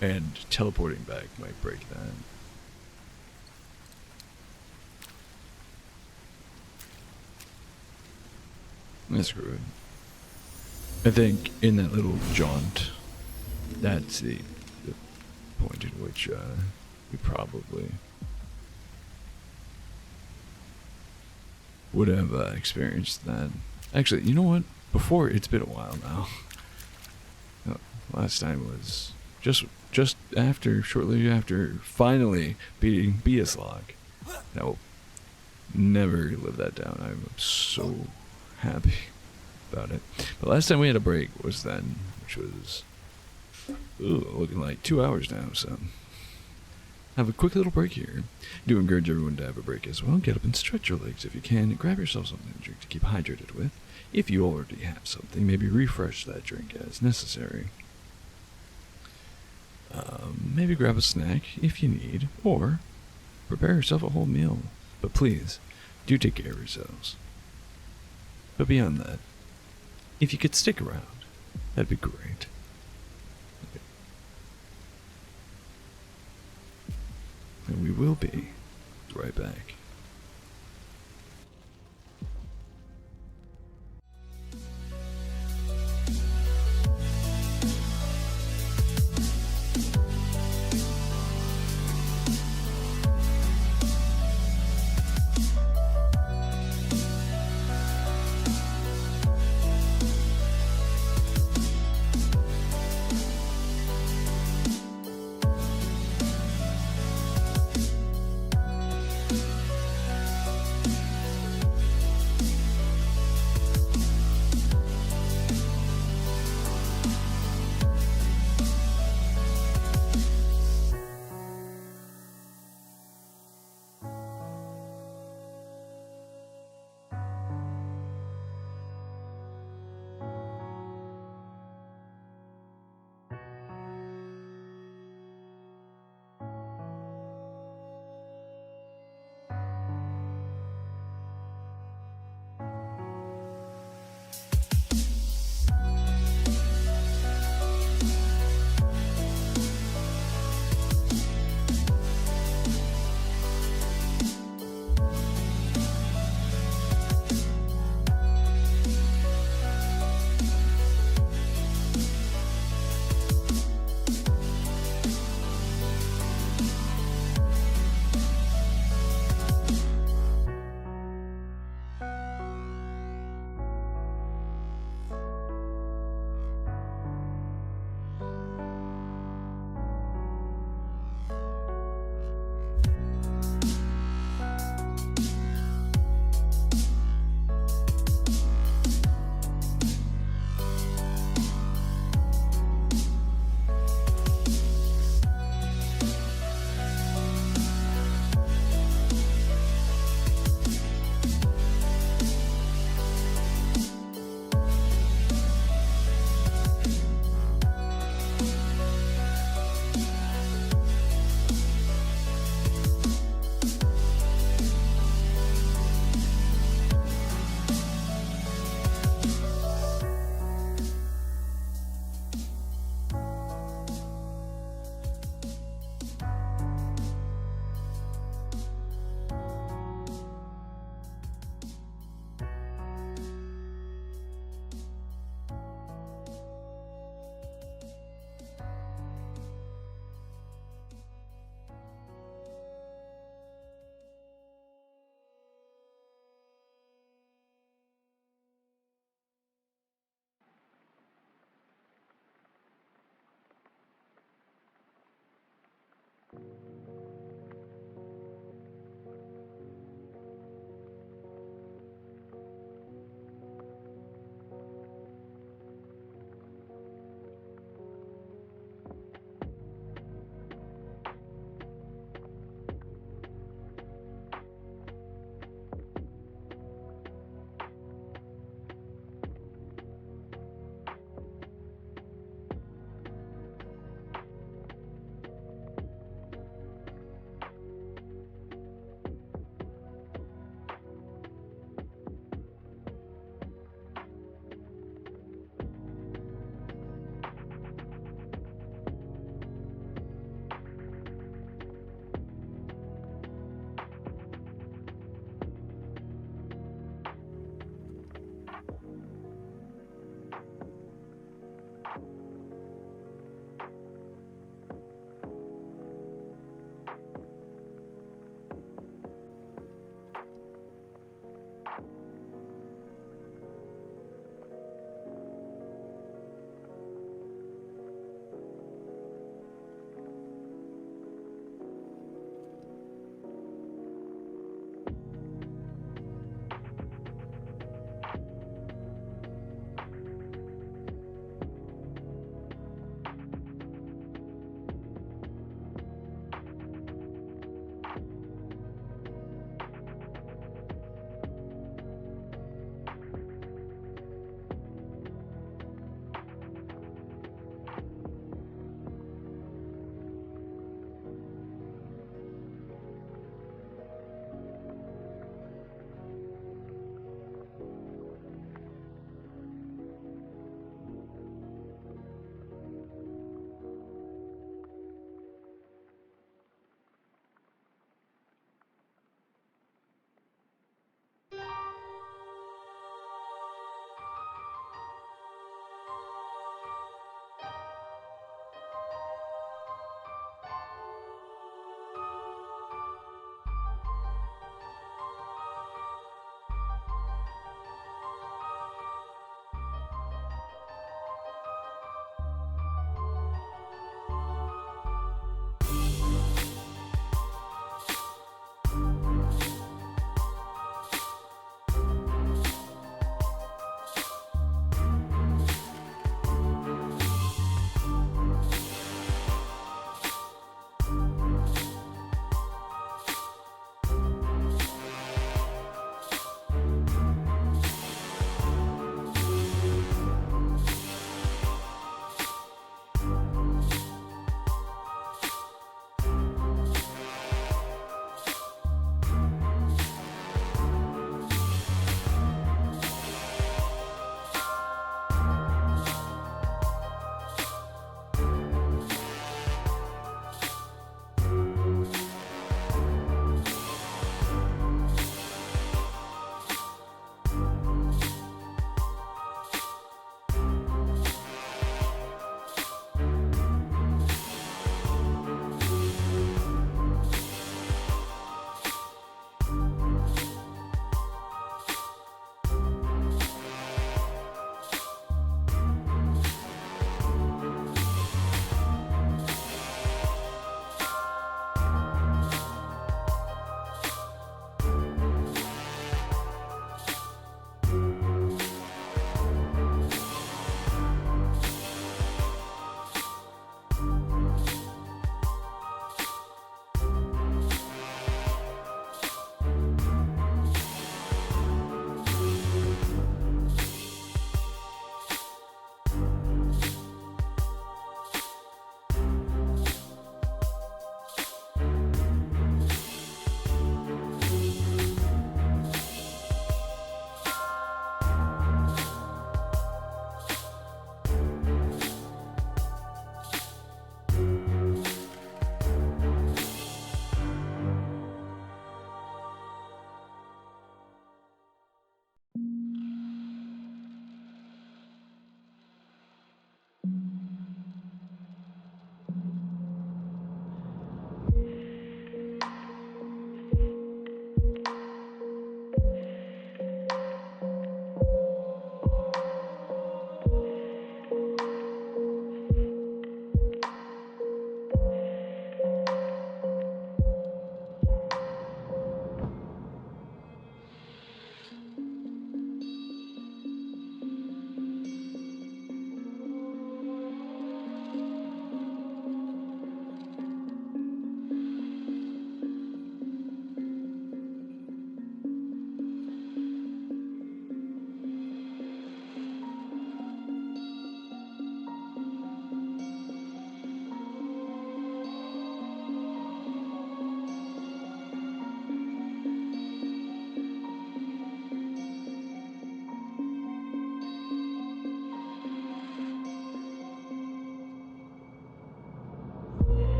S1: And teleporting back might break that. That's good. I think in that little jaunt, that's the point at which we probably would have experienced that. Actually, you know what? Before, it's been a while now. Last time was just after, shortly after, finally beating Biaslog. I will never live that down. I'm so happy about it. But last time we had a break was then, which was looking like 2 hours now, so have a quick little break here. Do encourage everyone to have a break as well. Get up and stretch your legs if you can. Grab yourself something to drink to keep hydrated with. If you already have something, maybe refresh that drink as necessary. Maybe grab a snack if you need, or prepare yourself a whole meal. But please, do take care of yourselves. But beyond that, if you could stick around, that'd be great. Okay. And we will be right back.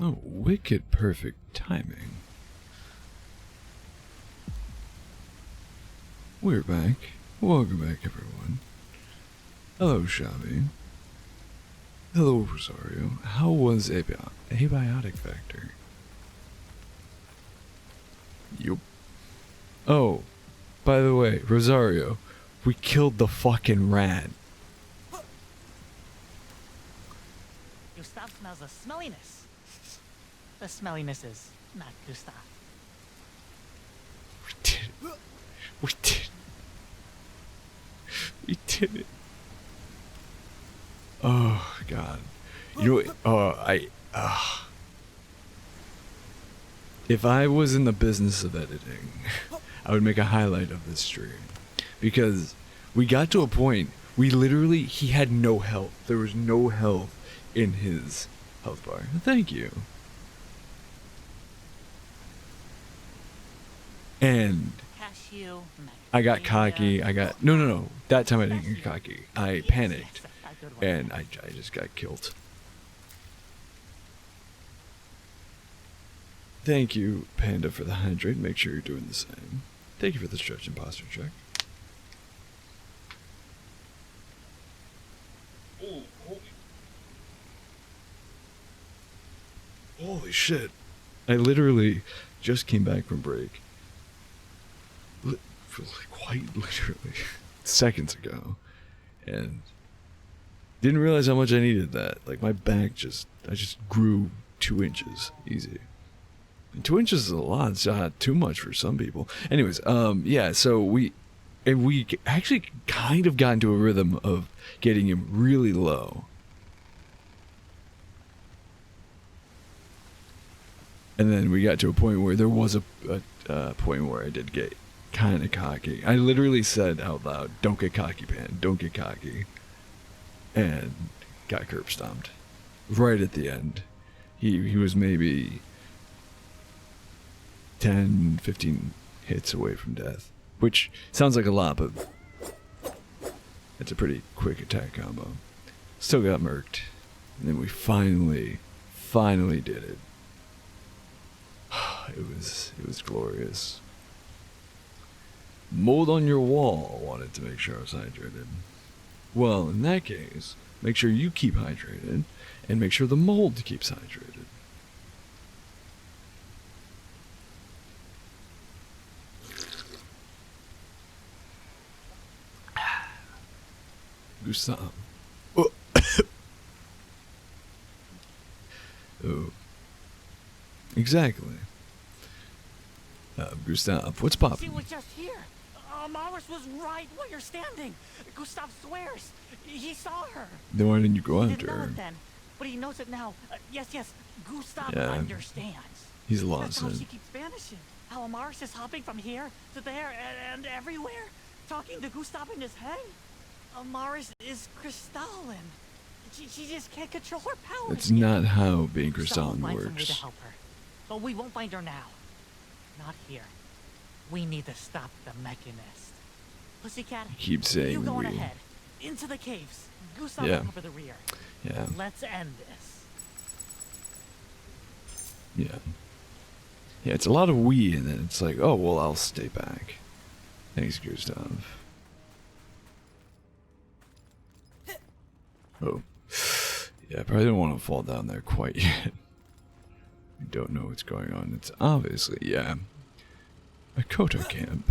S1: Oh, wicked perfect timing. We're back. Welcome back, everyone. Hello, Shabby. Hello, Rosario. How was Abiotic Factor? Yup. Oh, by the way, Rosario, we killed the fucking rat.
S12: Gustav smells the smelliness. The smelliness is not Gustav.
S1: We did it. We did it. We did it. Oh, God. You know, if I was in the business of editing, I would make a highlight of this stream. Because we got to a point, he had no health. There was no health in his health bar. Thank you. And I got cocky. No. That time I didn't get cocky. I panicked. And I just got killed. Thank you, Panda, for the hydrate. Make sure you're doing the same. Thank you for the stretch and posture check. Holy shit. I literally just came back from break. Quite literally. Seconds ago. And didn't realize how much I needed that. Like, my back I just grew 2 inches. Easy. And 2 inches is a lot. It's not too much for some people. Anyways, yeah, so we actually kind of got into a rhythm of getting him really low. And then we got to a point where there was a point where I did get kind of cocky. I literally said out loud, "Don't get cocky, Pan. Don't get cocky." And got curb stomped. Right at the end. He was maybe 10, 15 hits away from death. Which sounds like a lot, but it's a pretty quick attack combo. Still got murked. And then we finally did it. It was glorious. Mold on your wall wanted to make sure I was hydrated. Well, in that case, make sure you keep hydrated, and make sure the mold keeps hydrated. Gustav. Oh. Oh. Exactly. Gustav, what's poppin'?
S12: She was just here. Amaris was right where you're standing. Gustav swears. He saw her.
S1: Then why didn't you go
S12: He
S1: after
S12: didn't know
S1: her?
S12: it then, but he knows it now. Yes. Gustav
S1: Yeah.
S12: understands.
S1: He's
S12: That's how
S1: lost
S12: she
S1: it.
S12: keeps vanishing. How Amaris is hopping from here to there and everywhere, talking to Gustav in his head. Amaris is crystalline. She just can't control her powers.
S1: That's not how being
S12: Gustav will
S1: crystalline
S12: find some way to
S1: works.
S12: help her, but we won't find her now. Not here. We need to stop the Mechanist. Pussycat,
S1: Keep saying
S12: you go on
S1: we.
S12: ahead. Into the caves. Gustav
S1: Yeah.
S12: will cover the rear.
S1: Yeah.
S12: Let's end this.
S1: Yeah. Yeah, it's a lot of we, and then it's like, oh, well, I'll stay back. Thanks, Gustav. Oh. Yeah, I probably don't want to fall down there quite yet. I don't know what's going on. It's obviously, yeah, a Kota camp.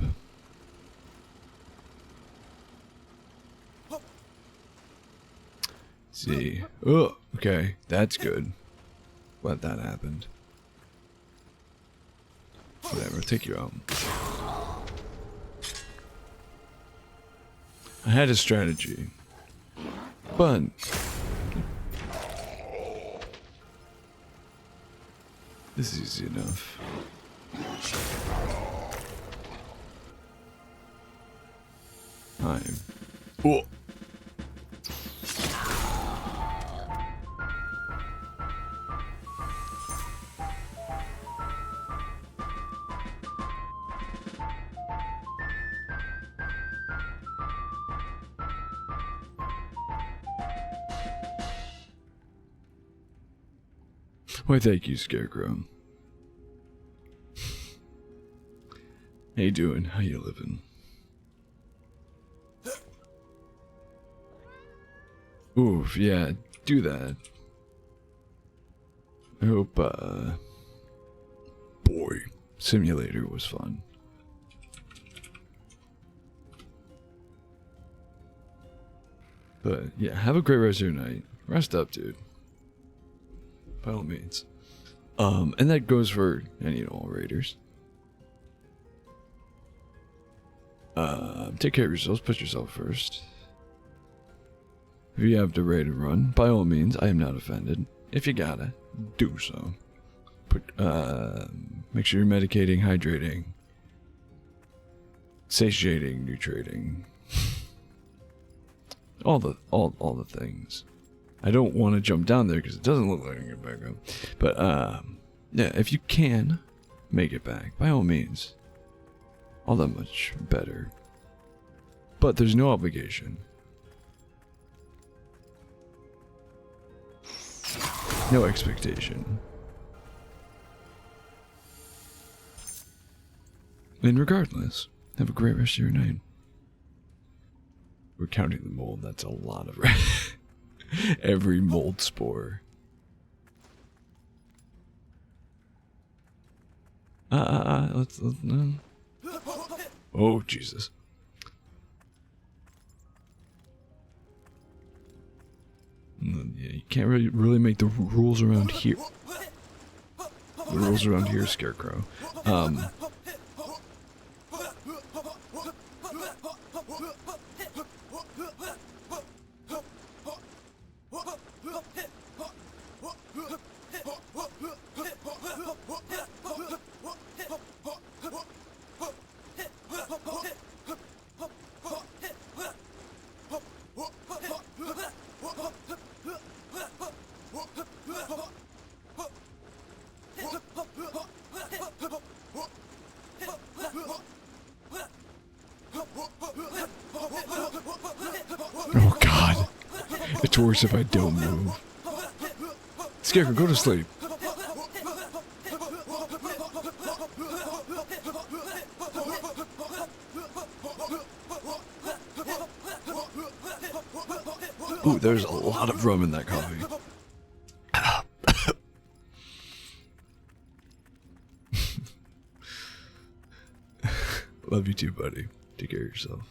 S1: See. Oh, okay. That's good. Glad that happened. Whatever, take you out. I had a strategy. But this is easy enough. Oh. Why, thank you, Scarecrow. How you doing? How you living? Oof, yeah, do that. I hope, boy, Simulator was fun. But, yeah, have a great rest of your night. Rest up, dude. By all means. And that goes for any and all raiders. Take care of yourselves, put yourself first. If you have to raid and run, by all means, I am not offended. If you gotta, do so. Make sure you're medicating, hydrating, satiating, nutrating. all the things. I don't want to jump down there because it doesn't look like I can get back up. But yeah, if you can make it back, by all means. All that much better. But there's no obligation. No expectation. And regardless, have a great rest of your night. We're counting the mold, that's a lot of every mold spore. Let's oh, Jesus. Yeah, you can't really make the rules around here. The rules around here, Scarecrow. Oh God, it's worse if I don't move. Scarecrow, go to sleep. Ooh, there's a lot of rum in that coffee. Love you too, buddy. Take care of yourself.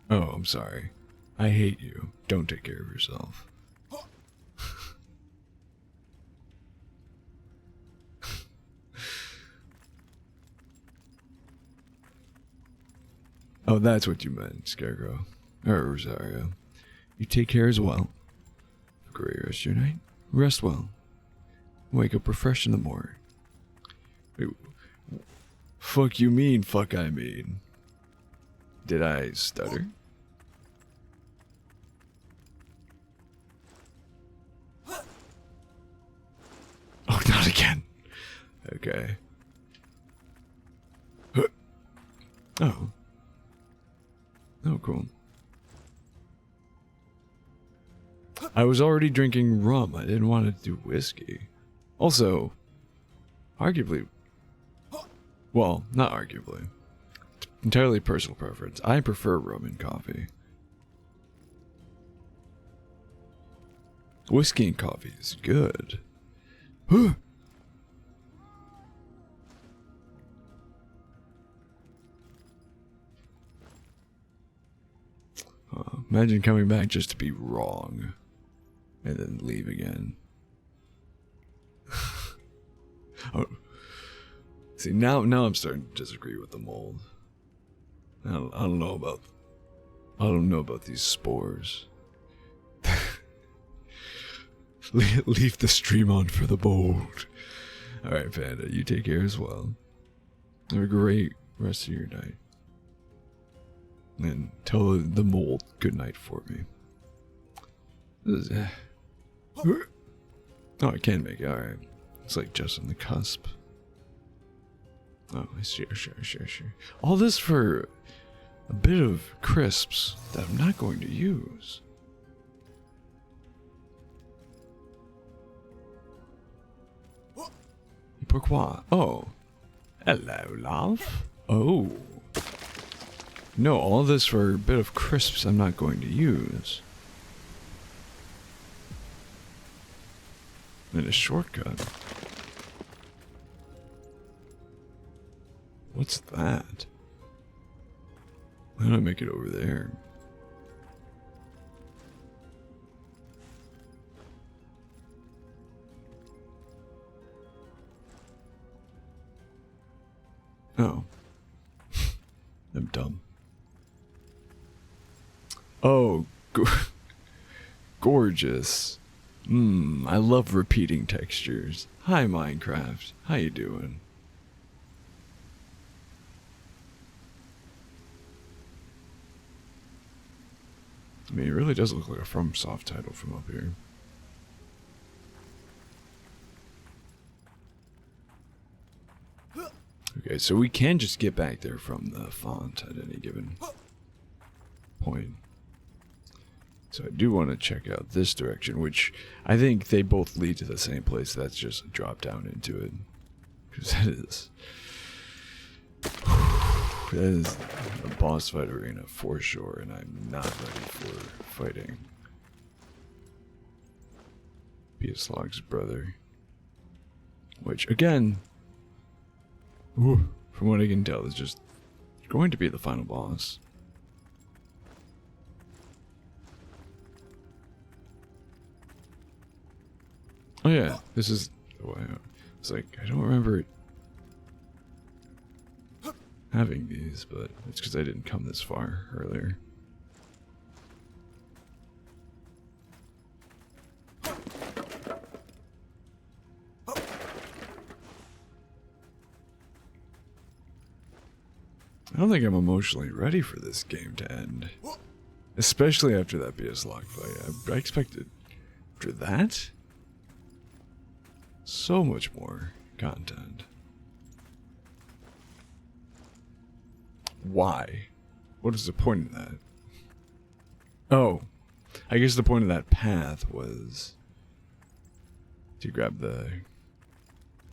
S1: Oh, I'm sorry. I hate you. Don't take care of yourself. Oh, that's what you meant, Scarecrow. Or Rosario. You take care as well. Have a great rest of your night. Rest well. Wake up refreshed in the morning. Wait, fuck you mean, fuck I mean. Did I stutter? Oh, not again. Okay. Oh. Oh, cool. I was already drinking rum. I didn't want to do whiskey. Also, arguably, well, not arguably, entirely personal preference. I prefer rum and coffee. Whiskey and coffee is good. Imagine coming back just to be wrong and then leave again. Oh. See, now I'm starting to disagree with the mold. I don't know about these spores. Leave the stream on for the bold. Alright, Panda, you take care as well. Have a great rest of your night. And tell the mold good night for me. Oh, I can make it. Alright. It's like just on the cusp. Oh, sure. All this for a bit of crisps that I'm not going to use. Pourquoi? Oh. Hello, love. Oh. No, all this for a bit of crisps I'm not going to use. And a shortcut. What's that? How do I make it over there? Oh. I'm dumb. Oh, gorgeous. I love repeating textures. Hi, Minecraft. How you doing? I mean, it really does look like a FromSoft title from up here. Okay, so we can just get back there from the font at any given point. So I do want to check out this direction, which I think they both lead to the same place. That's just a drop down into it. Because that is a boss fight arena for sure, and I'm not ready for fighting Beaslog's brother. Which, again, from what I can tell, is just going to be the final boss. Oh yeah, this is the way out. It's like, I don't remember having these, but it's because I didn't come this far earlier. I don't think I'm emotionally ready for this game to end. Especially after that Beaslog fight. I expected, after that, so much more content. Why? What is the point of that? Oh, I guess the point of that path was to grab the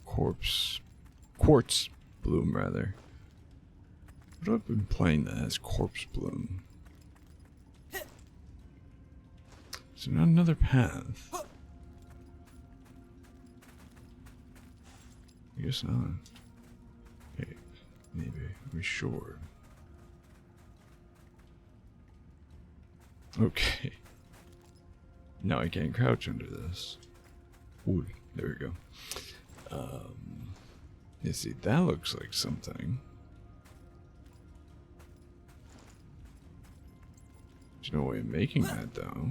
S1: quartz bloom, rather. What have I been playing that as corpse bloom? Is there not another path? I guess not. Okay, maybe. Are we sure? Okay. Now I can't crouch under this. Ooh, there we go. You see, that looks like something. There's no way of making that, though.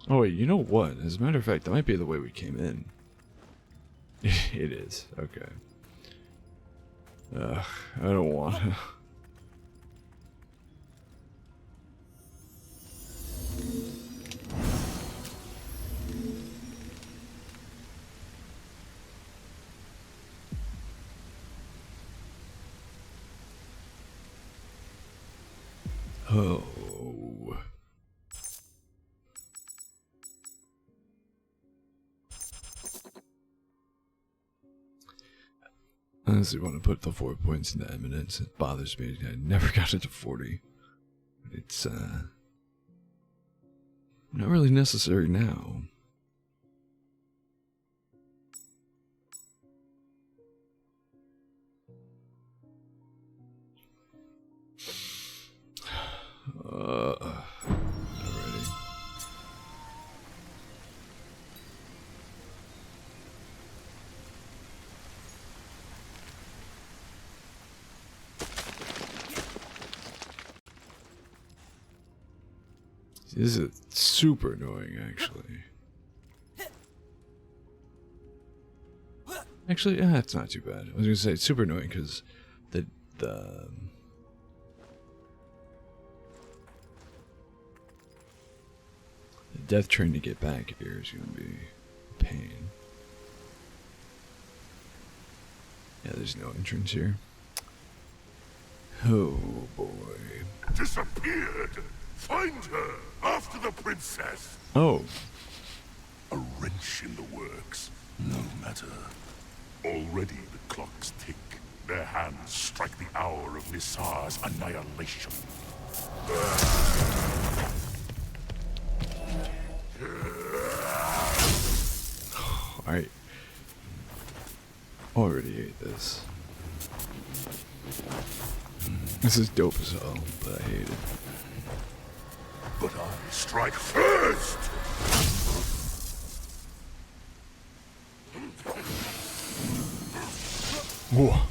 S1: Oh wait, you know what? As a matter of fact, that might be the way we came in. It is. Okay. I don't want to. Oh. I honestly want to put the 4 points into eminence. It bothers me. I never got it to 40. But it's, not really necessary now. Not ready. This is super annoying, actually. Actually, it's not too bad. I was gonna say it's super annoying because the death train to get back here is gonna be a pain. Yeah, there's no entrance here. Oh boy.
S11: Disappeared! Find her! After the princess!
S1: Oh.
S11: A wrench in the works. No matter. Already the clocks tick. Their hands strike the hour of Nisar's annihilation.
S1: I already ate this. This is dope as hell, but I hate it.
S11: But I strike first!
S1: Whoa.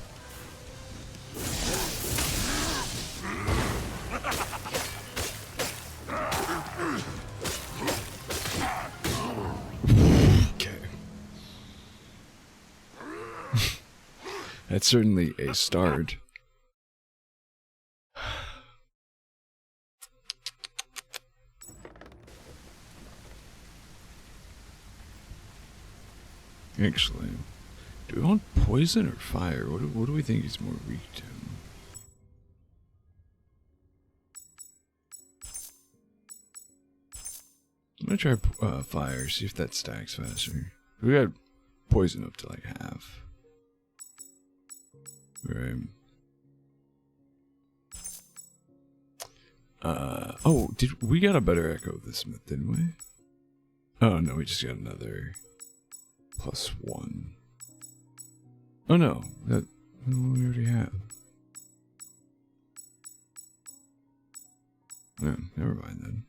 S1: Okay. That's certainly a start. Actually, do we want poison or fire? What do we think he's more weak to? I'm gonna try fire, see if that stacks faster. We got poison up to like half. Right. Oh, we got a better echo of the smith, didn't we? Oh no, we just got another +1. Oh no, that we already have. No, never mind then.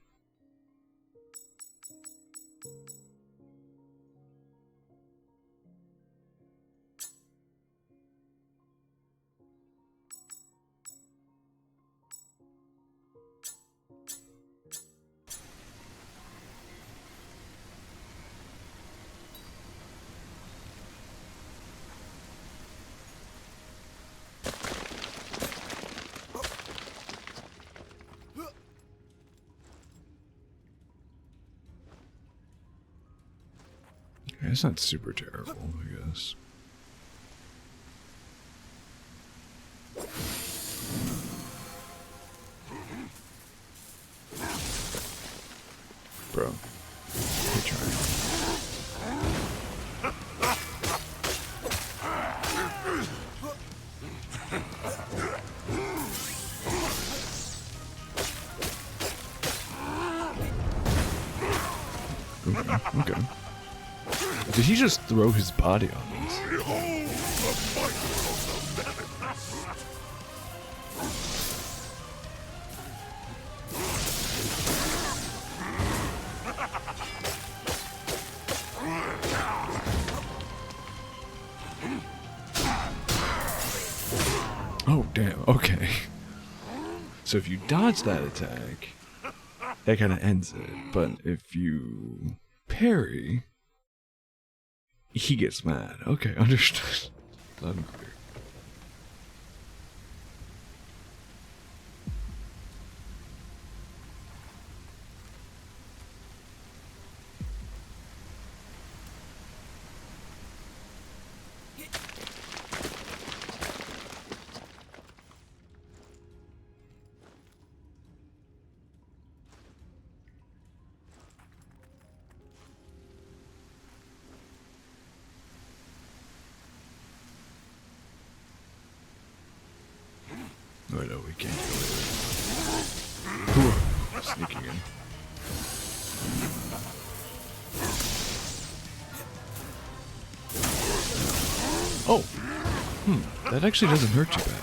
S1: It's not super terrible, I guess. Bro, good try. Okay. Did he just throw his body on this? Oh, damn. Okay. So if you dodge that attack, that kind of ends it. But if you parry, he gets mad. Okay, understood. Loud and clear. Oh no, we can't go there. Ooh, sneaking in. Oh! That actually doesn't hurt too bad.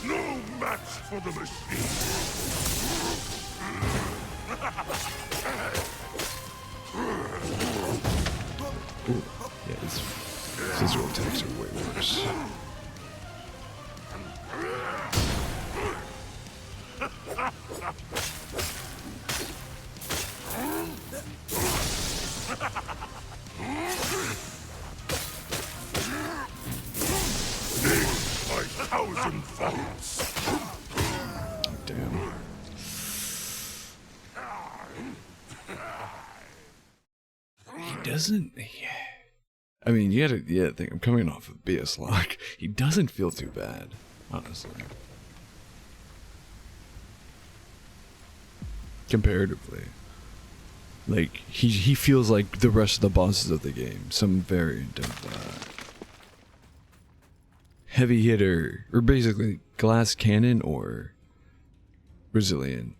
S11: No match for the machine!
S1: Ooh, yeah, his physical attacks are way worse. doesn't. I mean, you gotta think. I'm coming off of BS Lock. He doesn't feel too bad, honestly. Comparatively. Like, he feels like the rest of the bosses of the game. Some variant of, heavy hitter, or basically glass cannon or resilient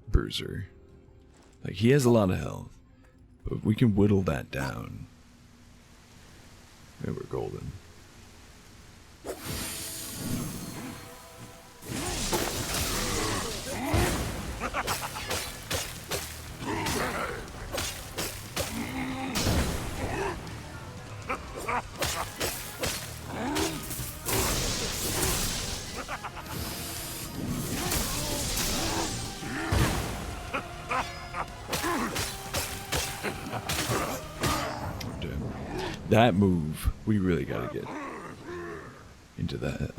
S1: bruiser. Like, he has a lot of health, but we can whittle that down. And we're golden. That move, we really gotta get into that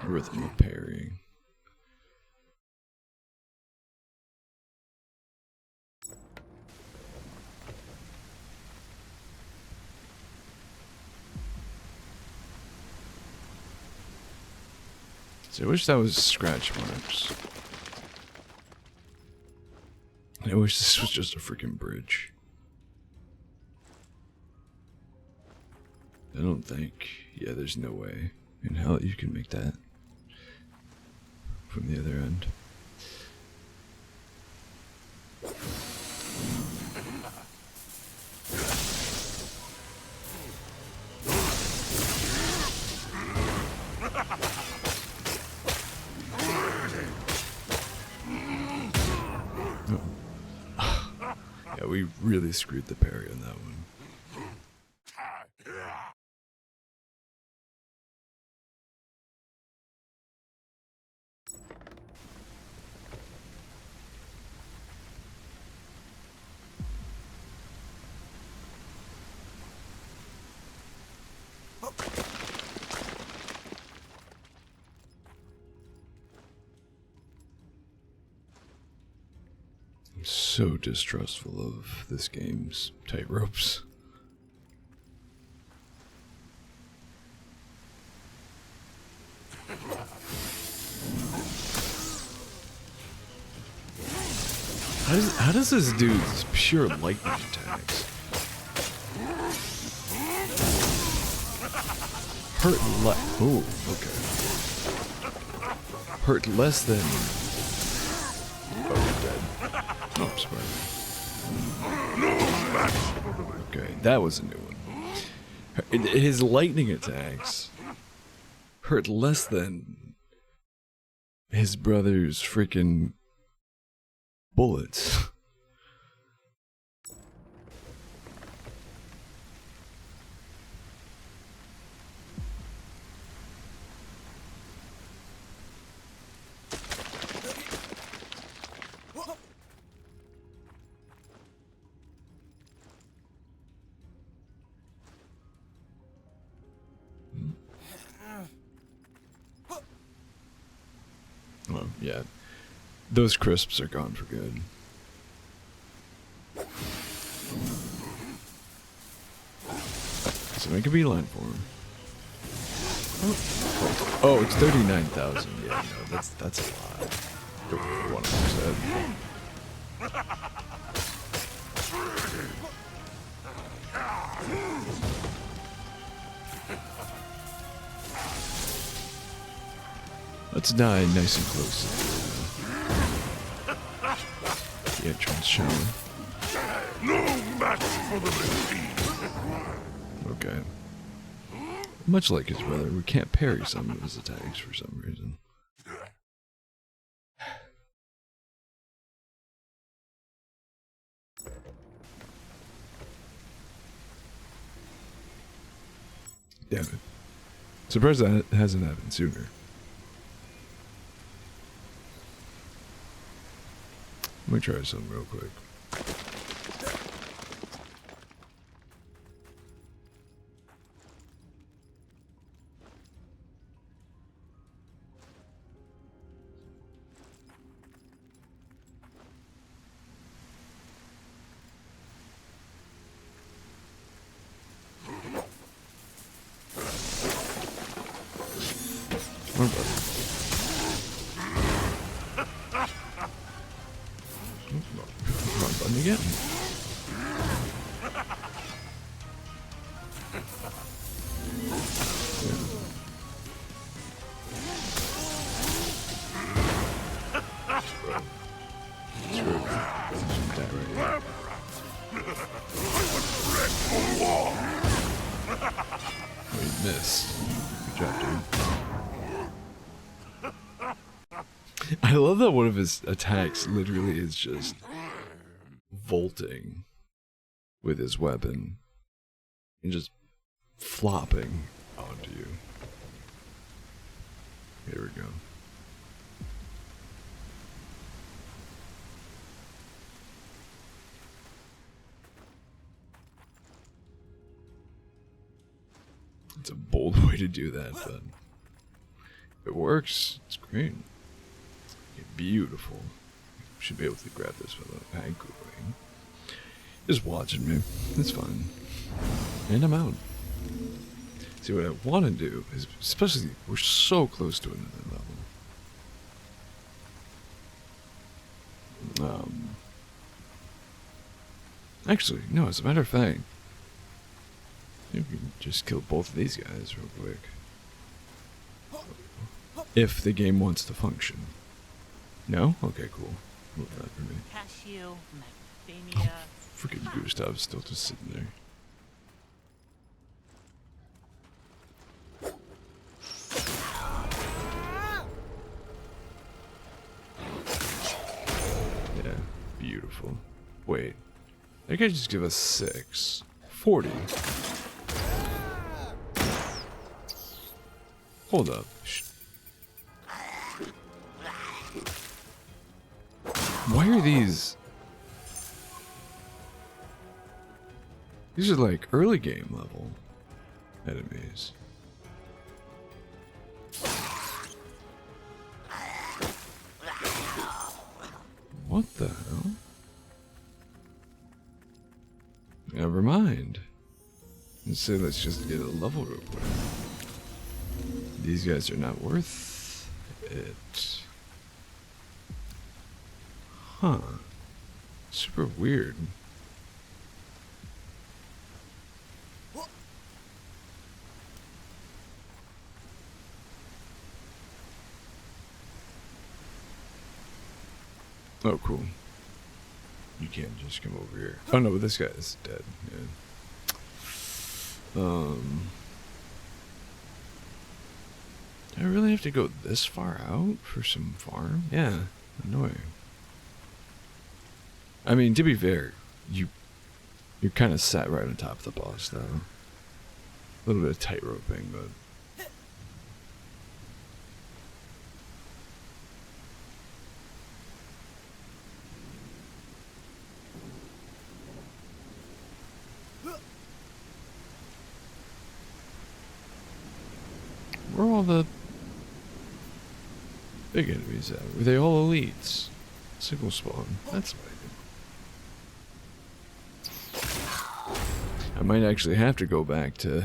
S1: rhythm of parrying. So I wish that was scratch marks. I wish this was just a freaking bridge. I don't think. Yeah, there's no way in hell you can make that from the other end. Yeah, we really screwed the parry on that one. I'm so distrustful of this game's tightropes. How does this do these pure lightning attacks? Oh, okay. Hurt less than. Oh, dead. Oh, sorry. Okay, that was a new one. His lightning attacks hurt less than his brother's freaking bullets. Well, yeah. Those crisps are gone for good. So make a beeline for him. Oh, it's 39,000. Yeah, no, that's a lot. 100%. Let's die nice and close to the entrance, shall we?
S11: No match for the machine.
S1: Okay. Much like his brother, we can't parry some of his attacks for some reason. Damn it. Surprised that hasn't happened sooner. Let me try something real quick. Wrong button again. We missed. Good job, dude. I love that one of his attacks literally is just vaulting with his weapon and just flopping onto you. Here we go. It's a bold way to do that, but it works. It's great. Beautiful. Should be able to grab this without angling. Just watching me. It's fine. And I'm out. See, what I want to do is, especially, we're so close to another level. Actually, no, as a matter of fact, you can just kill both of these guys real quick. If the game wants to function. No? Okay, cool. Love that for me.
S12: Cashew, macadamia.
S1: Freaking Gustav's still just sitting there. Yeah, beautiful. Wait, that guy just give us 6. 40. Hold up. Why are these? These are like early game level enemies. What the hell? Never mind. Instead, let's just get a level real quick. These guys are not worth it. Huh. Super weird. Oh, cool. You can't just come over here. Oh no, but this guy is dead. Yeah. Do I really have to go this far out for some farm? Yeah, annoying. I mean, to be fair, you're kind of sat right on top of the boss, though. A little bit of tight roping, but. Where are all the big enemies at? Were they all elites? Single spawn. That's what I might actually have to go back to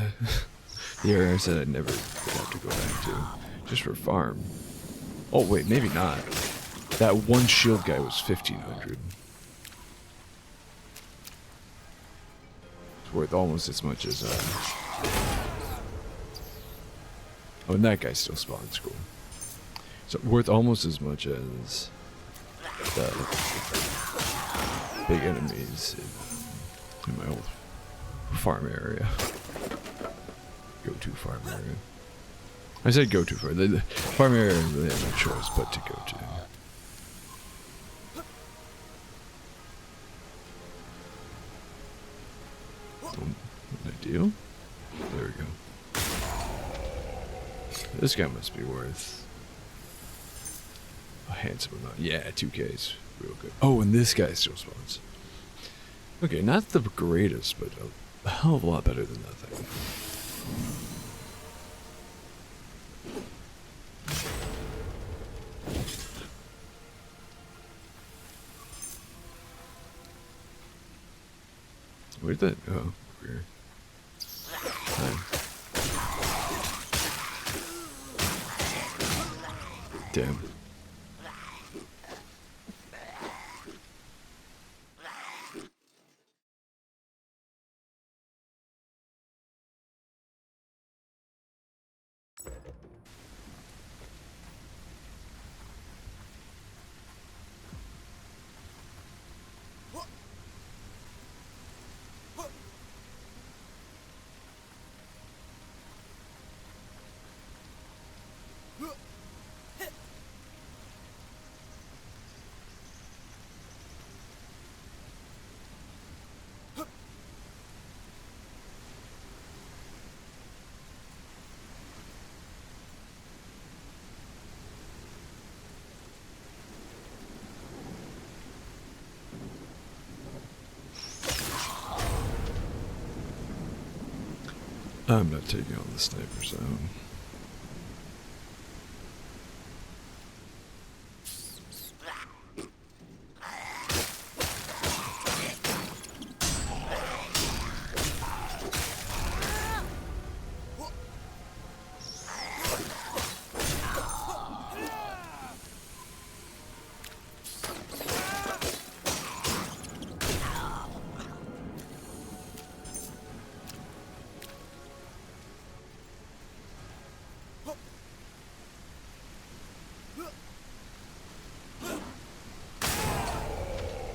S1: the area I said I'd never have to go back to. Just for farm. Oh wait, maybe not. That one shield guy was 1500. It's worth almost as much as oh, and that guy still spawns, cool. So worth almost as much as the big enemies in my old farm area. Go-to farm area. I said go-to farm. The farm area really have no choice but to go to. Ideal? There we go. This guy must be worth a handsome amount. Yeah, 2K's real good. Oh, and this guy still spawns. Okay, not the greatest, but a hell of a lot better than nothing. Where'd that? Oh, weird. Hi. I'm not taking on the sniper zone.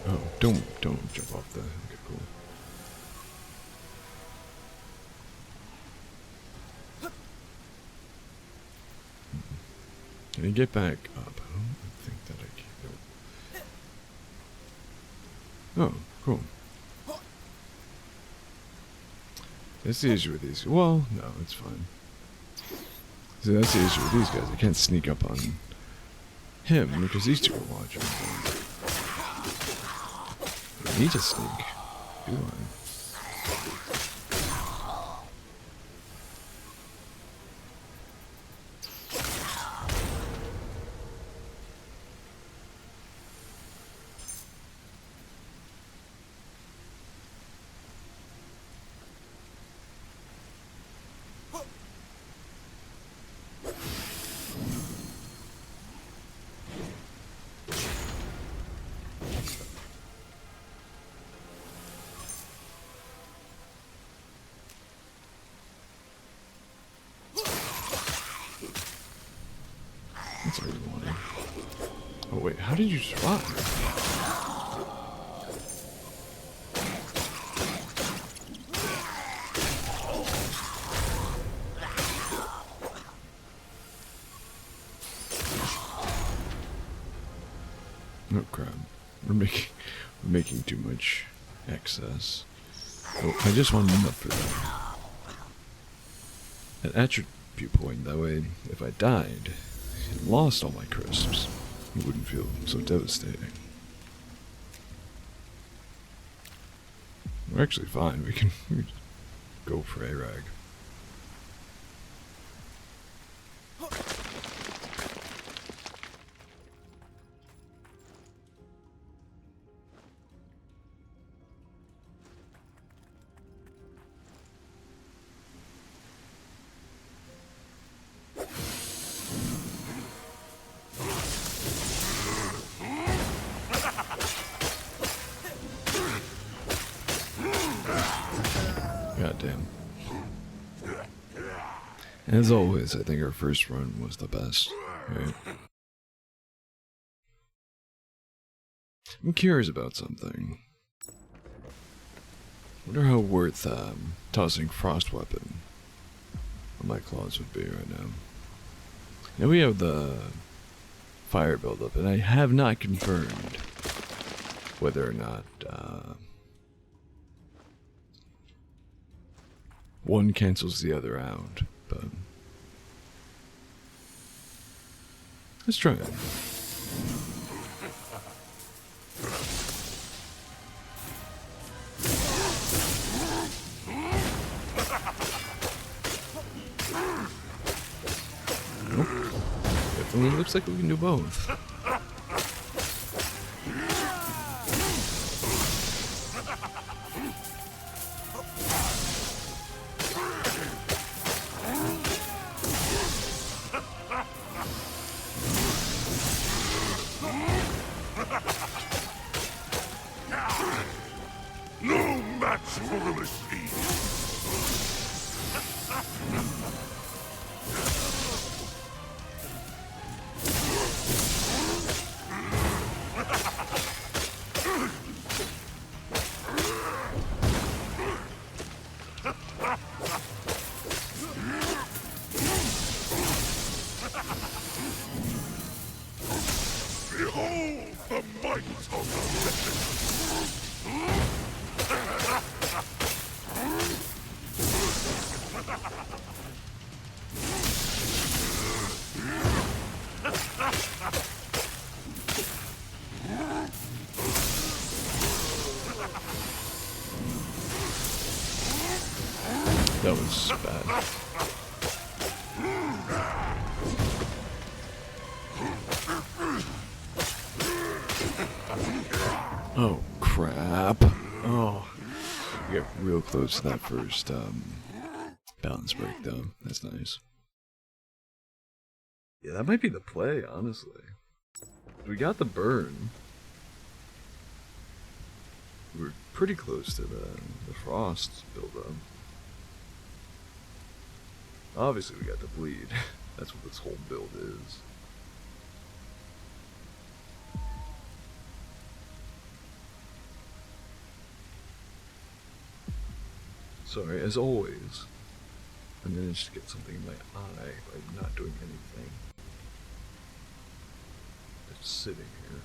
S1: Oh, don't jump off the. Okay, cool. Can I get back up? I don't think that I can. Nope. Oh, cool. That's the issue with these. Well, no, it's fine. See, that's the issue with these guys. I can't sneak up on him because these two are watching. I need to sneak. Do I? That's what I wanted. Oh wait, how did you survive? Oh crap. We're making too much excess. Oh, I just want enough for that. An attribute point, that way if I died and lost all my crisps, it wouldn't feel so devastating. We're actually fine, we can go for Arag. Goddamn. As always, I think our first run was the best, right? I'm curious about something. Wonder how worth tossing Frost Weapon on my claws would be right now. Now we have the fire buildup, and I have not confirmed whether or not one cancels the other out, but let's try it. Nope. Definitely looks like we can do both.
S11: No match for the machine! Behold the might of the
S1: That was bad. Oh, crap. Oh. We got real close to that first balance break, though. That's nice. Yeah, that might be the play, honestly. We got the burn. We're pretty close to the frost build-up. Obviously, we got the bleed. That's what this whole build is. Sorry, as always, I managed to get something in my eye by not doing anything. Just sitting here.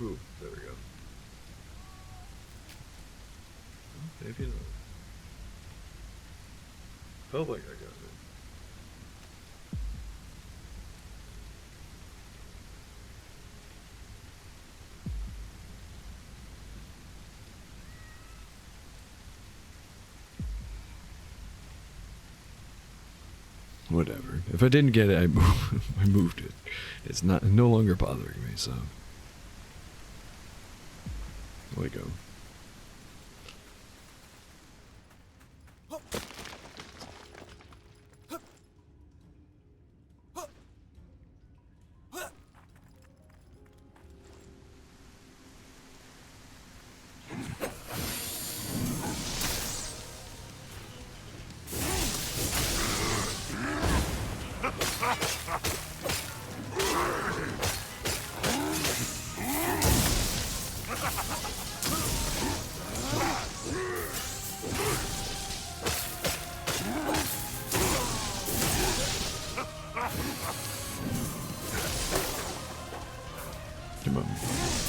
S1: Ooh, there we go. Maybe not. Felt like I got it. Whatever. If I didn't get it, I moved it. It's no longer bothering me, so. There we go. Come on,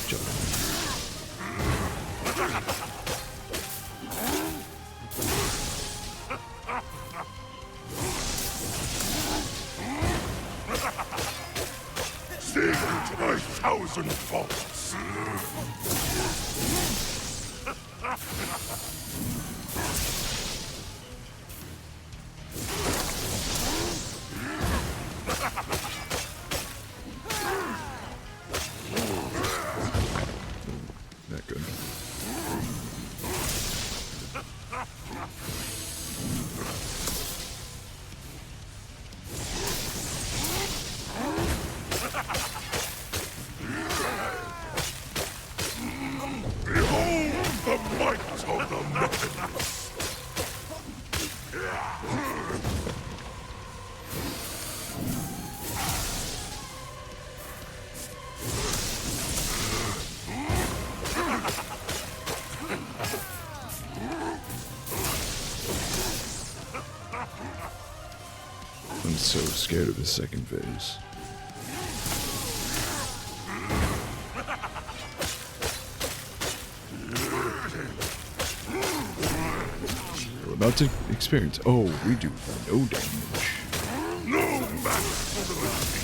S1: jump.
S11: Sing to thy thousand faults.
S1: Not good.
S11: Behold the might of the Mechanics!
S1: I'm so scared of the second phase. We're about to experience. Oh, we do no damage.
S11: No match for the speed!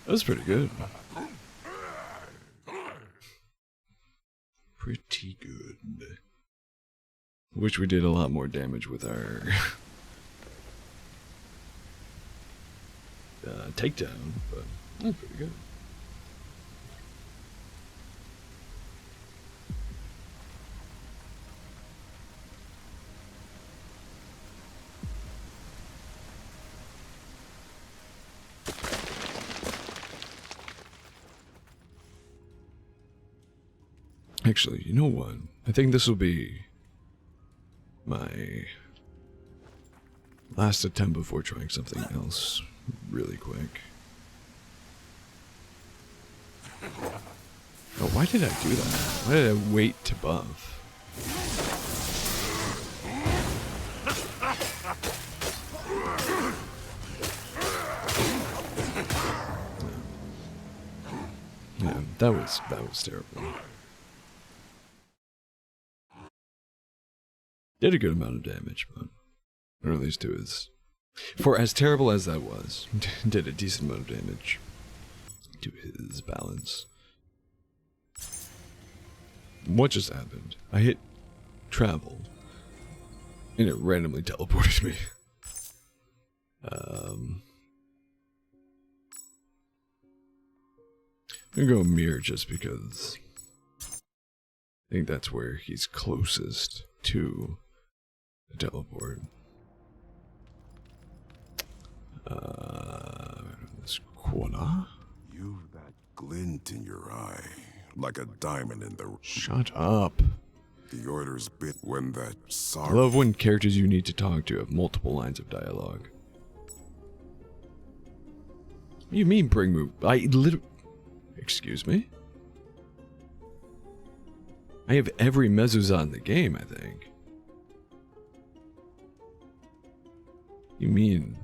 S1: That was pretty good. Pretty good. Wish we did a lot more damage with our takedown, but that's pretty good. Actually, you know what? I think this will be my last attempt before trying something else really quick. Oh, why did I do that? Why did I wait to buff? Yeah, that was terrible. Did a good amount of damage, but or at least to his, for as terrible as that was, did a decent amount of damage to his balance. What just happened? I hit travel, and it randomly teleported me. I'm gonna go mirror just because I think that's where he's closest to the teleport. This corner?
S4: You've that glint in your eye, like a diamond in the...
S1: Shut up.
S4: The order's bit when that
S1: I
S4: sorrow...
S1: love when characters you need to talk to have multiple lines of dialogue. What do you mean bring move? I literally... Excuse me? I have every mezuzah in the game, I think. You mean...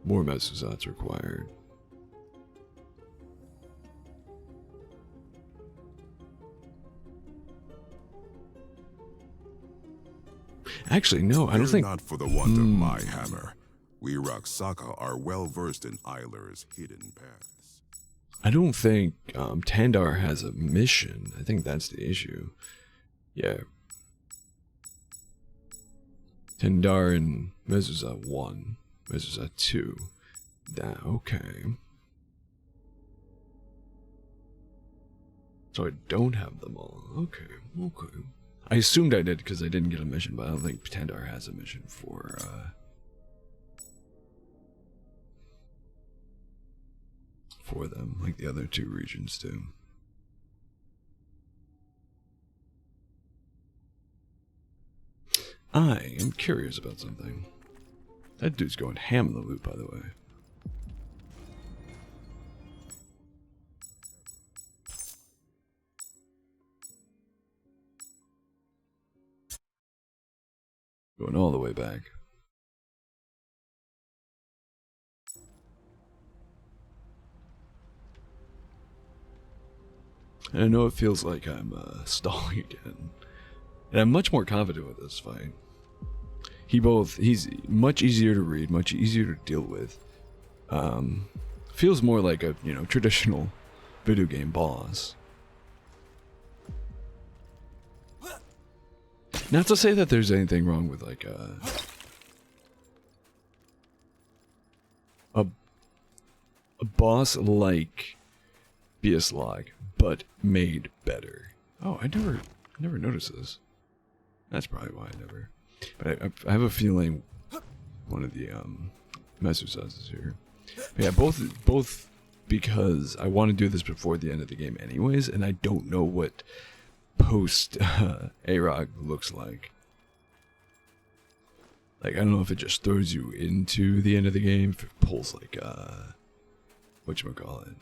S1: more mezuzahs required. Actually, no, I don't think...
S4: not for the want of my hammer. We Raksaka are well versed in Isler's hidden paths.
S1: I don't think Tandar has a mission. I think that's the issue. Yeah. Tandar and Mezuzah 1. Mezuzah 2. Okay. So I don't have them all. Okay. I assumed I did because I didn't get a mission, but I don't think Tandar has a mission for them, like the other two regions do. I am curious about something. That dude's going ham in the loop, by the way. Going all the way back. And I know it feels like I'm stalling again. And I'm much more confident with this fight. He's much easier to read, much easier to deal with. Feels more like a, traditional video game boss. Not to say that there's anything wrong with like a boss like Biaslag, but made better. Oh, I never noticed this. That's probably why I never. But I have a feeling one of the Mezuzahs is here. But yeah, both because I want to do this before the end of the game anyways, and I don't know what post Arog looks like. Like, I don't know if it just throws you into the end of the game, if it pulls like whatchamacallit.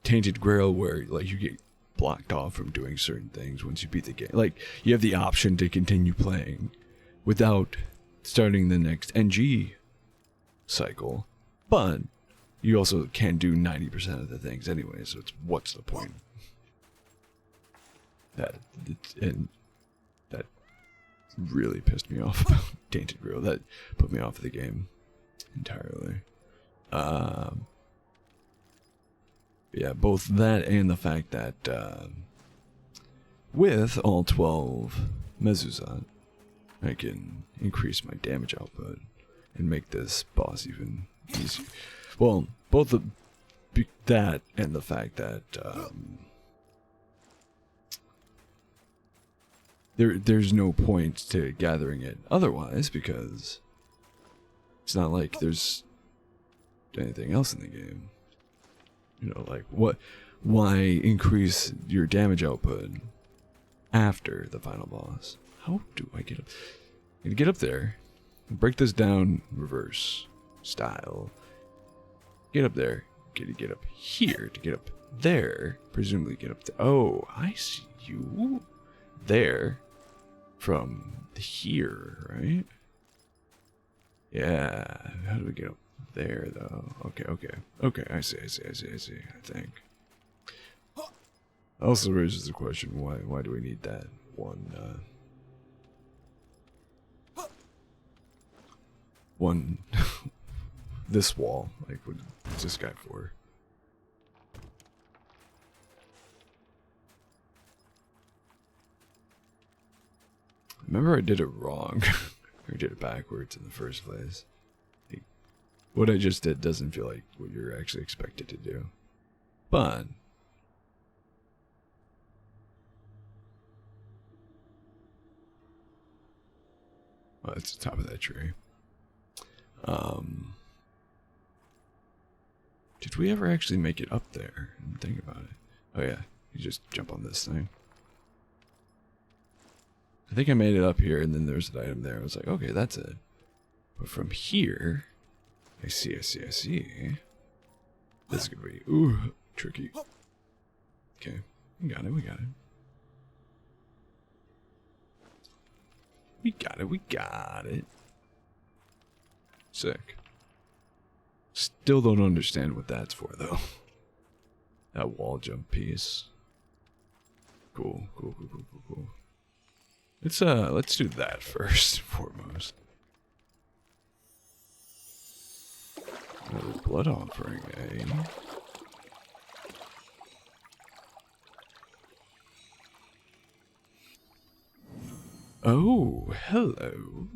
S1: Tainted Grail, where like you get blocked off from doing certain things once you beat the game. Like, you have the option to continue playing without starting the next NG cycle, but you also can't do 90% of the things anyway, so it's what's the point? really pissed me off about Tainted Grill. That put me off of the game entirely. Yeah, both that and the fact that with all 12 mezuzat, I can increase my damage output and make this boss even easier. Well, both that and the fact that there's no point to gathering it otherwise, because it's not like there's anything else in the game. You know, like why increase your damage output after the final boss? How do I get up? I'm gonna get up there, break this down reverse style. Get up there, get up here to get up there. Presumably get up there. Oh, I see you there from here, right? Yeah. How do we get up there though? Okay. I see. I think. Also raises the question: why do we need that one this wall? Like, what's this guy for? Remember, I did it wrong. I did it backwards in the first place. Like, what I just did doesn't feel like what you're actually expected to do. But well, it's the top of that tree. Did we ever actually make it up there? Think about it. Oh yeah, you just jump on this thing. I think I made it up here, and then there's an item there. I was like, okay, that's it. But from here, I see. This is gonna be tricky. Okay, we got it. We got it. Sick. Still don't understand what that's for, though. That wall jump piece. Cool. Let's do that first and foremost. Another blood offering, eh? Oh, hello.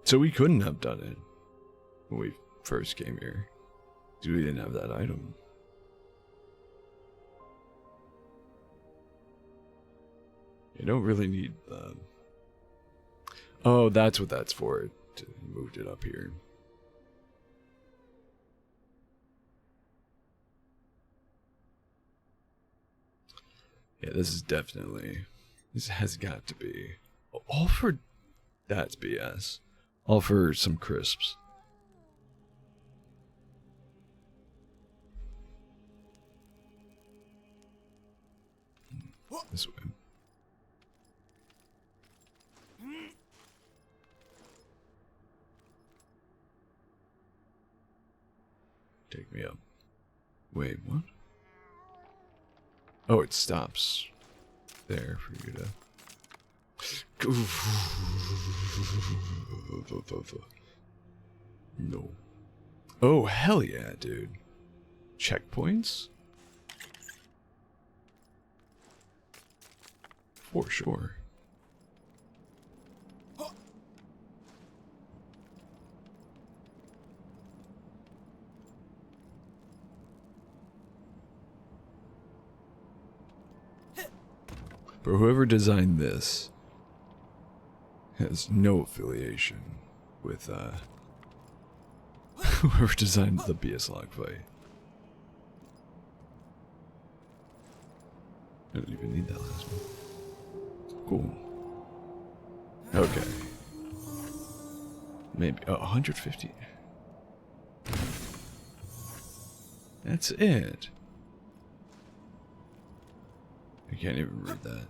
S1: So we couldn't have done it when we first came here, because we didn't have that item. You don't really need oh, that's what that's for. It moved it up here. Yeah, this has got to be all for. That's BS. All for some crisps. This way. Take me up. Wait, what? Oh, it stops there for you to... No. Oh, hell yeah, dude. Checkpoints? For sure. But whoever designed this has no affiliation with whoever designed the BS log fight. I don't even need that last one. Cool. Okay. Maybe 150. That's it. I can't even read that.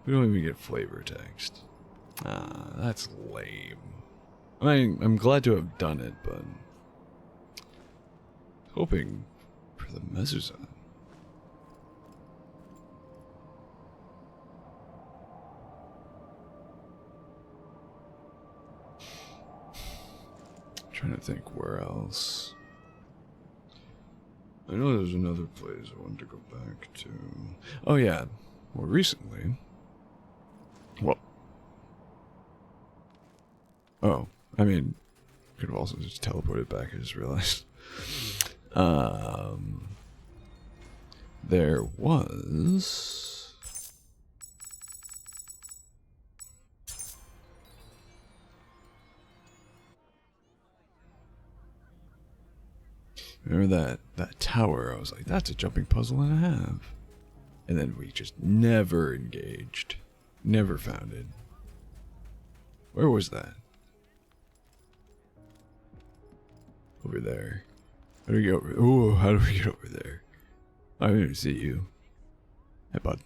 S1: We don't even get flavor text. Ah, that's lame. I mean, I'm glad to have done it, but hoping for the mezuzah. I'm trying to think where else. I know there's another place I wanted to go back to. Oh yeah, more recently. Well. Oh, I mean, could have also just teleported back, I just realized. There was... Remember that tower? I was like, that's a jumping puzzle and a half. And then we just never engaged. Never found it. Where was that? Over there. How do we get over? Oh, how do we get over there? I didn't even see you. Hey, bud.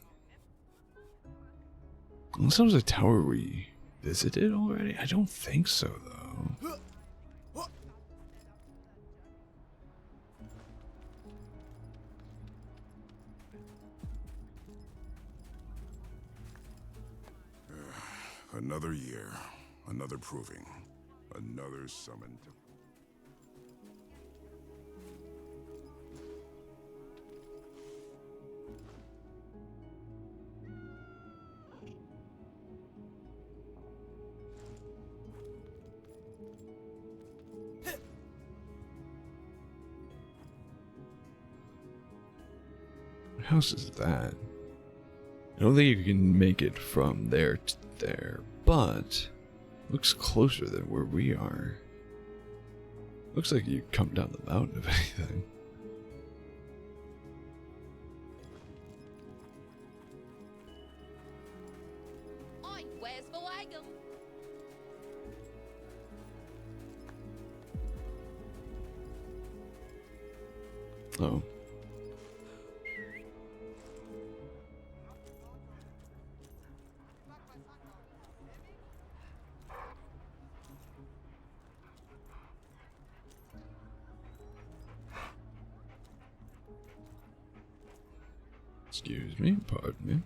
S1: Unless that was a tower we visited already? I don't think so, though.
S4: Another year, another proving, another summon to...
S1: What house is that? I don't think you can make it from there to there, but looks closer than where we are. Looks like you come down the mountain, if anything.
S2: Oi, where's the wagon?
S1: Oh. Excuse me, pardon me.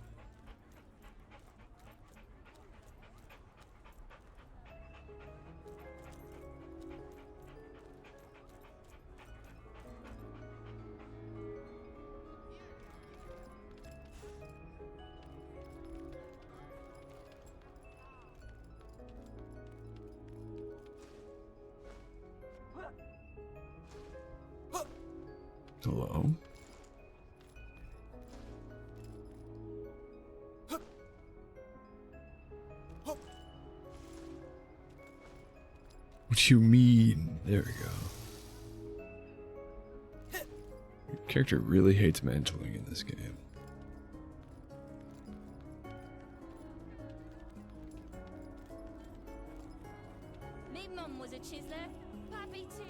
S1: Hello? What do you mean? There we go. Your character really hates mantling in this game.
S13: Me mum was a chiseler. Pappy too.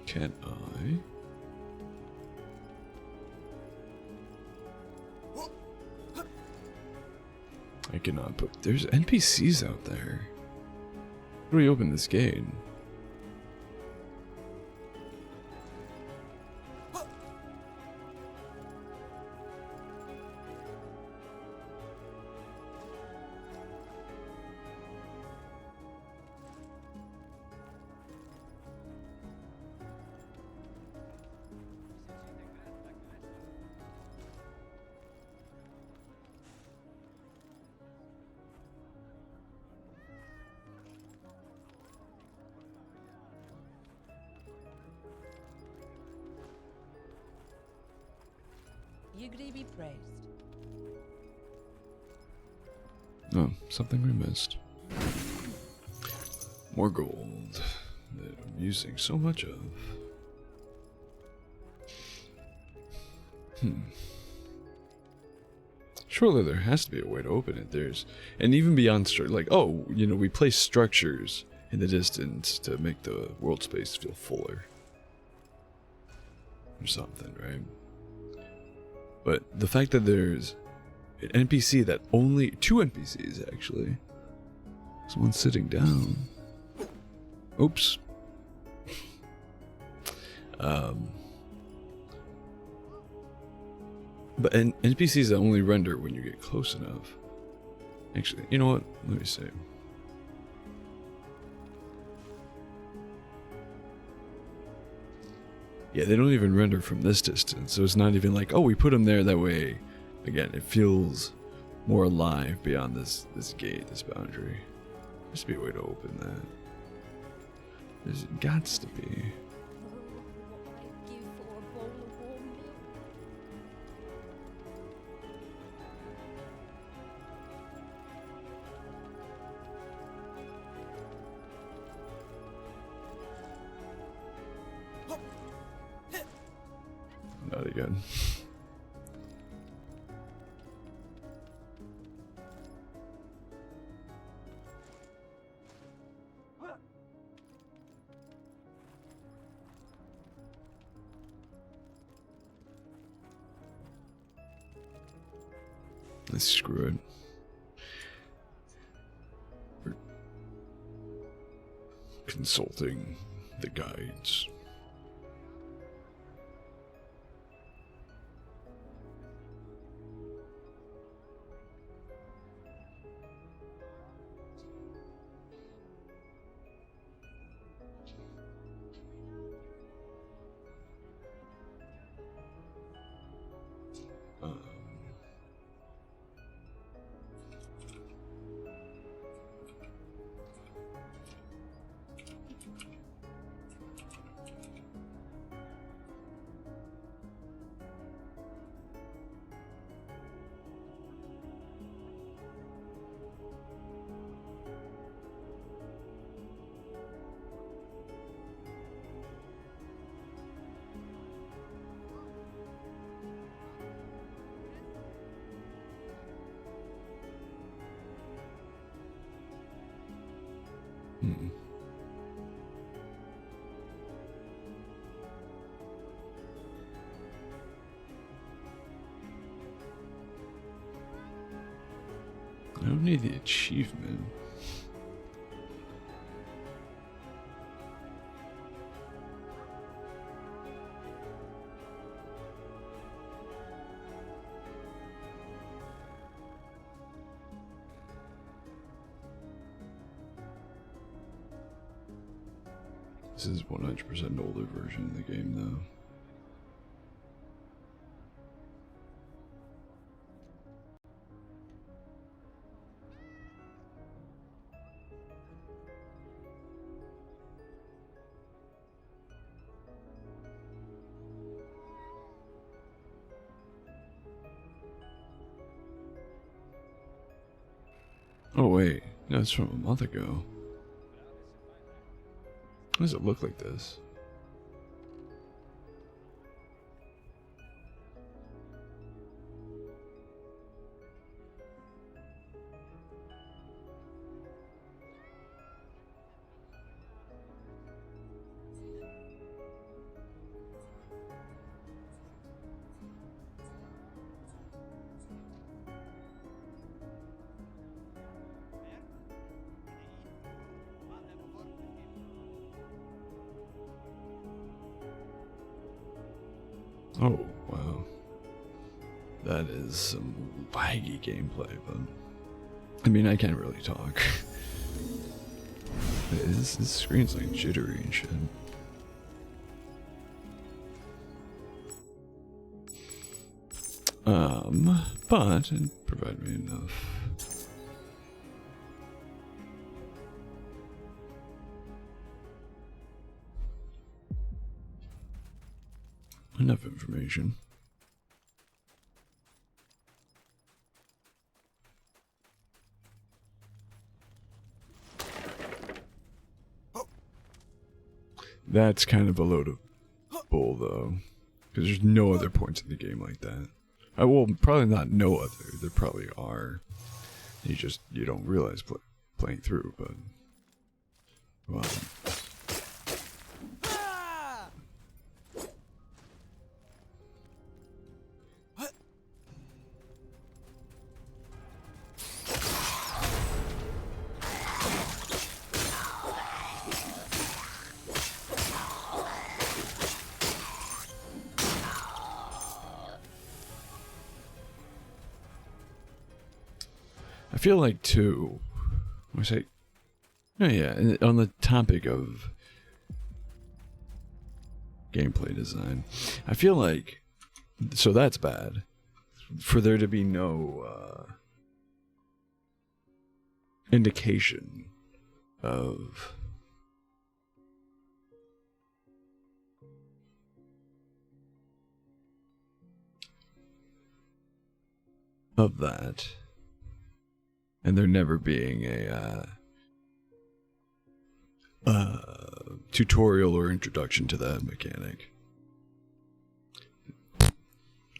S1: Can I? I cannot, but there's NPCs out there. How do we open this gate?
S2: Yugri be praised.
S1: Oh, something we missed. More gold that I'm using so much of. Surely there has to be a way to open it. And even beyond like, oh, you know, we place structures in the distance to make the world space feel fuller. Or something, right? But the fact that there's an NPC that only 2 NPCs actually. There's one sitting down. Oops. But NPCs that only render when you get close enough. Actually, you know what? Let me see. Yeah, they don't even render from this distance, so it's not even like, oh, we put them there that way. Again, it feels more alive beyond this gate, this boundary. There's be a way to open that. There's gots to be. Not again. Let's screw it. We're consulting the guides. I don't need the achievement. This is 100% older version of the game, though. Oh wait, no, it's from a month ago. Why does it look like this? Oh, wow. That is some laggy gameplay, but... I mean, I can't really talk. This screen's like jittery and shit. But it provided me enough. Enough information. That's kind of a load of bull, though. Because there's no other points in the game like that. Well, probably not no other. There probably are. You don't realize playing through, but... Well, I feel like too. I say, no, yeah. On the topic of gameplay design, I feel like so that's bad. For there to be no indication of that, and there never being a tutorial or introduction to that mechanic.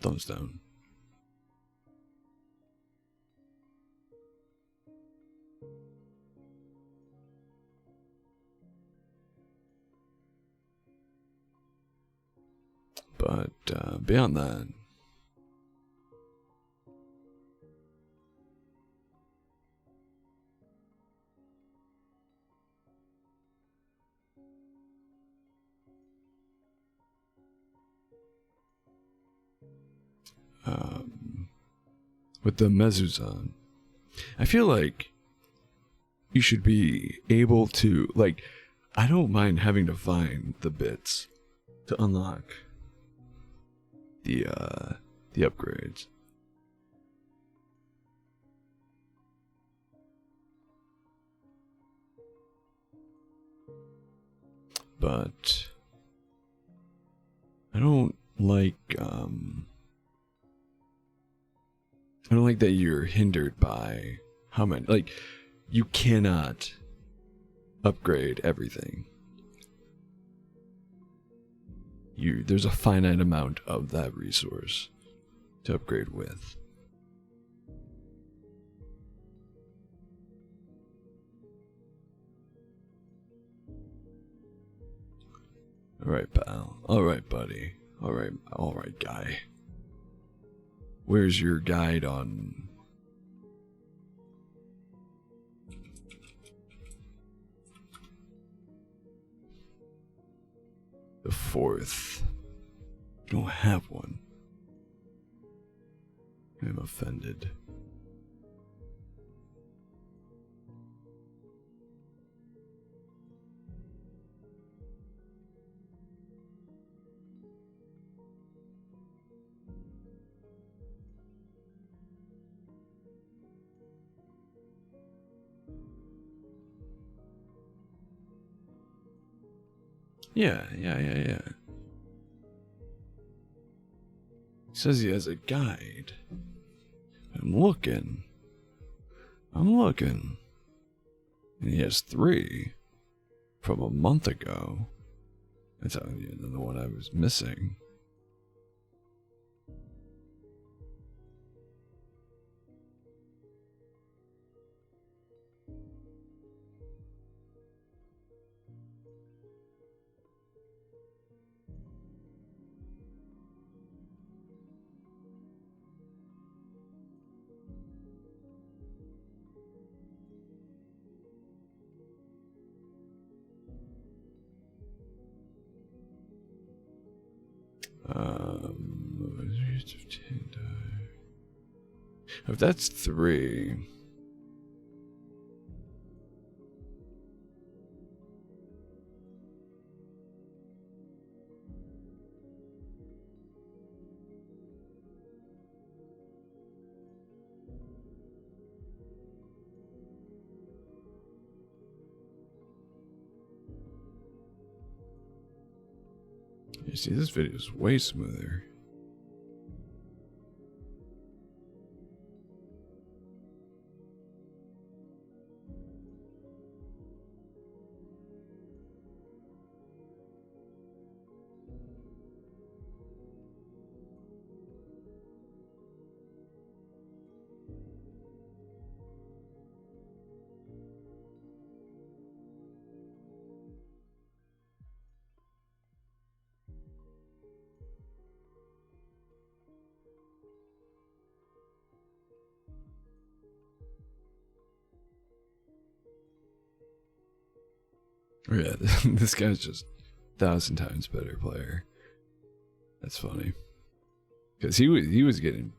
S1: Thumbs down. But beyond that, with the Mezuzan, I feel like you should be able to, like, I don't mind having to find the bits to unlock the upgrades. But I don't like that you're hindered by how many, like, you cannot upgrade everything. There's a finite amount of that resource to upgrade with. Alright, pal. Alright, buddy. Alright, guy. Where's your guide on the 4th? You don't have one. I'm offended. Yeah. He says he has a guide. I'm looking. And he has 3 from a month ago. That's the one I was missing. If that's 3. You see, this video is way smoother. Yeah, this guy's just 1,000 times better player. That's funny. Because he was getting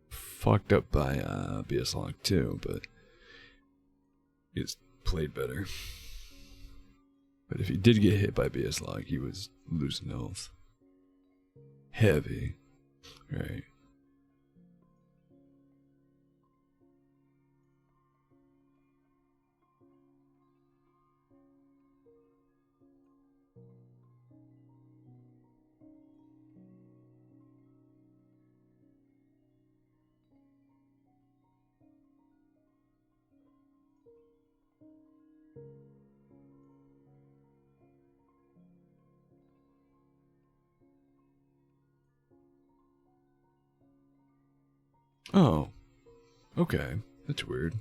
S1: fucked up by BS Log too, but he just played better. But if he did get hit by BS Log, he was losing health. Heavy. Right. Oh, okay. That's weird.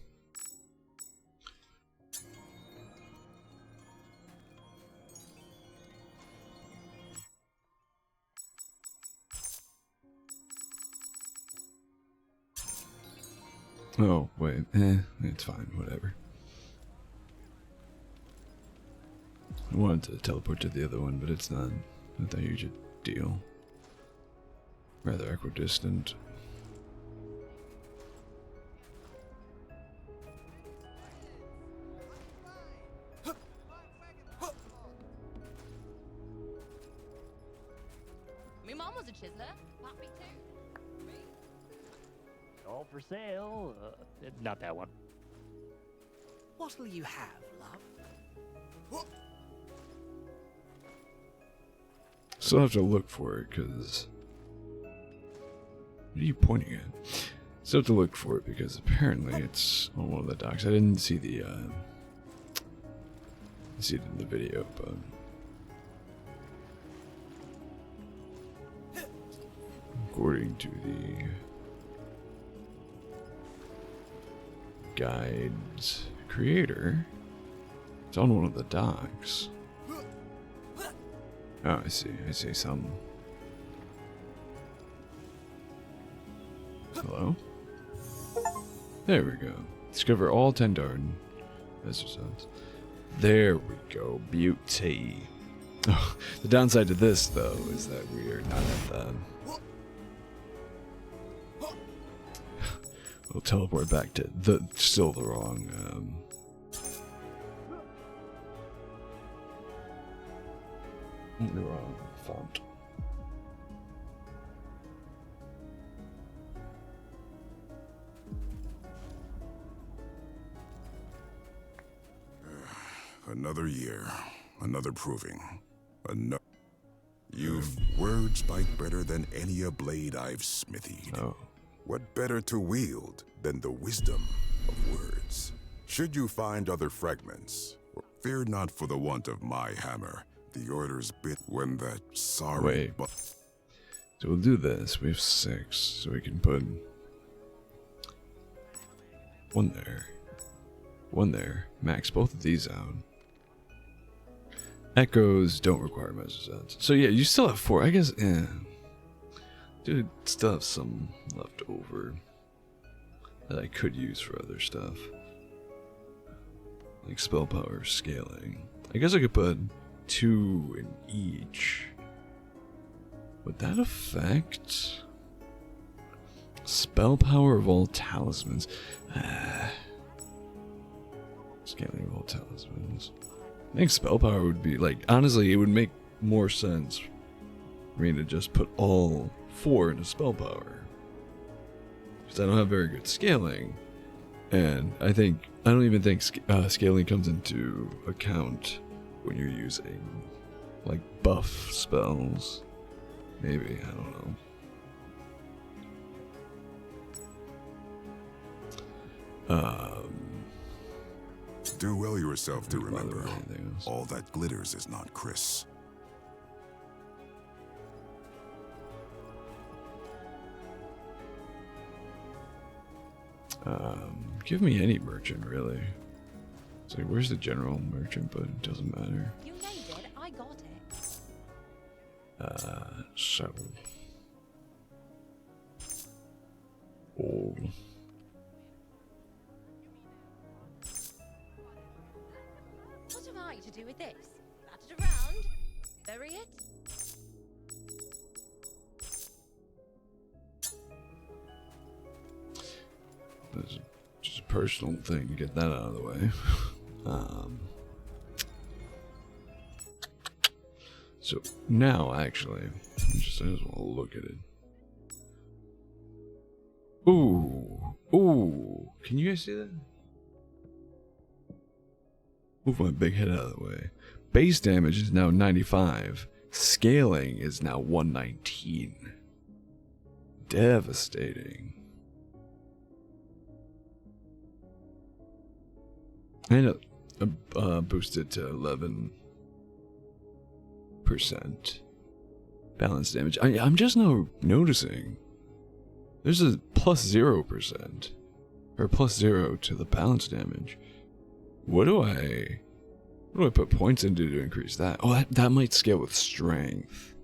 S1: Oh, wait. It's fine. Whatever. I wanted to teleport to the other one, but it's not that huge a deal. Rather equidistant.
S2: Me mom was a chiseler. Pop me too.
S3: All for sale. Not that one.
S5: What'll you have, love?
S1: Still have to look for it, because... What are you pointing at? Still have to look for it, because apparently it's on one of the docks. I didn't see the, see it in the video, but... According to the... guide's creator, it's on one of the docks. Oh, I see some. Hello? There we go. Discover all 10 Darden exercises. There we go. Beauty. Oh, the downside to this, though, is that we are not at the... We'll teleport back to still the wrong, the wrong font.
S4: Another year, another proving, You've words bite better than any a blade I've smithied.
S1: Oh.
S4: What better to wield than the wisdom of words? Should you find other fragments, fear not for the want of my hammer. The order's bit when that sorry.
S1: Wait. So we'll do this. We have 6, so we can put 1 there, 1 there. Max both of these out. Echoes don't require measure sets. So yeah, you still have 4. I guess. Dude, still have some left over that I could use for other stuff, like spell power scaling. I guess I could put 2 in each. Would that affect spell power of all talismans? Scaling of all talismans. I think spell power would be like, honestly, it would make more sense for me to just put all 4 into spell power, because I don't have very good scaling, and I don't even think scaling comes into account when you're using like buff spells. Maybe, I don't know.
S4: Do well yourself to remember, all that glitters is not Chris.
S1: Give me any merchant, really. It's like, where's the general merchant, but it doesn't matter.
S2: You named it, I got it.
S1: So. Old.
S13: do with this? Bat it around, bury it.
S1: That's just a personal thing to get that out of the way. So now, actually, I just want to look at it. Ooh, ooh! Can you guys see that? Move my big head out of the way. Base damage is now 95. Scaling is now 119. Devastating. And boosted to 11%. Balance damage. I'm just now noticing there's a plus 0%. Or plus 0 to the balance damage. What do I put points into to increase that? Oh, that might scale with strength.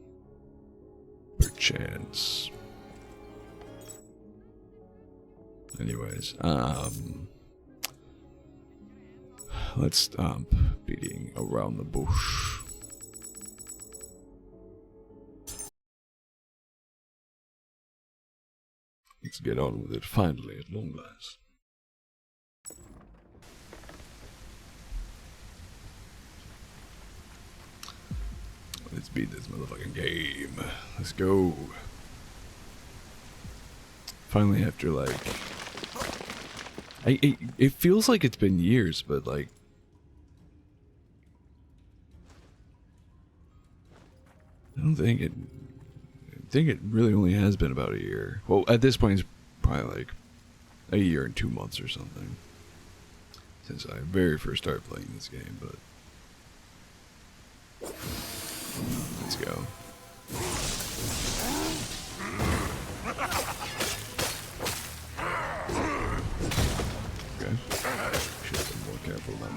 S1: Perchance. Anyways, let's stop beating around the bush. Let's get on with it finally at long last. Let's beat this motherfucking game. Let's go. Finally, after like... it feels like it's been years, but like... I think it really only has been about a year. Well, at this point, it's probably like a year and 2 months or something. Since I very first started playing this game, but... Let's go. Okay. Should have been more careful about that.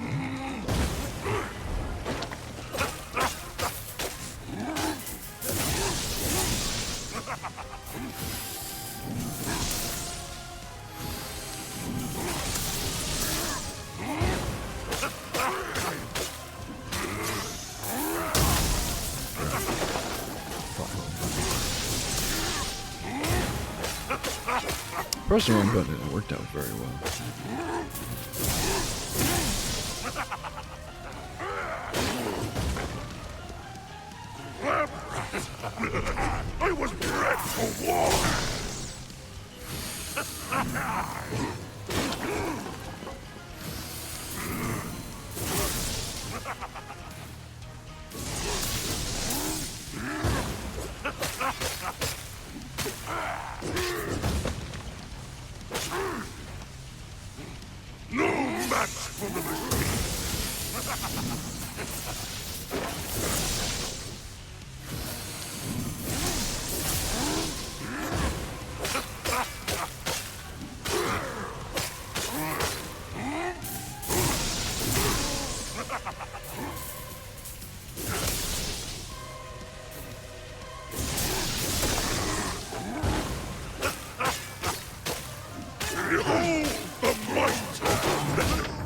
S1: Press the wrong button, it worked out very well.
S11: I was bred for war! No match for the machine!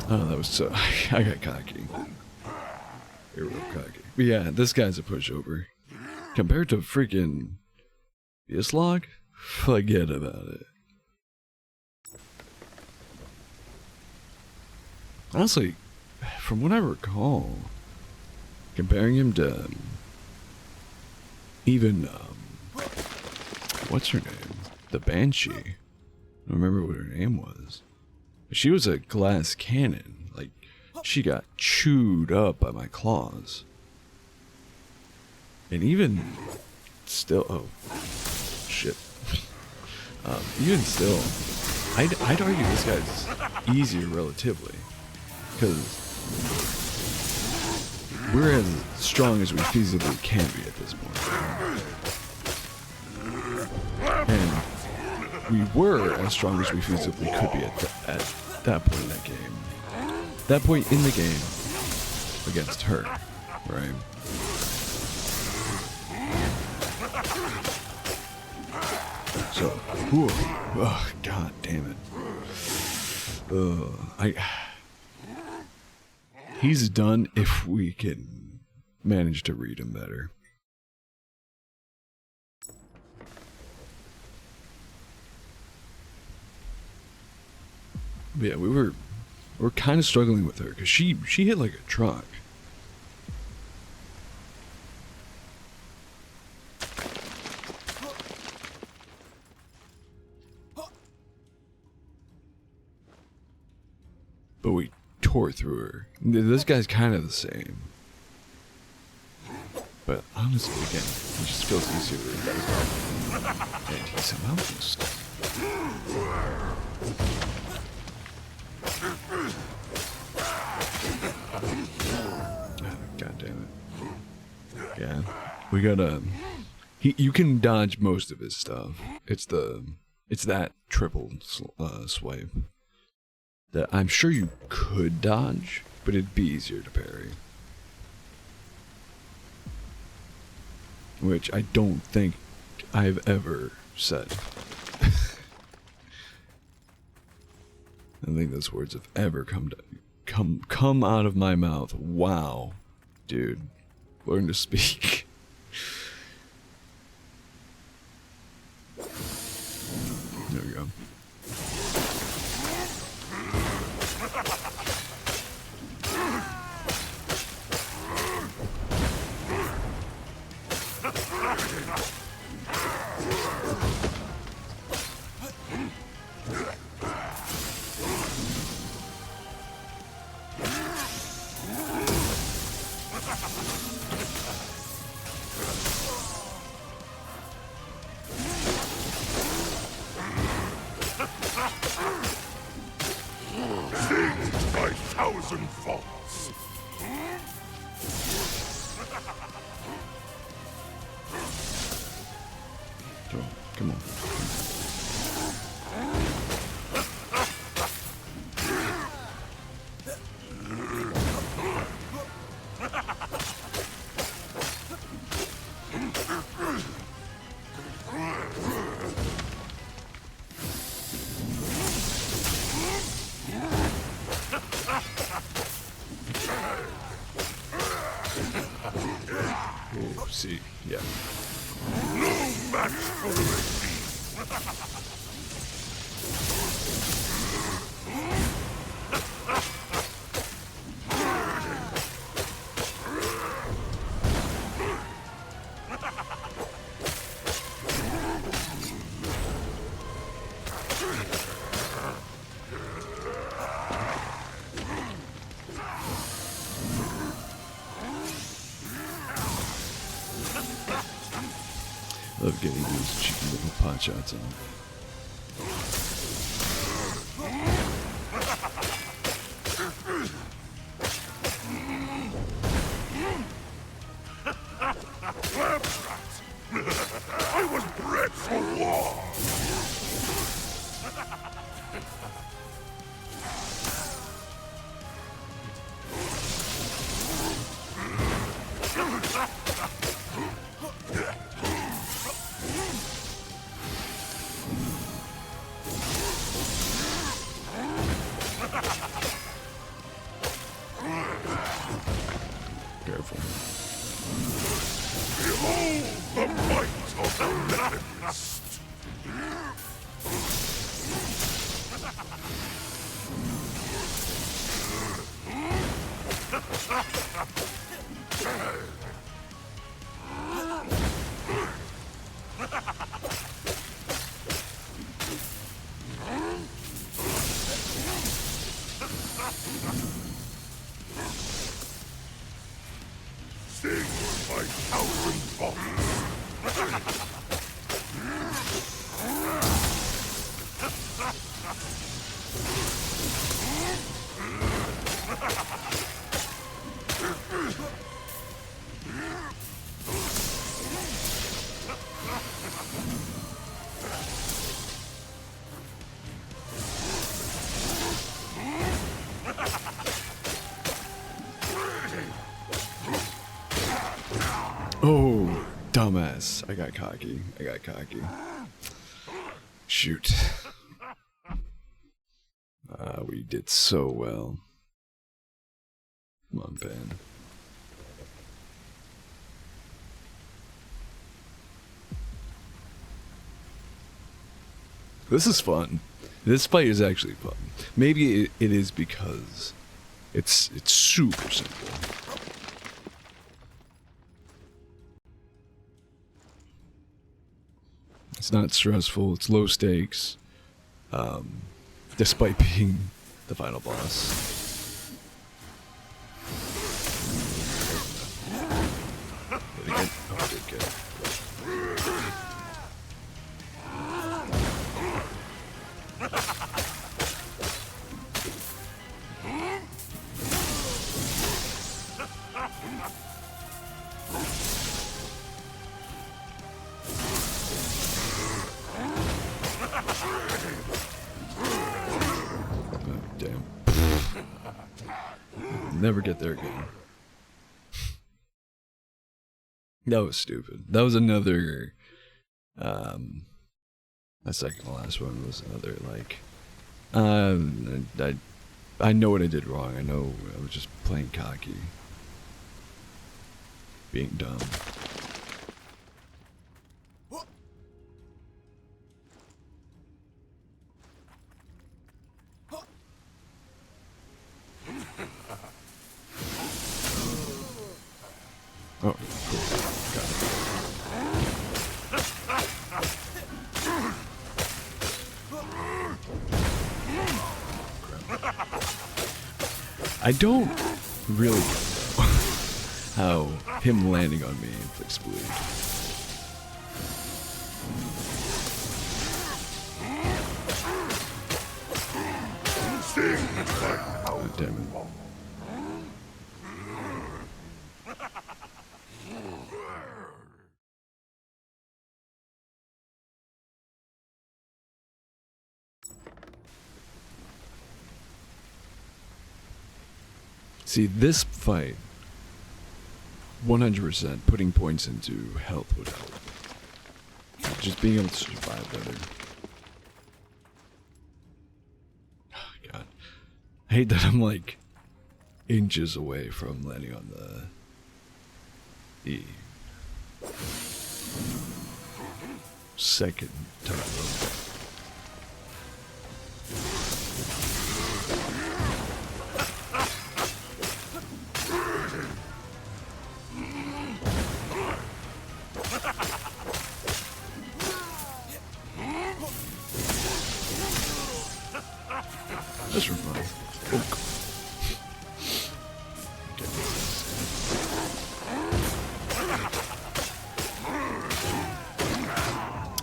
S1: Oh, that was so... I got cocky. You're real cocky. But yeah, this guy's a pushover. Compared to freaking... Islog? Forget about it. Honestly, from what I recall, comparing him to... even, what's her name? The Banshee. I don't remember what her name was. She was a glass cannon. Like, she got chewed up by my claws. And even still... Oh. Shit. Even still, I'd argue this guy's easier relatively. Because we're as strong as we feasibly can be at this point. And we were as strong as we feasibly could be at that point in that game. That point in the game against her, right? So, ooh, oh, god damn it. He's done if we can manage to read him better. But yeah, we're kind of struggling with her because she hit like a truck. But we tore through her. This guy's kind of the same. But honestly, again, it just feels easier with that. And he's a mountainist. God damn it. Yeah. We gotta... You can dodge most of his stuff. It's that triple swipe. That I'm sure you could dodge, but it'd be easier to parry. Which I don't think I've ever said. I think those words have ever come out of my mouth. Wow, dude, learn to speak. There we go.
S11: My thousand faults.
S1: Come on. Oh, see, yeah.
S11: No match for me.
S1: Love getting these cheeky little pot shots on.
S11: I was bred for war.
S1: Careful.
S11: Behold the might of the Leviathan. Sing my thousand faults.
S1: Oh, dumbass. I got cocky. Shoot. We did so well. Come on, Pan. This is fun. This fight is actually fun. Maybe it is because it's super simple. It's not stressful. It's low stakes, despite being the final boss. Hit again. Oh, good, good. Damn. Never get there again. That was stupid. That was another, that second to last one was another, like, I know what I did wrong. I know I was just playing cocky. Being dumb. Oh, cool. Got it. I don't really know how him landing on me inflicts bleed. Oh, damn it. See, this fight, 100% putting points into health would help. Just being able to survive better. Oh, God. I hate that I'm like inches away from landing on the second turret. Just for fun.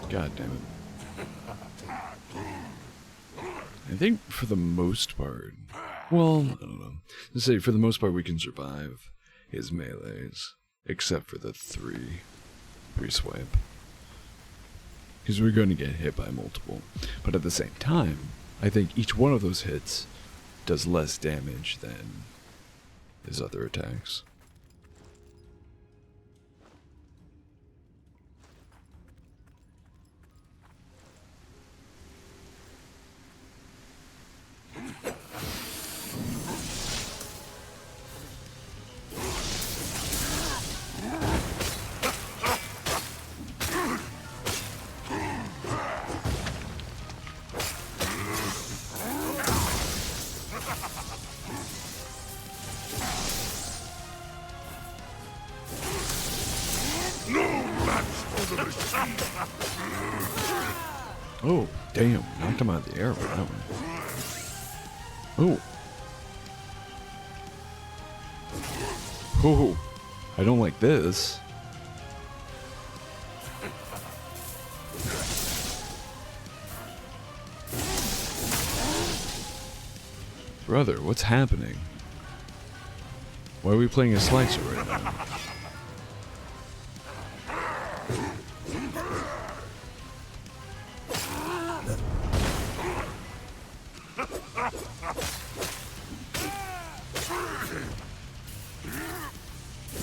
S1: God damn it. I think for the most part, well, I don't know. Let's say for the most part we can survive his melees, except for the 3 pre-swipe. Because we're going to get hit by multiple. But at the same time, I think each one of those hits does less damage than his other attacks. Oh, damn. Knocked him out of the air with that one. Oh. Oh. I don't like this. Brother, what's happening? Why are we playing a slicer right now?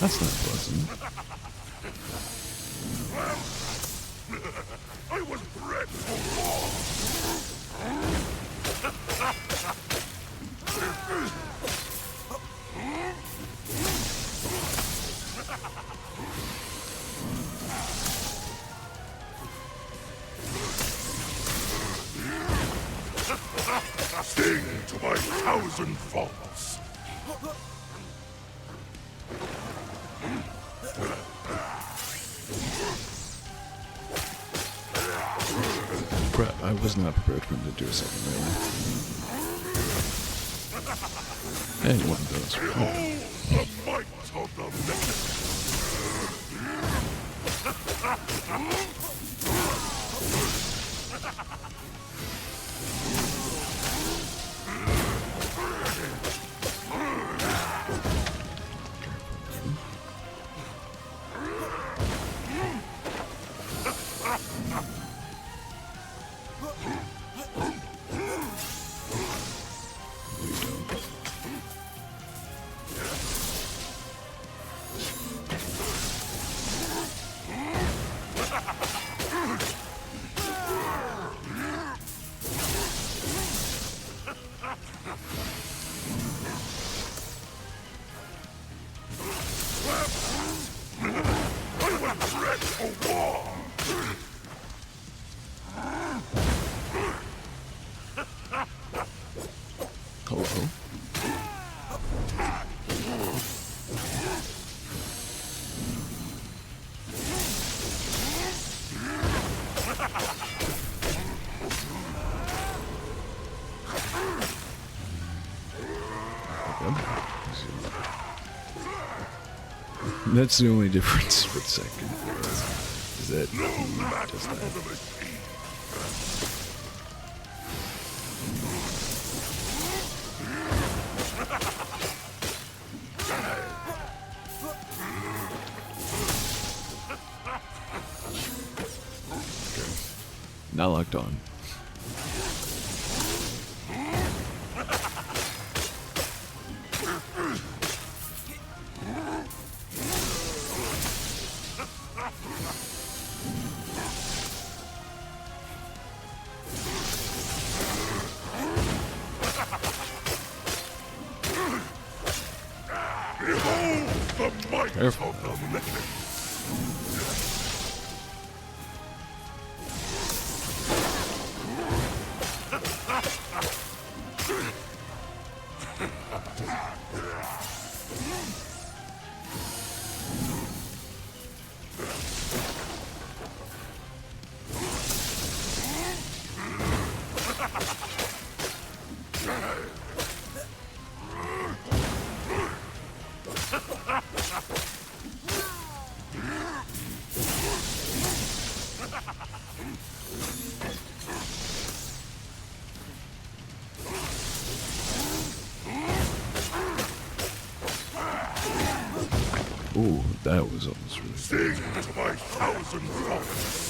S1: That's not pleasant.
S11: I was bred for more. Sing to my 1,000 faults.
S1: Crap, I was not prepared for him to do a second melee. And one of those.
S11: Behold the might of the Mechanic.
S1: Hello? That's the only difference with second. Is that he does that. Not locked on.
S11: Behold the might
S1: Careful.
S11: of the Mechanic.
S1: Ooh, that was almost really
S11: Sing to my 1,000 faults.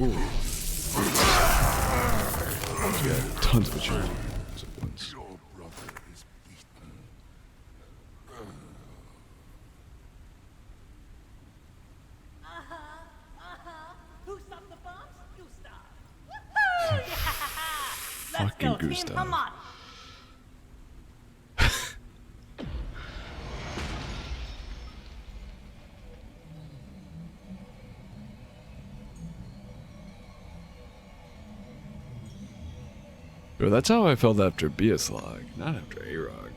S1: Ooh. Yeah, tons of achievements at once.
S11: Your brother is beaten.
S12: Who stopped the bombs? Gustav.
S1: Fucking Gustav.
S12: Come on.
S1: Bro, that's how I felt after Biaslag, not after Arog.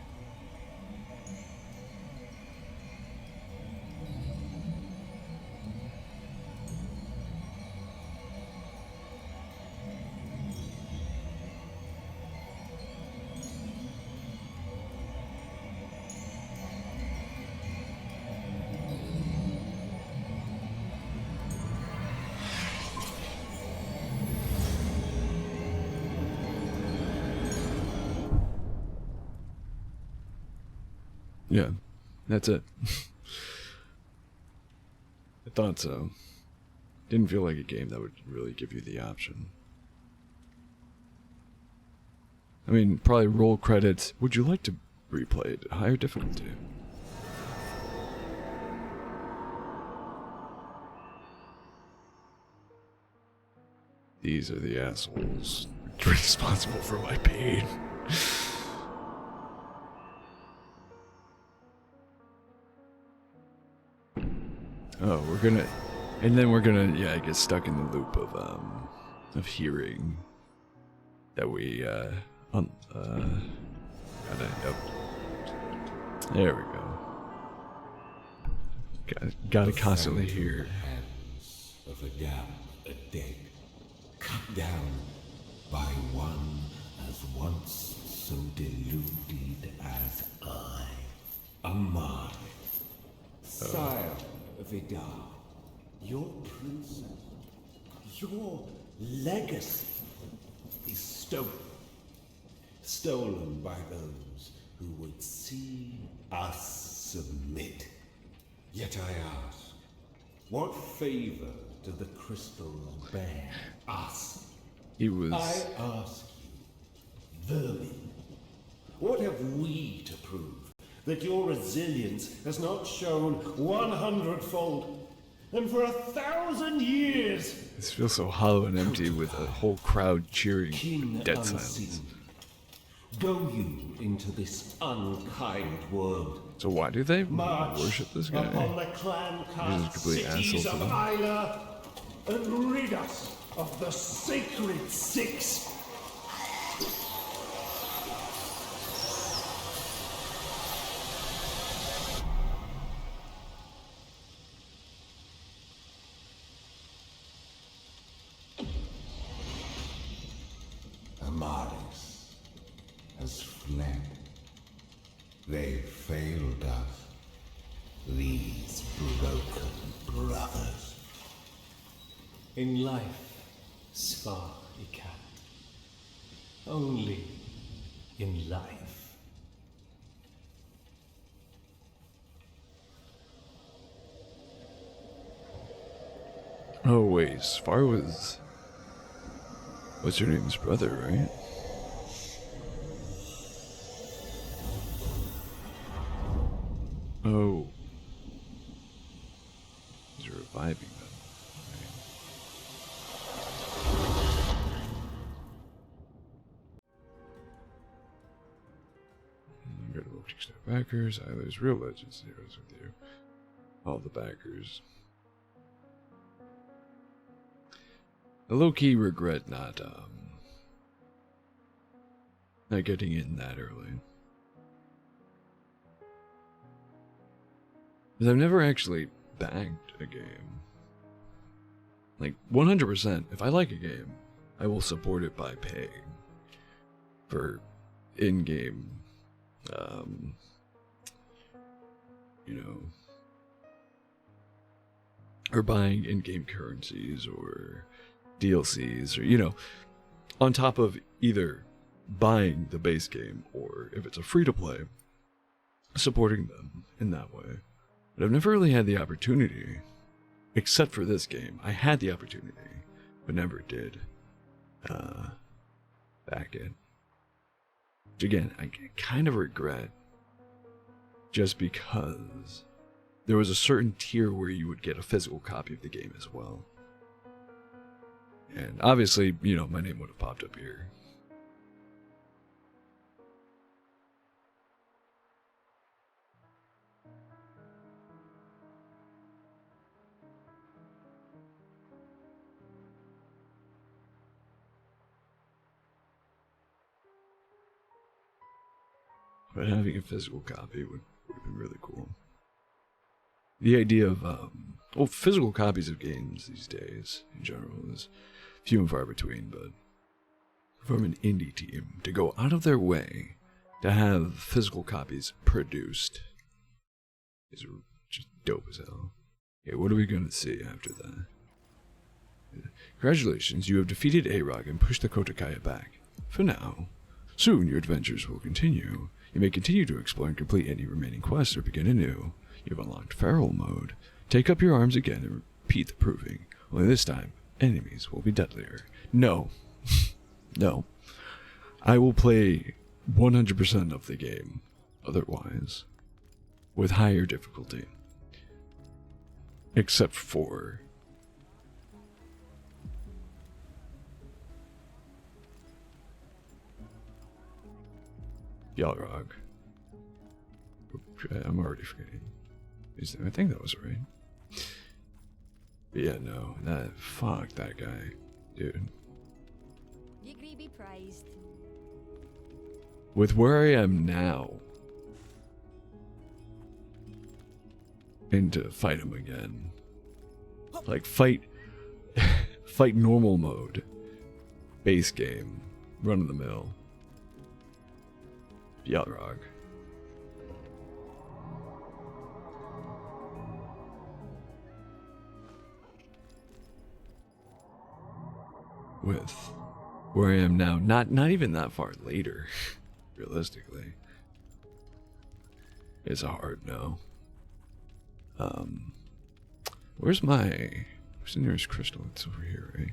S1: Yeah, that's it. I thought so. Didn't feel like a game that would really give you the option. I mean, probably roll credits. Would you like to replay it at higher difficulty? These are the assholes responsible for my pain. Oh, we're gonna, and then we're gonna, yeah, get stuck in the loop of hearing that we, gotta, yep. There we go. Gotta constantly hear.
S14: Hands of a damned dead, cut down by one as once so deluded as I, Amari, sire of Idar, your princess, your legacy is stolen. Stolen by those who would see us submit. Yet I ask, what favor do the crystals bear us?
S1: He was...
S14: I ask you, vermin, what have we to prove that your resilience has not shown 100-fold? And for 1,000 years...
S1: This feels so hollow and empty with a whole crowd cheering
S14: King
S1: dead
S14: unseen,
S1: silence.
S14: go you into this unkind world.
S1: So why do they
S14: March
S1: worship this guy?
S14: upon the clan-cast
S1: He's a complete
S14: cities
S1: asshole
S14: of
S1: to them.
S14: Isla and rid us of the sacred six. Amaris has fled. They failed us. These broken brothers.
S15: In life, Svar Ikat. Only in life.
S1: Oh wait, Svar was... What's her name's brother, right? Oh. He's reviving them. Right. Go to Kickstarter backers. Isler's Real Legends. Heroes with you. All the backers. I low-key regret not getting in that early. Because I've never actually backed a game. Like, 100%, if I like a game, I will support it by paying for in-game, you know, or buying in-game currencies or DLCs, or, you know, on top of either buying the base game or, if it's a free-to-play, supporting them in that way. But I've never really had the opportunity, except for this game. I had the opportunity, but never did back it. Which again, I kind of regret, just because there was a certain tier where you would get a physical copy of the game as well. And obviously, you know, my name would have popped up here. But having a physical copy would have been really cool. The idea of, well, physical copies of games these days, in general, is few and far between, but from an indie team to go out of their way to have physical copies produced is just dope as hell. Okay, what are we going to see after that? Congratulations, you have defeated Arog and pushed the Kotakaya back. For now. Soon your adventures will continue. You may continue to explore and complete any remaining quests or begin anew. You've unlocked Feral Mode. Take up your arms again and repeat the proving. Only this time, enemies will be deadlier. No. No. I will play 100% of the game otherwise with higher difficulty. Except for Yalrog. I'm already forgetting. I think that was right. But yeah, no, fuck that guy, dude.
S13: Degree be praised.
S1: With where I am now, and to fight him again, like fight normal mode, base game, run of the mill, Yalrog. With where I am now, not even that far later, realistically. It's a hard no. Where's the nearest crystal? It's over here, right?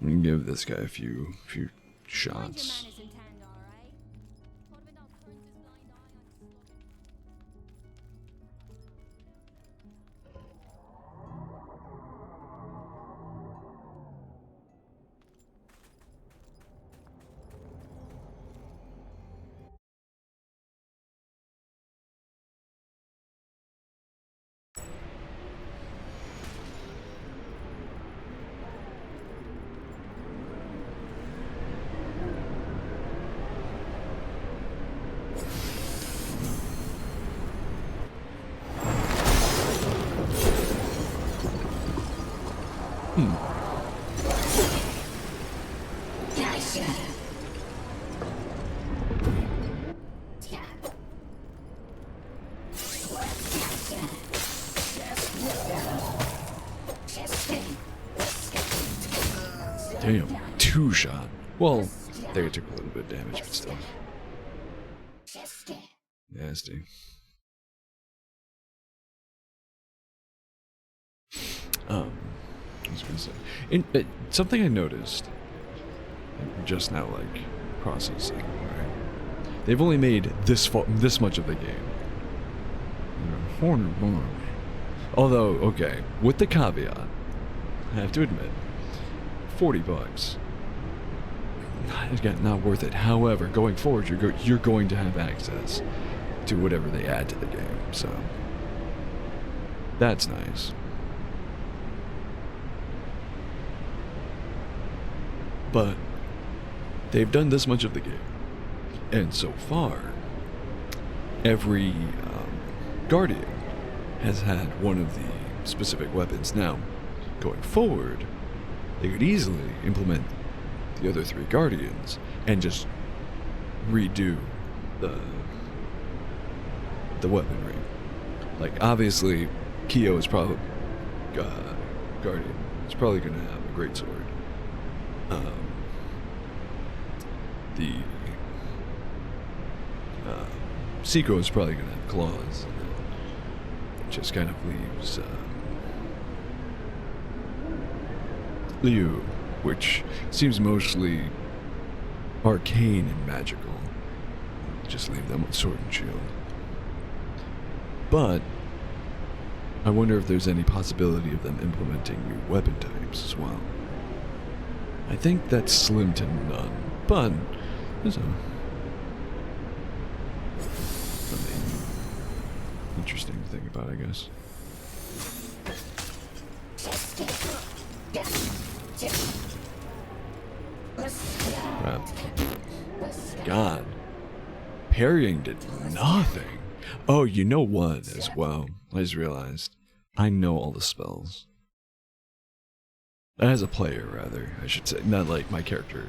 S1: I'm gonna give this guy a few shots. Damn, 2-shot. Well, I think I took a little bit of damage, but still. Nasty. I was gonna say, something I noticed, just now, like, processing, right? They've only made this much of the game. Although, okay, with the caveat, I have to admit, $40. Again, not worth it. However, going forward, you're going to have access to whatever they add to the game, so that's nice. But they've done this much of the game, and so far, every Guardian has had one of the specific weapons. Now, going forward, they could easily implement the other 3 Guardians and just redo the weaponry. Like, obviously, Kyo is probably Guardian. It's probably going to have a great sword. The Seiko is probably going to have claws. It just kind of leaves Liu, which seems mostly arcane and magical. Just leave them with sword and shield. But I wonder if there's any possibility of them implementing new weapon types as well. I think that's slim to none, but there's something interesting to think about, I guess. Crap. God. Parrying did nothing. Oh, you know what as well? I just realized. I know all the spells. As a player, rather, I should say. Not like my character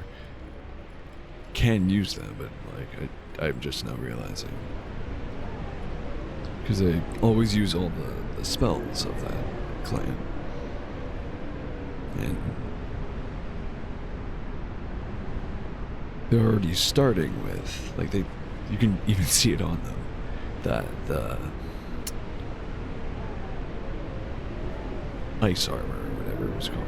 S1: can use them, but like I'm just now realizing. Because they always use all the spells of that clan. And they're already starting with, like, you can even see it on them, that the ice armor, or whatever it was called.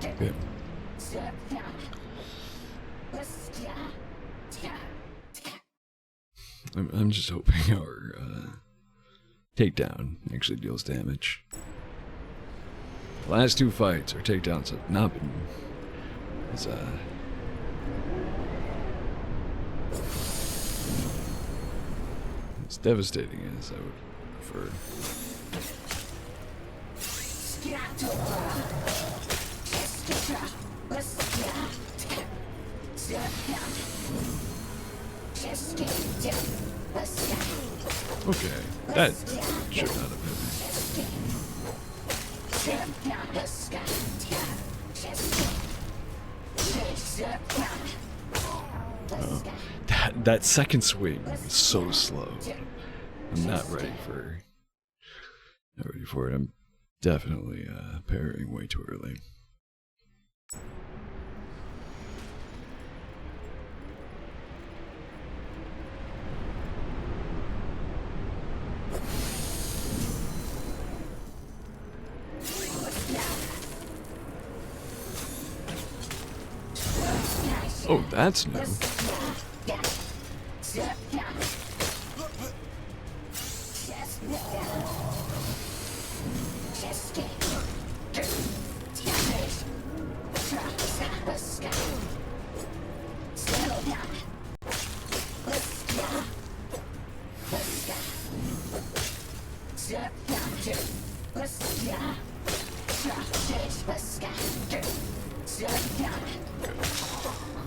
S1: Okay. I'm just hoping our takedown actually deals damage. The last two fights, our takedowns have not been as devastating as I would prefer. Okay, that should not have hit me. That second swing was so slow. I'm not ready for it. I'm definitely parrying way too early. Oh, that's new.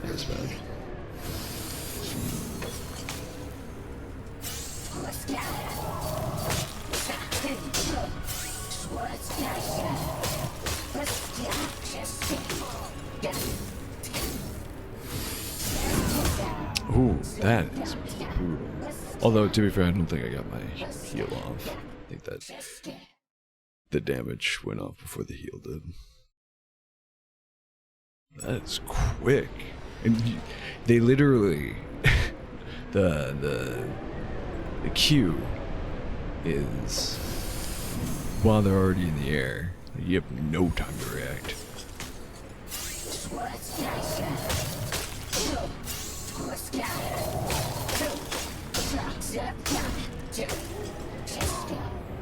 S1: That's bad. Ooh, that is brutal. Although, to be fair, I don't think I got my heal off. I think that the damage went off before the heal did. That is quick. And they literally the Q is while they're already in the air. You have no time to react.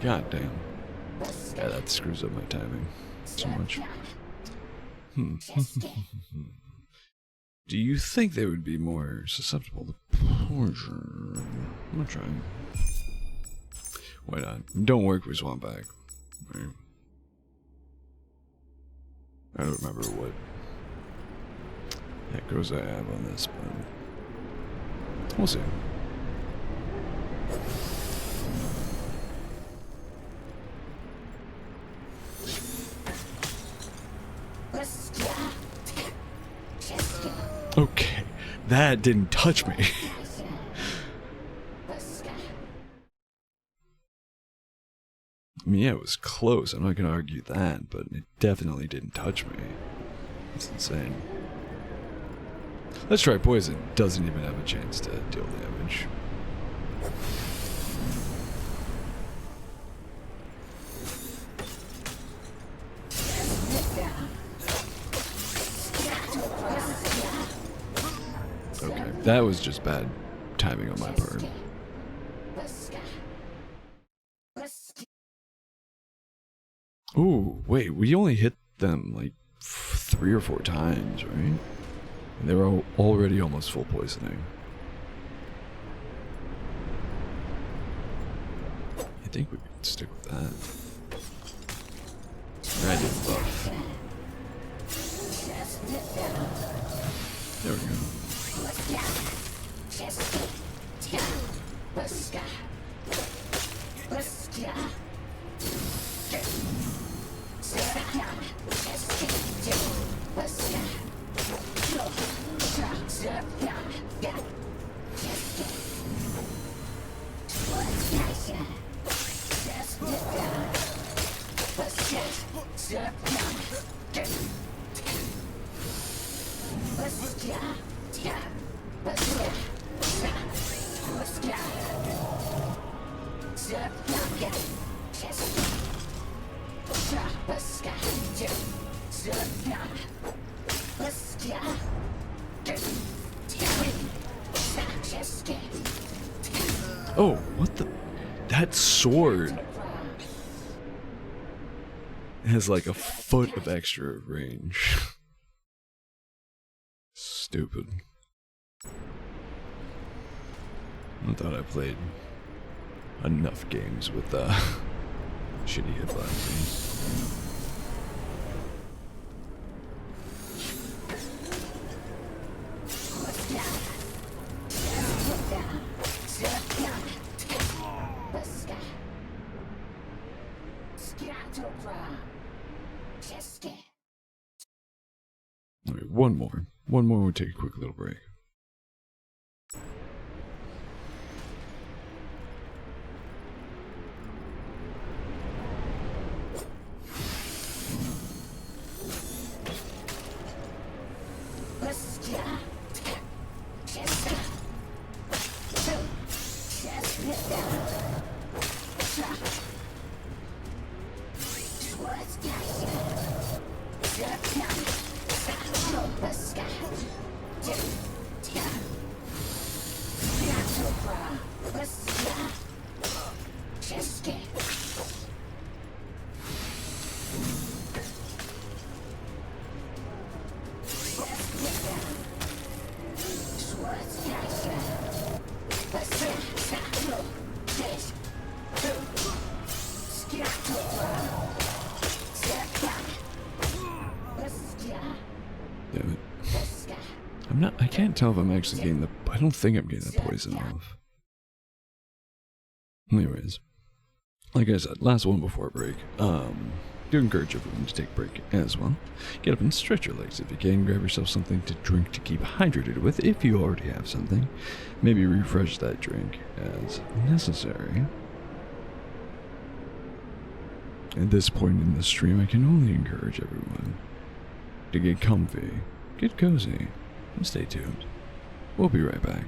S1: God damn. Yeah, that screws up my timing so much. Do you think they would be more susceptible to poison? I'm gonna try. Why not? Don't work with Swamp Back. Right. I don't remember what macros I have on this, but we'll see. Okay, that didn't touch me. I mean, yeah, it was close. I'm not gonna argue that, but it definitely didn't touch me. It's insane. Let's try poison. Doesn't even have a chance to deal damage. Okay, that was just bad timing on my part. Ooh, wait, we only hit them like 3 or 4 times, right? And they were already almost full poisoning. I think we can stick with that. I did buff. There we go. Oh, what the? That sword has like a foot of extra range. Stupid. I thought I played enough games with shitty hitboxing. Alright, one more. One more, we'll take a quick little break. Damn it. I can't tell if I'm actually getting I don't think I'm getting the poison off. Anyways, like I said, last one before break. Do encourage everyone to take a break as well. Get up and stretch your legs if you can. Grab yourself something to drink to keep hydrated with if you already have something. Maybe refresh that drink as necessary. At this point in the stream, I can only encourage everyone to get comfy, get cozy, and stay tuned. We'll be right back.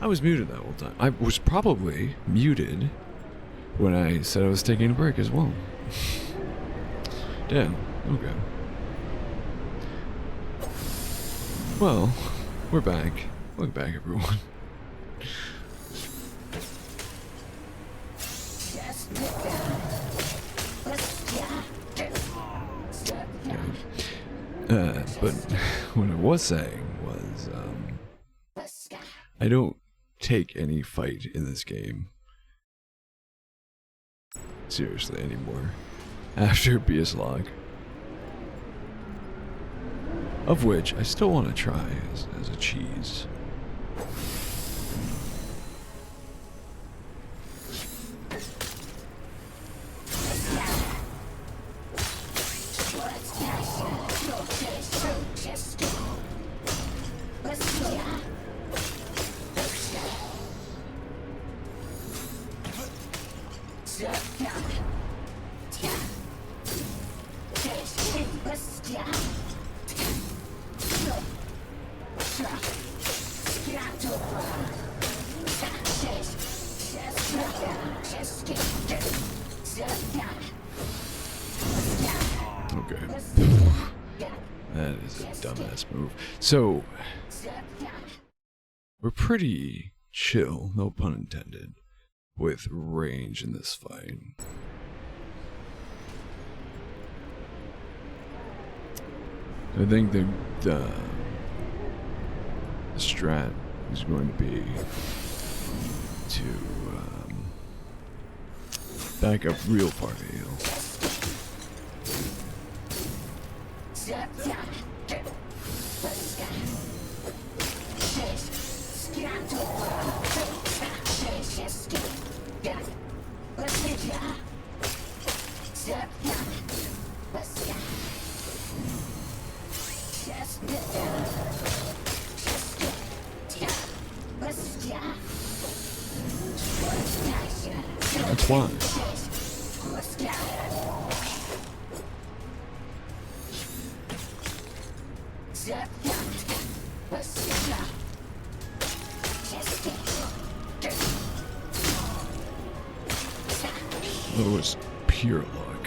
S1: I was muted that whole time. I was probably muted when I said I was taking a break as well. Damn. Okay. Well, we're back. Welcome back, everyone. But what I was saying was, I don't take any fight in this game seriously anymore after Biaslog, of which I still want to try as a cheese. Okay. That is a dumbass move. So, we're pretty chill, no pun intended, with range in this fight. I think the strat is going to be to back up real far to heal. That's why. That was pure luck.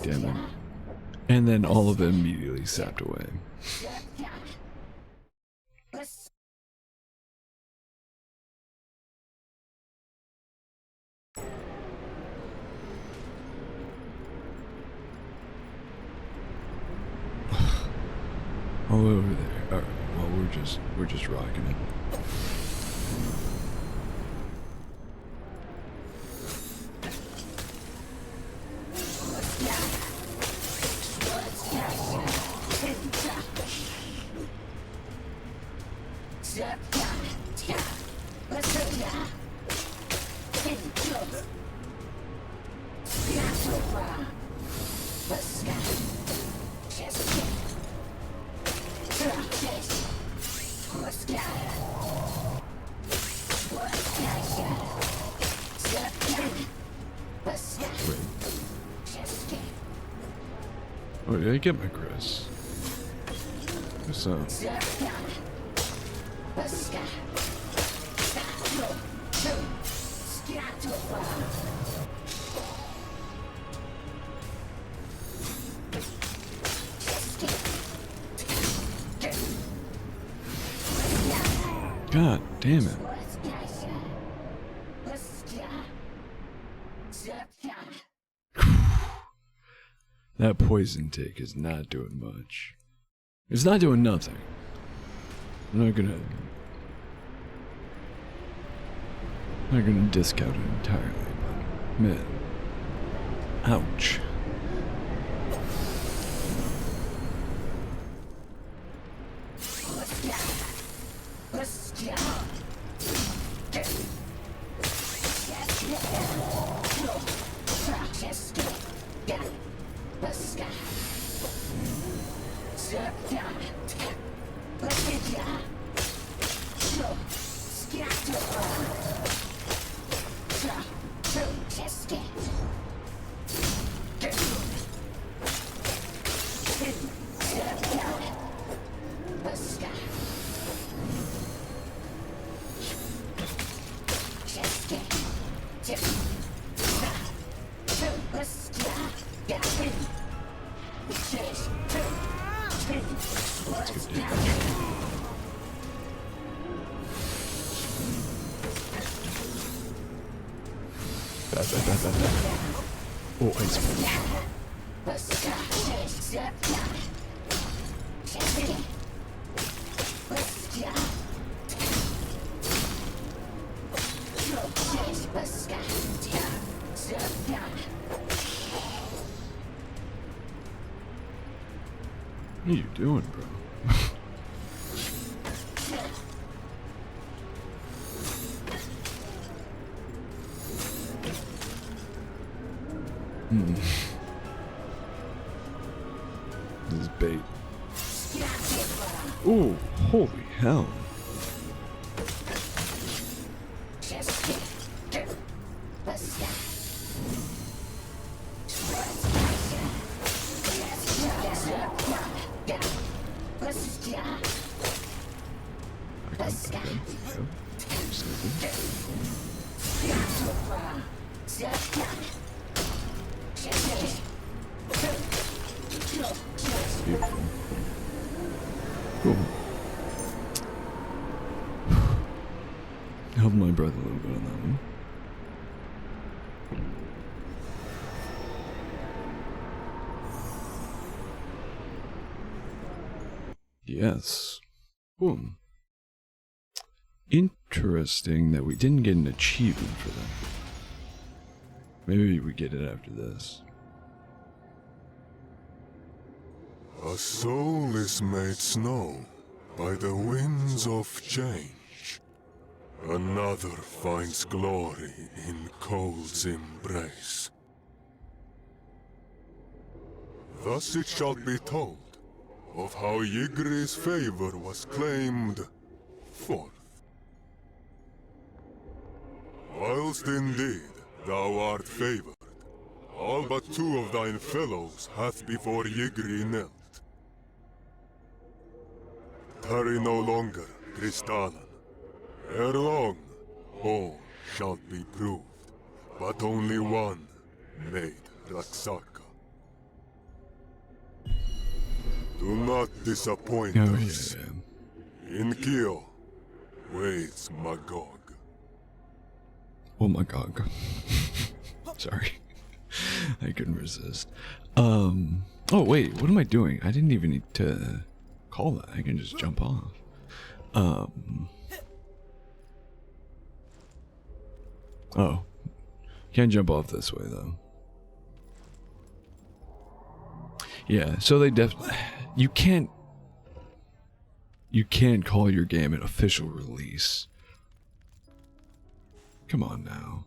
S1: Damn it. And then all of it immediately sapped away. All over there. Alright, well we're just rocking it. Oh, did I get my Chris? So. God damn it. That poison take is not doing much. It's not doing nothing. I'm not gonna discount it entirely, but man. Ouch. That's good damage. Bad. Oh, ice punch. What are you doing, bro? This is bait. Ooh, holy hell. Beautiful. Cool. Help my brother a little bit on that one. Yes. Boom. Interesting that we didn't get an achievement for that. Maybe we get it after this.
S11: A soul is made snow by the winds of change. Another finds glory in cold's embrace. Thus it shall be told of how Ygri's favor was claimed forth. Whilst indeed thou art favored, all but 2 of thine fellows hath before Ygri knelt. Tarry no longer, Kristalan. Ere long, all shall be proved, but only one made Raksaka. Do not disappoint us.
S1: Yeah.
S11: In Kyo waits Magog.
S1: Oh my god. Sorry. I couldn't resist. Oh wait, what am I doing? I didn't even need to call that. I can just jump off. Oh. Can't jump off this way though. Yeah, so they you can't call your game an official release. Come on now.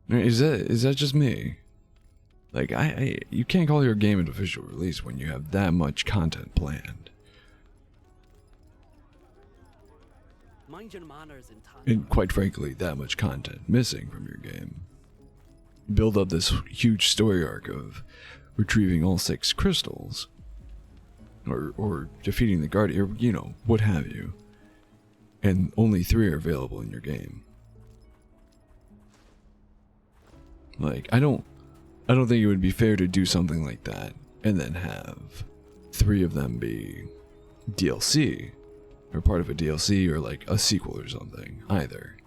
S1: Is that just me? Like you can't call your game an official release when you have that much content planned.
S3: Mind your manners in time.
S1: And quite frankly, that much content missing from your game. Build up this huge story arc of retrieving all 6 crystals. Or defeating the guardian, or, you know, what have you. And only 3 are available in your game. Like, I don't think it would be fair to do something like that and then have 3 of them be DLC, or part of a DLC, or like a sequel or something, either.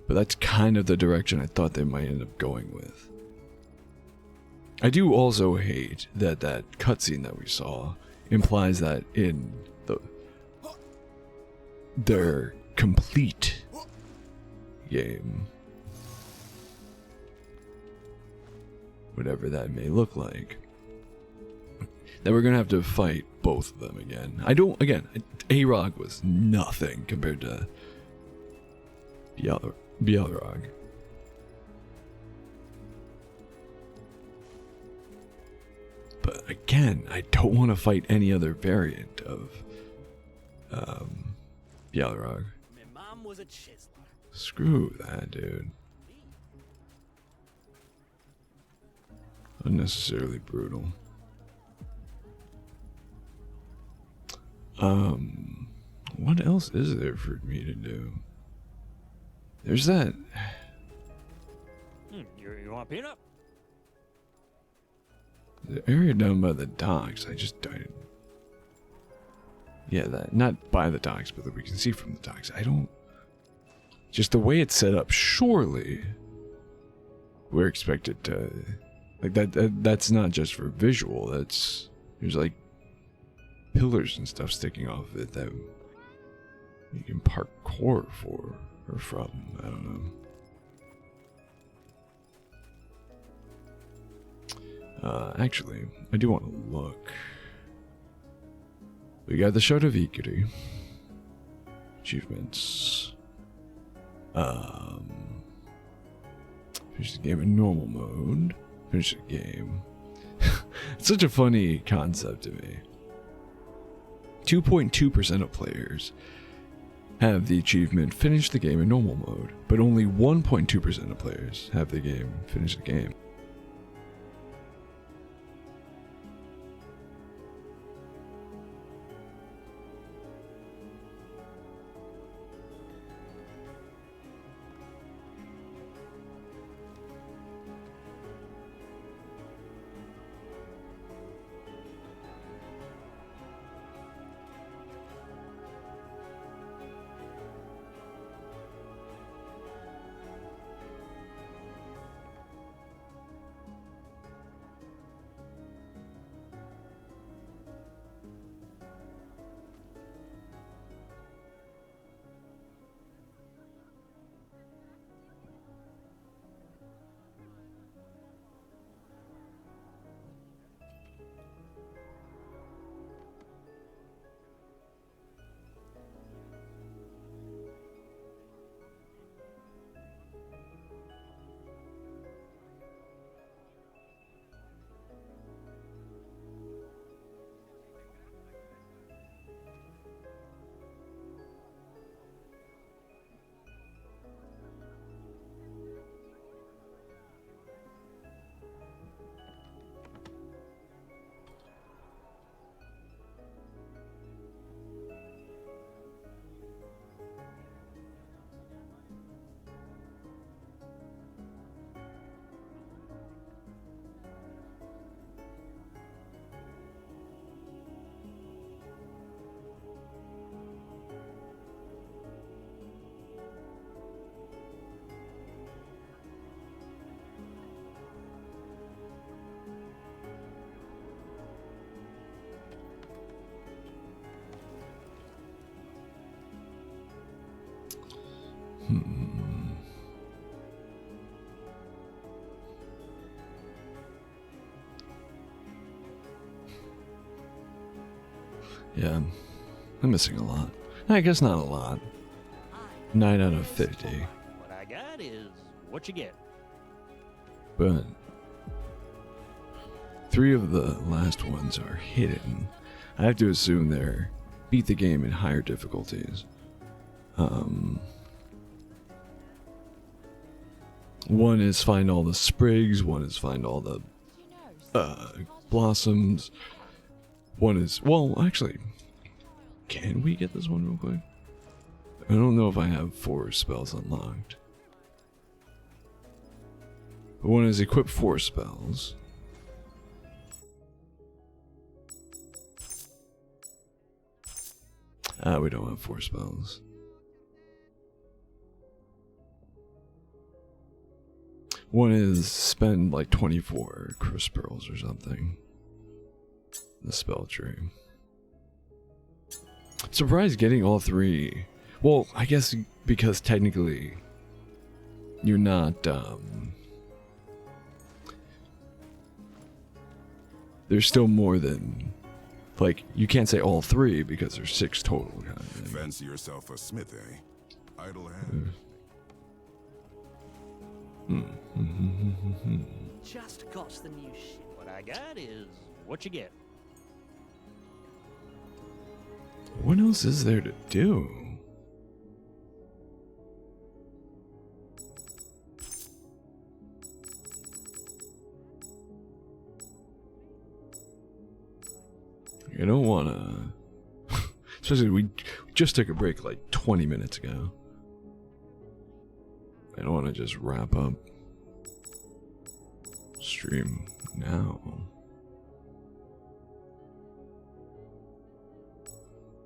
S1: But that's kind of the direction I thought they might end up going with. I do also hate that that cutscene that we saw implies that in their complete game, whatever that may look like, that we're gonna have to fight both of them again. Arog was nothing compared to Bielrog. But again, I don't want to fight any other variant of Bielrog.
S3: My mom was a chiseler.
S1: Screw that, dude. Unnecessarily brutal. What else is there for me to do? There's that.
S5: You want a peanut?
S1: The area down by the docks, I just died. Yeah, that, not by the docks, but that we can see from the docks. I don't... Just the way it's set up, surely we're expected to... Like, that's not just for visual, that's... There's, like, pillars and stuff sticking off of it that you can parkour for, or from, I don't know. Actually, I do want to look. We got the Shard of Ikari. Achievements. Finish the game in normal mode. Finish the game. It's such a funny concept to me. 2.2% of players have the achievement finish the game in normal mode, but only 1.2% of players have the game finish the game. Yeah, I'm missing a lot. I guess not a lot. 9 out of 50.
S5: What I got is what you get.
S1: But 3 of the last ones are hidden. I have to assume they're beat the game in higher difficulties. One is find all the sprigs, one is find all the blossoms. One is, well, actually, can we get this one real quick? I don't know if I have 4 spells unlocked. But one is equip 4 spells. We don't have 4 spells. One is spend like 24 crisp pearls or something. The spell tree. Surprised getting all 3. Well, I guess because technically you're not there's still more than, like, you can't say all 3 because there's 6 total kind of thing.
S4: Fancy yourself a smith, eh? Idle hand.
S5: Just got the new shit. What I got is what you get.
S1: What else is there to do? I don't wanna... Especially we just took a break like 20 minutes ago. I don't want to just wrap up stream now.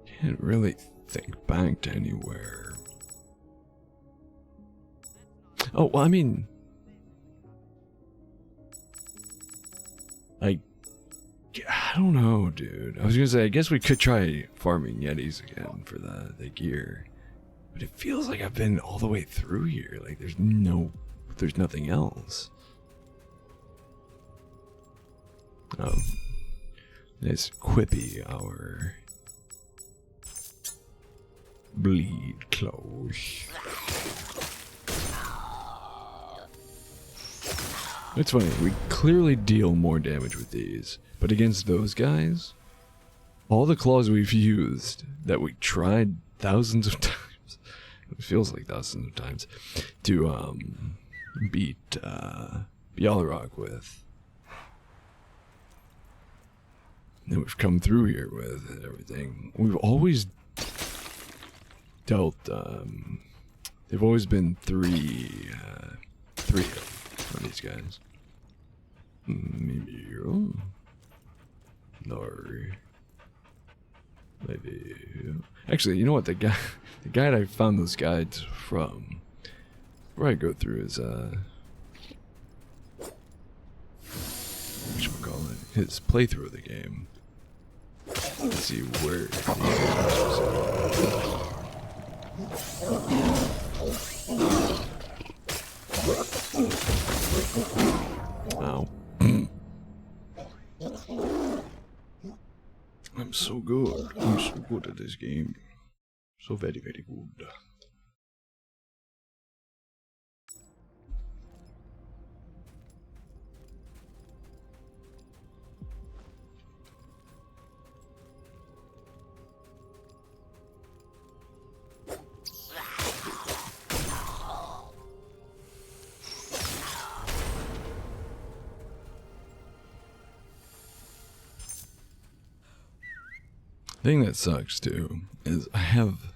S1: Can't really think back to anywhere. Oh, well, I mean, I don't know, dude. I was gonna say, I guess we could try farming Yetis again for the gear. But it feels like I've been all the way through here. Like there's nothing else. Oh. Nice quippy hour. Bleed close. It's funny, we clearly deal more damage with these, but against those guys, all the claws we've used that we tried thousands of times, it feels like thousands of times, to beat Bialarok with, that we've come through here with and everything, we've always dealt, they've always been three of these guys. Maybe no. Maybe. Actually, you know what? The guide I found those guides from, where I go through is whatchamacallit, his playthrough of the game. Let's see where Ow. I'm so good. I'm so good at this game. So very, very good. The thing that sucks too is I have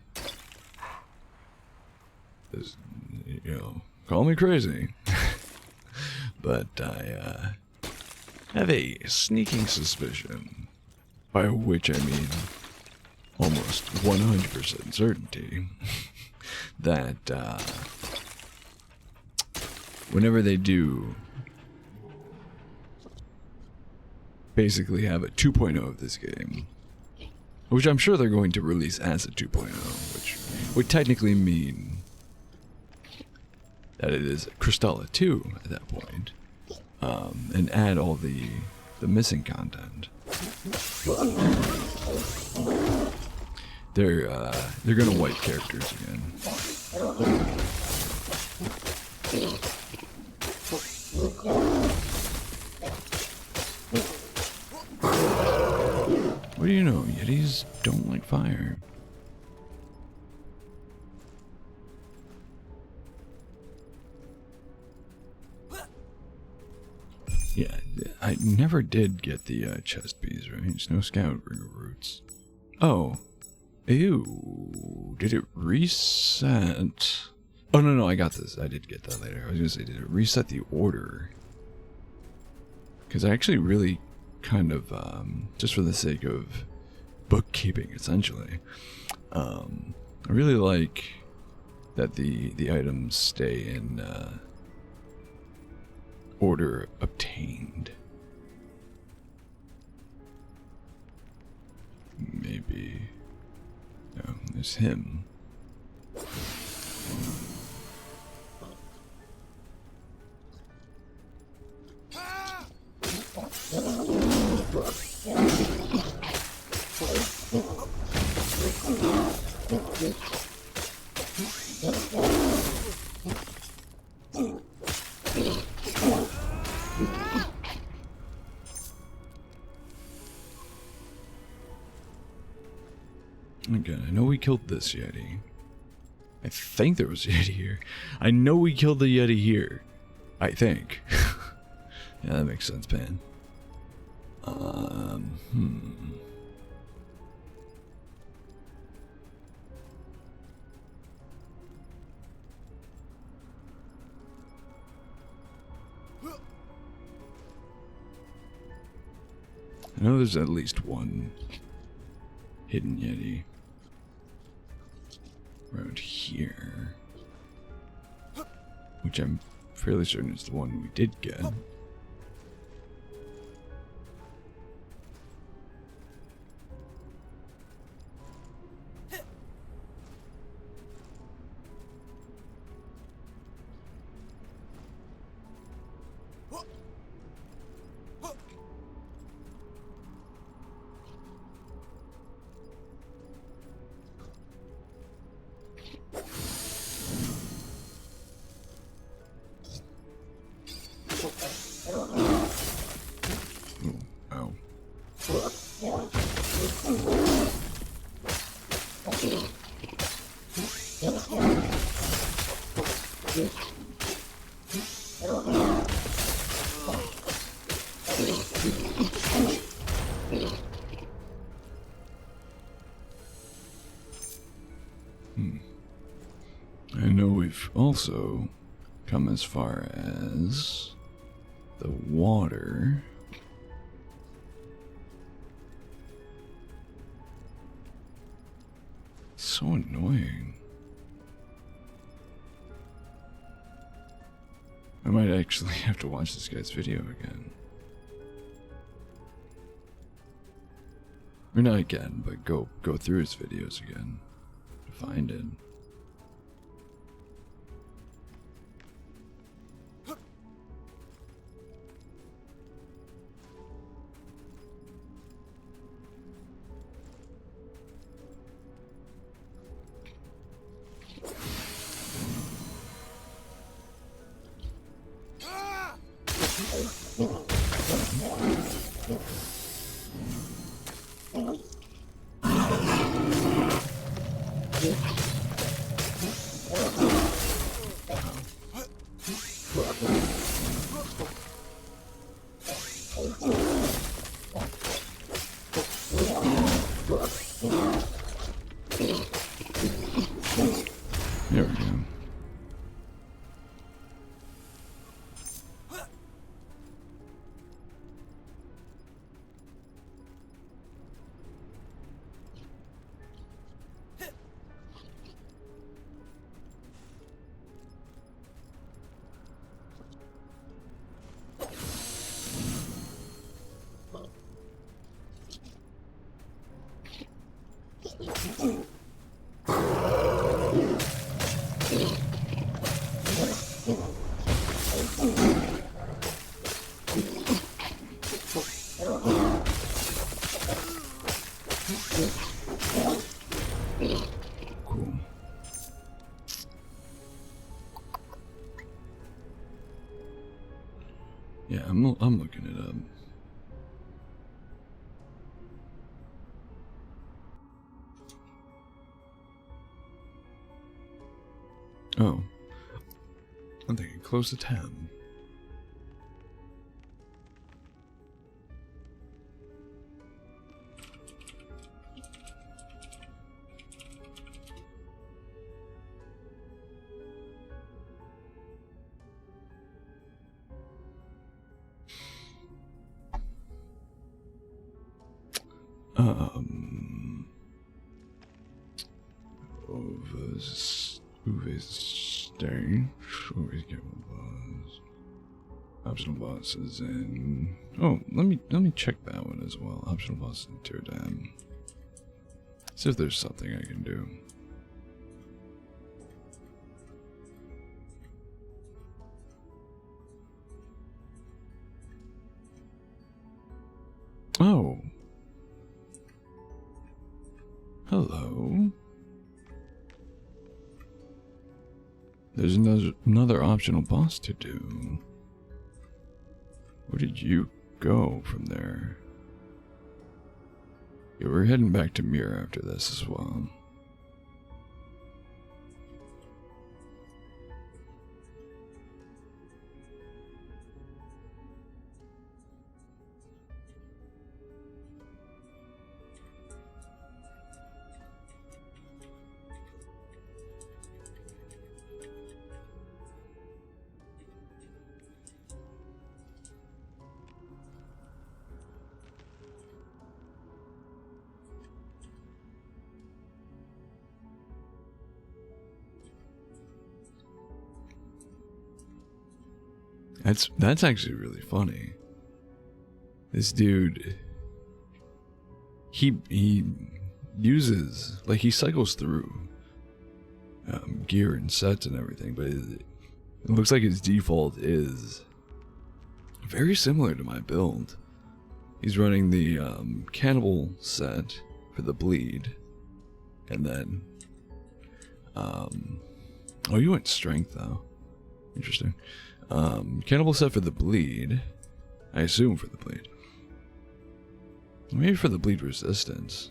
S1: this, you know, call me crazy, but I have a sneaking suspicion, by which I mean almost 100% certainty, that whenever they do basically have a 2.0 of this game, which I'm sure they're going to release as a 2.0, which would technically mean that it is Crystalla 2 at that point, and add all the missing content. They're gonna wipe characters again. What do you know? Yetis don't like fire. Yeah, I never did get the chest piece, right? Snow Scout roots. Oh. Ew. Did it reset? Oh, no, I got this. I did get that later. I was gonna say, did it reset the order? Because I actually really kind of, just for the sake of bookkeeping, essentially, I really like that the items stay in order obtained. Maybe. No, there's him. Okay, I know we killed this Yeti. I think there was a Yeti here. I know we killed the Yeti here. I think. Yeah, that makes sense, man. I know there's at least one hidden Yeti around here, which I'm fairly certain is the one we did get. I know we've also come as far as the water. So annoying. I might actually have to watch this guy's video again. Or not again, but go through his videos again to find it. There we go. Cool. Yeah, I'm looking it up. Oh. I'm thinking close to 10. Optional bosses and let me check that one as well. Optional bosses in Teardam. See if there's something I can do. Oh. Hello. There's another optional boss to do. Where did you go from there? Yeah, we're heading back to Mir after this as well. That's actually really funny. This dude, he uses, like, he cycles through gear and sets and everything, but it looks like his default is very similar to my build. He's running the cannibal set for the bleed, and then oh, you went strength though. Interesting. Cannibal set for the bleed. I assume for the bleed. Maybe for the bleed resistance.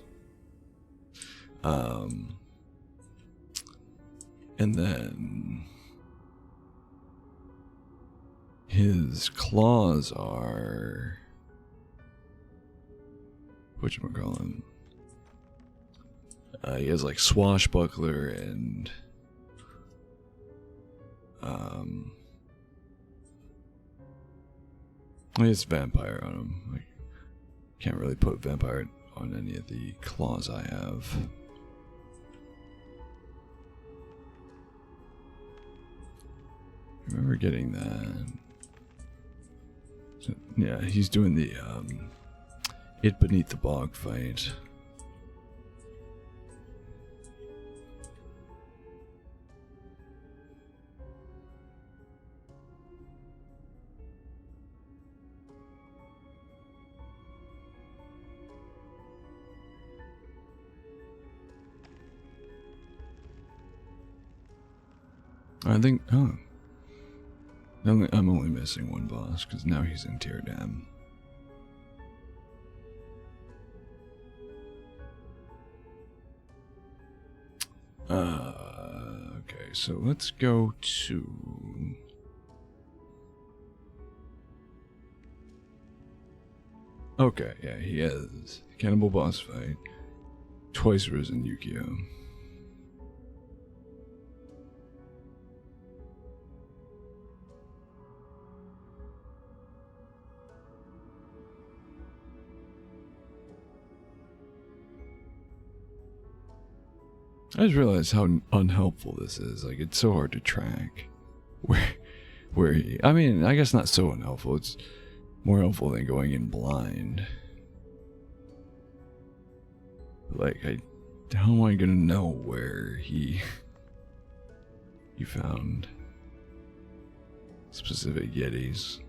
S1: And then his claws are, whatchamacallit? He has like swashbuckler and he has vampire on him. Like, can't really put vampire on any of the claws I have. I remember getting that. So, yeah, he's doing the It Beneath the Bog fight. I think, oh. I'm only missing one boss, because now he's in Teardam. Okay, so let's go to... Okay, yeah, he has Cannibal boss fight, twice risen Yukio. I just realized how unhelpful this is. Like, it's so hard to track where he, I mean, I guess not so unhelpful. It's more helpful than going in blind. Like, how am I gonna know where he found specific Yetis?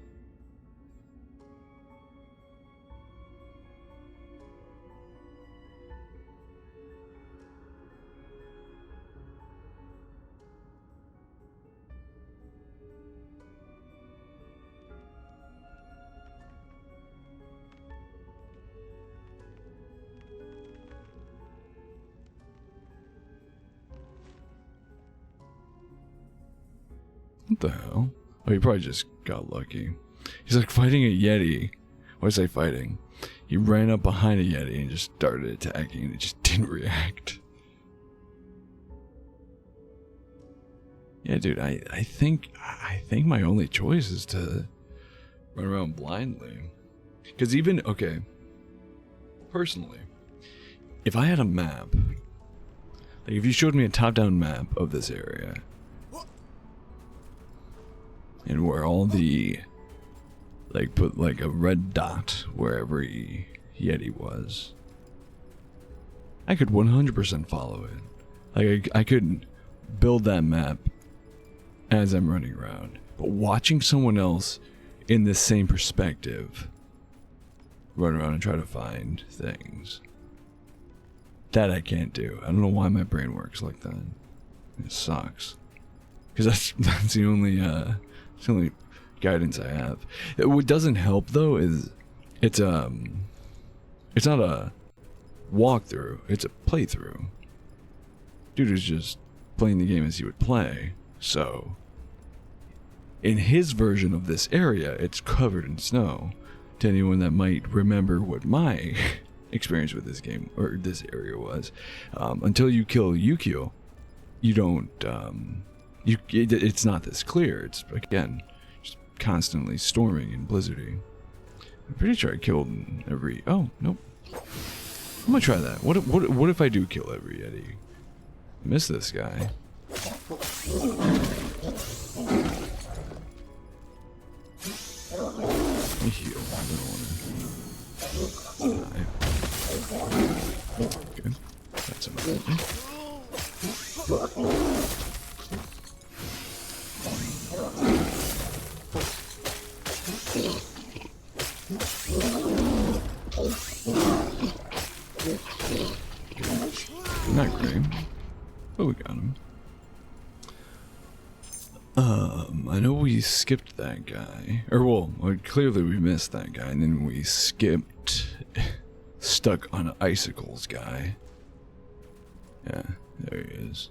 S1: What the hell? Oh, he probably just got lucky. He's like fighting a Yeti. Why is I fighting? He ran up behind a Yeti and just started attacking and it just didn't react. Yeah, dude, I think my only choice is to run around blindly. Because even, okay, personally, if I had a map, like if you showed me a top-down map of this area, and where all the, like, put like a red dot where every Yeti was, I could 100% follow it. Like, I could build that map as I'm running around. But watching someone else in the same perspective run around and try to find things, that I can't do. I don't know why my brain works like that. It sucks. Because that's the only guidance I have. What doesn't help though is it's not a walkthrough, it's a playthrough. Dude is just playing the game as he would play. So in his version of this area, it's covered in snow. To anyone that might remember what my experience with this game or this area was, until you kill Yukio, you don't it's not this clear. It's, again, just constantly storming and blizzarding. I'm pretty sure I killed every... Oh, nope. I'm gonna try that. What if I do kill every Yeti? I miss this guy. Not great, but we got him. I know we skipped that guy, or well, clearly we missed that guy, and then we skipped stuck on icicles guy. Yeah, there he is.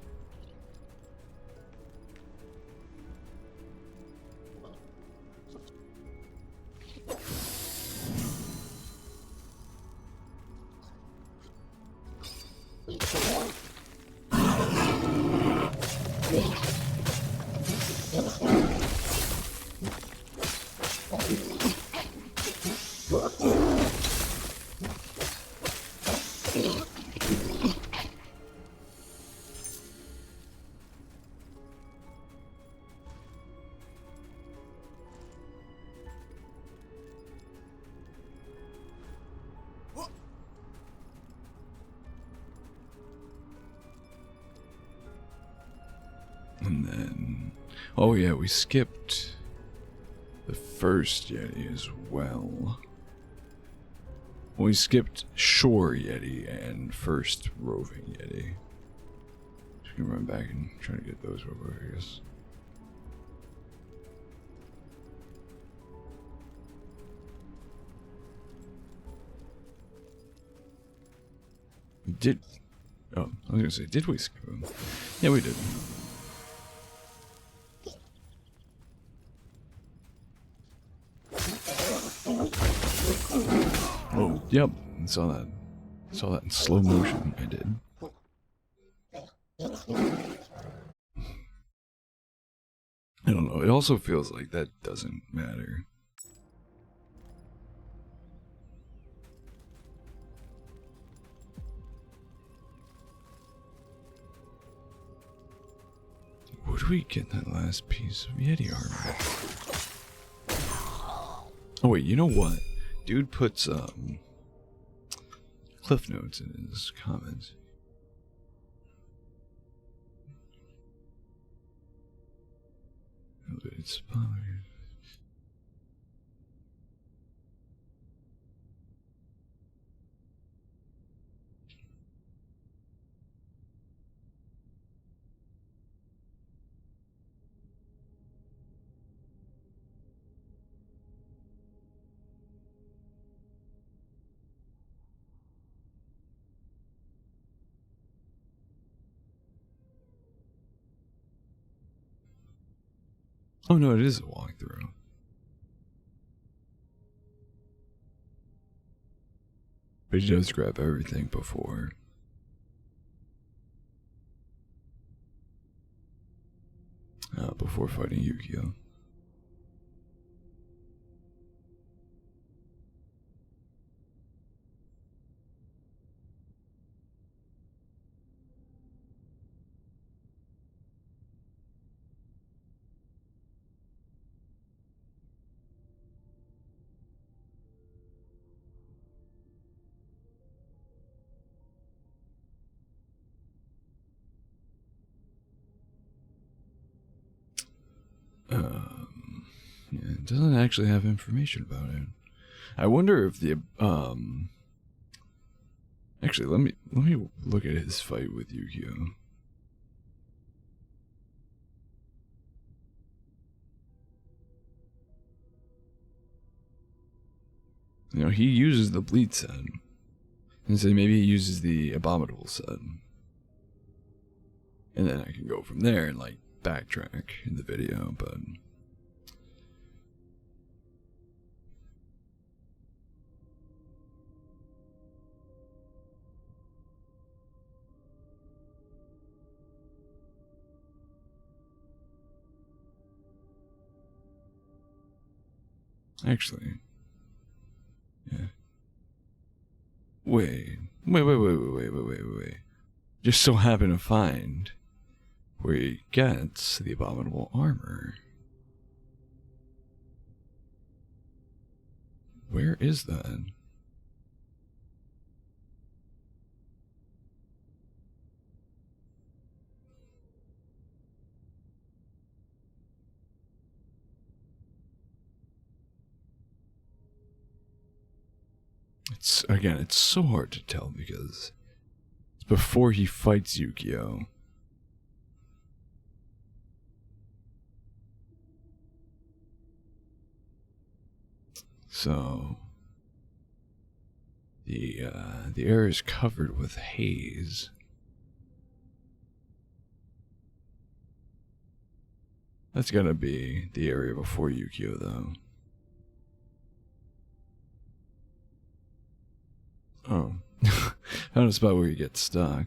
S1: And then, oh yeah, we skipped the first Yeti as well. We skipped Shore Yeti and first Roving Yeti. Just gonna run back and try to get those real quick, I guess. Did, oh, I was gonna say, did we skip them? Yeah, we did. Oh, yep, I saw that. I saw that in slow motion. I did. I don't know. It also feels like that doesn't matter. Where do we get that last piece of Yeti armor? Oh wait, you know what? Dude puts cliff notes in his comments. It's bothering. Oh no, it is a walkthrough. But he does grab everything before. Before fighting Yukio. Yeah, it doesn't actually have information about it. I wonder if the actually let me look at his fight with Yukio. You know, he uses the bleed set. And so maybe he uses the abominable set. And then I can go from there and like backtrack in the video, but actually, yeah. Wait. Just so happen to find where he gets the abominable armor. Where is that? it's again, it's so hard to tell because it's before he fights Yukio. So the air is covered with haze. That's gonna be the area before Yukio, though. Oh, found a spot where you get stuck.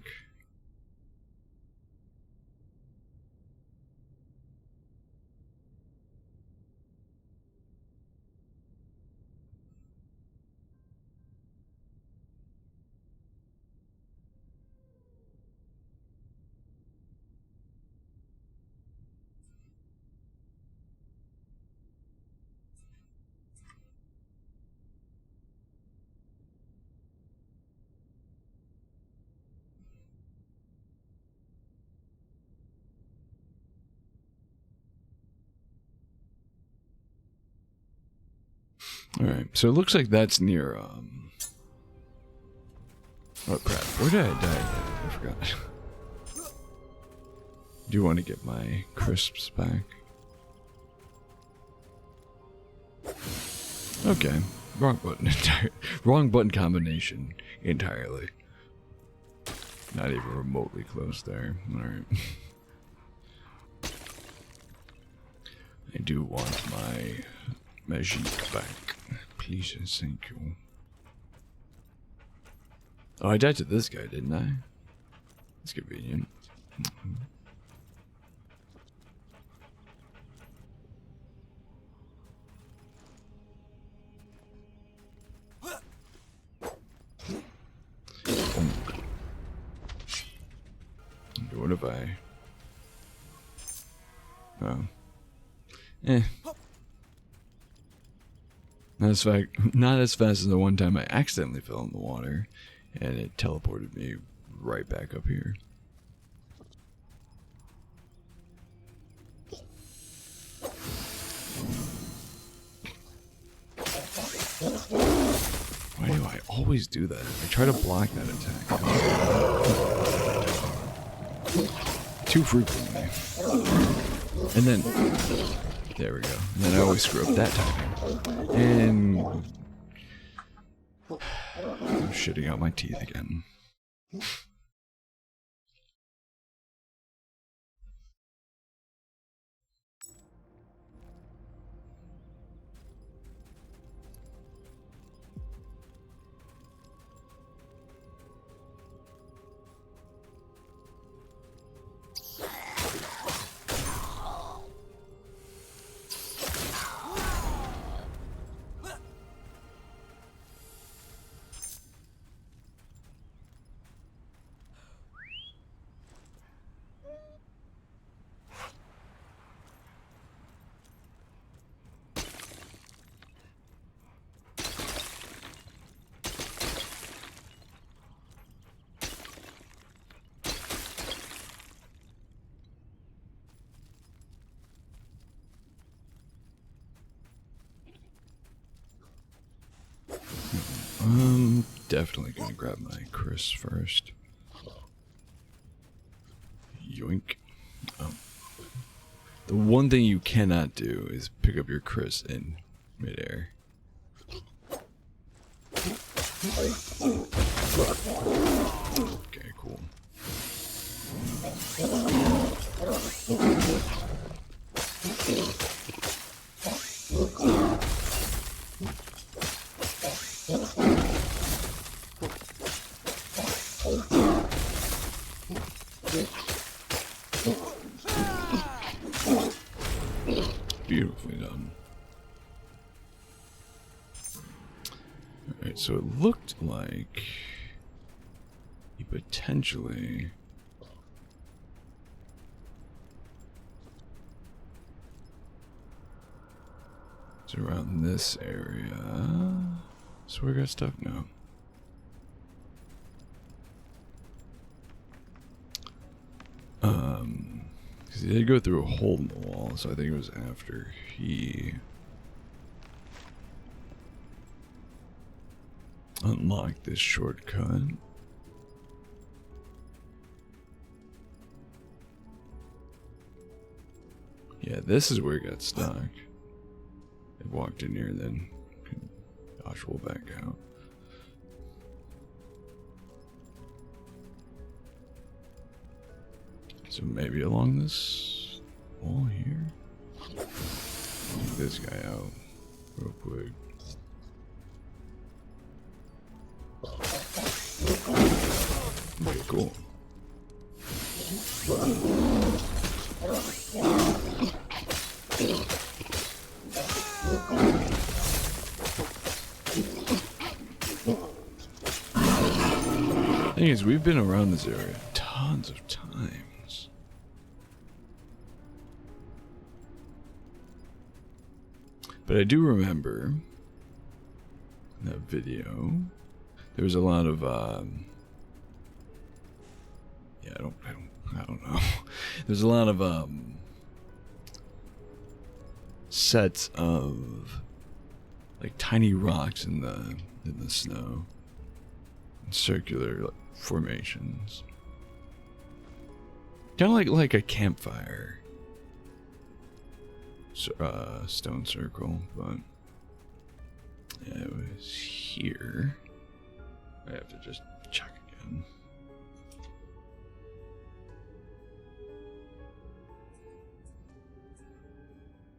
S1: Alright, so it looks like that's near, oh crap, where did I die? I forgot. Do you want to get my crisps back? Okay, wrong button wrong button combination entirely. Not even remotely close there. Alright. I do want my magic back. Please and thank you. Oh, I died to this guy, didn't I? That's convenient. What if I... Oh. Not as fast as the one time I accidentally fell in the water, and it teleported me right back up here. Why do I always do that? I try to block that attack. Too frequently. And then... There we go. And then I always screw up that timing. And... I'm shitting out my teeth again. Definitely gonna grab my Chris first. Yoink. Oh. The one thing you cannot do is pick up your Chris in midair. Okay, cool. Beautifully done. Alright, so it looked like he potentially is around this area. So we got stuff now. Because he did go through a hole in the wall, so I think it was after he... unlock this shortcut. Yeah, this is where it got stuck. It walked in here and then Josh will back out. So maybe along this wall here? Take this guy out real quick. Okay, cool. Thing is, we've been around this area tons of times. But I do remember in that video, there was a lot of, yeah, I don't know. There's a lot of, sets of, like, tiny rocks in the snow. Circular like, formations. Kind of like a campfire. Stone circle, but yeah, it was here. I have to just check again.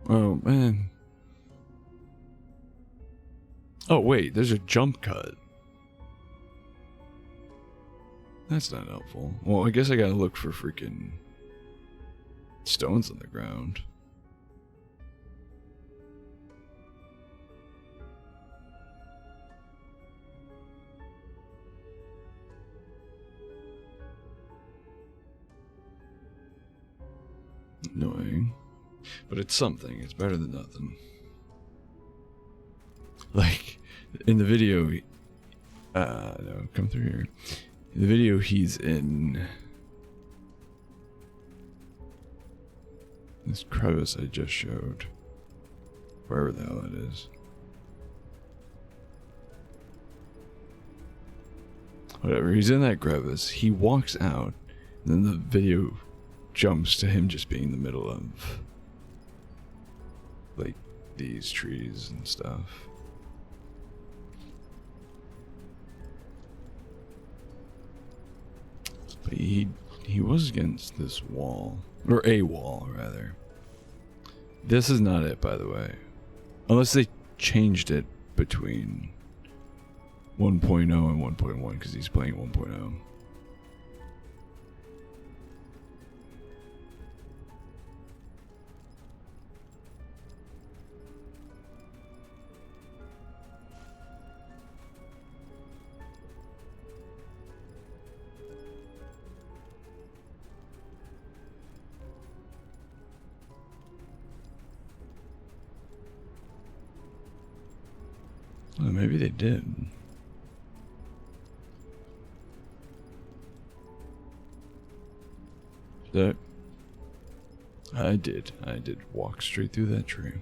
S1: Oh man. Oh wait, there's a jump cut. That's not helpful. Well, I guess I gotta look for freaking stones on the ground. Annoying. But it's something. It's better than nothing. Like, in the video... no, come through here. In the video, he's in... this crevice I just showed. Wherever the hell it is. Whatever, he's in that crevice. He walks out. And then the video jumps to him just being in the middle of... like, these trees and stuff. But he was against this wall. Or a wall, rather. This is not it, by the way. Unless they changed it between 1.0 and 1.1, because he's playing 1.0. Well, maybe they did. That I did walk straight through that tree.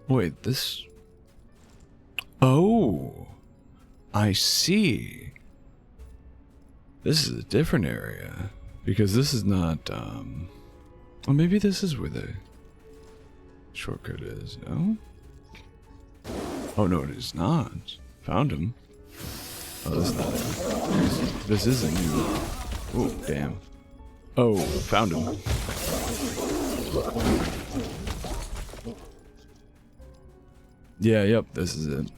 S1: Wait, this... oh, I see. This is a different area. Because this is not, well, maybe this is where the shortcut is, no? Oh, no, it is not. Found him. Oh, this is not it. This isn't new. Oh, damn. Oh, found him. Yeah, yep, this is it.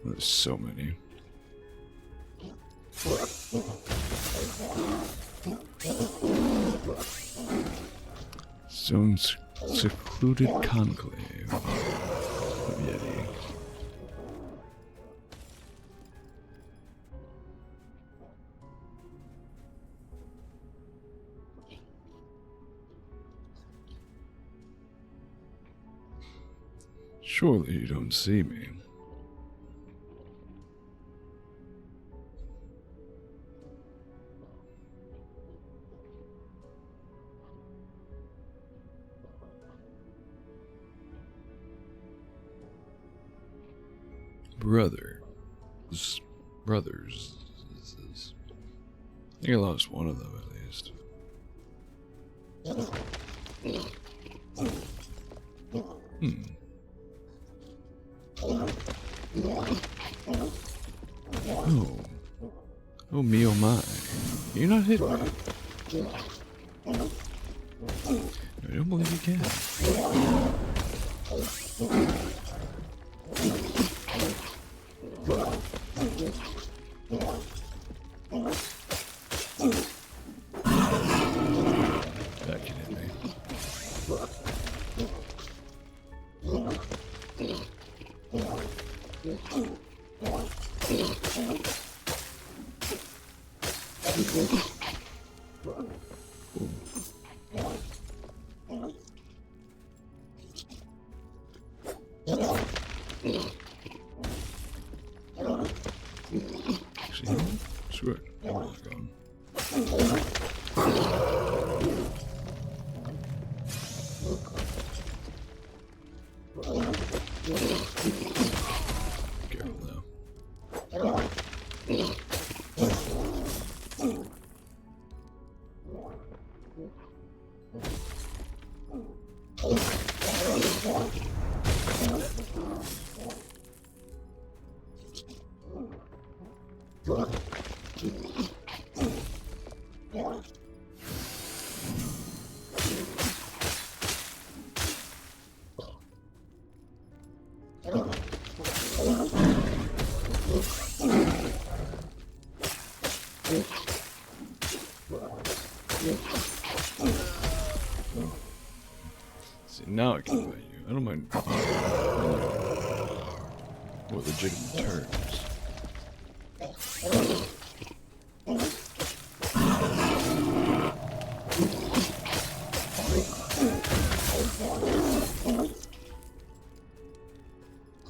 S1: There's so many. Some secluded conclave of Yeti. Surely you don't see me. Brothers. I think I lost one of them at least. Oh me oh my. You're not hitting me. I don't believe you can. That can hit me. Actually, swear. Oh my god. Careful though. See, now I can fight you. I don't mind more legitimate terms.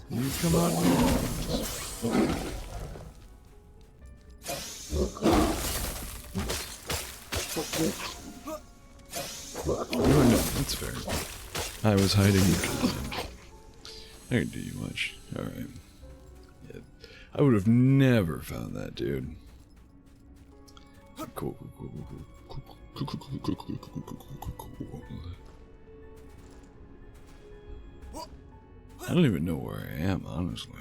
S1: You come out here. No, that's fair. I was hiding you. I didn't do you much. Alright. Yeah, I would have never found that, dude. Cool. I don't even know where I am, honestly.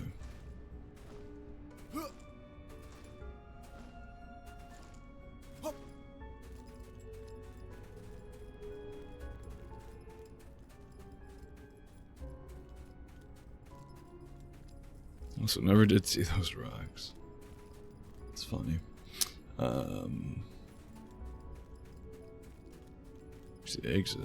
S1: Also, never did see those rocks. It's funny. Where's the exit?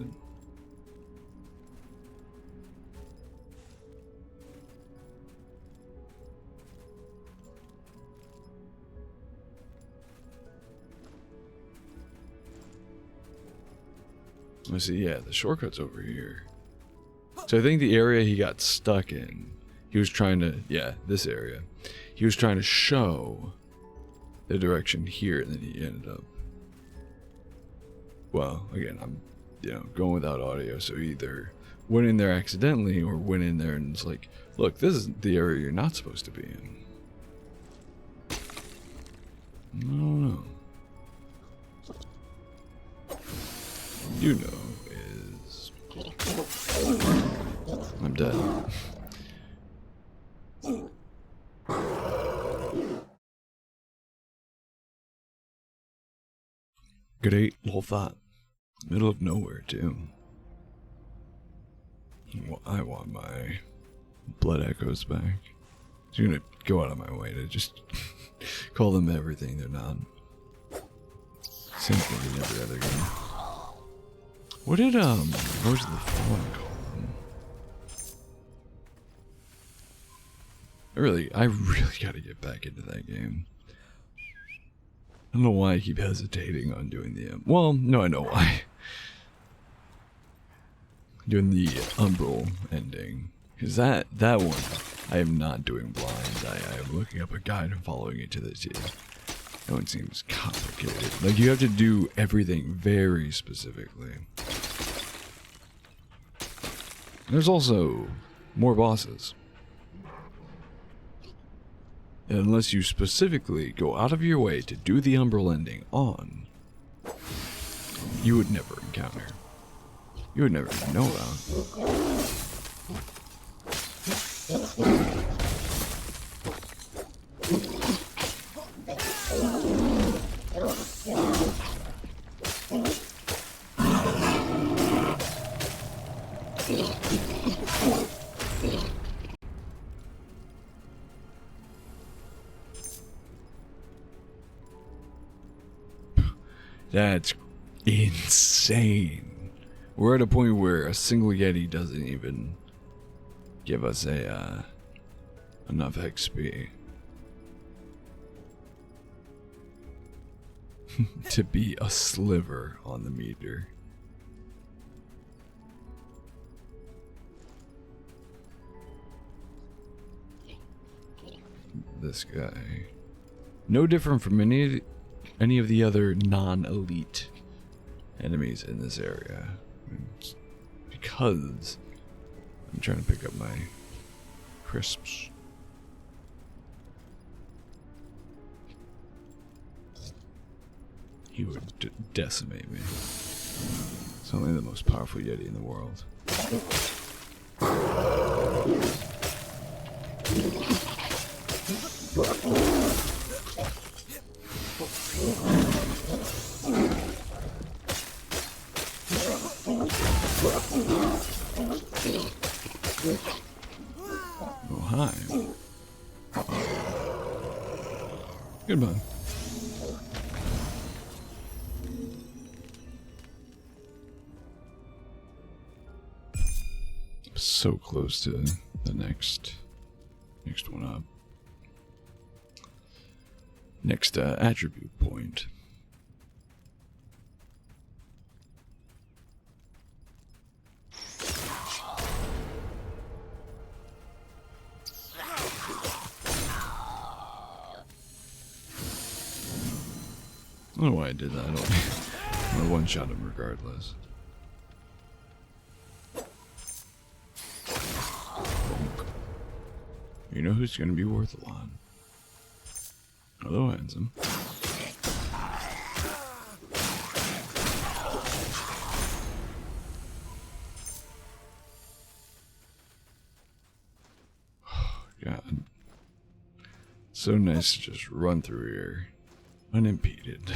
S1: Let's see, yeah, the shortcut's over here. So I think the area he got stuck in, he was trying to, yeah, this area. He was trying to show the direction here, and then he ended up, well, again, I'm, going without audio, so either went in there accidentally or went in there and it's like, look, this is the area you're not supposed to be in. I don't know. You know is... I'm dead. Great Lothar. Middle of nowhere, too. Well, I want my blood echoes back. I'm gonna go out of my way to just call them everything they're not. Same thing in every other game. What did, what was the Fallen call them? I really gotta get back into that game. I don't know why I keep hesitating on doing the, well, no, I know why. Doing the Umbral ending. Because that one, I am not doing blind. I am looking up a guide and following it to the T. That one seems complicated. Like, you have to do everything very specifically. There's also more bosses. And unless you specifically go out of your way to do the Umbral ending on, you would never encounter. You would never even know about. That's insane. We're at a point where a single Yeti doesn't even give us a enough XP to be a sliver on the meter. This guy, no different from any of the other non-elite enemies in this area. It's because I'm trying to pick up my crisps. He would decimate me. It's only the most powerful Yeti in the world. Oh, hi. Goodbye. So close to the next one up. Next attribute point. I don't know why I did that. I'm gonna one-shot him regardless. You know who's gonna be worth a lot? Hello, handsome. God. So nice to just run through here unimpeded.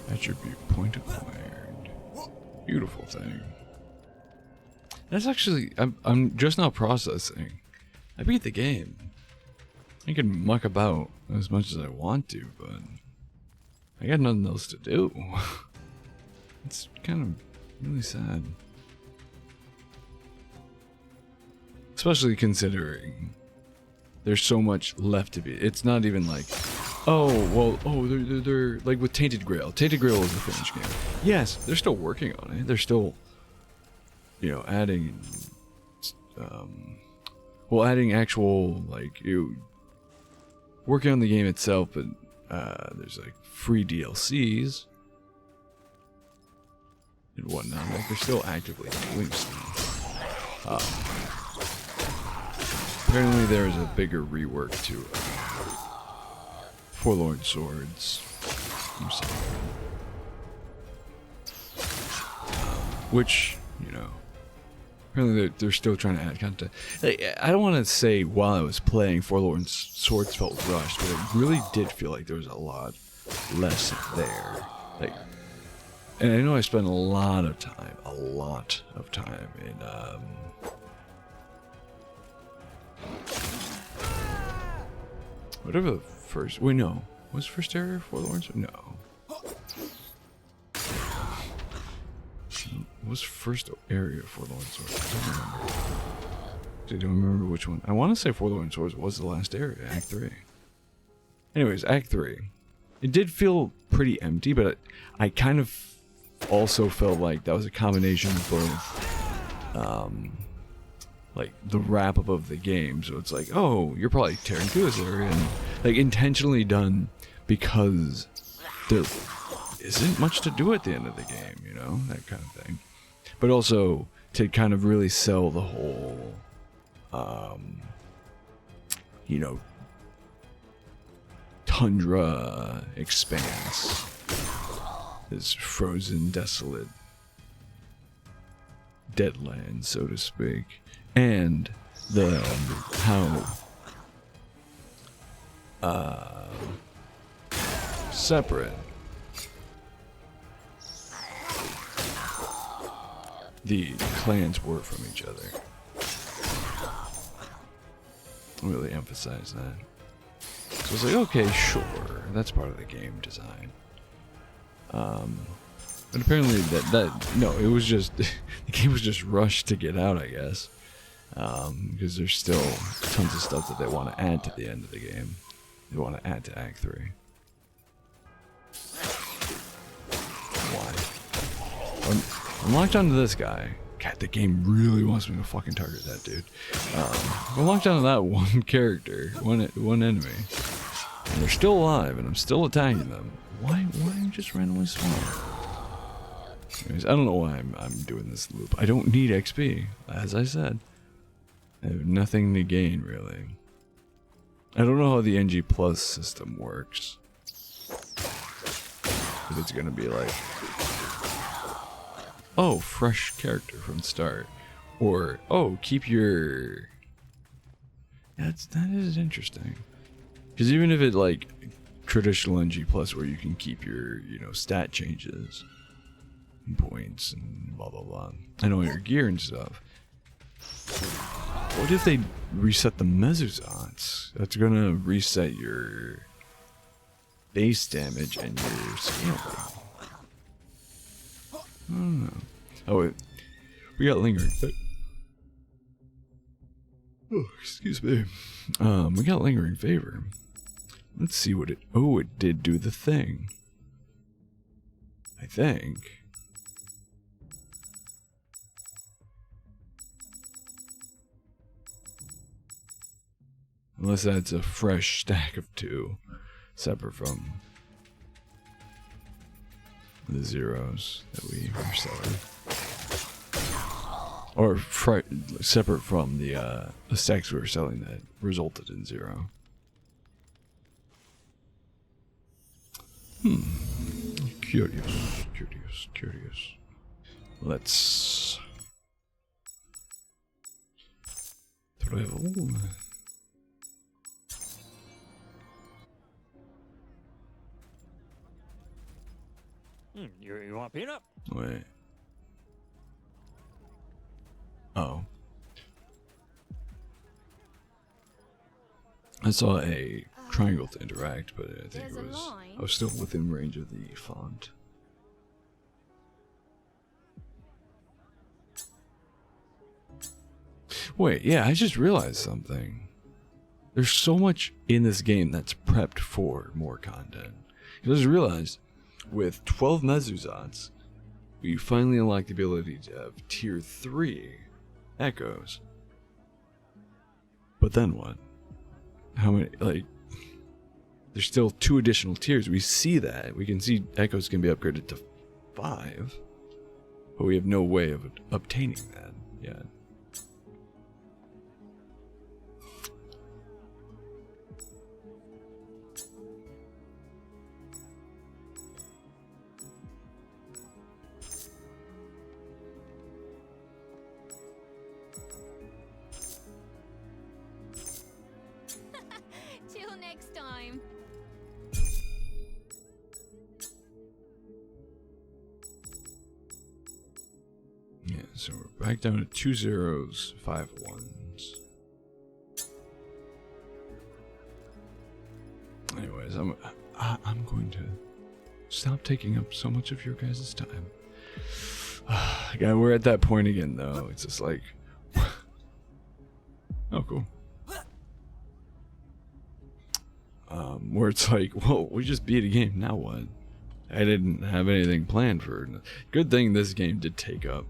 S1: Attribute point acquired. Beautiful thing. That's actually, I'm just not processing. I beat the game. I can muck about as much as I want to, but I got nothing else to do. It's kind of really sad. Especially considering there's so much left to be. It's not even like, oh, well, they're like with Tainted Grail. Tainted Grail is a finished game. Yes, they're still working on it. They're still, you know, adding, adding actual, like, working on the game itself, but there's like free DLCs. and whatnot. Like, they're still actively doing stuff. Apparently there is a bigger rework to Forlorn Swords. Which, you know, apparently they're still trying to add content. Like, I don't want to say while I was playing Forlorn Swords felt rushed, but it really did feel like there was a lot less there. Like, and I know I spent a lot of time in whatever the first. Wait, no, was first area Forlorn Swords? No. What was first area Forlorn Swords? I don't remember which one. I want to say Forlorn Swords was the last area, Act 3. Anyways, Act 3. It did feel pretty empty, but I kind of also felt like that was a combination of both, like the wrap up of the game. So it's like, oh, you're probably tearing through this area, and like intentionally done because there isn't much to do at the end of the game, you know, that kind of thing. But also to kind of really sell the whole, you know, tundra expanse, this frozen, desolate deadland, so to speak, and the how separate the clans were from each other. Really emphasize that. So it's like, okay, sure, that's part of the game design. But apparently no, it was just the game was just rushed to get out, I guess, because there's still tons of stuff that they want to add to the end of the game. They want to add to Act 3. Why? I'm locked onto this guy. God, the game really wants me to fucking target that dude. I'm locked onto that one character, one enemy, and they're still alive, and I'm still attacking them. Why am I just randomly spawn? Anyways, I don't know why I'm doing this loop. I don't need XP, as I said. I have nothing to gain, really. I don't know how the NG Plus system works. If it's gonna be like, oh, fresh character from the start, or oh, keep your. That is interesting. Because even if it like traditional NG Plus, where you can keep your stat changes, and points and blah blah blah, and all your gear and stuff. What if they reset the Mezuzats? That's gonna reset your base damage and your scaling. I don't know. Oh wait, we got lingering. Oh, excuse me. We got lingering favor. Let's see what it. Oh, it did do the thing. I think. Unless that's a fresh stack of 2, separate from the zeros that we are selling, or separate from the stacks we were selling that resulted in 0. Curious. Let's travel.
S5: You want peanut?
S1: Wait. Oh. I saw a triangle to interact, but I think I was still within range of the font. Wait, yeah, I just realized something. There's so much in this game that's prepped for more content. I just realized with 12 Mezuzats, we finally unlocked the ability to have tier 3 echoes. But then what? How many, like, there's still 2 additional tiers. We see that. We can see echoes can be upgraded to 5. but we have no way of obtaining that yet.
S13: Till next time.
S1: Yeah, so we're back down to 2 zeros, 5 ones. Anyways, I'm going to stop taking up so much of your guys' time. Yeah, we're at that point again, though. It's just like, oh, cool. Where it's like, whoa, we just beat a game. Now what? I didn't have anything planned for it. Good thing this game did take up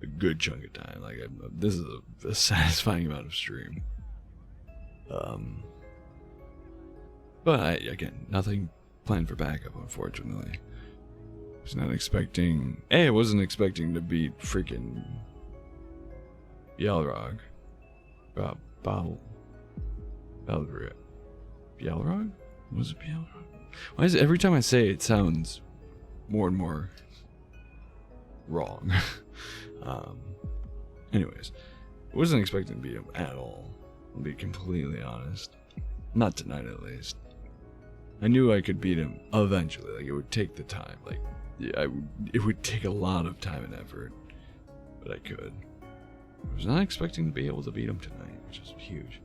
S1: a good chunk of time. Like, this is a satisfying amount of stream. But again, nothing planned for backup, unfortunately. I was not expecting. I wasn't expecting to beat freaking Balrog. Balrog? Was it Balrog? Why is it every time I say it, it sounds more and more wrong? Anyways, I wasn't expecting to beat him at all. I'll be completely honest. Not tonight, at least. I knew I could beat him eventually. Like, it would take the time. Like, yeah, it would take a lot of time and effort, but I could. I was not expecting to be able to beat him tonight, which is huge.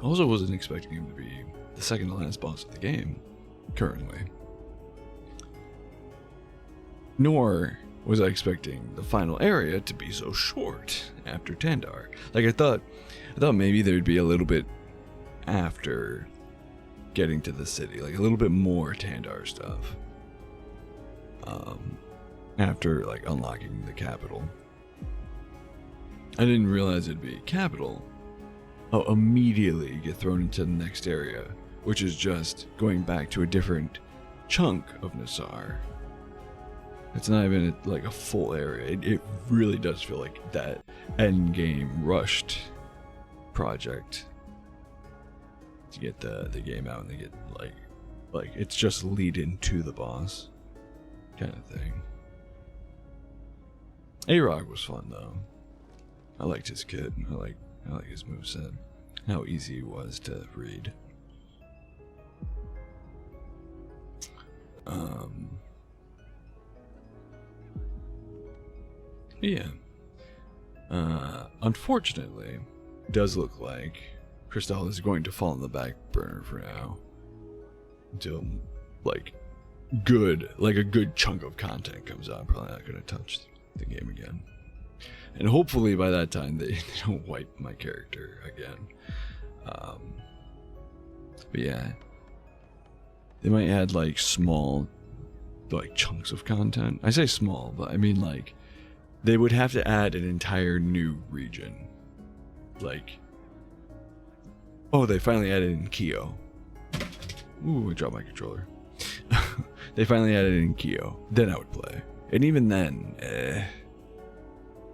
S1: Also wasn't expecting him to be the second to last boss of the game, currently. Nor was I expecting the final area to be so short after Tandar. Like, I thought maybe there'd be a little bit after getting to the city, like a little bit more Tandar stuff. After, like, unlocking the capital. I didn't realize it'd be capital. I'll immediately get thrown into the next area, which is just going back to a different chunk of Nassar. It's not even like a full area. It really does feel like that end game rushed project to get the game out and they get like it's just lead into the boss kind of thing. Arog was fun though. I liked his kit. I like his moveset. How easy it was to read. Yeah. Unfortunately, it does look like Cristal is going to fall on the back burner for now. Until, like, a good chunk of content comes out. I'm probably not going to touch the game again. And hopefully by that time they don't wipe my character again. But yeah. They might add like small chunks of content. I say small, but I mean like they would have to add an entire new region. Like, oh, they finally added in Kyo. Ooh, I dropped my controller. They finally added in Kyo. Then I would play. And even then,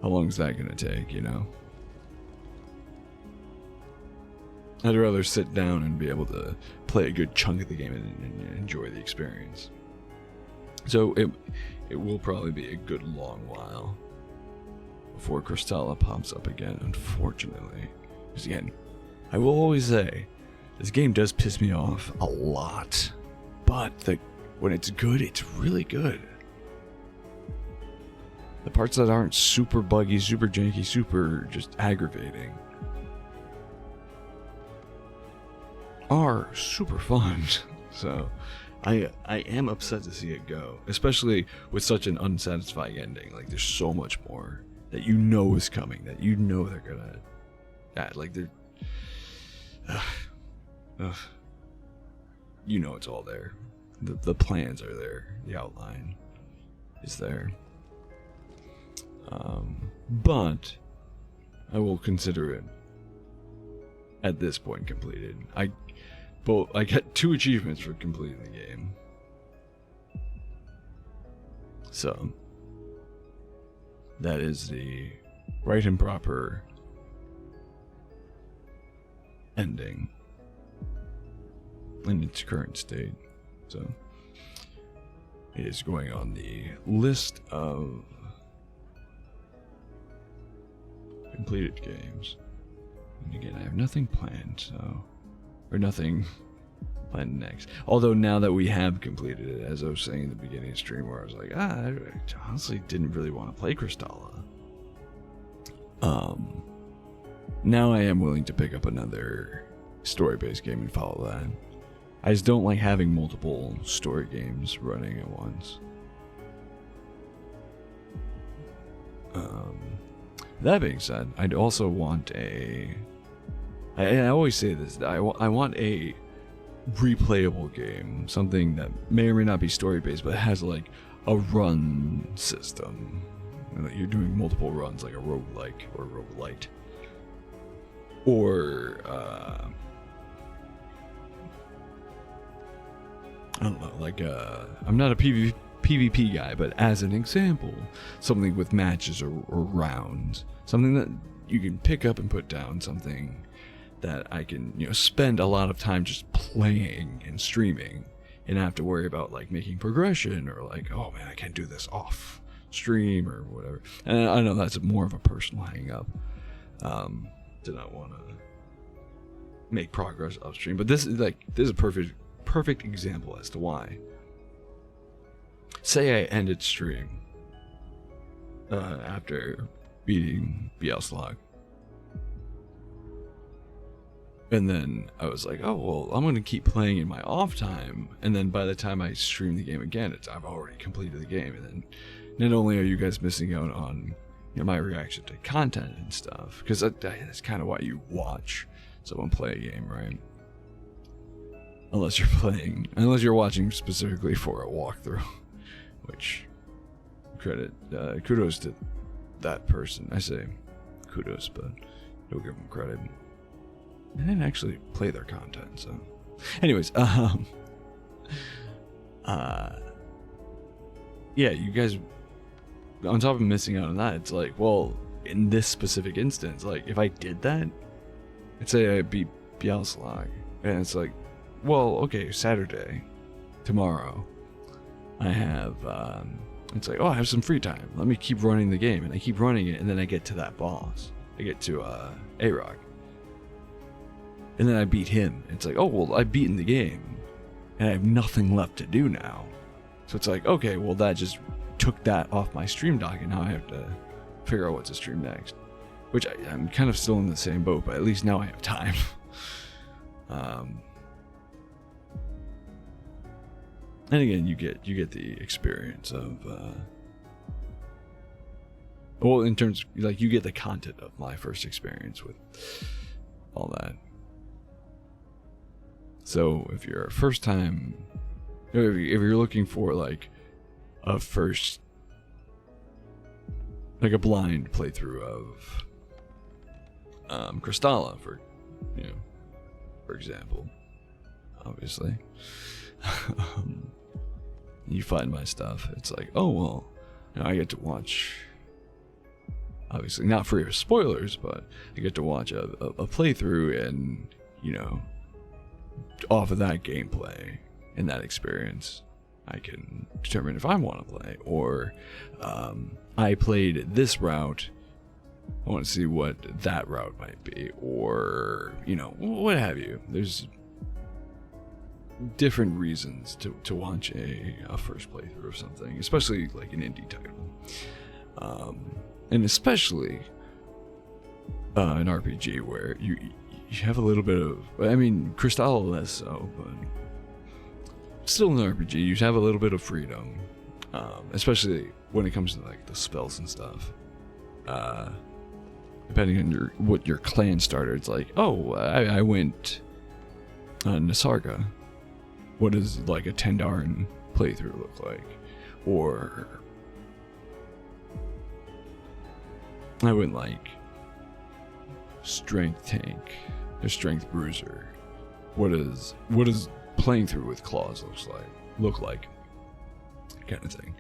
S1: how long is that gonna take, you know? I'd rather sit down and be able to play a good chunk of the game and enjoy the experience. So it will probably be a good long while before Crystalla pops up again, unfortunately. Because again, I will always say, this game does piss me off a lot. But when it's good, it's really good. The parts that aren't super buggy, super janky, super just aggravating are super fun. So I am upset to see it go, especially with such an unsatisfying ending. Like, there's so much more that you know is coming, that you know they're gonna add. Like, they're you know, it's all there. The plans are there. The outline is there. But I will consider it at this point completed. I got 2 achievements for completing the game. So that is the right and proper ending in its current state. So it is going on the list of completed games. And again, I have nothing planned, so, or nothing planned next. Although now that we have completed it, as I was saying in the beginning of the stream, where I was like, I honestly didn't really want to play Crystalla. Now I am willing to pick up another story-based game and follow that. I just don't like having multiple story games running at once. That being said, I'd also want a... I always say this, I want a replayable game, something that may or may not be story-based, but has like a run system. You're doing multiple runs, like a roguelike or roguelite. Or, I don't know, like, I'm not a PvP guy, but as an example, something with matches or rounds. Something that you can pick up and put down, something that I can, spend a lot of time just playing and streaming and not have to worry about, like, making progression or, like, oh man, I can't do this off stream or whatever. And I know that's more of a personal hang up. Do not want to make progress upstream, but this is a perfect example as to why. Say I ended stream after beating Bielslag, and then I was like, oh well, I'm gonna keep playing in my off time, and then by the time I stream the game again, I've already completed the game, and then not only are you guys missing out on my reaction to content and stuff, because that's kind of why you watch someone play a game, right? Unless you're watching specifically for a walkthrough, which kudos to that person. I say kudos, but don't give them credit. I didn't actually play their content, so. Anyways, yeah, you guys, on top of missing out on that, it's like, well, in this specific instance, like, if I did that, let's say I beat Bielslag, and it's like, well, okay, Saturday, tomorrow, I have, it's like, oh, I have some free time. Let me keep running the game, and I keep running it, and then I get to that boss. I get to, Arog. And then I beat him. It's like, oh, well, I've beaten the game, and I have nothing left to do now. So it's like, okay, well, that just took that off my stream dock, and now I have to figure out what to stream next. Which I'm kind of still in the same boat, but at least now I have time. And again, you get the experience of, well, in terms, like, you get the content of my first experience with all that. So if you're a first time, if you're looking for like a first, like a blind playthrough of Crystalla, for example, obviously, you find my stuff. It's like, oh well, I get to watch. Obviously, not free of spoilers, but I get to watch a playthrough, and off of that gameplay and that experience, I can determine if I want to play, or I played this route, I want to see what that route might be, or what have you. There's different reasons to watch a first playthrough of something, especially like an indie title, and especially an RPG where you have a little bit of, I mean, Crystalla less so, but still an RPG, you have a little bit of freedom, especially when it comes to like the spells and stuff. Depending on what your clan starter, it's like, oh, I went Nisarga. What does like a Tendarn playthrough look like? Or I went like Strength Tank or Strength Bruiser. What does playing through with claws look like? Kind of thing.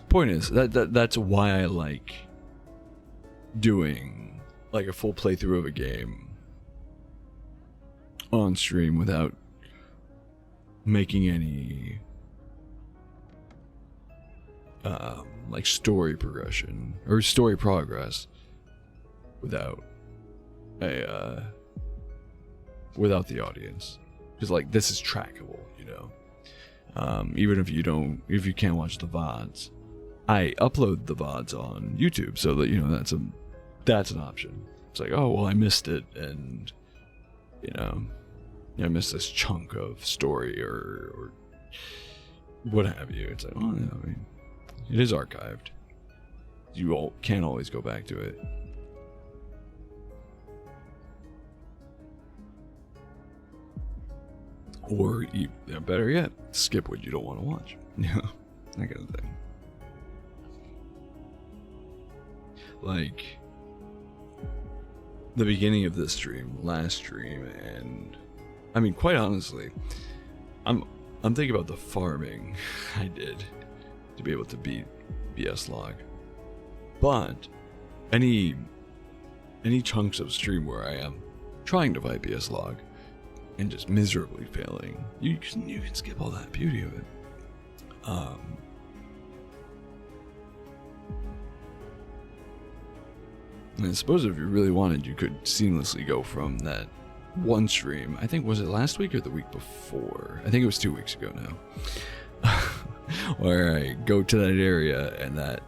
S1: Point is that's why I like doing like a full playthrough of a game on stream without making any like story progression or story progress without without the audience, because like this is trackable, you know. Even if you can't watch the VODs, I upload the VODs on YouTube so that, you know, that's an option. It's like, oh well, I missed it, and you know, I missed this chunk of story or what have you. It's like, oh, yeah, I mean, it is archived. You can't always go back to it. Or, better yet, skip what you don't want to watch. Yeah, that kind of thing. Like, the beginning of this stream, last stream, and I mean, quite honestly, I'm thinking about the farming I did to be able to beat BS Log. But any chunks of stream where I am trying to fight BS Log and just miserably failing, you can skip all that beauty of it. And I suppose if you really wanted, you could seamlessly go from that one stream, I think, was it last week or the week before? I think it was 2 weeks ago now. Where I go to that area and that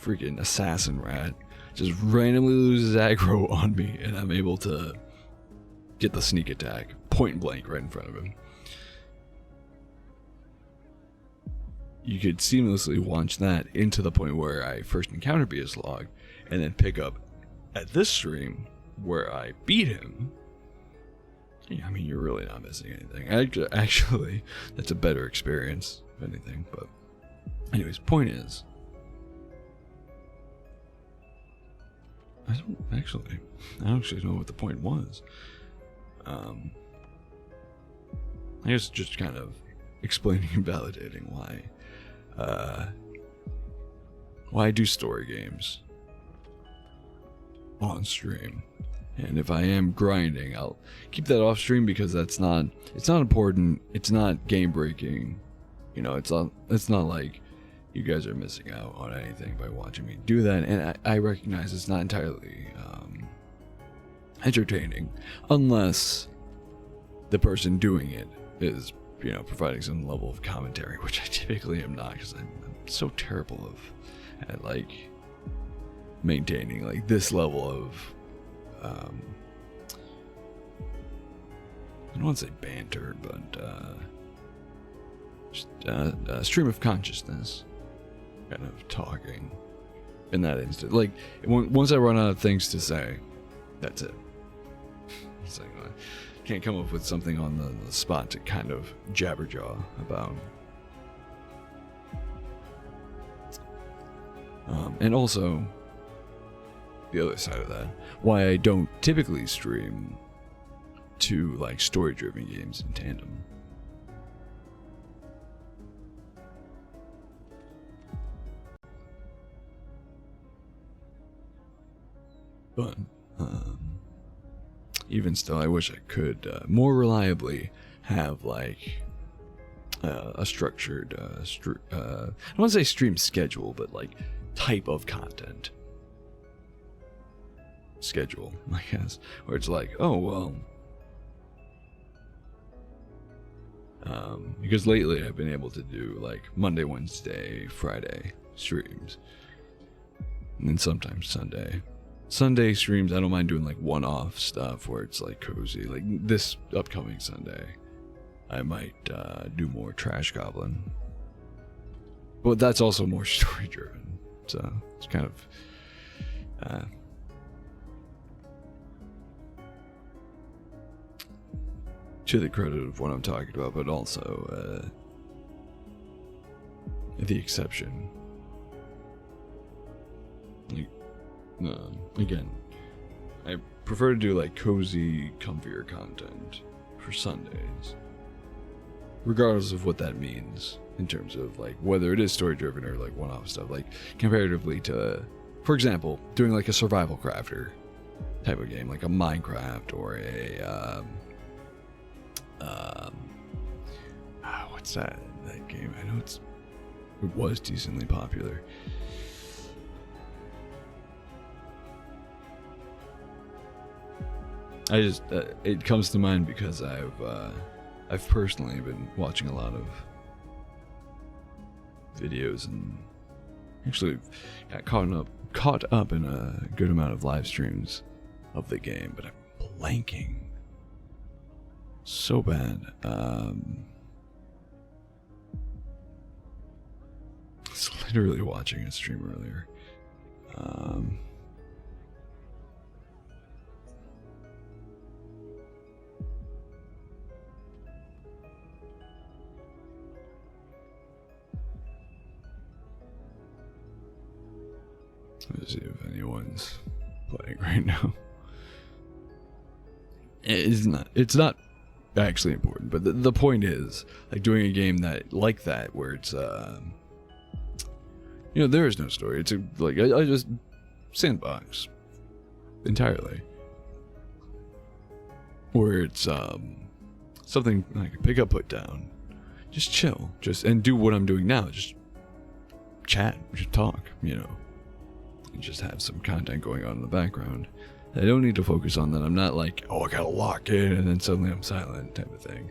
S1: freaking assassin rat just randomly loses aggro on me, and I'm able to get the sneak attack point blank right in front of him. You could seamlessly launch that into the point where I first encountered BS Log, and then pick up at this stream where I beat him. Yeah, I mean, you're really not missing anything. Actually, that's a better experience, if anything. But anyways, point is, I don't actually know what the point was. I guess just kind of explaining and validating why I do story games on stream. And if I am grinding, I'll keep that off stream, because it's not important, it's not game breaking, you know, it's not like you guys are missing out on anything by watching me do that. And I recognize it's not entirely entertaining unless the person doing it is, you know, providing some level of commentary, which I typically am not, because I'm so terrible at like maintaining like this level of I don't want to say banter, but just stream of consciousness kind of talking in that instant. Like, once I run out of things to say, that's it. It's like I can't come up with something on the spot to kind of jabberjaw about. And also, the other side of that, why I don't typically stream to like story-driven games in tandem. But even still, I wish I could more reliably have like a structured I don't want to say stream schedule, but like type of content schedule, I guess, where it's like, oh well, because lately I've been able to do like Monday, Wednesday, Friday streams, and then sometimes Sunday streams. I don't mind doing like one-off stuff where it's like cozy. Like this upcoming Sunday, I might do more Trash Goblin, but that's also more story-driven, so it's kind of to the credit of what I'm talking about, but also the exception. Like, again, I prefer to do like cozy, comfier content for Sundays. regardless of what that means in terms of like whether it is story driven or like one-off stuff, like comparatively to, for example, doing like a survival crafter type of game, like a Minecraft or a what's that game? I know it was decently popular. I just it comes to mind because I've personally been watching a lot of videos and actually got caught up in a good amount of live streams of the game, but I'm blanking so bad. I was literally watching a stream earlier. Let's see if anyone's playing right now. It's not actually important, but the point is, like, doing a game that like that where it's you know, there is no story. It's like I just sandbox entirely, where it's something I can pick up, put down, just chill, and do what I'm doing now, just chat, just talk, you know, and just have some content going on in the background. I don't need to focus on that. I'm not like, oh, I gotta lock in and then suddenly I'm silent type of thing.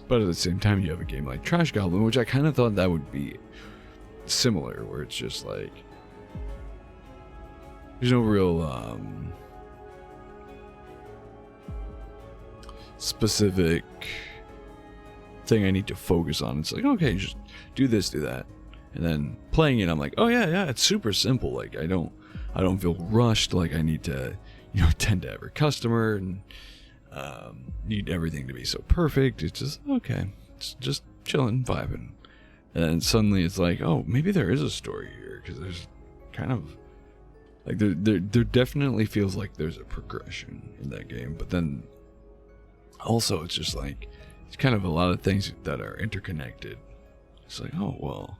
S1: But at the same time, you have a game like Trash Goblin, which I kind of thought that would be similar, where it's just like there's no real specific thing I need to focus on. It's like, okay, just do this, do that, and then playing it, I'm like, oh yeah, it's super simple. Like I don't feel rushed. Like I need to, you know, tend to every customer and need everything to be so perfect. It's just okay. It's just chilling, vibing. And then suddenly it's like, oh, maybe there is a story here, because there's kind of like there definitely feels like there's a progression in that game. But then also it's just like it's kind of a lot of things that are interconnected. It's like, oh well,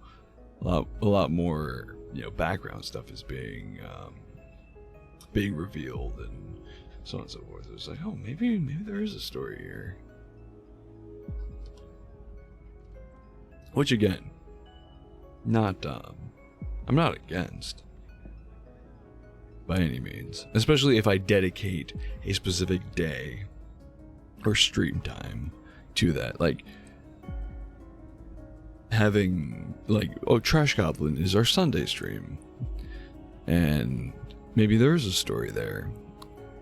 S1: a lot more, you know, background stuff is being revealed and so on and so forth. It's like, oh, maybe there is a story here. Which again, I'm not against by any means, especially if I dedicate a specific day or stream time to that. Like having like, oh, Trash Goblin is our Sunday stream, and maybe there is a story there.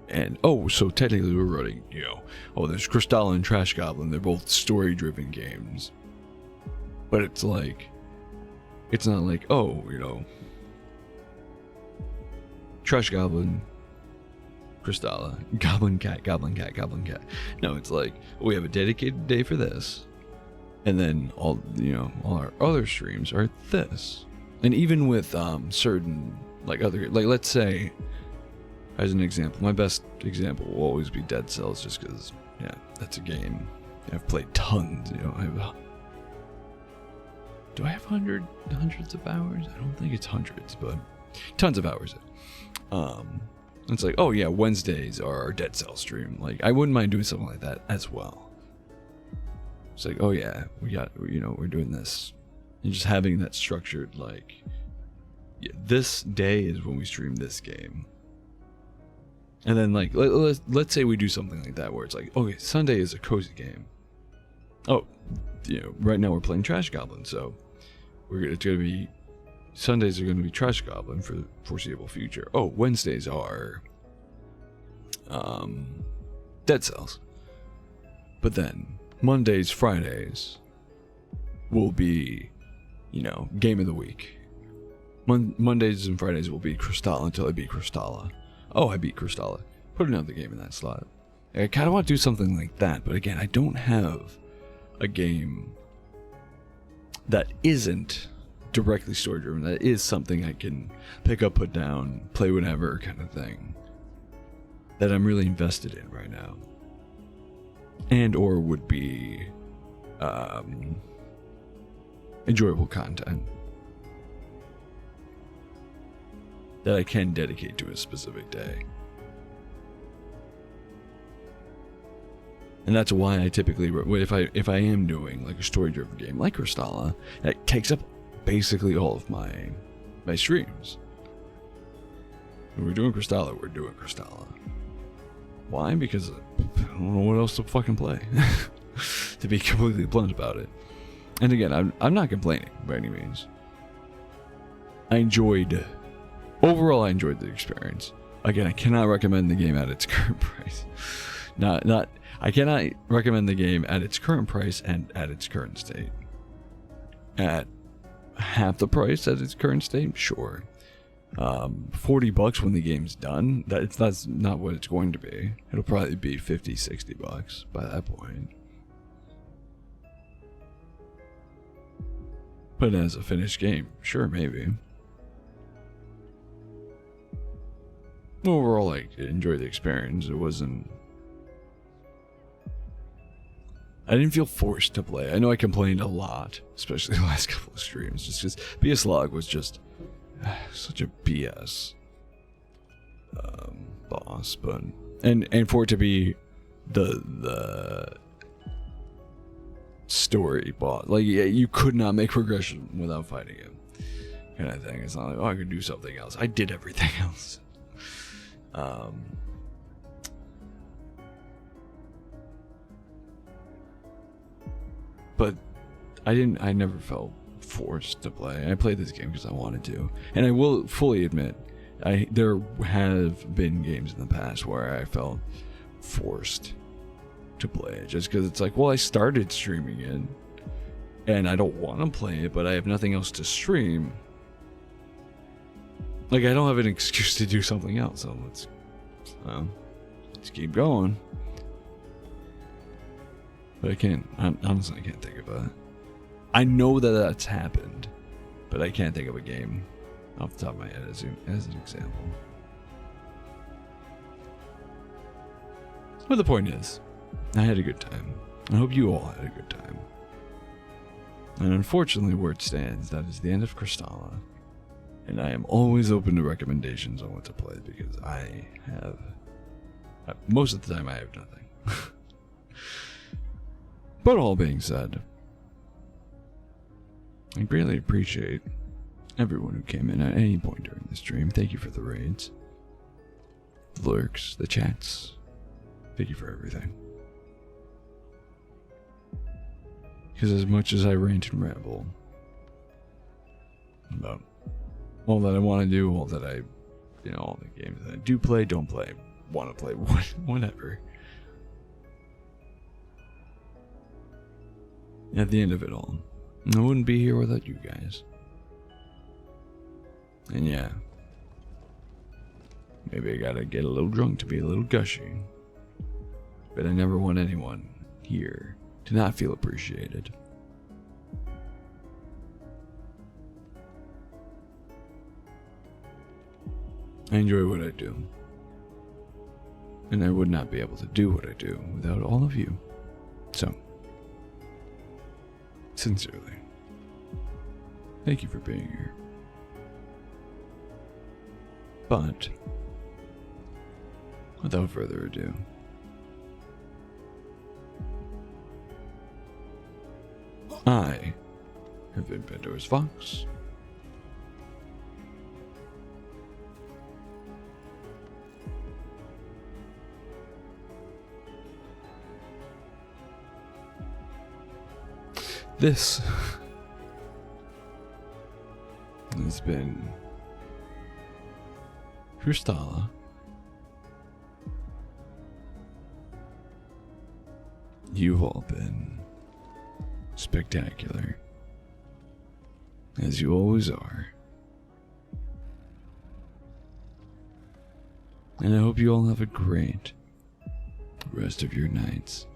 S1: And oh, so technically we're running, you know, oh, there's Crystalla and Trash Goblin. They're both story-driven games. But it's like, it's not like, oh, you know, Trash Goblin, Crystalla, Goblin Cat, Goblin Cat, Goblin Cat. No, it's like, we have a dedicated day for this, and then all, you know, all our other streams are this. And even with certain, like other, like let's say, as an example, my best example will always be Dead Cells, just because, yeah, that's a game I've played tons. You know, do I have hundreds of hours? I don't think it's hundreds, but tons of hours. It's like, oh yeah, Wednesdays are our Dead Cell stream. Like, I wouldn't mind doing something like that as well. It's like, oh yeah, we're doing this, and just having that structured, like, yeah, this day is when we stream this game. And then, like, let's say we do something like that where it's like, okay, Sunday is a cozy game. Oh, you know, right now we're playing Trash Goblin, so it's gonna be, Sundays are gonna be Trash Goblin for the foreseeable future. Oh, Wednesdays are Dead Cells. But then Mondays, Fridays will be, you know, Game of the Week. Mondays and Fridays will be Crystalla until I beat Crystalla. oh, I beat Crystalla. Put another game in that slot. I kind of want to do something like that, but again, I don't have a game that isn't directly story driven, that is something I can pick up, put down, play whenever kind of thing, that I'm really invested in right now, and or would be enjoyable content that I can dedicate to a specific day. And that's why I typically, if I am doing like a story-driven game like Crystalla, it takes up basically all of my streams. When we're doing Crystalla, we're doing Crystalla. Why? Because I don't know what else to fucking play. To be completely blunt about it. And again, I'm not complaining by any means. Overall I enjoyed the experience. Again, I cannot recommend the game at its current price. I cannot recommend the game at its current price and at its current state. At half the price at its current state, sure. $40 when the game's done, that's not what it's going to be. It'll probably be $50, $60 by that point. But as a finished game, sure, maybe. Overall, I enjoyed the experience. I didn't feel forced to play. I know I complained a lot, especially the last couple of streams, just because BS Log was just such a BS boss, but and for it to be the story boss, like you could not make progression without fighting him, kind of thing. It's not like, oh, I could do something else. I did everything else. But I never felt forced to play. I played this game because I wanted to. And I will fully admit, there have been games in the past where I felt forced to play it. Just because it's like, well, I started streaming it, and I don't want to play it, but I have nothing else to stream. Like, I don't have an excuse to do something else, so let's keep going. But honestly, I can't think of a... I know that that's happened, but I can't think of a game off the top of my head as an example. But the point is, I had a good time. I hope you all had a good time. And unfortunately, where it stands, that is the end of Crystalla. And I am always open to recommendations on what to play, because most of the time I have nothing. But all being said, I greatly appreciate everyone who came in at any point during the stream. Thank you for the raids, the lurks, the chats. Thank you for everything. Because as much as I rant and ramble about all that I want to do, all that all the games that I do play, don't play, want to play, whatever. At the end of it all, I wouldn't be here without you guys. And yeah, maybe I gotta get a little drunk to be a little gushy. But I never want anyone here to not feel appreciated. I enjoy what I do. And I would not be able to do what I do without all of you. So, sincerely, thank you for being here. But, without further ado, I have been Pandora's Fox. This has been Crystalla. You've all been spectacular, as you always are. And I hope you all have a great rest of your nights.